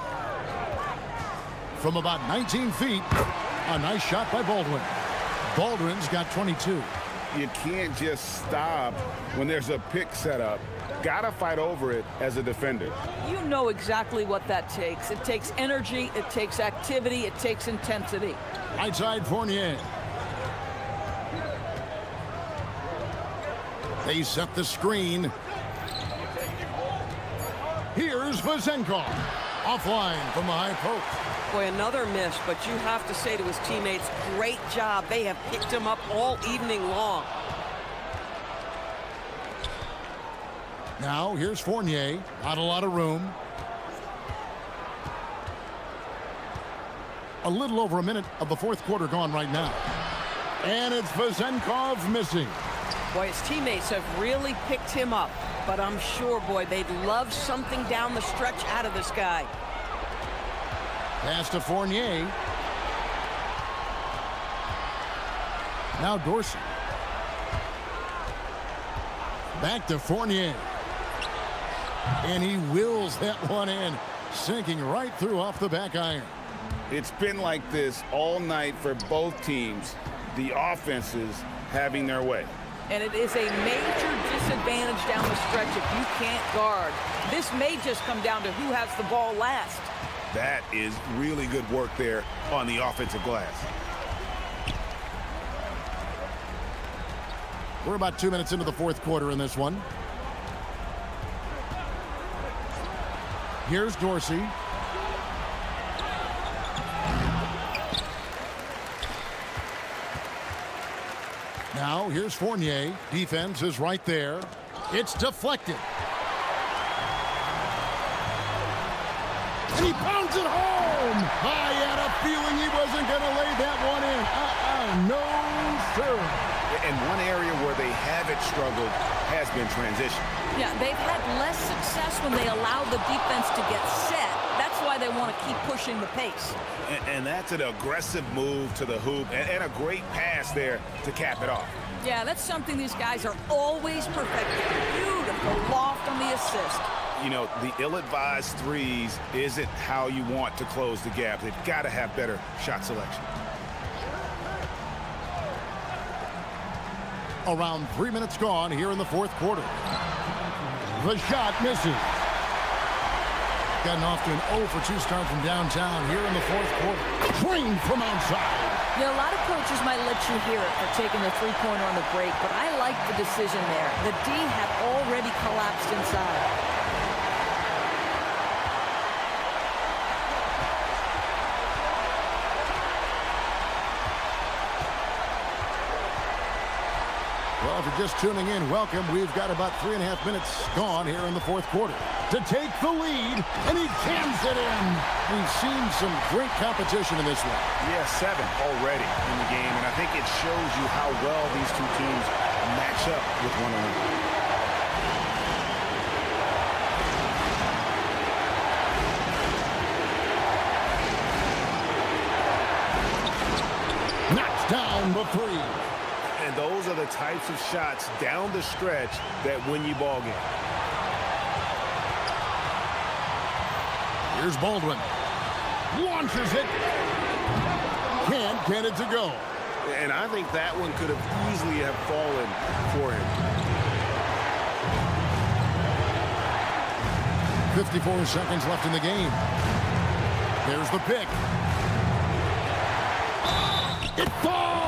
From about 19 feet, a nice shot by Baldwin. Baldwin's got 22. You can't just stop when there's a pick set up. Gotta fight over it as a defender. You know exactly what that takes. It takes energy, it takes activity, it takes intensity. Right side Fournier. They set the screen. Here's Vazenkov. Offline from the high post. Boy, another miss, but you have to say to his teammates, great job. They have picked him up all evening long. Now, here's Fournier. Not a lot of room. A little over a minute of the fourth quarter gone right now. And it's Vezenkov missing. Boy, his teammates have really picked him up. But I'm sure, boy, they'd love something down the stretch out of this guy. Pass to Fournier. Now Dorsey. Back to Fournier. And he wills that one in, sinking right through off the back iron. It's been like this all night for both teams. The offenses having their way. And it is a major disadvantage down the stretch if you can't guard. This may just come down to who has the ball last. That is really good work there on the offensive glass. We're about 2 minutes into the fourth quarter in this one. Here's Dorsey. Now, here's Fournier. Defense is right there. It's deflected. And he pounds it home. I had a feeling he wasn't going to lay that one in. No, sir. And one area where they haven't struggled has been transition. Yeah, they've had less success when they allow the defense to get set. That's why they want to keep pushing the pace. And that's an aggressive move to the hoop and a great pass there to cap it off. Yeah, that's something these guys are always perfecting. Beautiful loft on the assist. You know, the ill-advised threes isn't how you want to close the gap. They've got to have better shot selection. Around 3 minutes gone here in the fourth quarter. The shot misses. Gotten off to an 0 for 2 start from downtown here in the fourth quarter. Trained from outside. Yeah, a lot of coaches might let you hear it for taking the three-pointer on the break, but I like the decision there. The D had already collapsed inside. Well, if you're just tuning in, welcome. We've got about 3.5 minutes gone here in the fourth quarter. To take the lead, and he jams it in. We've seen some great competition in this one. Yeah, 7 already in the game, and I think it shows you how well these two teams match up with one another. Knocks down the three. And those are the types of shots down the stretch that win you ball game. Here's Baldwin. Launches it. Can't get it to go. And I think that one could have easily have fallen for him. 54 seconds left in the game. There's the pick. It falls!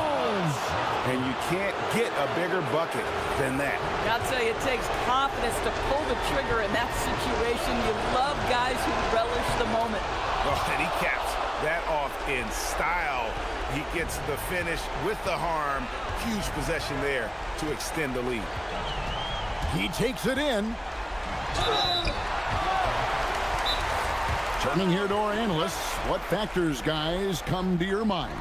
And you can't get a bigger bucket than that. I'll tell you, it takes confidence to pull the trigger in that situation. You love guys who relish the moment. Oh, and he caps that off in style. He gets the finish with the harm. Huge possession there to extend the lead. He takes it in. Turning here to our analysts, what factors, guys, come to your mind?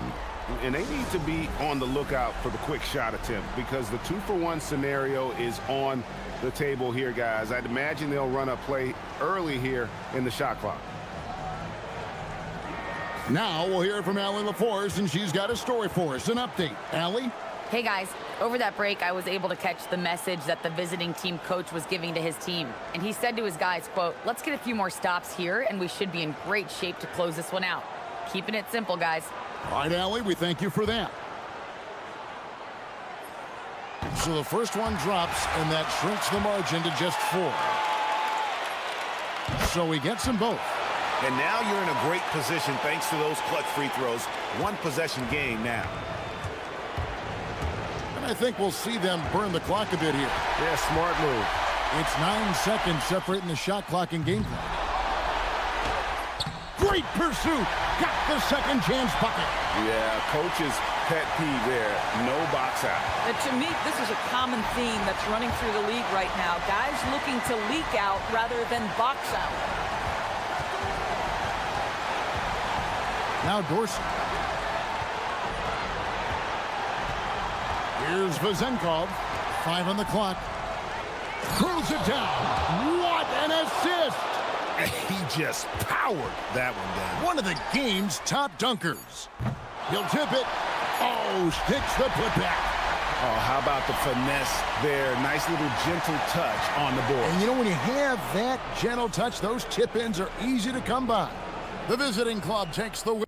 And they need to be on the lookout for the quick shot attempt because the 2-for-1 scenario is on the table here, guys. I'd imagine they'll run a play early here in the shot clock. Now we'll hear from Allie LaForce, and she's got a story for us. An update. Allie? Hey guys, over that break, I was able to catch the message that the visiting team coach was giving to his team. And he said to his guys, quote, "Let's get a few more stops here, and we should be in great shape to close this one out." Keeping it simple, guys. All right, Allie, we thank you for that. So the first one drops, and that shrinks the margin to just 4. So he gets them both. And now you're in a great position thanks to those clutch free throws. One possession game now. And I think we'll see them burn the clock a bit here. Yeah, smart move. It's 9 seconds separating the shot clock and game clock. Great Great pursuit. Got the second chance bucket. Yeah, coach's pet peeve there. No box out. And to me, this is a common theme that's running through the league right now. Guys looking to leak out rather than box out. Now Dorsey. Here's Vezenkov. 5 on the clock. Throws it down. What an assist! He just powered that one down. One of the game's top dunkers. He'll tip it. Oh, hits the putback. Oh, how about the finesse there? Nice little gentle touch on the board. And you know, when you have that gentle touch, those tip-ins are easy to come by. The visiting club takes the win.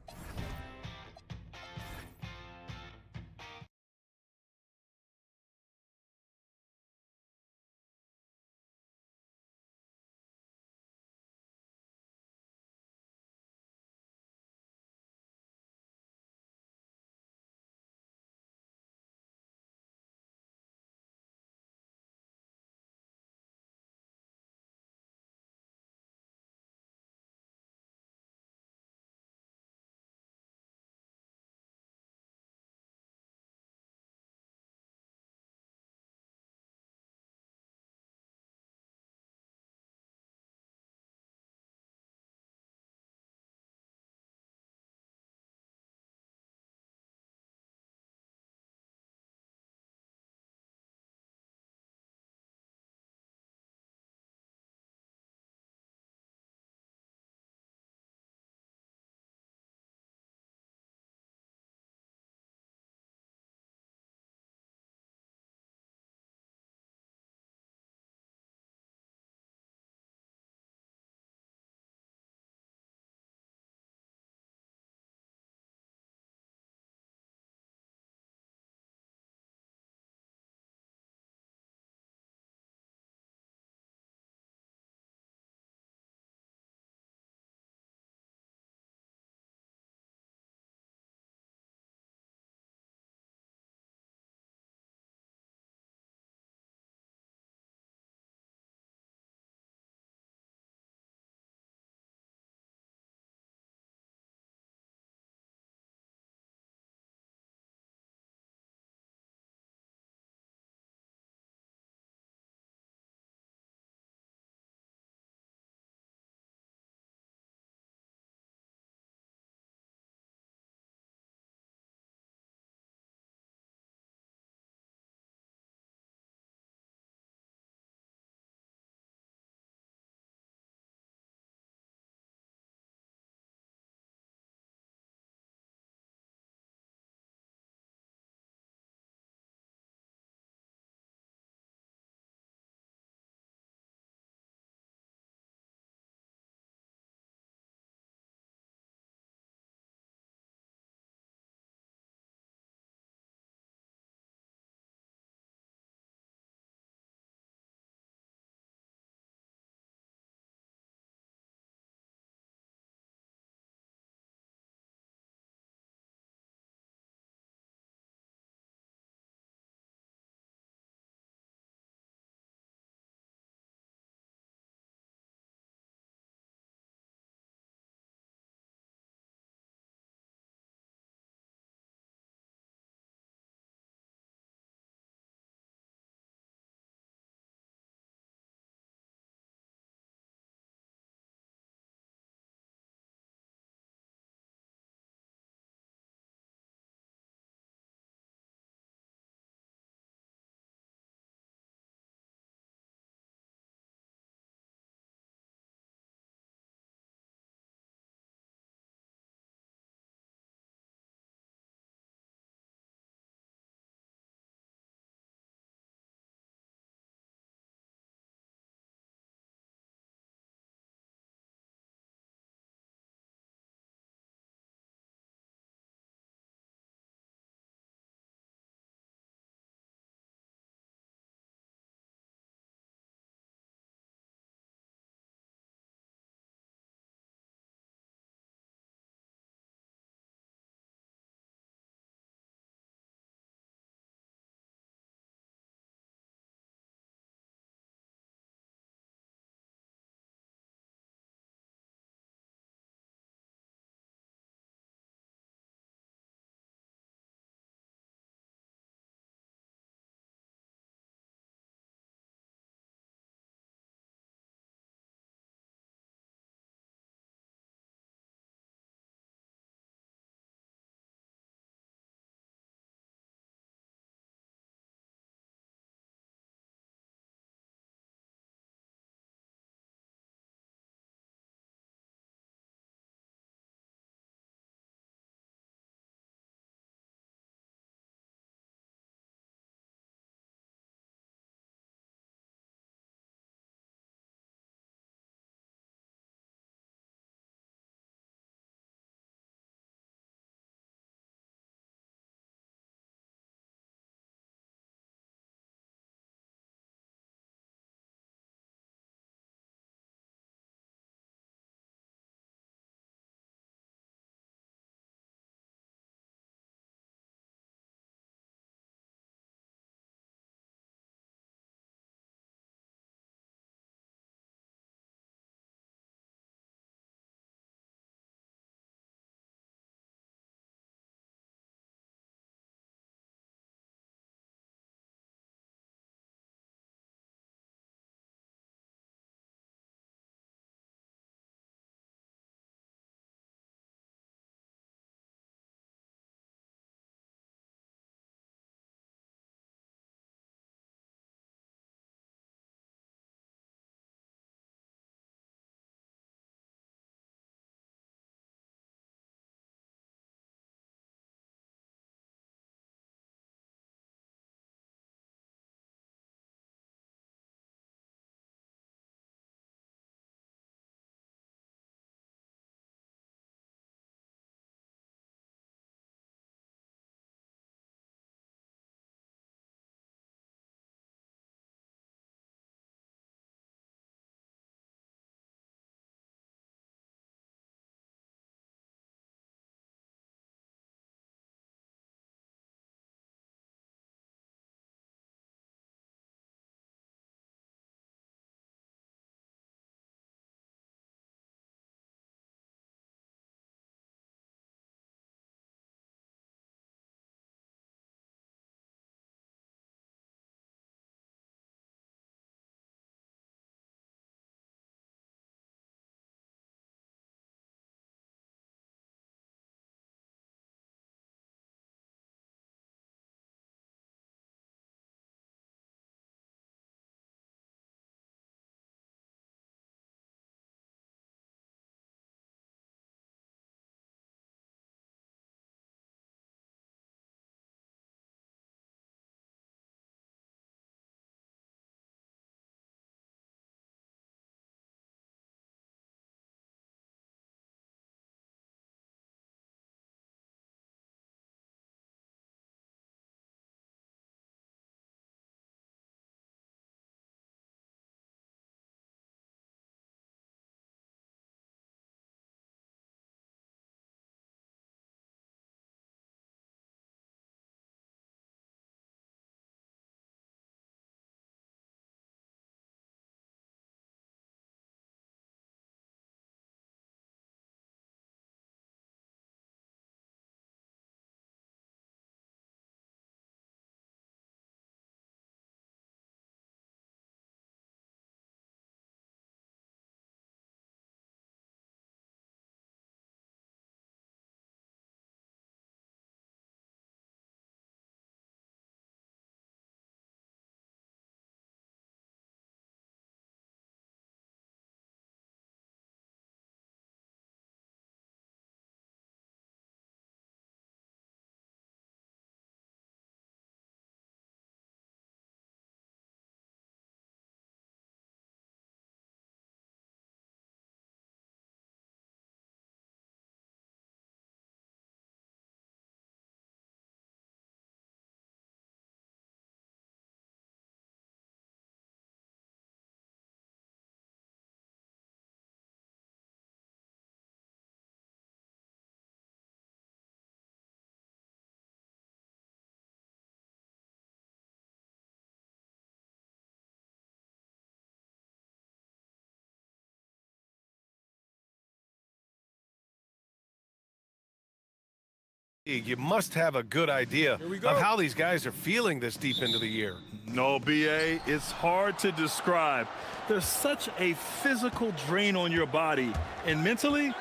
You must have a good idea of how these guys are feeling this deep into the year. No, BA, it's hard to describe. There's such a physical drain on your body, and mentally,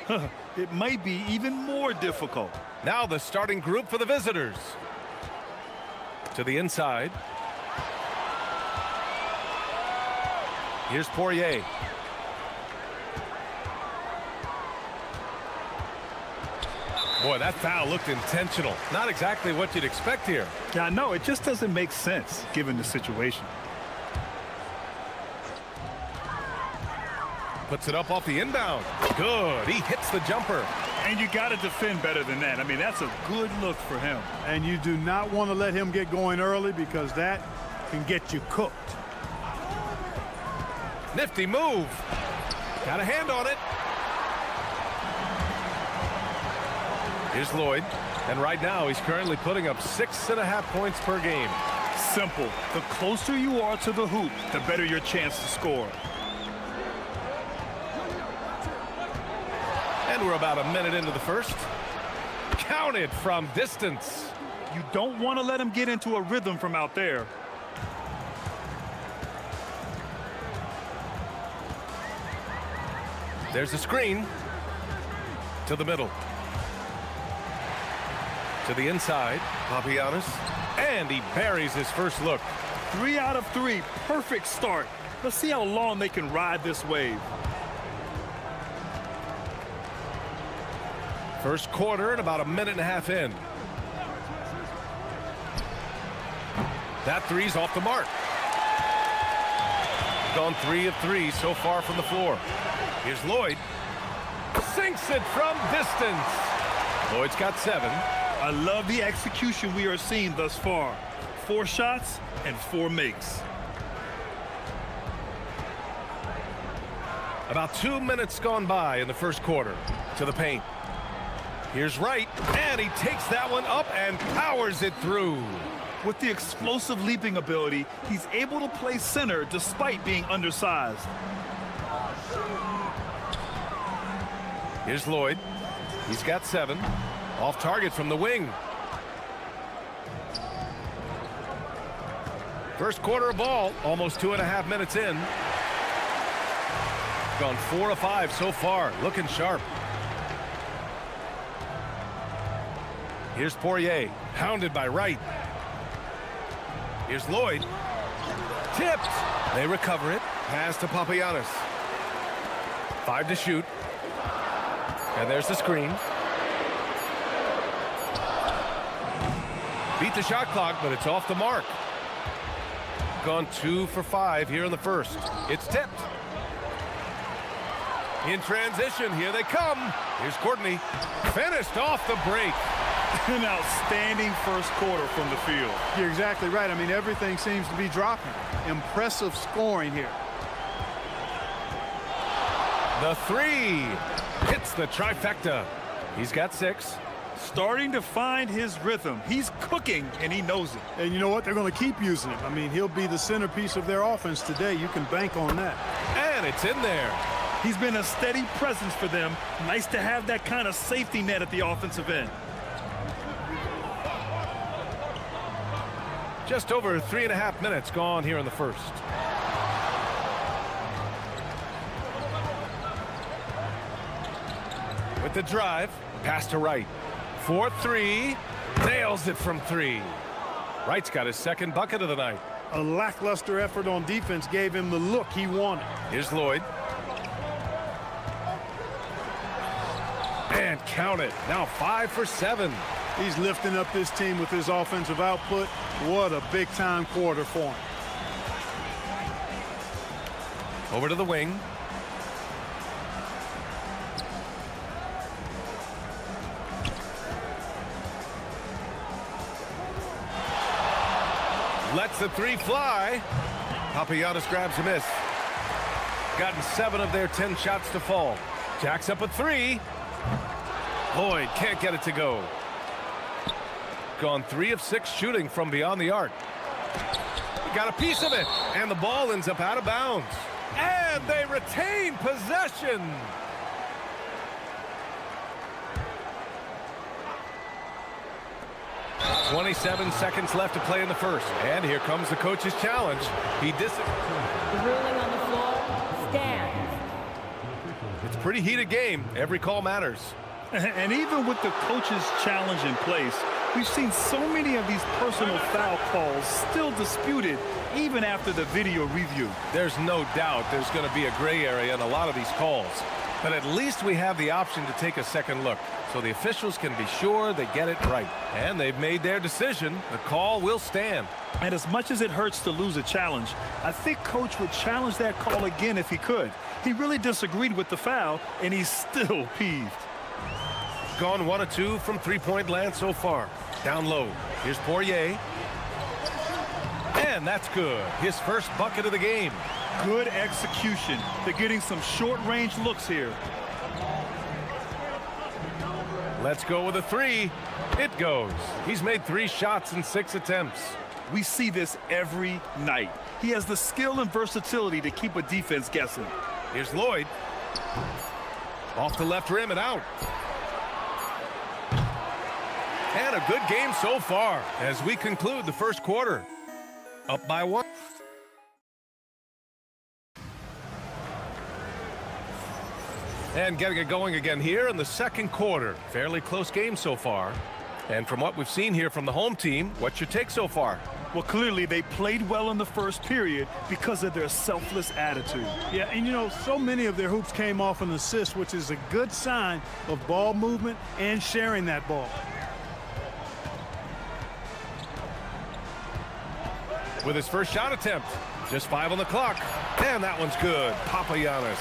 it might be even more difficult. Now the starting group for the visitors. To the inside. Here's Poirier. Boy, that foul looked intentional. Not exactly what you'd expect here. Yeah, I know. It just doesn't make sense given the situation. Puts it up off the inbound. Good. He hits the jumper. And you got to defend better than that. I mean, that's a good look for him. And you do not want to let him get going early because that can get you cooked. Nifty move. Got a hand on it. Here's Lloyd. And right now, he's currently putting up 6.5 points per game. Simple. The closer you are to the hoop, the better your chance to score. And we're about a minute into the first. Counted from distance. You don't want to let him get into a rhythm from out there. There's a screen. To the middle. To the inside. Papagiannis. And he buries his first look. 3 out of 3. Perfect start. Let's see how long they can ride this wave. First quarter and about a minute and a half in. That three's off the mark. Gone 3 of 3 so far from the floor. Here's Lloyd. Sinks it from distance. Lloyd's got 7. I love the execution we are seeing thus far. 4 shots and 4 makes. About 2 minutes gone by in the first quarter. To the paint. Here's Wright, and he takes that one up and powers it through. With the explosive leaping ability, he's able to play center despite being undersized. Here's Lloyd. He's got 7. Off target from the wing. First quarter of ball, almost 2.5 minutes in. Gone 4 of 5 so far, looking sharp. Here's Poirier, hounded by Wright. Here's Lloyd. Tipped. They recover it. Pass to Papagiannis. 5 to shoot. And there's the screen. Beat the shot clock, but it's off the mark. Gone 2 for 5 here in the first. It's tipped. In transition, here they come. Here's Courtney. Finished off the break. An outstanding first quarter from the field. You're exactly right. I mean, everything seems to be dropping. Impressive scoring here. The 3 hits the trifecta. He's got 6. Starting to find his rhythm. He's cooking, and he knows it. And you know what? They're going to keep using him. I mean, he'll be the centerpiece of their offense today. You can bank on that. And it's in there. He's been a steady presence for them. Nice to have that kind of safety net at the offensive end. Just over 3.5 minutes gone here in the first. With the drive, pass to Wright. 4-3, nails it from 3. Wright's got his second bucket of the night. A lackluster effort on defense gave him the look he wanted. Here's Lloyd. And count it. Now 5 for 7. He's lifting up this team with his offensive output. What a big-time quarter for him. Over to the wing. Lets the 3 fly. Papagiannis grabs a miss. Gotten 7 of their 10 shots to fall. Jacks up a 3. Lloyd can't get it to go. Gone 3 of 6 shooting from beyond the arc. Got a piece of it, and the ball ends up out of bounds. And they retain possession. 27 seconds left to play in the first. And here comes the coach's challenge. He The ruling on the floor stands. It's a pretty heated game. Every call matters. And even with the coach's challenge in place, we've seen so many of these personal foul calls still disputed even after the video review. There's no doubt there's going to be a gray area in a lot of these calls. But at least we have the option to take a second look, so the officials can be sure they get it right. And they've made their decision. The call will stand. And as much as it hurts to lose a challenge, I think Coach would challenge that call again if he could. He really disagreed with the foul, and he's still peeved. Gone 1 of 2 from three-point land so far. Down low. Here's Poirier. And that's good. His first bucket of the game. Good execution. They're getting some short-range looks here. Let's go with a three. It goes. He's made 3 shots in 6 attempts. We see this every night. He has the skill and versatility to keep a defense guessing. Here's Lloyd. Off the left rim and out. And a good game so far as we conclude the first quarter. Up by 1. And getting it going again here in the second quarter. Fairly close game so far. And from what we've seen here from the home team, what's your take so far? Well, clearly they played well in the first period because of their selfless attitude. Yeah, and you know, so many of their hoops came off an assist, which is a good sign of ball movement and sharing that ball. With his first shot attempt. Just 5 on the clock. And that one's good. Papagiannis.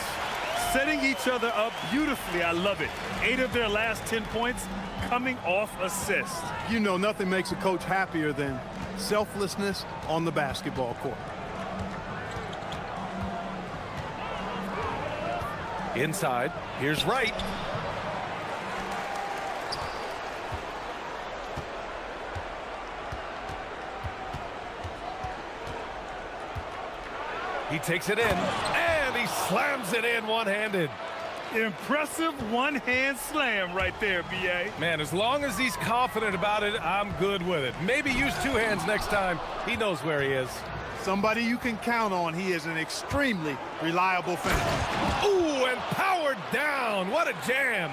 Setting each other up beautifully. I love it. 8 of their last 10 points coming off assists. You know, nothing makes a coach happier than selflessness on the basketball court. Inside. Here's Wright. He takes it in, and he slams it in one-handed. Impressive one-hand slam right there, B.A. Man, as long as he's confident about it, I'm good with it. Maybe use 2 hands next time. He knows where he is. Somebody you can count on. He is an extremely reliable finisher. Ooh, and powered down. What a jam.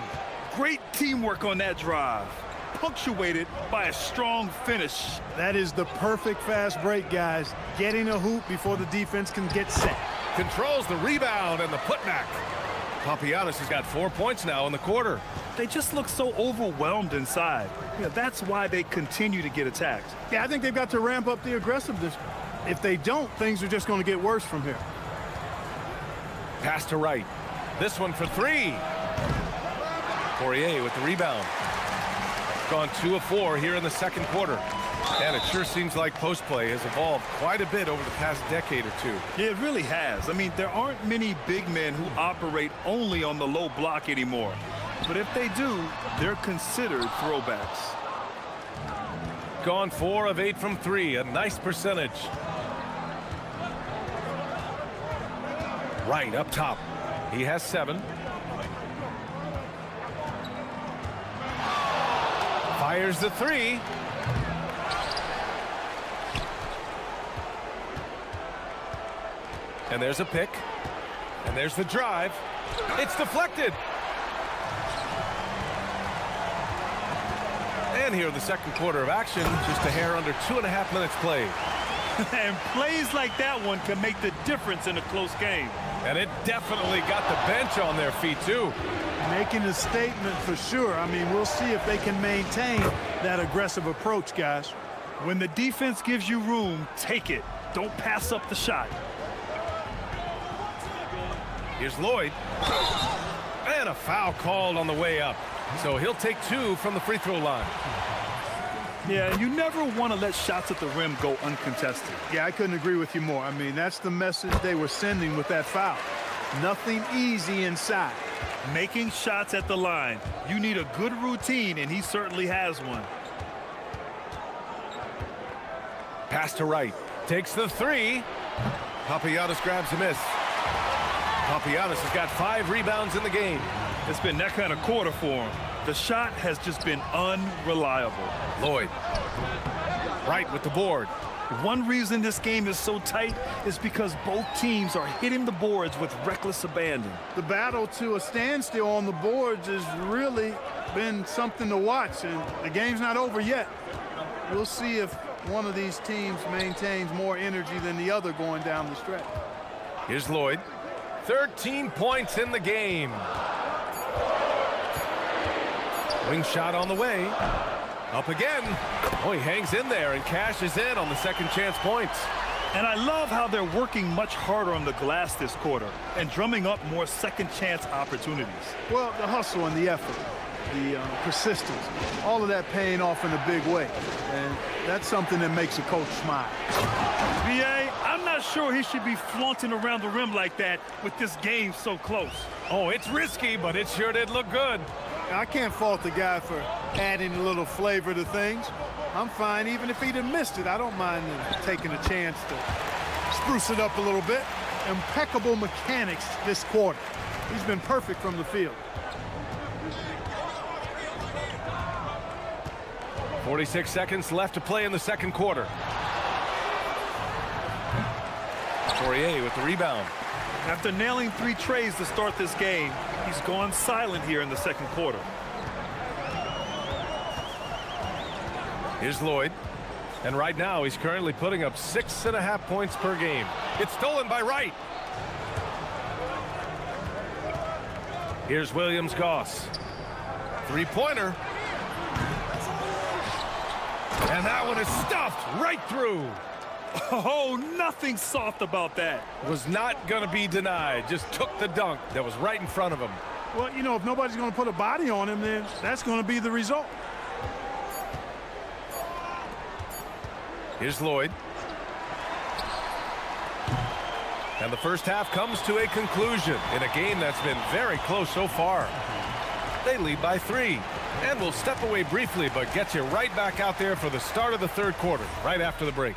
Great teamwork on that drive. Punctuated by a strong finish. That is the perfect fast break, guys. Getting a hoop before the defense can get set. Controls the rebound and the putback. Papagiannis has got 4 points now in the quarter. They just look so overwhelmed inside. Yeah, that's why they continue to get attacked. Yeah, I think they've got to ramp up the aggressiveness. If they don't, things are just going to get worse from here. Pass to Wright. This one for 3. Poirier with the rebound. Gone 2 of 4 here in the second quarter. And it sure seems like post play has evolved quite a bit over the past decade or 2. Yeah, it really has. I mean, there aren't many big men who operate only on the low block anymore. But if they do, they're considered throwbacks. Gone 4 of 8 from 3. A nice percentage. Right up top. He has 7. Fires the 3. And there's a pick. And there's the drive. It's deflected. And here in the second quarter of action, just a hair under 2.5 minutes played. And plays like that one can make the difference in a close game. And it definitely got the bench on their feet, too. Making a statement for sure. I mean, we'll see if they can maintain that aggressive approach, guys. When the defense gives you room, take it. Don't pass up the shot. Here's Lloyd. And a foul called on the way up. So he'll take 2 from the free throw line. Yeah, you never want to let shots at the rim go uncontested. Yeah, I couldn't agree with you more. I mean, that's the message they were sending with that foul. Nothing easy inside. Making shots at the line. You need a good routine, and he certainly has one. Pass to Wright. Takes the 3. Papagiannis grabs a miss. Papagiannis has got 5 rebounds in the game. It's been that kind of quarter for him. The shot has just been unreliable. Lloyd, right with the board. One reason this game is so tight is because both teams are hitting the boards with reckless abandon. The battle to a standstill on the boards has really been something to watch, and the game's not over yet. We'll see if one of these teams maintains more energy than the other going down the stretch. Here's Lloyd. 13 points in the game. Wing shot on the way. Up again. Oh, he hangs in there and cashes in on the second chance points. And I love how they're working much harder on the glass this quarter and drumming up more second chance opportunities. Well, the hustle and the effort, the persistence, all of that paying off in a big way. And that's something that makes a coach smile. BA, I'm not sure he should be flaunting around the rim like that with this game so close. Oh, it's risky, but it sure did look good. I can't fault the guy for adding a little flavor to things. I'm fine even if he'd have missed it. I don't mind taking a chance to spruce it up a little bit. Impeccable mechanics this quarter. He's been perfect from the field. 46 seconds left to play in the second quarter. Poirier with the rebound. After nailing 3 trays to start this game, he's gone silent here in the second quarter. Here's Lloyd. And right now, he's currently putting up 6.5 points per game. It's stolen by Wright. Here's Williams-Goss. Three-pointer. And that one is stuffed right through. Oh, nothing soft about that. Was not going to be denied. Just took the dunk that was right in front of him. Well, you know, if nobody's going to put a body on him, then that's going to be the result. Here's Lloyd. And the first half comes to a conclusion in a game that's been very close so far. They lead by 3. And we'll step away briefly, but get you right back out there for the start of the third quarter, right after the break.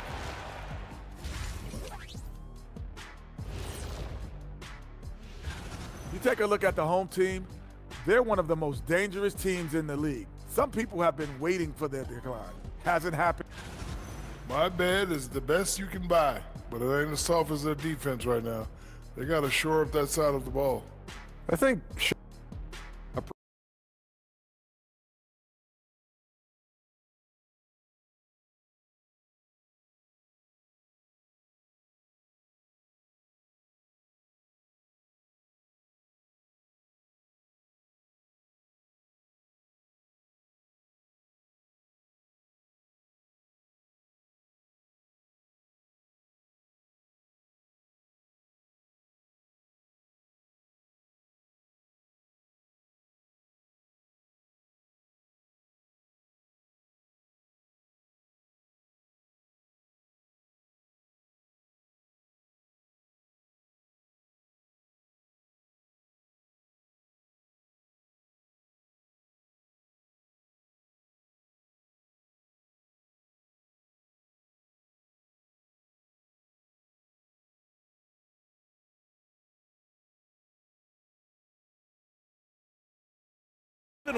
You take a look at the home team, they're one of the most dangerous teams in the league. Some people have been waiting for their decline. Hasn't happened. My bed is the best you can buy, but it ain't as soft as their defense right now. They got to shore up that side of the ball. I think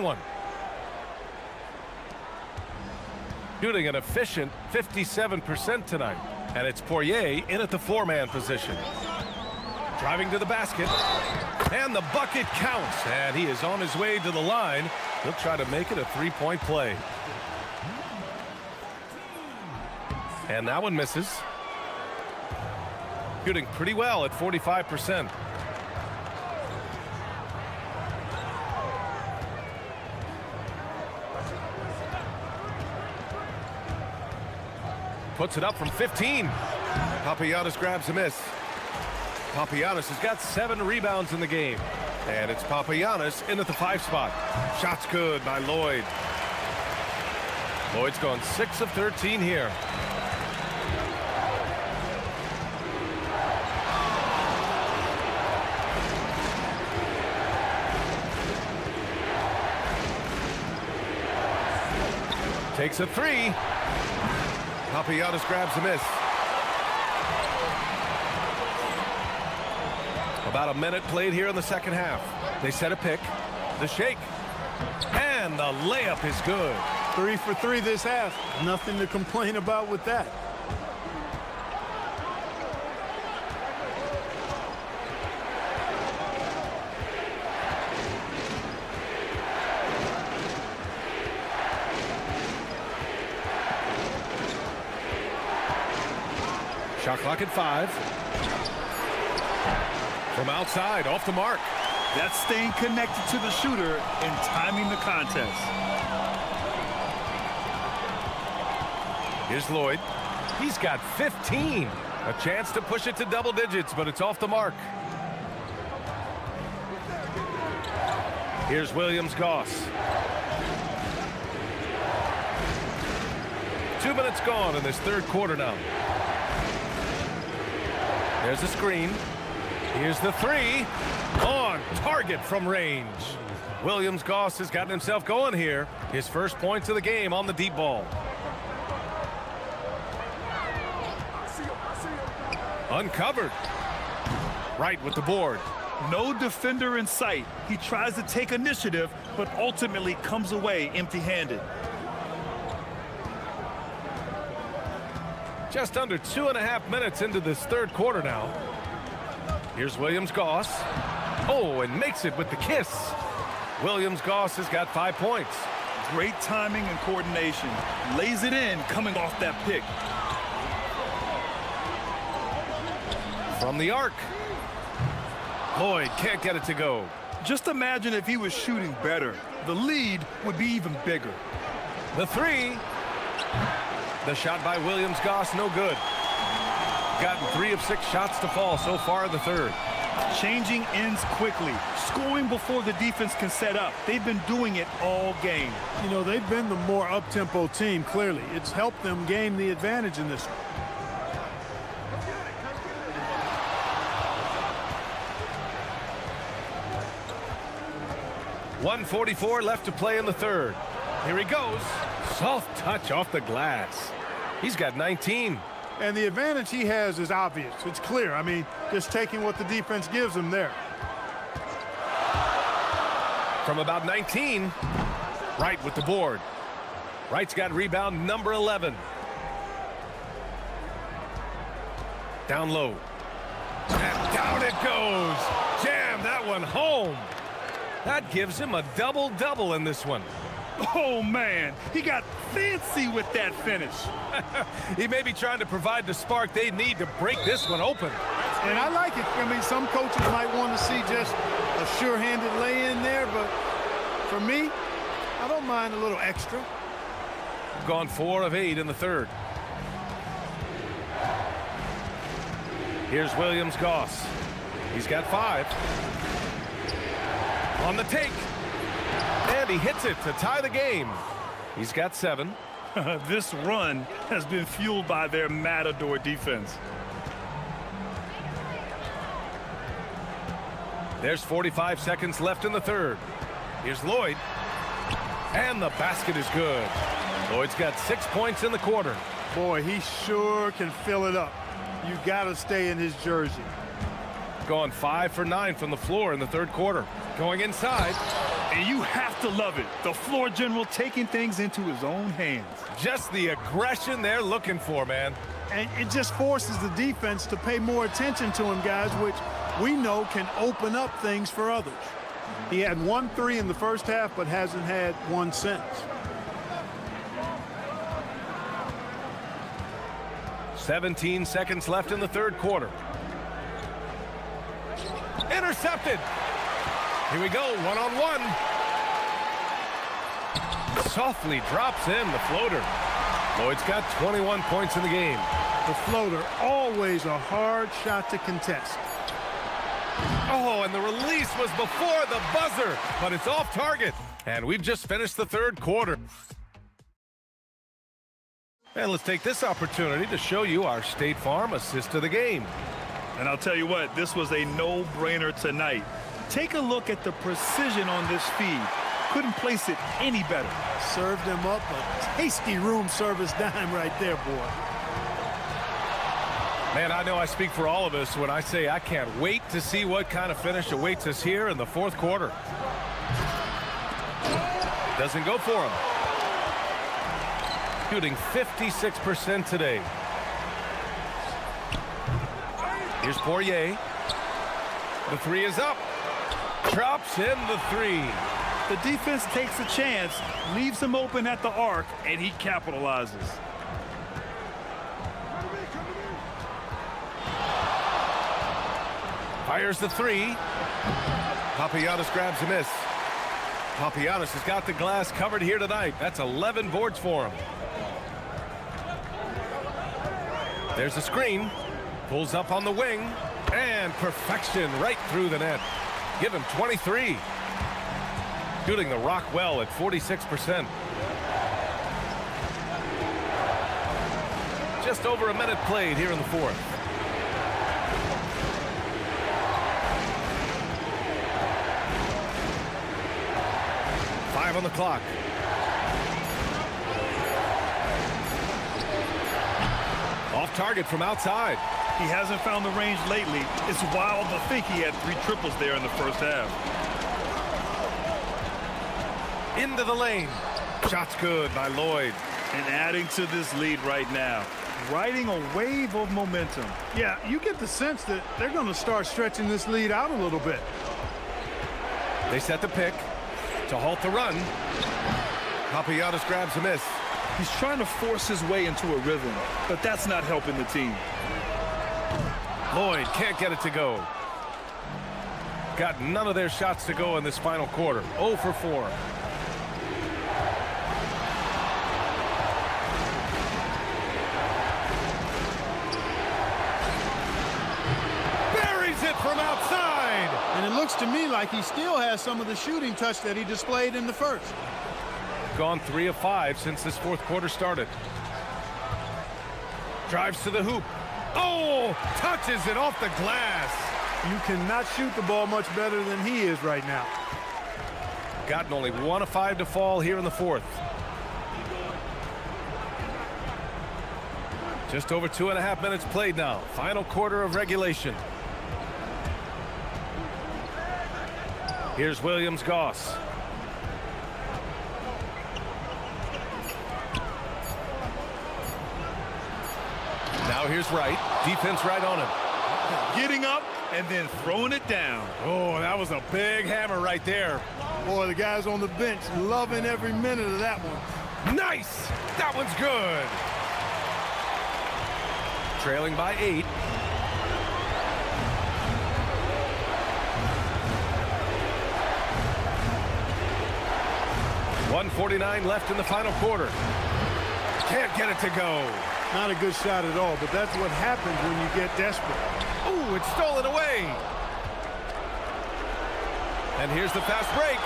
one. Shooting an efficient 57% tonight. And it's Poirier in at the 4-man position. Driving to the basket. And the bucket counts. And he is on his way to the line. He'll try to make it a 3-point play. And that one misses. Shooting pretty well at 45%. Puts it up from 15. Papagiannis grabs a miss. Papagiannis has got 7 rebounds in the game. And it's Papagiannis in at the 5 spot. Shot's good by Lloyd. Lloyd's gone 6 of 13 here. Takes a 3. Papagiannis grabs a miss. About a minute played here in the second half. They set a pick. The shake. And And the layup is good. 3 for 3 this half. Nothing to complain about with that. Shot clock at 5. From outside, off the mark. That's staying connected to the shooter and timing the contest. Here's Lloyd. He's got 15. A chance to push it to double digits, but it's off the mark. Here's Williams-Goss. 2 minutes gone in this third quarter now. There's the screen. Here's the 3. On target from range. Williams-Goss has gotten himself going here. His first points of the game on the deep ball. Uncovered. Right with the board. No defender in sight. He tries to take initiative, but ultimately comes away empty-handed. Just under 2.5 minutes into this third quarter now. Here's Williams-Goss. Oh, and makes it with the kiss. Williams-Goss has got 5 points. Great timing and coordination. Lays it in coming off that pick. From the arc. Lloyd can't get it to go. Just imagine if he was shooting better. The lead would be even bigger. The 3. The shot by Williams-Goss, no good. Gotten 3 of 6 shots to fall so far in the third. Changing ends quickly. Scoring before the defense can set up. They've been doing it all game. You know, they've been the more up-tempo team, clearly. It's helped them gain the advantage in this one. 1:44 left to play in the third. Here he goes. Soft touch off the glass. He's got 19. And the advantage he has is obvious. It's clear. I mean, just taking what the defense gives him there. From about 19, Wright with the board. Wright's got rebound number 11. Down low. And down it goes. Jam that one home. That gives him a double-double in this one. Oh, man. He got fancy with that finish. He may be trying to provide the spark they need to break this one open. And I like it. I mean, some coaches might want to see just a sure-handed lay-in there, but for me, I don't mind a little extra. Gone 4 of 8 in the third. Here's Williams-Goss. He's got 5. On the take. And he hits it to tie the game. He's got 7. This run has been fueled by their matador defense. There's 45 seconds left in the third. Here's Lloyd. And the basket is good. Lloyd's got 6 points in the quarter. Boy, he sure can fill it up. You got to stay in his jersey. Gone 5 for 9 from the floor in the third quarter. Going inside. And you have to love it. The floor general taking things into his own hands. Just the aggression they're looking for, man. And it just forces the defense to pay more attention to him, guys, which we know can open up things for others. He had 1 3 in the first half, but hasn't had one since. 17 seconds left in the third quarter. Intercepted. Here we go, one-on-one. Softly drops in the floater. Lloyd's got 21 points in the game. The floater, always a hard shot to contest. Oh, and the release was before the buzzer, but it's off target. And we've just finished the third quarter. And let's take this opportunity to show you our State Farm assist of the game. And I'll tell you what, this was a no-brainer tonight. Take a look at the precision on this feed. Couldn't place it any better. Served him up a tasty room service dime right there, boy. Man, I know I speak for all of us when I say I can't wait to see what kind of finish awaits us here in the fourth quarter. Doesn't go for him. Shooting 56% today. Here's Poirier. The three is up. Drops in the three. The defense takes a chance, leaves him open at the arc, and he capitalizes. Fires the three. Papagiannis grabs a miss. Papagiannis has got the glass covered here tonight. That's 11 boards for him. There's a screen. Pulls up on the wing. And perfection right through the net. Give him 23. Shooting the rock well at 46%. Just over a minute played here in the fourth. On the clock. Off target from outside. He hasn't found the range lately. It's wild to think he had 3 triples there in the first half. Into the lane. Shot's good by Lloyd. And adding to this lead right now. Riding a wave of momentum. Yeah, you get the sense that they're going to start stretching this lead out a little bit. They set the pick to halt the run. Papagiannis grabs a miss. He's trying to force his way into a rhythm, but that's not helping the team. Lloyd can't get it to go. Got none of their shots to go in this final quarter. 0 for 4. Buries it from outside. And it looks to me like he still has some of the shooting touch that he displayed in the first. Gone 3 of 5 since this fourth quarter started. Drives to the hoop. Oh, touches it off the glass. You cannot shoot the ball much better than he is right now. Gotten only 1 of 5 to fall here in the fourth. Just over 2.5 minutes played now. Final quarter of regulation. Here's Williams-Goss. Now here's Wright. Defense right on him. Getting up and then throwing it down. Oh, that was a big hammer right there. Boy, the guys on the bench loving every minute of that one. Nice! That one's good. Trailing by 8. .149 left in the final quarter. Can't get it to go. Not a good shot at all, but that's what happens when you get desperate. Ooh, it's stolen away. And here's the fast break.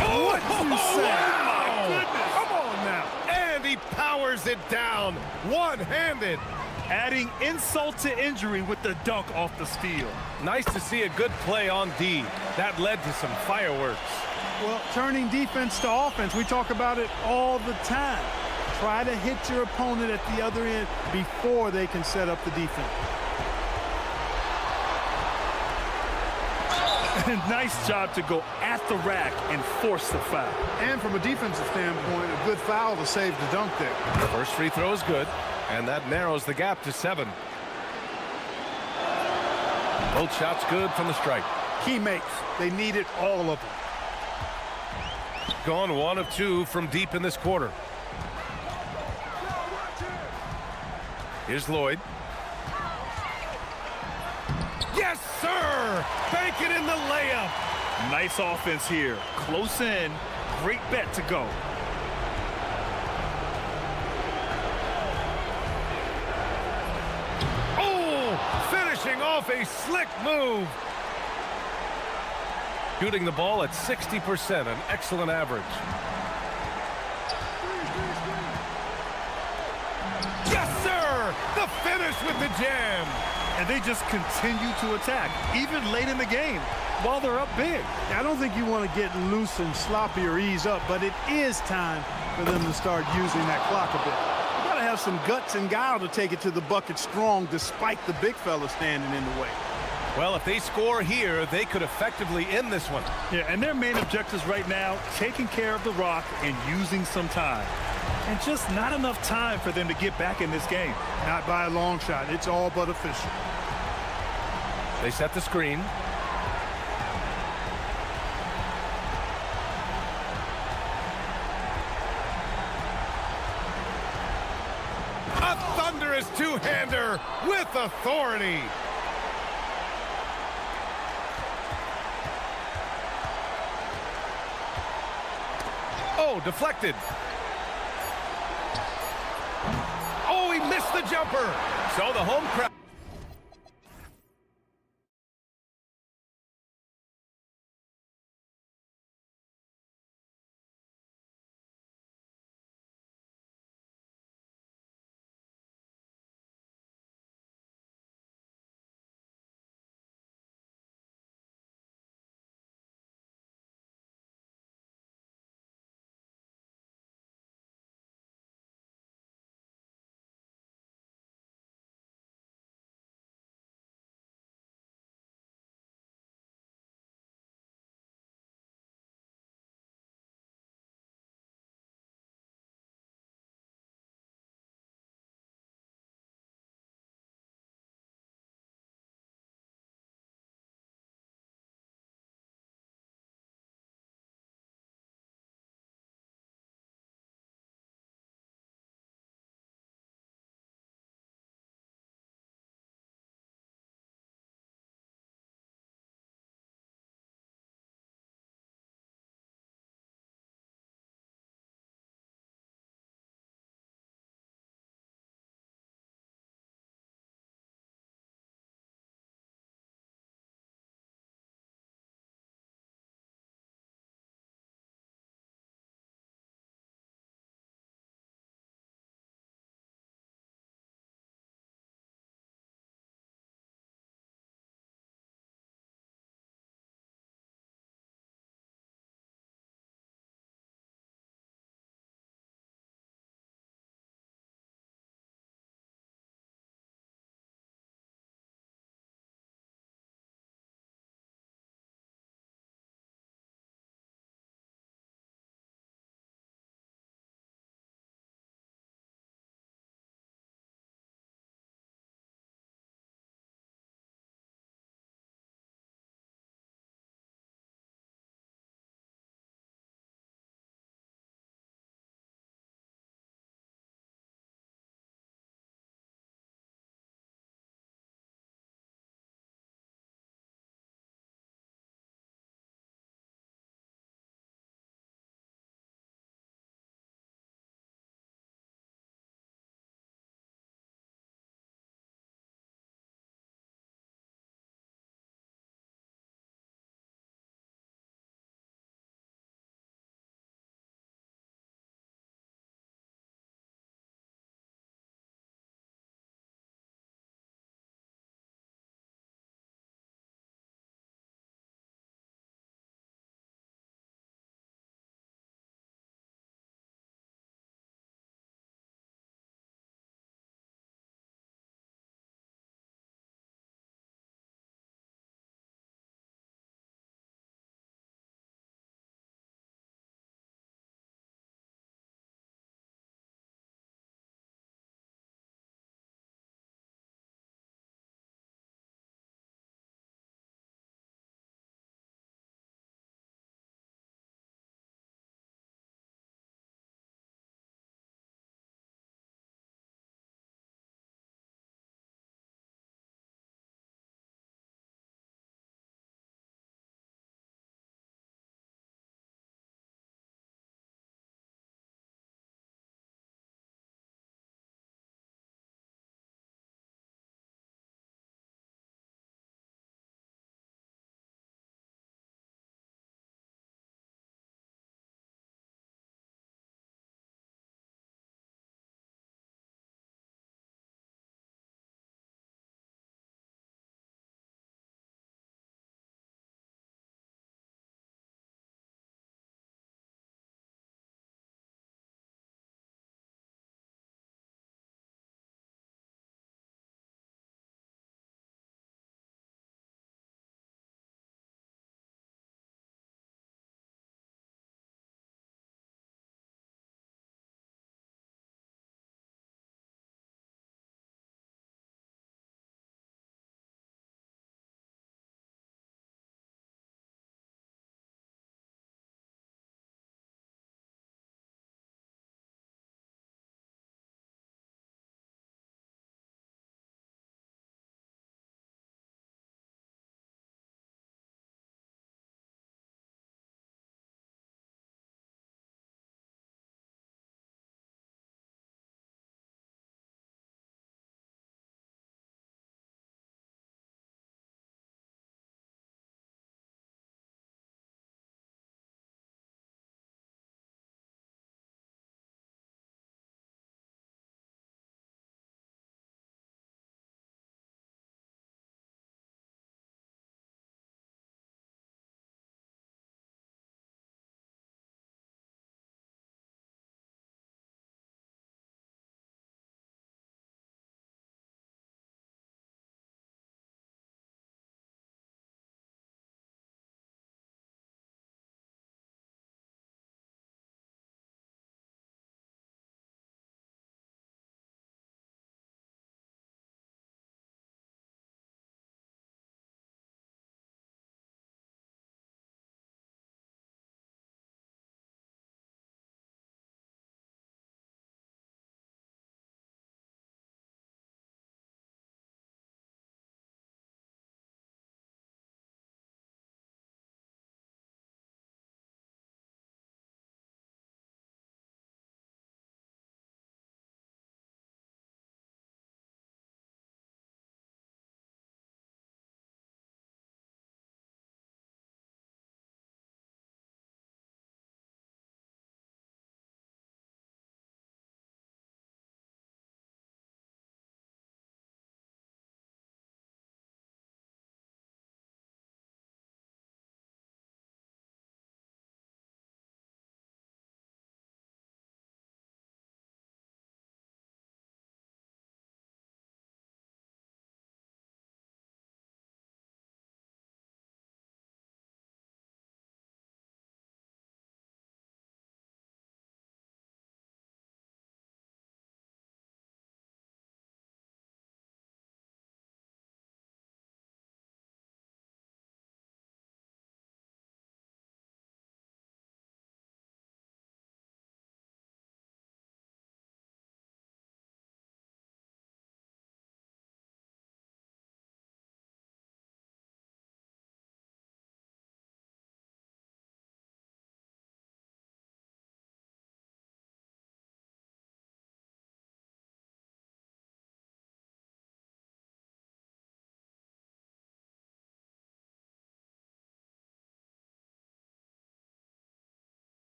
Oh, what you say? Wow. Oh, my goodness. Come on now. And he powers it down, one-handed. Adding insult to injury with the dunk off the steal. Nice to see a good play on D. That led to some fireworks. Well, turning defense to offense, we talk about it all the time. Try to hit your opponent at the other end before they can set up the defense. Nice job to go at the rack and force the foul. And from a defensive standpoint, a good foul to save the dunk there. First free throw is good, and that narrows the gap to 7. Both shots good from the strike. Key makes. They needed all of them. Gone 1 of 2 from deep in this quarter. Here's Lloyd. Yes, sir! Bank it in the layup. Nice offense here. Close in. Great bet to go. Oh! Finishing off a slick move. Shooting the ball at 60%, an excellent average. Yes, sir! The finish with the jam. And they just continue to attack, even late in the game, while they're up big. I don't think you want to get loose and sloppy or ease up, but it is time for them to start using that clock a bit. You got to have some guts and guile to take it to the bucket strong despite the big fella standing in the way. Well, if they score here, they could effectively end this one. Yeah, and their main objectives right now, taking care of the rock and using some time. And just not enough time for them to get back in this game. Not by a long shot. It's all but official. They set the screen. A thunderous two-hander with authority. Oh, deflected. Oh, he missed the jumper. So the home crowd.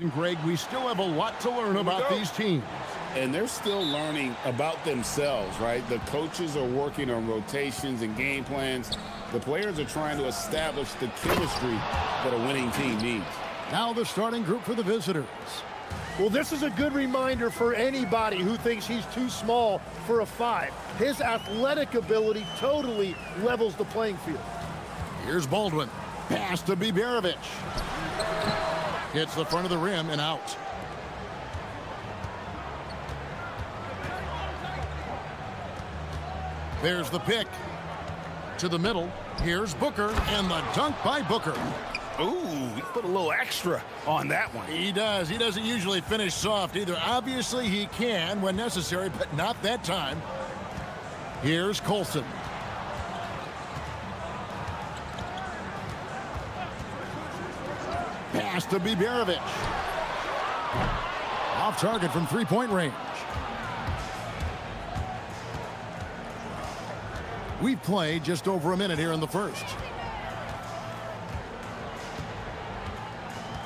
Greg, we still have a lot to learn about these teams. And they're still learning about themselves, right? The coaches are working on rotations and game plans. The players are trying to establish the chemistry that a winning team needs. Now the starting group for the visitors. Well, this is a good reminder for anybody who thinks he's too small for a 5. His athletic ability totally levels the playing field. Here's Baldwin. Pass to Biberovic. Hits the front of the rim and out. There's the pick. To the middle. Here's Booker, and the dunk by Booker. Ooh, he put a little extra on that one. He does. He doesn't usually finish soft either. Obviously, he can when necessary, but not that time. Here's Colson. Pass to Biberovic. Off target from three-point range. We've played just over a minute here in the first.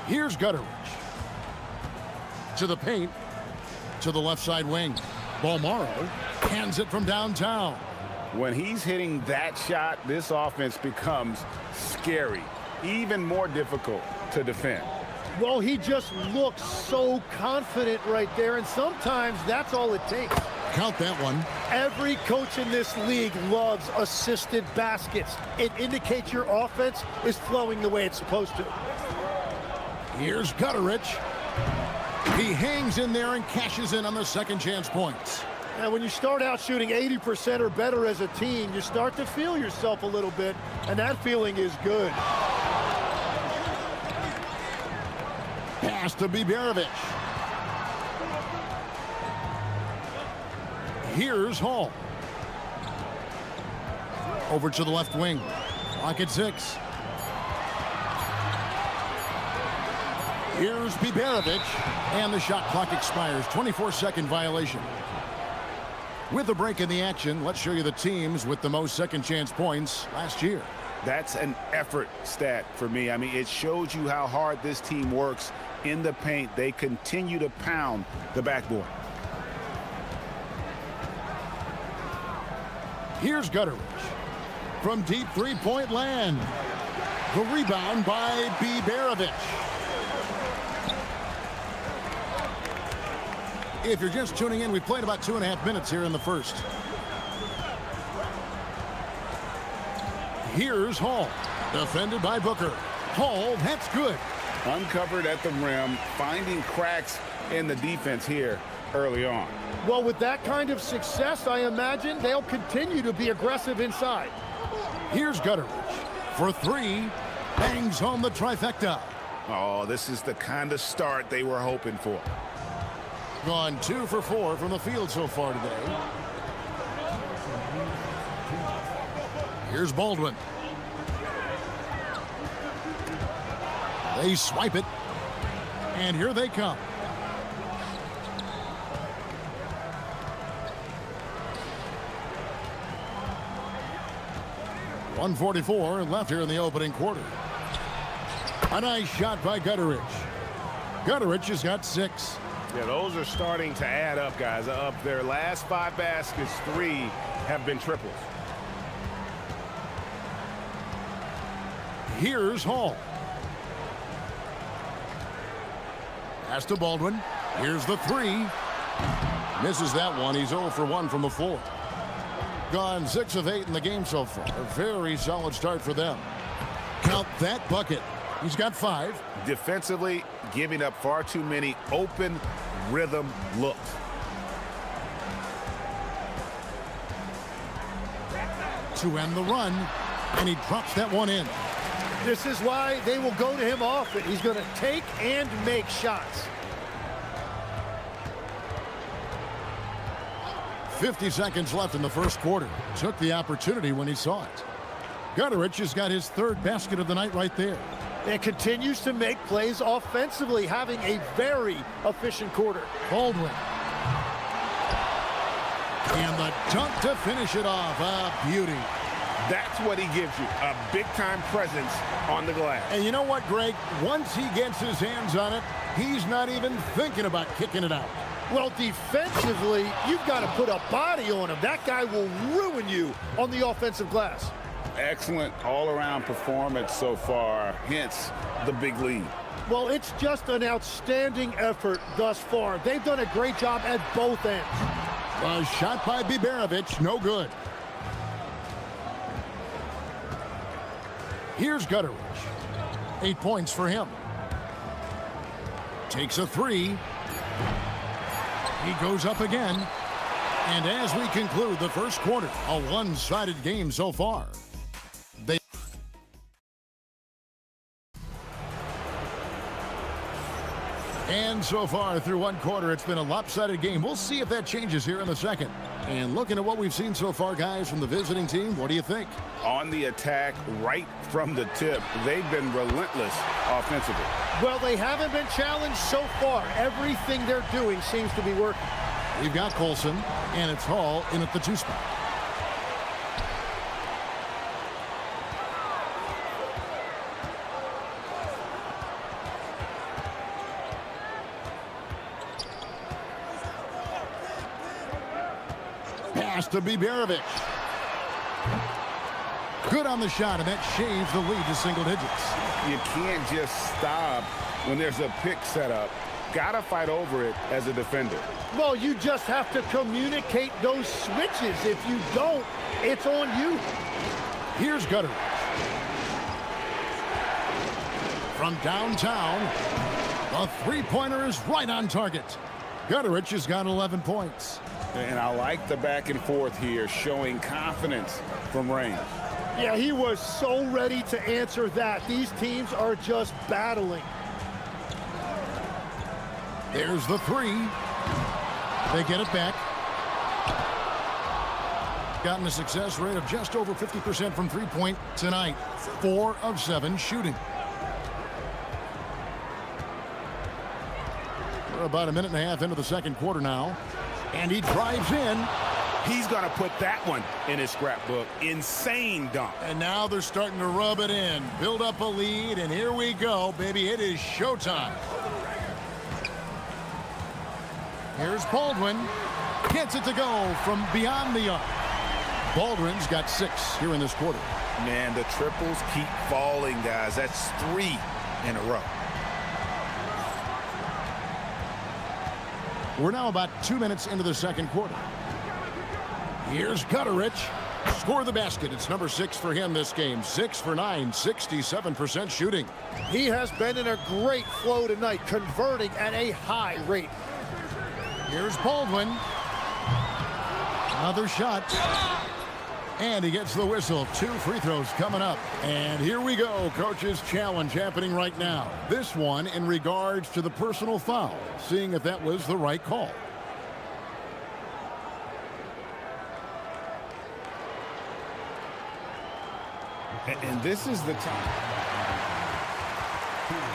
Here's Gutteridge. To the paint. To the left side wing. Balmaro hands it from downtown. When he's hitting that shot, this offense becomes scary, even more difficult to defend. Well, he just looks so confident right there, and sometimes that's all it takes. Count that one. Every coach in this league loves assisted baskets. It indicates your offense is flowing the way it's supposed to. Here's Gutteridge. He hangs in there and cashes in on the second chance points. And when you start out shooting 80% or better as a team, you start to feel yourself a little bit, and that feeling is good. Pass to Biberovic. Here's Hall. Over to the left wing. Clock at 6. Here's Biberovic. And the shot clock expires. 24-second violation. With a break in the action, let's show you the teams with the most second chance points last year. That's an effort stat for me. I mean, it shows you how hard this team works in the paint. They continue to pound the backboard. Here's Gutteridge. From deep three-point land. The rebound by Biberovic. If you're just tuning in, we've played about 2.5 minutes here in the first. Here's Hall. Defended by Booker. Hall, that's good. Uncovered at the rim, finding cracks in the defense here early on. Well, with that kind of success, I imagine they'll continue to be aggressive inside. Here's Gutteridge. For 3, bangs home the trifecta. Oh, this is the kind of start they were hoping for. Gone 2 for 4 from the field so far today. Here's Baldwin. They swipe it. And here they come. .144 left here in the opening quarter. A nice shot by Gutteridge. Gutteridge has got 6. Yeah, those are starting to add up, guys. Of their last 5 baskets, 3 have been triples. Here's Hall. Pass to Baldwin. Here's the 3. Misses that one. He's 0 for 1 from the floor. Gone 6 of 8 in the game so far. A very solid start for them. Count that bucket. He's got 5. Defensively, giving up far too many open rhythm looks. To end the run, and he drops that one in. This is why they will go to him often. He's going to take and make shots. 50 seconds left in the first quarter. Took the opportunity when he saw it. Gutteridge has got his 3rd basket of the night right there. And continues to make plays offensively, having a very efficient quarter. Baldwin. And the dunk to finish it off. A beauty. That's what he gives you, a big-time presence on the glass. And you know what, Greg? Once he gets his hands on it, he's not even thinking about kicking it out. Well, defensively, you've got to put a body on him. That guy will ruin you on the offensive glass. Excellent all-around performance so far, hence the big lead. Well, it's just an outstanding effort thus far. They've done a great job at both ends. A shot by Biberovic, no good. Here's Gutteridge. 8 points for him. Takes a three. He goes up again. And as we conclude the first quarter, a one-sided game so far. And so far through one quarter, it's been a lopsided game. We'll see if that changes here in the second. And looking at what we've seen so far, guys, from the visiting team, what do you think? On the attack, right from the tip, they've been relentless offensively. Well, they haven't been challenged so far. Everything they're doing seems to be working. We've got Colson, and it's Hall in at the 2 spot. Pass to Biberovic. Good on the shot, and that shaves the lead to single digits. You can't just stop when there's a pick set up. Gotta fight over it as a defender. Well, you just have to communicate those switches. If you don't, it's on you. Here's Gutteridge. From downtown, the three-pointer is right on target. Gutteridge has got 11 points. And I like the back and forth here, showing confidence from range. Yeah, he was so ready to answer that. These teams are just battling. There's the three. They get it back. Gotten a success rate of just over 50% from three-point tonight. 4 of 7 shooting. We're about a minute and a half into the second quarter now. And he drives in. He's going to put that one in his scrapbook. Insane dunk. And now they're starting to rub it in. Build up a lead, and here we go, baby. It is showtime. Here's Baldwin. Gets it to go from beyond the arc. Baldwin's got 6 here in this quarter. Man, the triples keep falling, guys. That's 3 in a row. We're now about 2 minutes into the second quarter. Here's Gutteridge. Score the basket. It's number 6 for him this game. 6 for 9, 67% shooting. He has been in a great flow tonight, converting at a high rate. Here's Baldwin. Another shot. And he gets the whistle. 2 free throws coming up. And here we go. Coach's challenge happening right now. This one in regards to the personal foul. Seeing if that was the right call. And this is the time.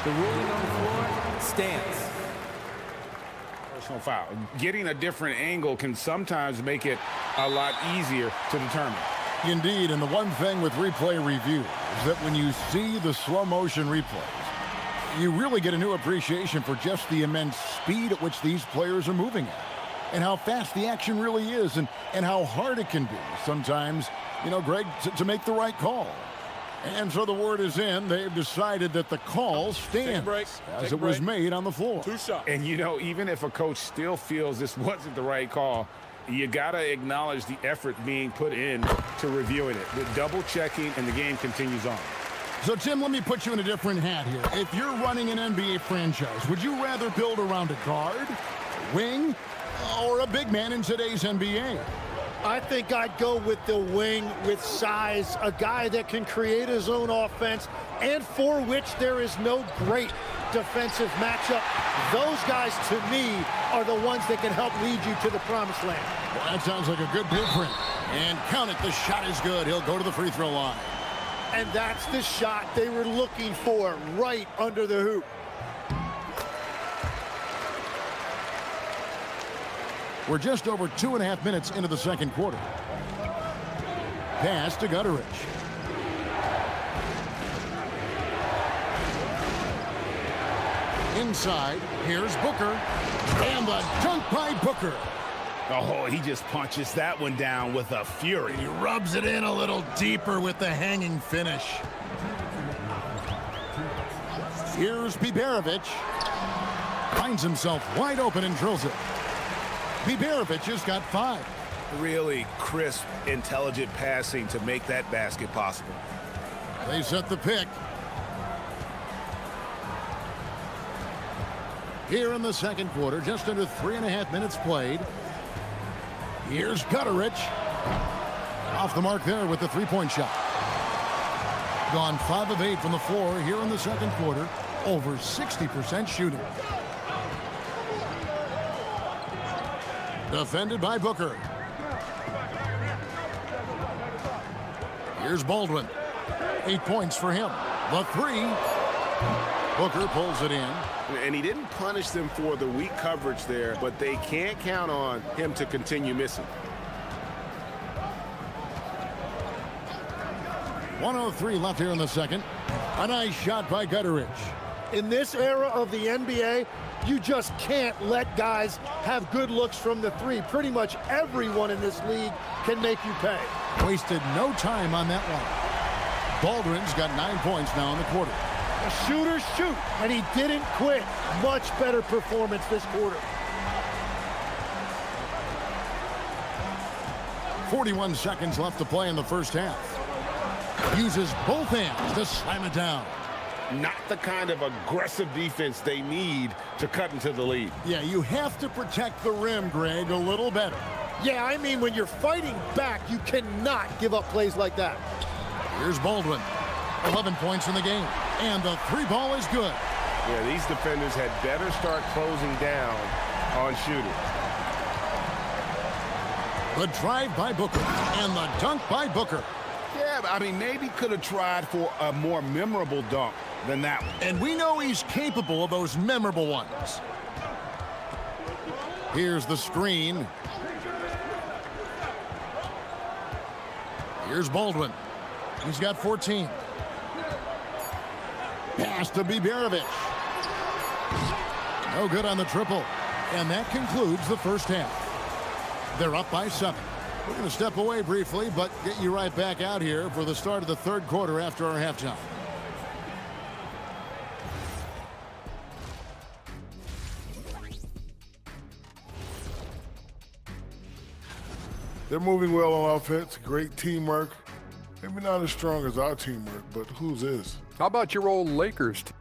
The ruling on the floor stands. Personal foul. Getting a different angle can sometimes make it a lot easier to determine. Indeed, and the one thing with replay review is that when you see the slow motion replays, you really get a new appreciation for just the immense speed at which these players are moving at, and how fast the action really is, and how hard it can be sometimes, you know, Greg, to make the right call. And so the word is in. They've decided that the call stands as it was made on the floor. 2 shots. And, you know, even if a coach still feels this wasn't the right call, you got to acknowledge the effort being put in to reviewing it. The double checking, and the game continues on. So, Tim, let me put you in a different hat here. If you're running an NBA franchise, would you rather build around a guard, wing, or a big man in today's NBA? I think I'd go with the wing with size, a guy that can create his own offense and for which there is no great defensive matchup. Those guys, to me, are the ones that can help lead you to the promised land. Well, that sounds like a good blueprint. And count it, the shot is good. He'll go to the free throw line. And that's the shot they were looking for, right under the hoop. We're just over 2.5 minutes into the second quarter. pass to Gutteridge. Inside, here's Booker. And the dunk by Booker. Oh, he just punches that one down with a fury. He rubs it in a little deeper with the hanging finish. Here's Biberovic. Finds himself wide open and drills it. Biberovic has got 5. Really crisp, intelligent passing to make that basket possible. They set the pick. Here in the second quarter, just under 3.5 minutes played. Here's Gutteridge. Off the mark there with the three-point shot. Gone 5 of 8 from the floor here in the second quarter. Over 60% shooting. Defended by Booker. Here's Baldwin. 8 points for him. The 3. Booker pulls it in. And he didn't punish them for the weak coverage there, but they can't count on him to continue missing. 1:03 left here in the second. A nice shot by Gutteridge. In this era of the NBA, you just can't let guys have good looks from the 3. Pretty much everyone in this league can make you pay. Wasted no time on that one. Baldwin's got 9 points now in the quarter. The shooters shoot, and he didn't quit. Much better performance this quarter. 41 seconds left to play in the first half. Uses both hands to slam it down. Not the kind of aggressive defense they need to cut into the lead. Yeah, you have to protect the rim, Greg, a little better. Yeah, I mean, when you're fighting back, you cannot give up plays like that. Here's Baldwin. 11 points in the game. And the 3 ball is good. Yeah, these defenders had better start closing down on shooting. The drive by Booker and the dunk by Booker. Yeah, I mean, maybe could have tried for a more memorable dunk than that one. And we know he's capable of those memorable ones. Here's the screen. Here's Baldwin. He's got 14. Pass to Biberovic. No good on the triple. And that concludes the first half. They're up by 7. We're going to step away briefly, but get you right back out here for the start of the third quarter after our halftime. They're moving well on offense. Great teamwork. Maybe not as strong as our teamwork, but whose is? How about your old Lakers team?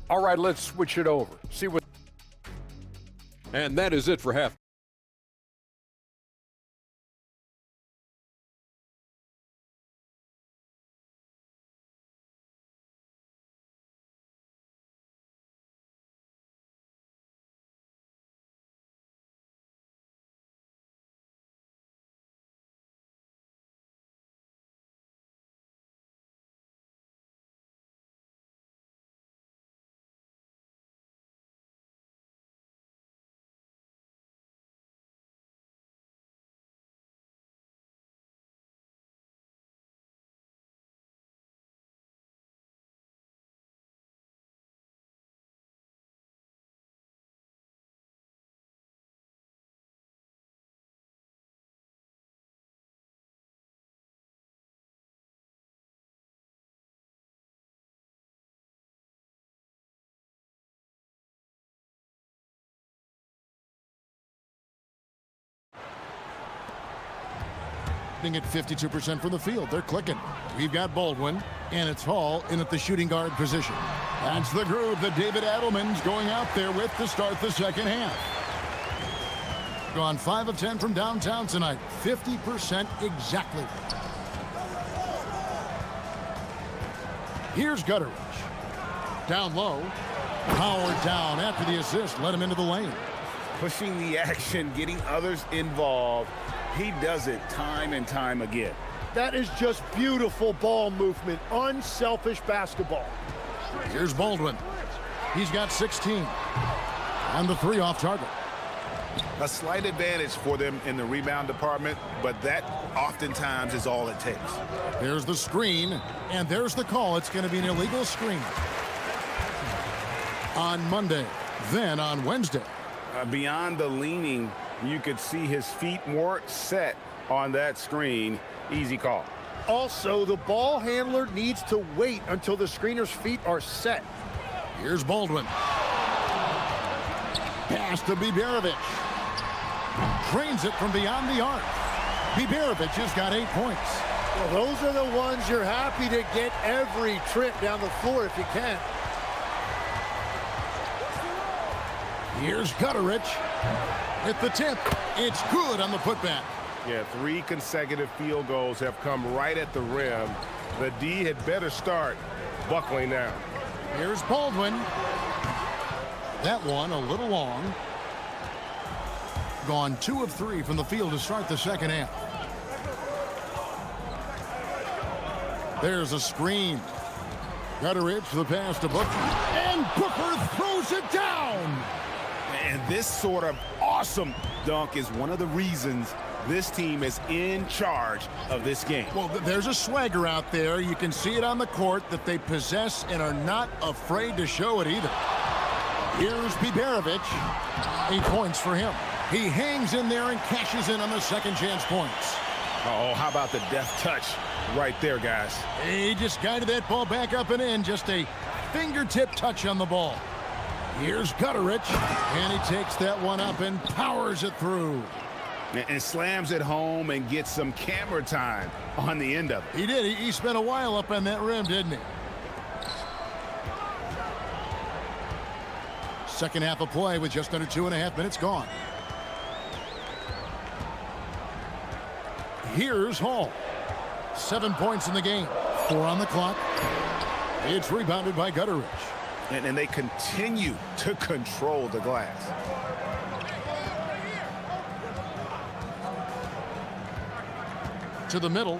All right, let's switch it over. See what. And that is it for half. At 52% from the field. They're clicking. We've got Baldwin, and it's Hall in at the shooting guard position. That's the groove that David Adelman's going out there with to start the second half. Gone 5 of 10 from downtown tonight. 50% exactly. Here's Gutteridge. Down low. Powered down after the assist. Let him into the lane. Pushing the action, getting others involved. He does it time and time again. That is just beautiful ball movement, unselfish basketball. Here's Baldwin. He's got 16. And the 3 off target. A slight advantage for them in the rebound department, but that oftentimes is all it takes. There's the screen, and there's the call. It's going to be an illegal screen. On Monday, then on Wednesday. Beyond the leaning, you could see his feet more set on that screen. Easy call. Also, the ball handler needs to wait until the screener's feet are set. Here's Baldwin. Pass to Biberovic. Trains it from beyond the arc. Biberovic has got 8 points. Well, those are the ones you're happy to get every trip down the floor if you can. Here's Gutterich. At the tip. It's good on the putback. Yeah, 3 consecutive field goals have come right at the rim. The D had better start buckling now. Here's Baldwin. That one a little long. Gone 2 of 3 from the field to start the second half. There's a screen. Gutterich, the pass to Booker. And Booker throws it down. And this sort of awesome dunk is one of the reasons this team is in charge of this game. Well, there's a swagger out there. You can see it on the court that they possess and are not afraid to show it either. Here's Biberovic. 8 points for him. He hangs in there and cashes in on the second chance points. Oh, how about the deft touch right there, guys? He just guided that ball back up and in. Just a fingertip touch on the ball. Here's Gutterich. And he takes that one up and powers it through. And slams it home and gets some camera time on the end of it. He did. He spent a while up on that rim, didn't he? Second half of play with just under 2.5 minutes gone. Here's Hall. 7 points in the game. 4 on the clock. It's rebounded by Gutterich. And they continue to control the glass. To the middle.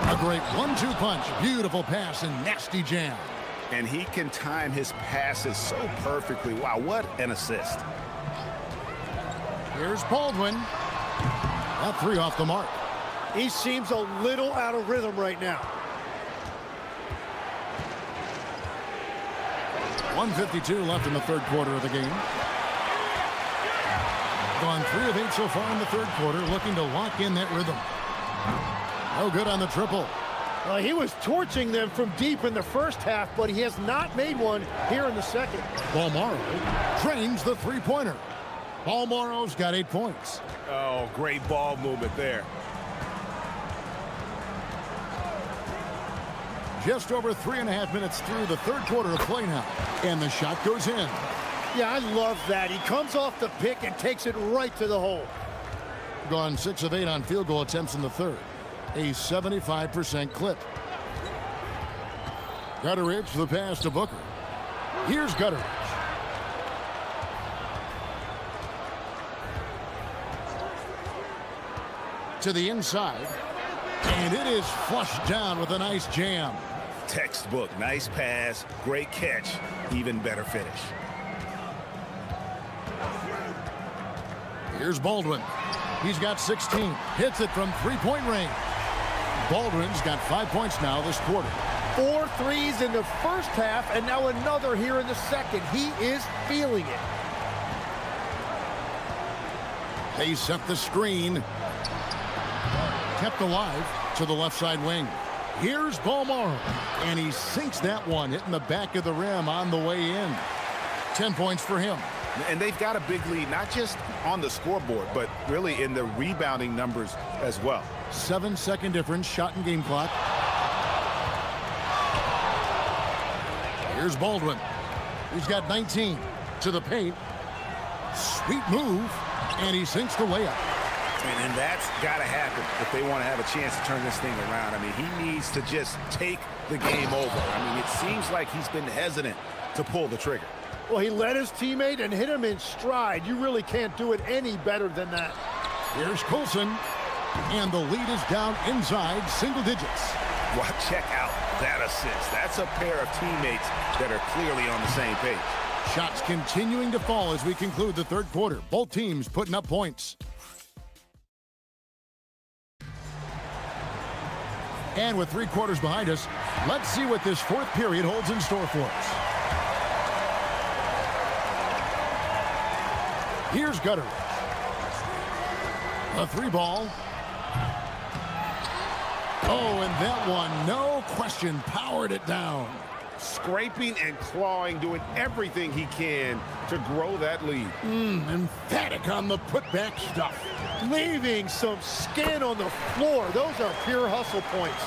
A great 1-2 punch. Beautiful pass and nasty jam. And he can time his passes so perfectly. Wow, what an assist. Here's Baldwin. That 3 off the mark. He seems a little out of rhythm right now. 1:52 left in the third quarter of the game. Gone 3 of 8 so far in the third quarter, looking to lock in that rhythm. No good on the triple. He was torching them from deep in the first half, but he has not made one here in the second. Balmaro trains the three-pointer. Balmaro's got 8 points. Oh, great ball movement there. Just over 3.5 minutes through the third quarter of play now. And the shot goes in. Yeah, I love that. He comes off the pick and takes it right to the hole. Gone 6 of 8 on field goal attempts in the third. A 75% clip. Gutterich, the pass to Booker. Here's Gutterich. To the inside. And it is flushed down with a nice jam. Textbook, nice pass, great catch, even better finish. Here's Baldwin. He's got 16. Hits it from three-point range. Baldwin's got 5 points now this quarter. 4 threes in the first half, and now another here in the second. He is feeling it. They set the screen. Kept alive to the left side wing. Here's Balmaro. And he sinks that one, hitting the back of the rim on the way in. 10 points for him. And they've got a big lead, not just on the scoreboard, but really in the rebounding numbers as well. 7-second difference, shot and game clock. Here's Baldwin. He's got 19 to the paint. Sweet move, and he sinks the layup. And that's got to happen if they want to have a chance to turn this thing around. I mean, he needs to just take the game over. I mean, it seems like he's been hesitant to pull the trigger. Well, he led his teammate and hit him in stride. You really can't do it any better than that. Here's Colson, and the lead is down inside single digits. Well, check out that assist. That's a pair of teammates that are clearly on the same page. Shots continuing to fall as we conclude the third quarter. Both teams putting up points. And with 3 quarters behind us, let's see what this fourth period holds in store for us. Here's Gutteridge. A 3-ball. Oh, and that one, no question, powered it down. Scraping and clawing, doing everything he can to grow that lead. Emphatic on the putback stuff. Leaving some skin on the floor. Those are pure hustle points.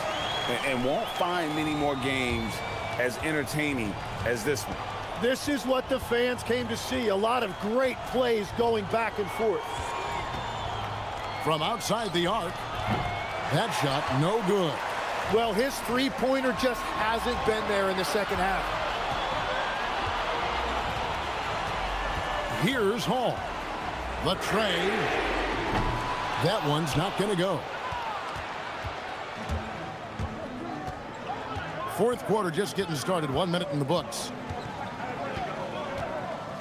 And won't find many more games as entertaining as this one. This is what the fans came to see. A lot of great plays going back and forth. From outside the arc, that shot no good. Well, his three-pointer just hasn't been there in the second half. Here's Hall. The tray. That one's not going to go. Fourth quarter just getting started. 1 minute in the books.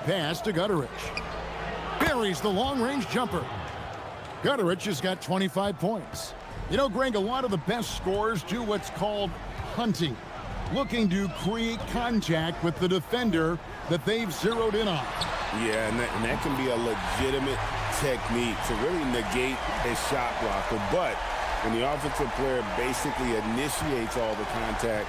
Pass to Gutteridge. Buries the long-range jumper. Gutteridge has got 25 points. You know, Greg, a lot of the best scorers do what's called hunting, looking to create contact with the defender that they've zeroed in on. Yeah, and that can be a legitimate technique to really negate a shot blocker. But when the offensive player basically initiates all the contact,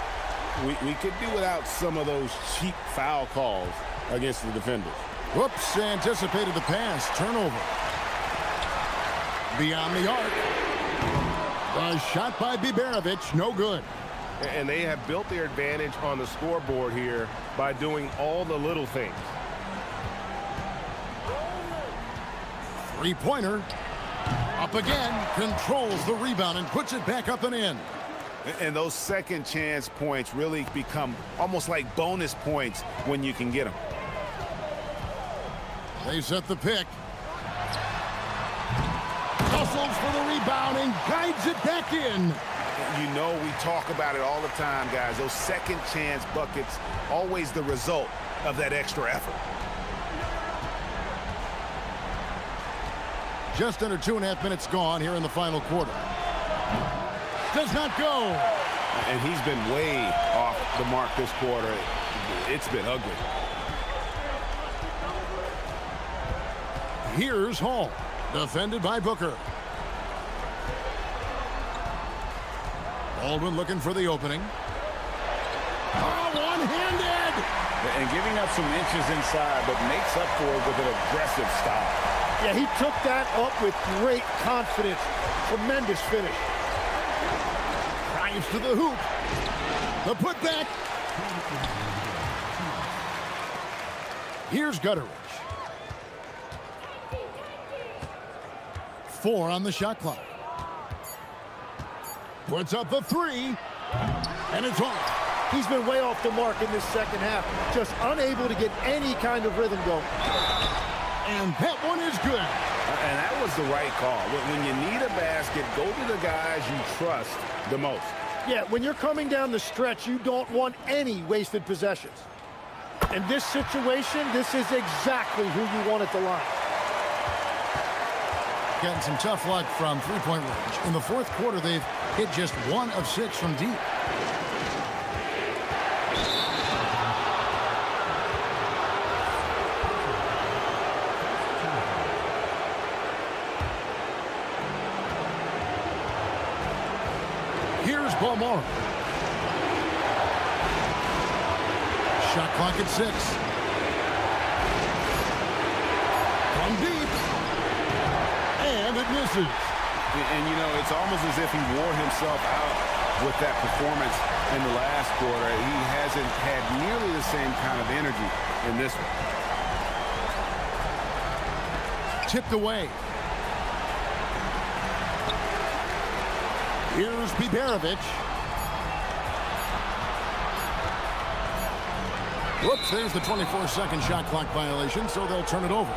we could do without some of those cheap foul calls against the defenders. Whoops, anticipated the pass. Turnover. Beyond the arc. A shot by Biberovic, no good. And they have built their advantage on the scoreboard here by doing all the little things. Three-pointer. Up again, controls the rebound and puts it back up and in. And those second chance points really become almost like bonus points when you can get them. They set the pick. Hustles for the rebound and guides it back in. You know, we talk about it all the time, guys. Those second chance buckets, always the result of that extra effort. Just under 2.5 minutes gone here in the final quarter. Does not go. And he's been way off the mark this quarter. It's been ugly. Here's Hall. Defended by Booker. Baldwin looking for the opening. Oh, one-handed! And giving up some inches inside, but makes up for it with an aggressive stop. Yeah, he took that up with great confidence. Tremendous finish. Drives to the hoop. The putback. Here's Gutteridge. 4 on the shot clock. Puts up the 3, and it's off. He's been way off the mark in this second half, just unable to get any kind of rhythm going. And that one is good. And that was the right call. When you need a basket, go to the guys you trust the most. Yeah, when you're coming down the stretch, you don't want any wasted possessions. In this situation, this is exactly who you want at the line. Getting some tough luck from three-point range. In the fourth quarter, they've hit just 1 of 6 from deep. Here's Balmore. Shot clock at 6. From deep. And it misses. And, you know, it's almost as if he wore himself out with that performance in the last quarter. He hasn't had nearly the same kind of energy in this one. Tipped away. Here's Biberovic. Whoops, there's the 24-second shot clock violation, so they'll turn it over.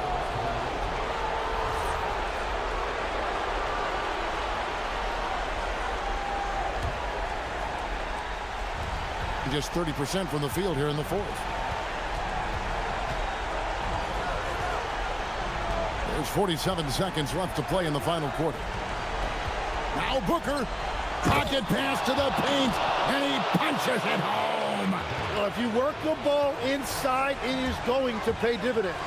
Just 30% from the field here in the fourth. There's 47 seconds left to play in the final quarter. Now Booker. Rocket pass to the paint, and he punches it home. Well, if you work the ball inside, it is going to pay dividends.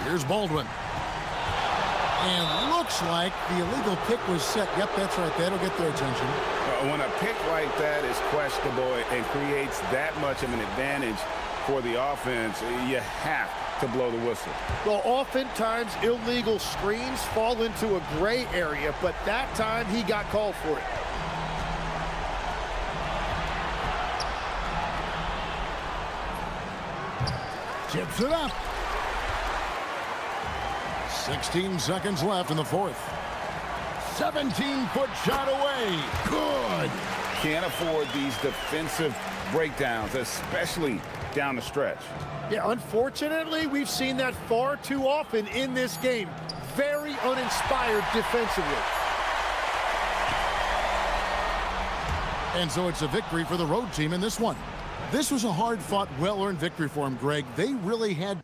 Here's Baldwin. And looks like the illegal pick was set. Yep, that's right. That'll get their attention. When a pick like that is questionable and creates that much of an advantage for the offense, you have to blow the whistle. Well, oftentimes illegal screens fall into a gray area, but that time he got called for it. Tips it up. 16 seconds left in the fourth. 17-foot shot away. Good. Can't afford these defensive breakdowns, especially down the stretch. Yeah, unfortunately, we've seen that far too often in this game. Very uninspired defensively. And so it's a victory for the road team in this one. This was a hard-fought, well-earned victory for them, Greg. They really had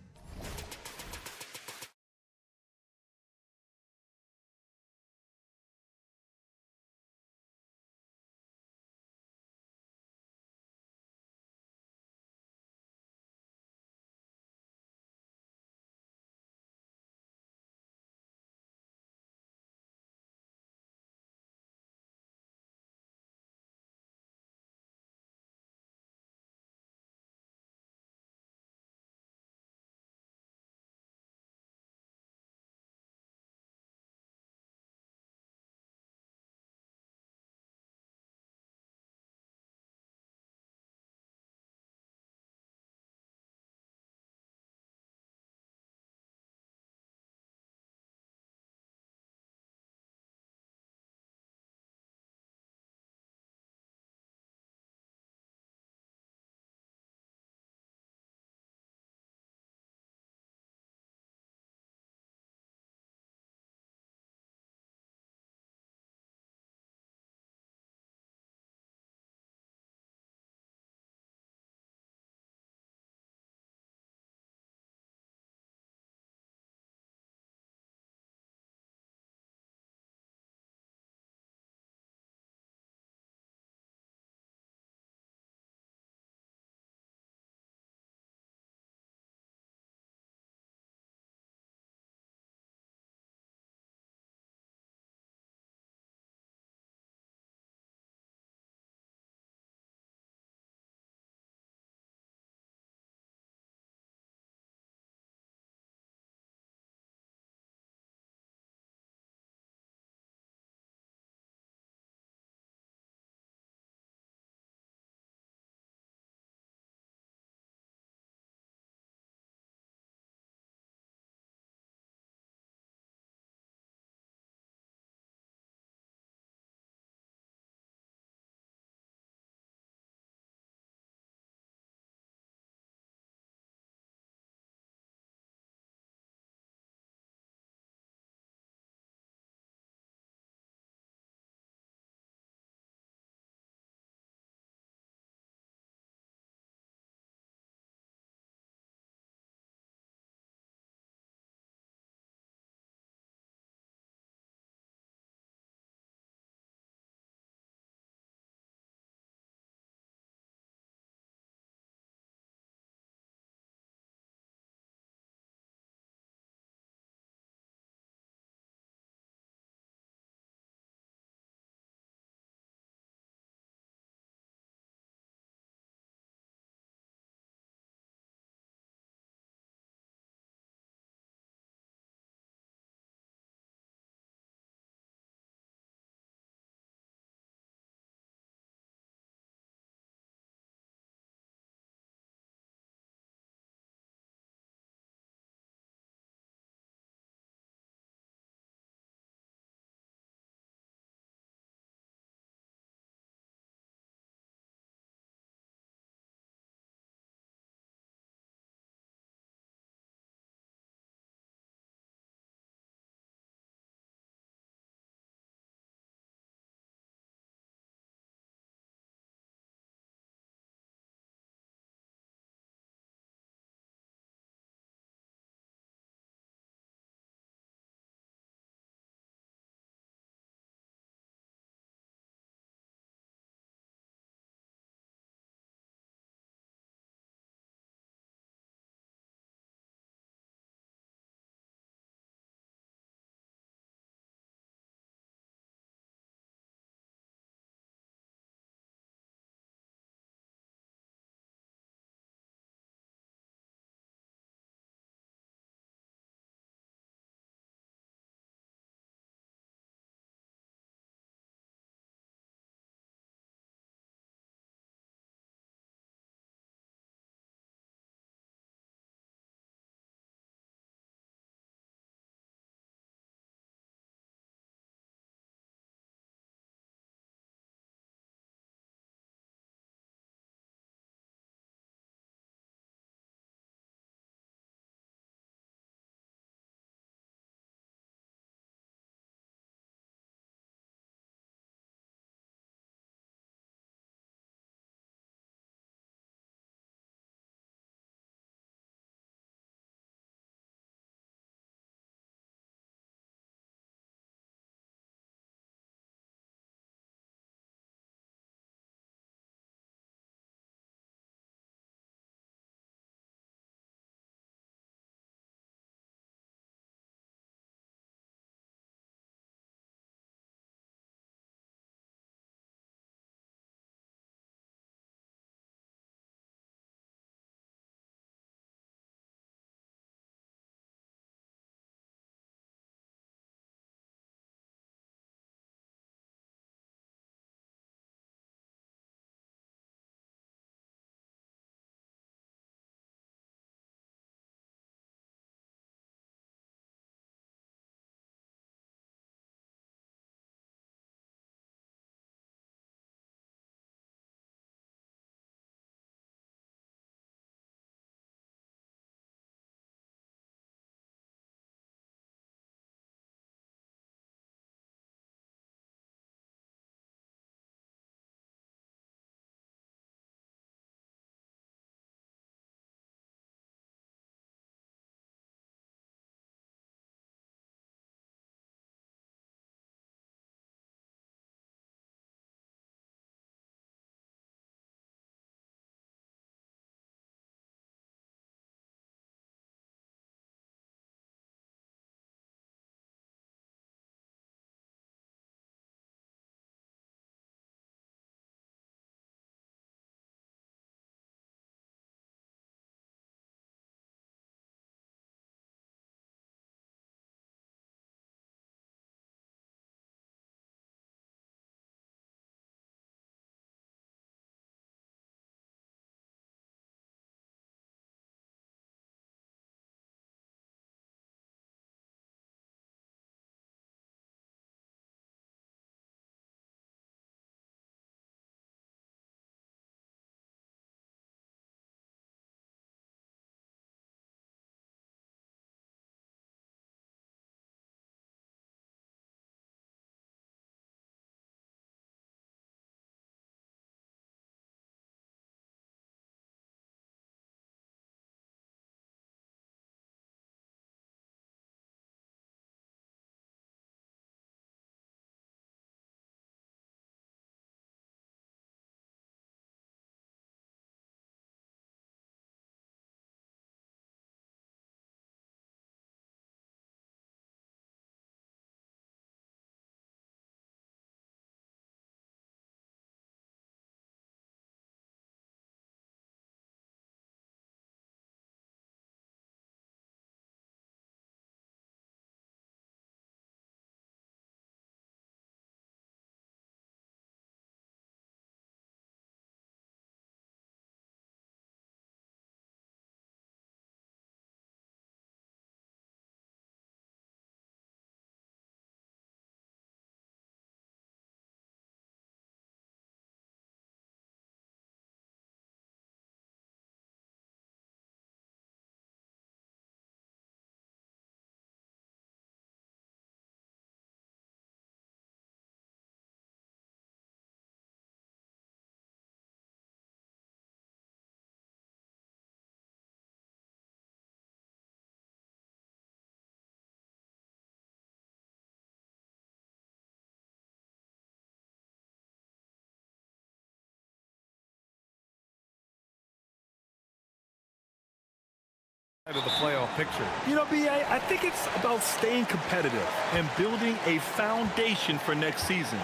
of the playoff picture. You know, B.A., I think it's about staying competitive and building a foundation for next season.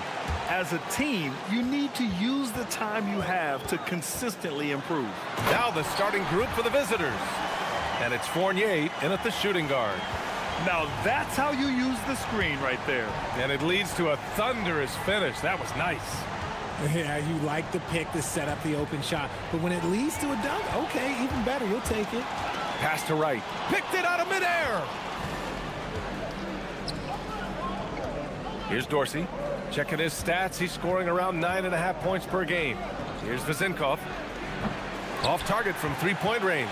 As a team, you need to use the time you have to consistently improve. Now the starting group for the visitors. And it's Fournier in at the shooting guard. Now that's how you use the screen right there. And it leads to a thunderous finish. That was nice. Yeah, you like the pick to set up the open shot, but when it leads to a dunk, okay, even better, you'll take it. Pass to right. Picked it out of midair. Here's Dorsey. Checking his stats. He's scoring around 9.5 points per game. Here's Vezenkov. Off target from three-point range.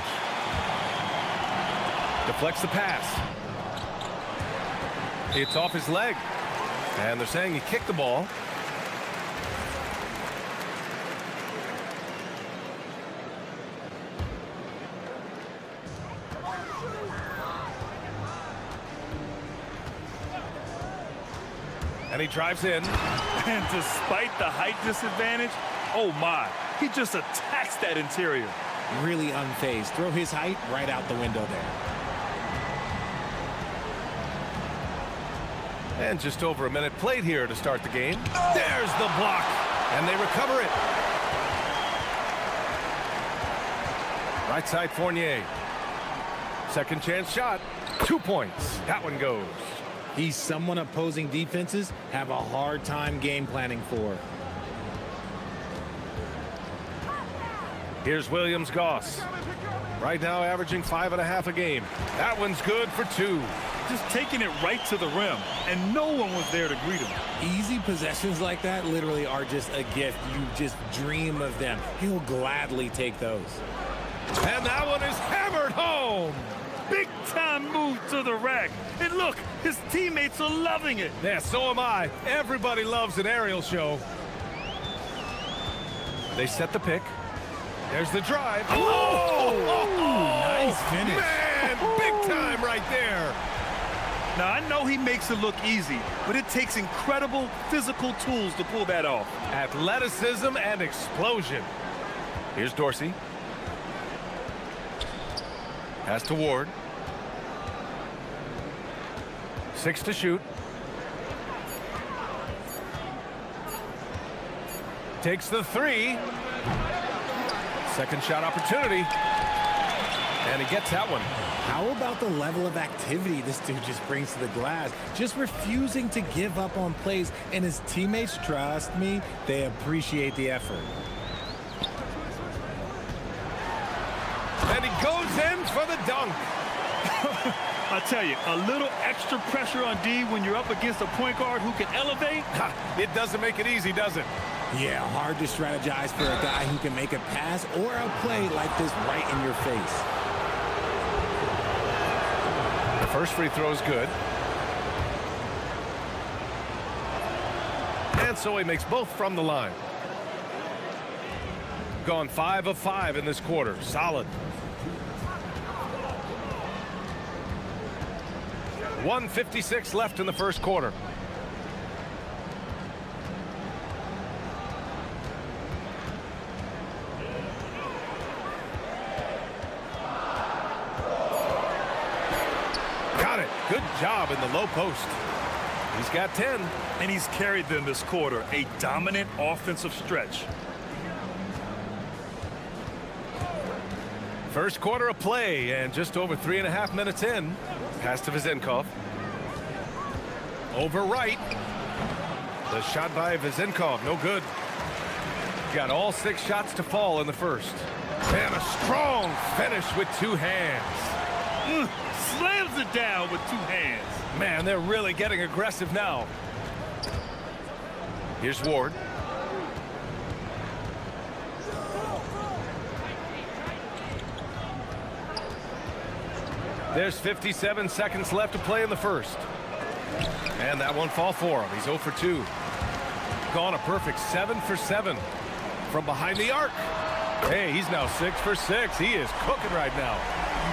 Deflects the pass. It's off his leg. And they're saying he kicked the ball. And he drives in. And despite the height disadvantage, oh my, he just attacks that interior. Really unfazed. Throw his height right out the window there. And just over a minute played here to start the game. There's the block. And they recover it. Right side Fournier. Second chance shot. 2 points. That one goes. He's someone opposing defenses have a hard time game planning for. Here's Williams-Goss. Right now averaging 5.5 a game. That one's good for 2. Just taking it right to the rim, and no one was there to greet him. Easy possessions like that literally are just a gift. You just dream of them. He'll gladly take those. And that one is hammered home. Big time move to the rack. And look, his teammates are loving it. Yeah, so am I. Everybody loves an aerial show. They set the pick. There's the drive. Nice finish. Man, big time right there. Now, I know he makes it look easy, but it takes incredible physical tools to pull that off. Athleticism and explosion. Here's Dorsey. Pass to Ward. 6 to shoot. Takes the 3. Second shot opportunity. And he gets that one. How about the level of activity this dude just brings to the glass? Just refusing to give up on plays, and his teammates, trust me, they appreciate the effort. And he goes in for the dunk. I tell you, a little extra pressure on D when you're up against a point guard who can elevate. It doesn't make it easy, does it? Yeah, hard to strategize for a guy who can make a pass or a play like this right in your face. The first free throw is good. And so he makes both from the line. Gone 5 of 5 in this quarter. Solid. 1:56 left in the first quarter. Got it. Good job in the low post. He's got 10. And he's carried them this quarter. A dominant offensive stretch. First quarter of play, and just over 3.5 minutes in. Pass to Vezenkov. Over right. The shot by Vezenkov, no good. Got all 6 shots to fall in the first. And a strong finish with 2 hands. Slams it down with 2 hands. Man, they're really getting aggressive now. Here's Ward. There's 57 seconds left to play in the first. And that won't fall for him. He's 0 for 2. Gone a perfect 7 for 7 from behind the arc. Hey, he's now 6 for 6. He is cooking right now.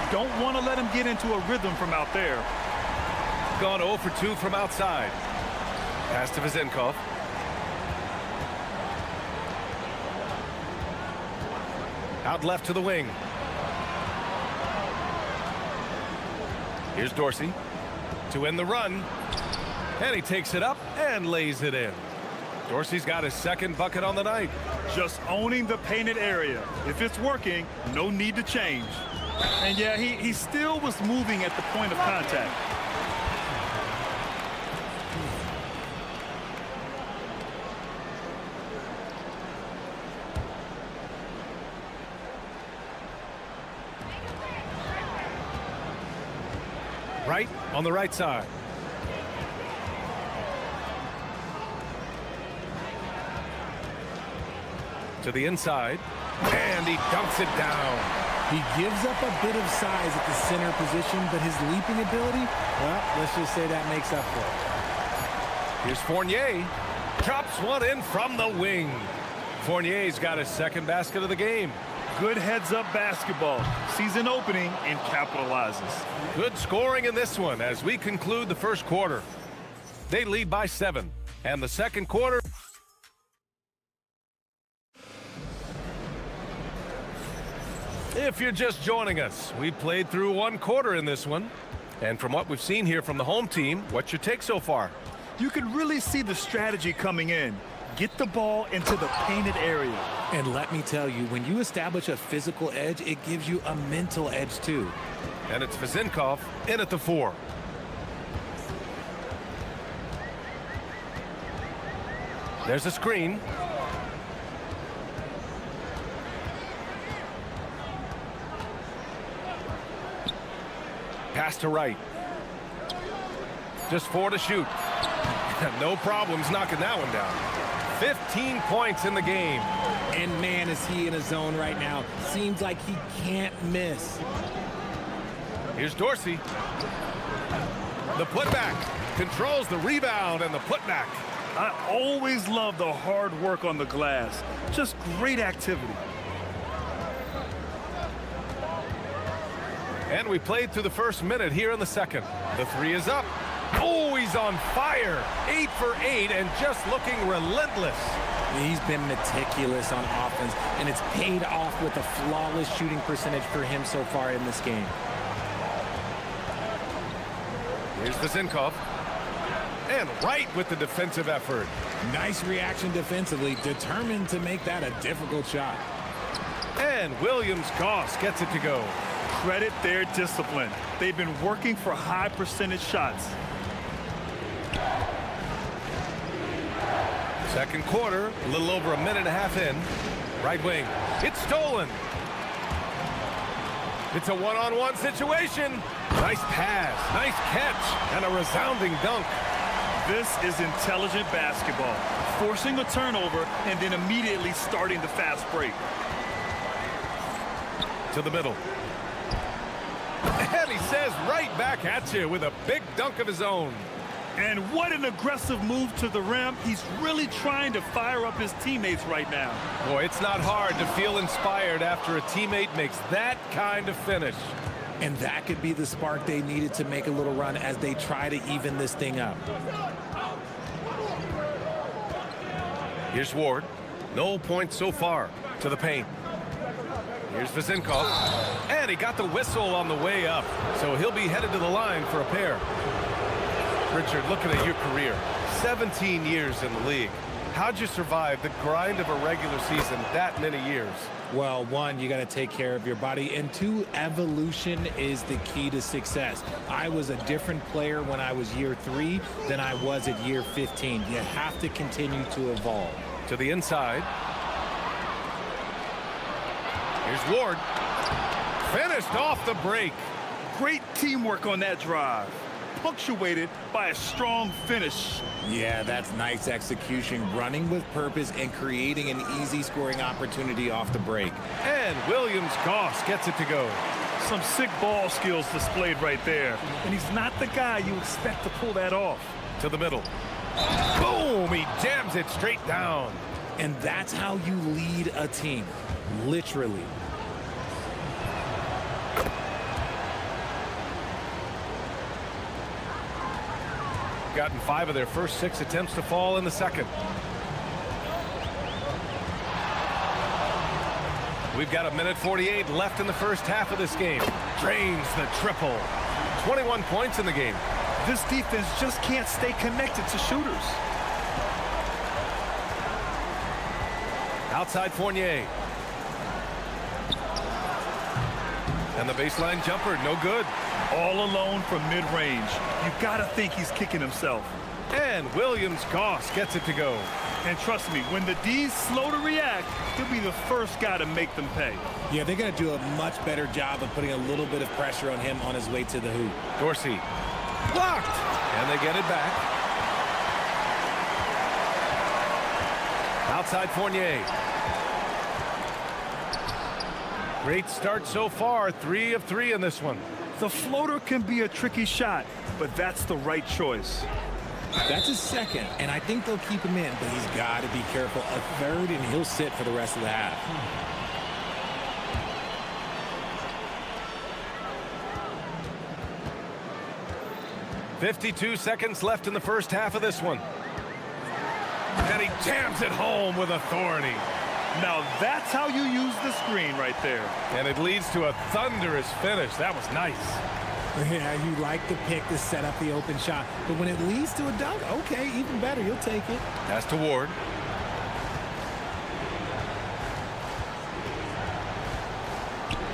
You don't want to let him get into a rhythm from out there. Gone 0 for 2 from outside. Pass to Vezenkov. Out left to the wing. Here's Dorsey to end the run. And he takes it up and lays it in. Dorsey's got his second bucket on the night. Just owning the painted area. If it's working, no need to change. And yeah, he still was moving at the point of contact. Right on the right side. To the inside, and he dunks it down. He gives up a bit of size at the center position, but his leaping ability, well, let's just say that makes up for it. Here's Fournier. Drops one in from the wing. Fournier's got his second basket of the game. Good heads-up basketball. Sees an opening and capitalizes. Good scoring in this one as we conclude the first quarter. They lead by 7. And the second quarter... If you're just joining us, we played through one quarter in this one. And from what we've seen here from the home team, what's your take so far? You can really see the strategy coming in. Get the ball into the painted area. And let me tell you, when you establish a physical edge, it gives you a mental edge too. And it's Vezinkov in at the 4. There's a screen. Pass to right. Just 4 to shoot. No problems knocking that one down. 15 points in the game. And man, is he in a zone right now. Seems like he can't miss. Here's Dorsey. The putback. Controls the rebound and the putback. I always love the hard work on the glass. Just great activity. And we played through the first minute here in the second. The 3 is up. Oh, he's on fire. 8 for 8 and just looking relentless. He's been meticulous on offense, and it's paid off with a flawless shooting percentage for him so far in this game. Here's Vezinkov. And right with the defensive effort. Nice reaction defensively, determined to make that a difficult shot. And Williams-Goss gets it to go. Credit their discipline. They've been working for high percentage shots. Second quarter, a little over a minute and a half in. Right wing. It's stolen. It's a one-on-one situation. Nice pass, nice catch, and a resounding dunk. This is intelligent basketball. Forcing a turnover and then immediately starting the fast break. To the middle. And he says right back at you with a big dunk of his own. And what an aggressive move to the rim. He's really trying to fire up his teammates right now. Boy, it's not hard to feel inspired after a teammate makes that kind of finish. And that could be the spark they needed to make a little run as they try to even this thing up. Here's Ward. No points so far. To the paint. Here's Vezinkov. And he got the whistle on the way up. So he'll be headed to the line for a pair. Richard, looking at your career, 17 years in the league. How'd you survive the grind of a regular season that many years? Well, 1, you got to take care of your body, and 2, evolution is the key to success. I was a different player when I was year 3 than I was at year 15. You have to continue to evolve. To the inside. Here's Ward. Finished off the break. Great teamwork on that drive. Punctuated by a strong finish. Yeah, that's nice execution, running with purpose and creating an easy scoring opportunity off the break. And Williams-Goss gets it to go. Some sick ball skills displayed right there. And he's not the guy you expect to pull that off. To the middle. Boom! He jams it straight down. And that's how you lead a team, literally. Gotten 5 of their first 6 attempts to fall in the second. We've got a minute 48 left in the first half of this game. Drains the triple. 21 points in the game. This defense just can't stay connected to shooters. Outside Fournier. And the baseline jumper, no good. All alone from mid-range. You gotta think he's kicking himself. And Williams-Goss gets it to go. And trust me, when the D's slow to react, he'll be the first guy to make them pay. Yeah, they're going to do a much better job of putting a little bit of pressure on him on his way to the hoop. Dorsey. Blocked! And they get it back. Outside Fournier. Great start so far. 3 of 3 in this one. The floater can be a tricky shot, but that's the right choice. That's his second, and I think they'll keep him in, but he's got to be careful. A third, and he'll sit for the rest of the half. 52 seconds left in the first half of this one. And he jams it home with authority. Now that's how you use the screen right there. And it leads to a thunderous finish. That was nice. Yeah, you like the pick to set up the open shot, but when it leads to a dunk, okay, even better, you'll take it. Pass to Ward.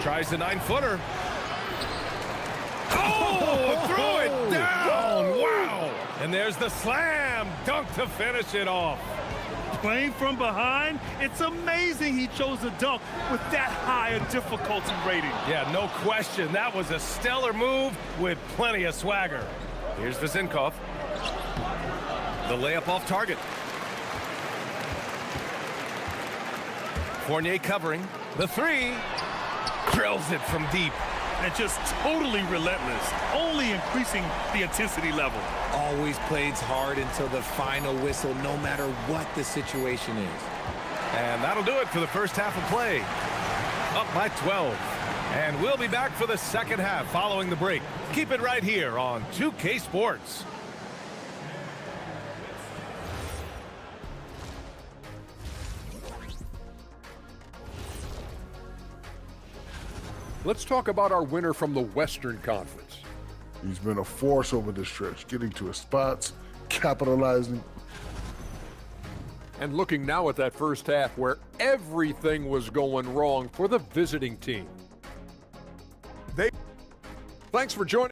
Tries the 9-footer. Oh, throw it down. Wow. And there's the slam dunk to finish it off. Playing from behind, it's amazing he chose a dunk with that high a difficulty rating. Yeah, no question. That was a stellar move with plenty of swagger. Here's Vezinkov. The layup off target. Fournier covering. The 3. Drills it from deep. And just totally relentless, only increasing the intensity level. Always plays hard until the final whistle, no matter what the situation is. And that'll do it for the first half of play. Up by 12. And we'll be back for the second half following the break. Keep it right here on 2K Sports. Let's talk about our winner from the Western Conference. He's been a force over the stretch, getting to his spots, capitalizing. And looking now at that first half where everything was going wrong for the visiting team. Thanks for joining.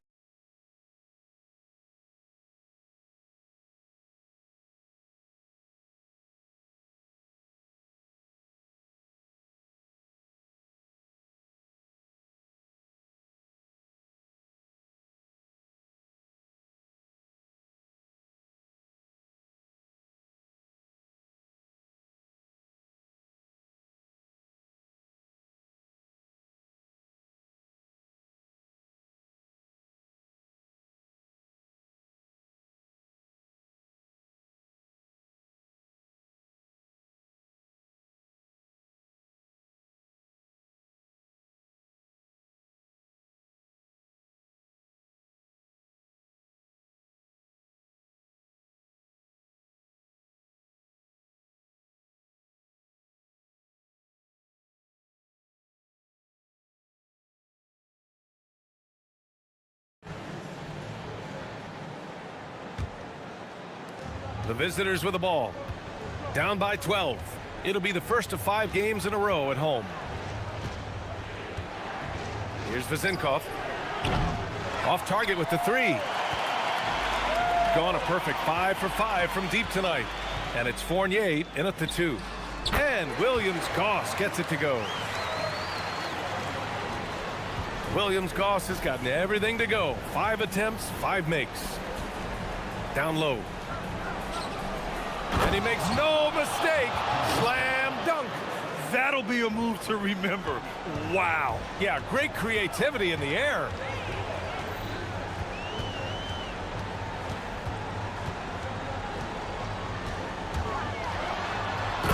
The visitors with the ball. Down by 12. It'll be the first of 5 games in a row at home. Here's Vezinkov. Off target with the 3. Gone a perfect 5 for 5 from deep tonight. And it's Fournier in at the 2. And Williams-Goss gets it to go. Williams-Goss has gotten everything to go. 5 attempts, 5 makes. Down low. And he makes no mistake. Slam dunk. That'll be a move to remember. Wow. Yeah, great creativity in the air.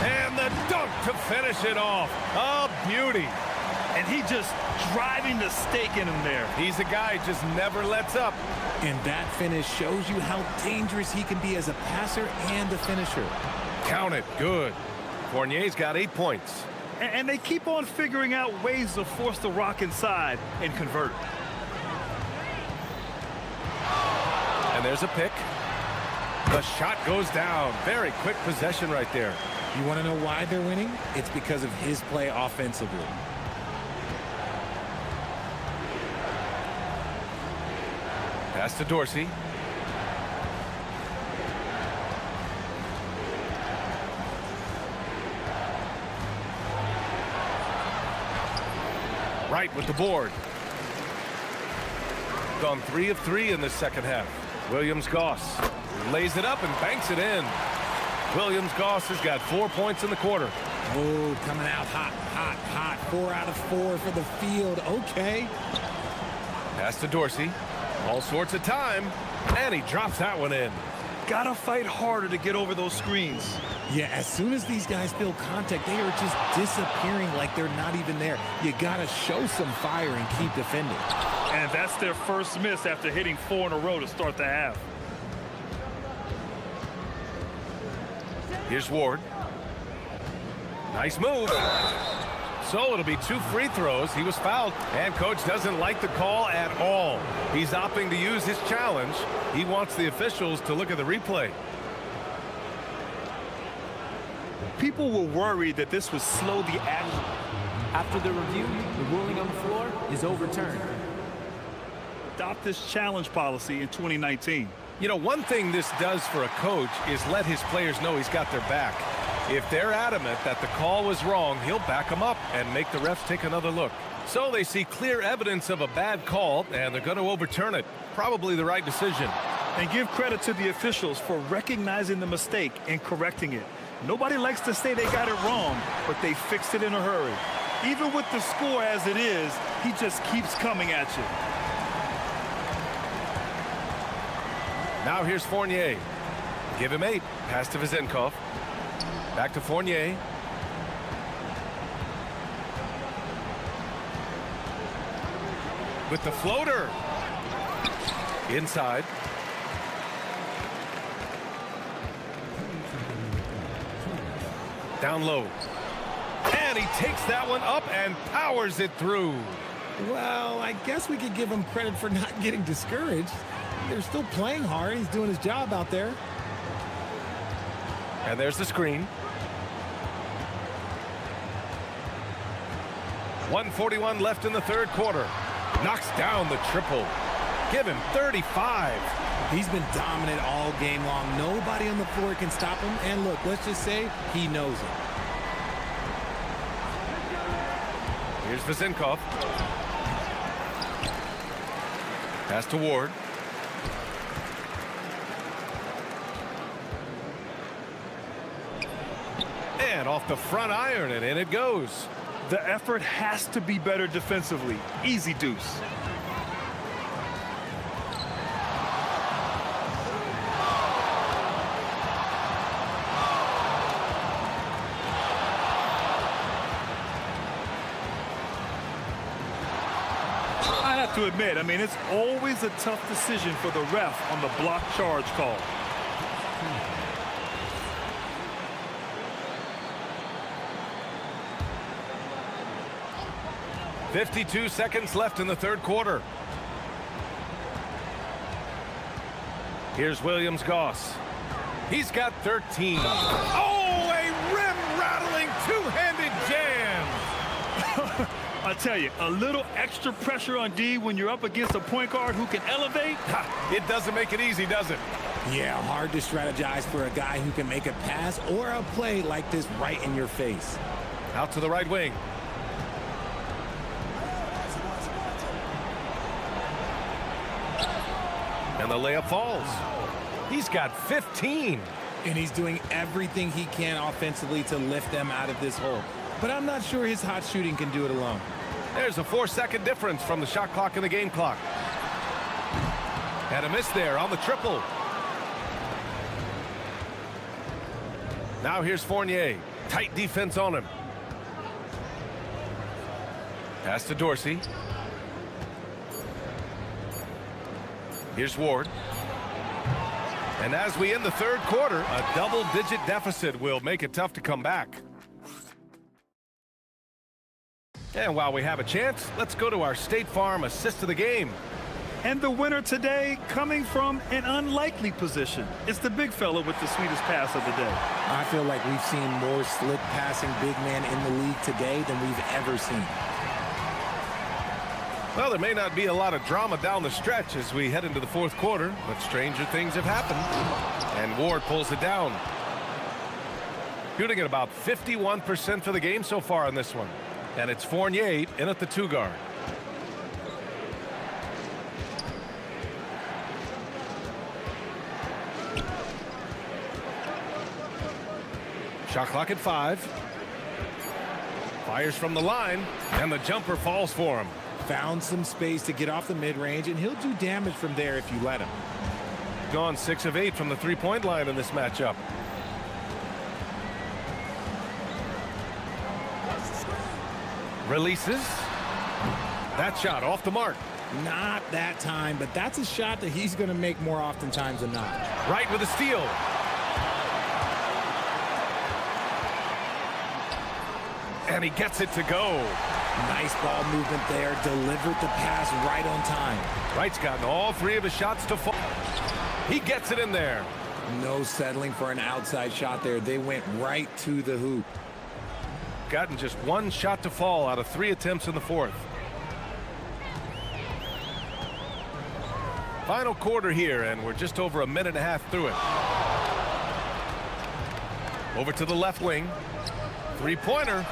And the dunk to finish it off. A beauty. And he just driving the stake in him there. He's a guy who just never lets up. And that finish shows you how dangerous he can be as a passer and a finisher. Count it. Good. Fournier's got 8 points. And they keep on figuring out ways to force the rock inside and convert. And there's a pick. The shot goes down. Very quick possession right there. You want to know why they're winning? It's because of his play offensively. Pass to Dorsey. Right with the board. Gone 3 of 3 in the second half. Williams-Goss lays it up and banks it in. Williams-Goss has got 4 points in the quarter. Oh, coming out hot, hot, hot. 4 out of 4 for the field. Okay. Pass to Dorsey. All sorts of time. And he drops that one in. Gotta fight harder to get over those screens. Yeah, as soon as these guys feel contact, they are just disappearing like they're not even there. You gotta show some fire and keep defending. And that's their first miss after hitting 4 in a row to start the half. Here's Ward. Nice move. So it'll be 2 free throws. He was fouled, and coach doesn't like the call at all. He's opting to use his challenge. He wants the officials to look at the replay. People were worried that this would slow the action. After the review, the ruling on the floor is overturned. Adopt this challenge policy in 2019. You know, one thing this does for a coach is let his players know he's got their back. If they're adamant that the call was wrong, he'll back them up and make the refs take another look. So they see clear evidence of a bad call, and they're going to overturn it. Probably the right decision. And give credit to the officials for recognizing the mistake and correcting it. Nobody likes to say they got it wrong, but they fixed it in a hurry. Even with the score as it is, he just keeps coming at you. Now here's Fournier. Give him 8. Pass to Vezenkov. Back to Fournier. With the floater. Inside. Down low. And he takes that one up and powers it through. Well, I guess we could give him credit for not getting discouraged. They're still playing hard. He's doing his job out there. And there's the screen. 1:41 left in the third quarter. Knocks down the triple. Give him 35. He's been dominant all game long. Nobody on the floor can stop him. And look, let's just say he knows it. Here's Vezenkov. Pass to Ward. And off the front iron, and in it goes. The effort has to be better defensively. Easy deuce. I have to admit, I mean, it's always a tough decision for the ref on the block charge call. 52 seconds left in the third quarter. Here's Williams-Goss. He's got 13. Oh, a rim-rattling two-handed jam. I tell you, a little extra pressure on D when you're up against a point guard who can elevate. It doesn't make it easy, does it? Yeah, hard to strategize for a guy who can make a pass or a play like this right in your face. Out to the right wing. And the layup falls. He's got 15. And he's doing everything he can offensively to lift them out of this hole. But I'm not sure his hot shooting can do it alone. There's a 4-second difference from the shot clock and the game clock. And a miss there on the triple. Now here's Fournier. Tight defense on him. Pass to Dorsey. Here's Ward. And as we end the third quarter, a double-digit deficit will make it tough to come back. And while we have a chance, let's go to our State Farm assist of the game. And the winner today coming from an unlikely position. It's the big fella with the sweetest pass of the day. I feel like we've seen more slick passing big men in the league today than we've ever seen. Well, there may not be a lot of drama down the stretch as we head into the fourth quarter, but stranger things have happened. And Ward pulls it down. Shooting at about 51% for the game so far in this one. And it's Fournier in at the 2 guard. Shot clock at 5. Fires from the line, and the jumper falls for him. Found some space to get off the mid-range, and he'll do damage from there if you let him. Gone 6 of 8 from the three-point line in this matchup. Releases. That shot off the mark. Not that time, but that's a shot that he's going to make more oftentimes than not. Right with a steal. And he gets it to go. Nice ball movement there. Delivered the pass right on time. Wright's gotten all 3 of his shots to fall. He gets it in there. No settling for an outside shot there. They went right to the hoop. Gotten just 1 shot to fall out of 3 attempts in the fourth. Final quarter here, and we're just over a minute and a half through it. Over to the left wing. Three-pointer.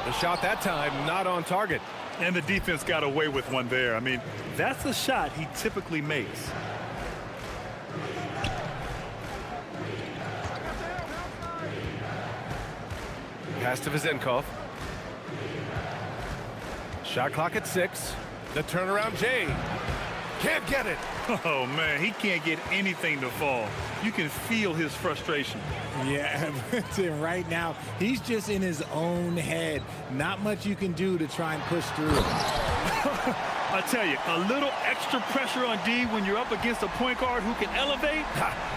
The shot that time not on target. And the defense got away with one there. I mean, that's a shot he typically makes. Pass to Vizenkov. Shot clock at 6. The turnaround Jay. Can't get it. Oh, man, he can't get anything to fall. You can feel his frustration. Yeah, right now, he's just in his own head. Not much you can do to try and push through. I tell you, a little extra pressure on D when you're up against a point guard who can elevate.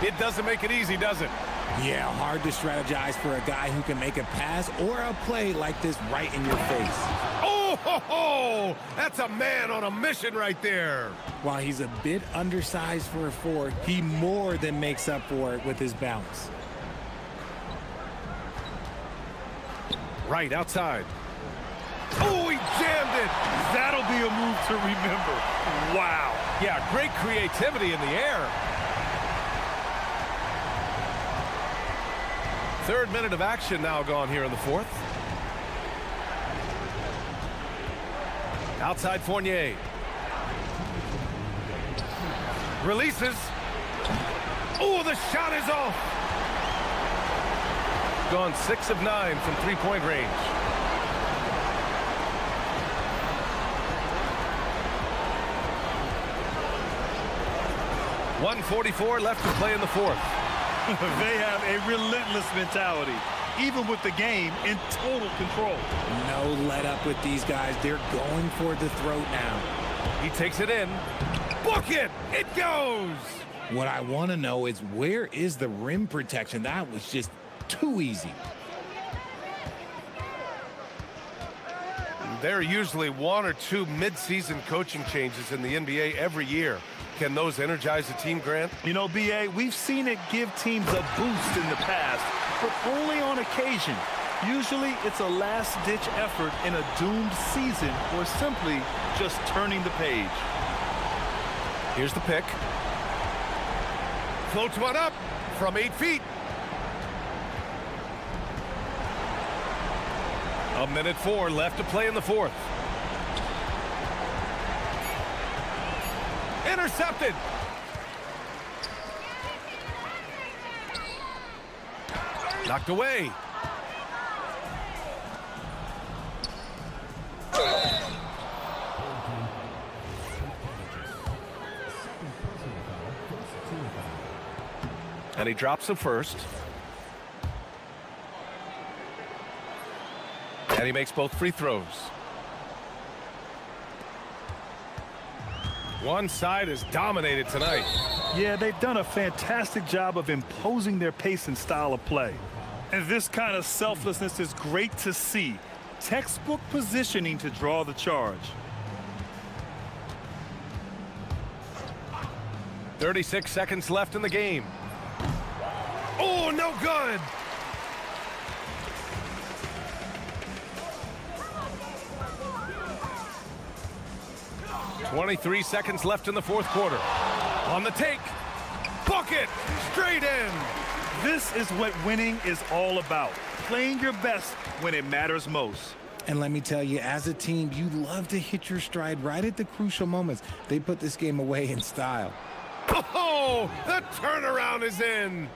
It doesn't make it easy, does it? Yeah, hard to strategize for a guy who can make a pass or a play like this right in your face. Oh, ho, ho! That's a man on a mission right there. While he's a bit undersized for a 4, he more than makes up for it with his bounce. Right outside. Oh, he jammed it. That'll be a move to remember. Wow. Yeah, great creativity in the air. 3rd minute of action now gone here in the fourth. Outside Fournier. Releases. Oh, the shot is off. Gone 6 of 9 from three-point range. .144 left to play in the fourth. They have a relentless mentality, even with the game in total control. No let up with these guys. They're going for the throat now. He takes it in. Book it! It goes! What I want to know is, where is the rim protection? That was just too easy. There are usually 1 or 2 mid-season coaching changes in the NBA every year. Can those energize the team, Grant? You know, B.A., we've seen it give teams a boost in the past, but only on occasion. Usually it's a last-ditch effort in a doomed season or simply just turning the page. Here's the pick. Floats one up from 8 feet. A minute 4 left to play in the fourth. Intercepted. Knocked away. And he drops the first. And he makes both free throws. One side is dominated tonight. Yeah, they've done a fantastic job of imposing their pace and style of play. And this kind of selflessness is great to see. Textbook positioning to draw the charge. 36 seconds left in the game. Oh, no good. "23 seconds left in the fourth quarter. On the take. Bucket! Straight in. This is what winning is all about. Playing your best when it matters most. And let me tell you, as a team, you love to hit your stride right at the crucial moments. They put this game away in style. Oh, the turnaround is in.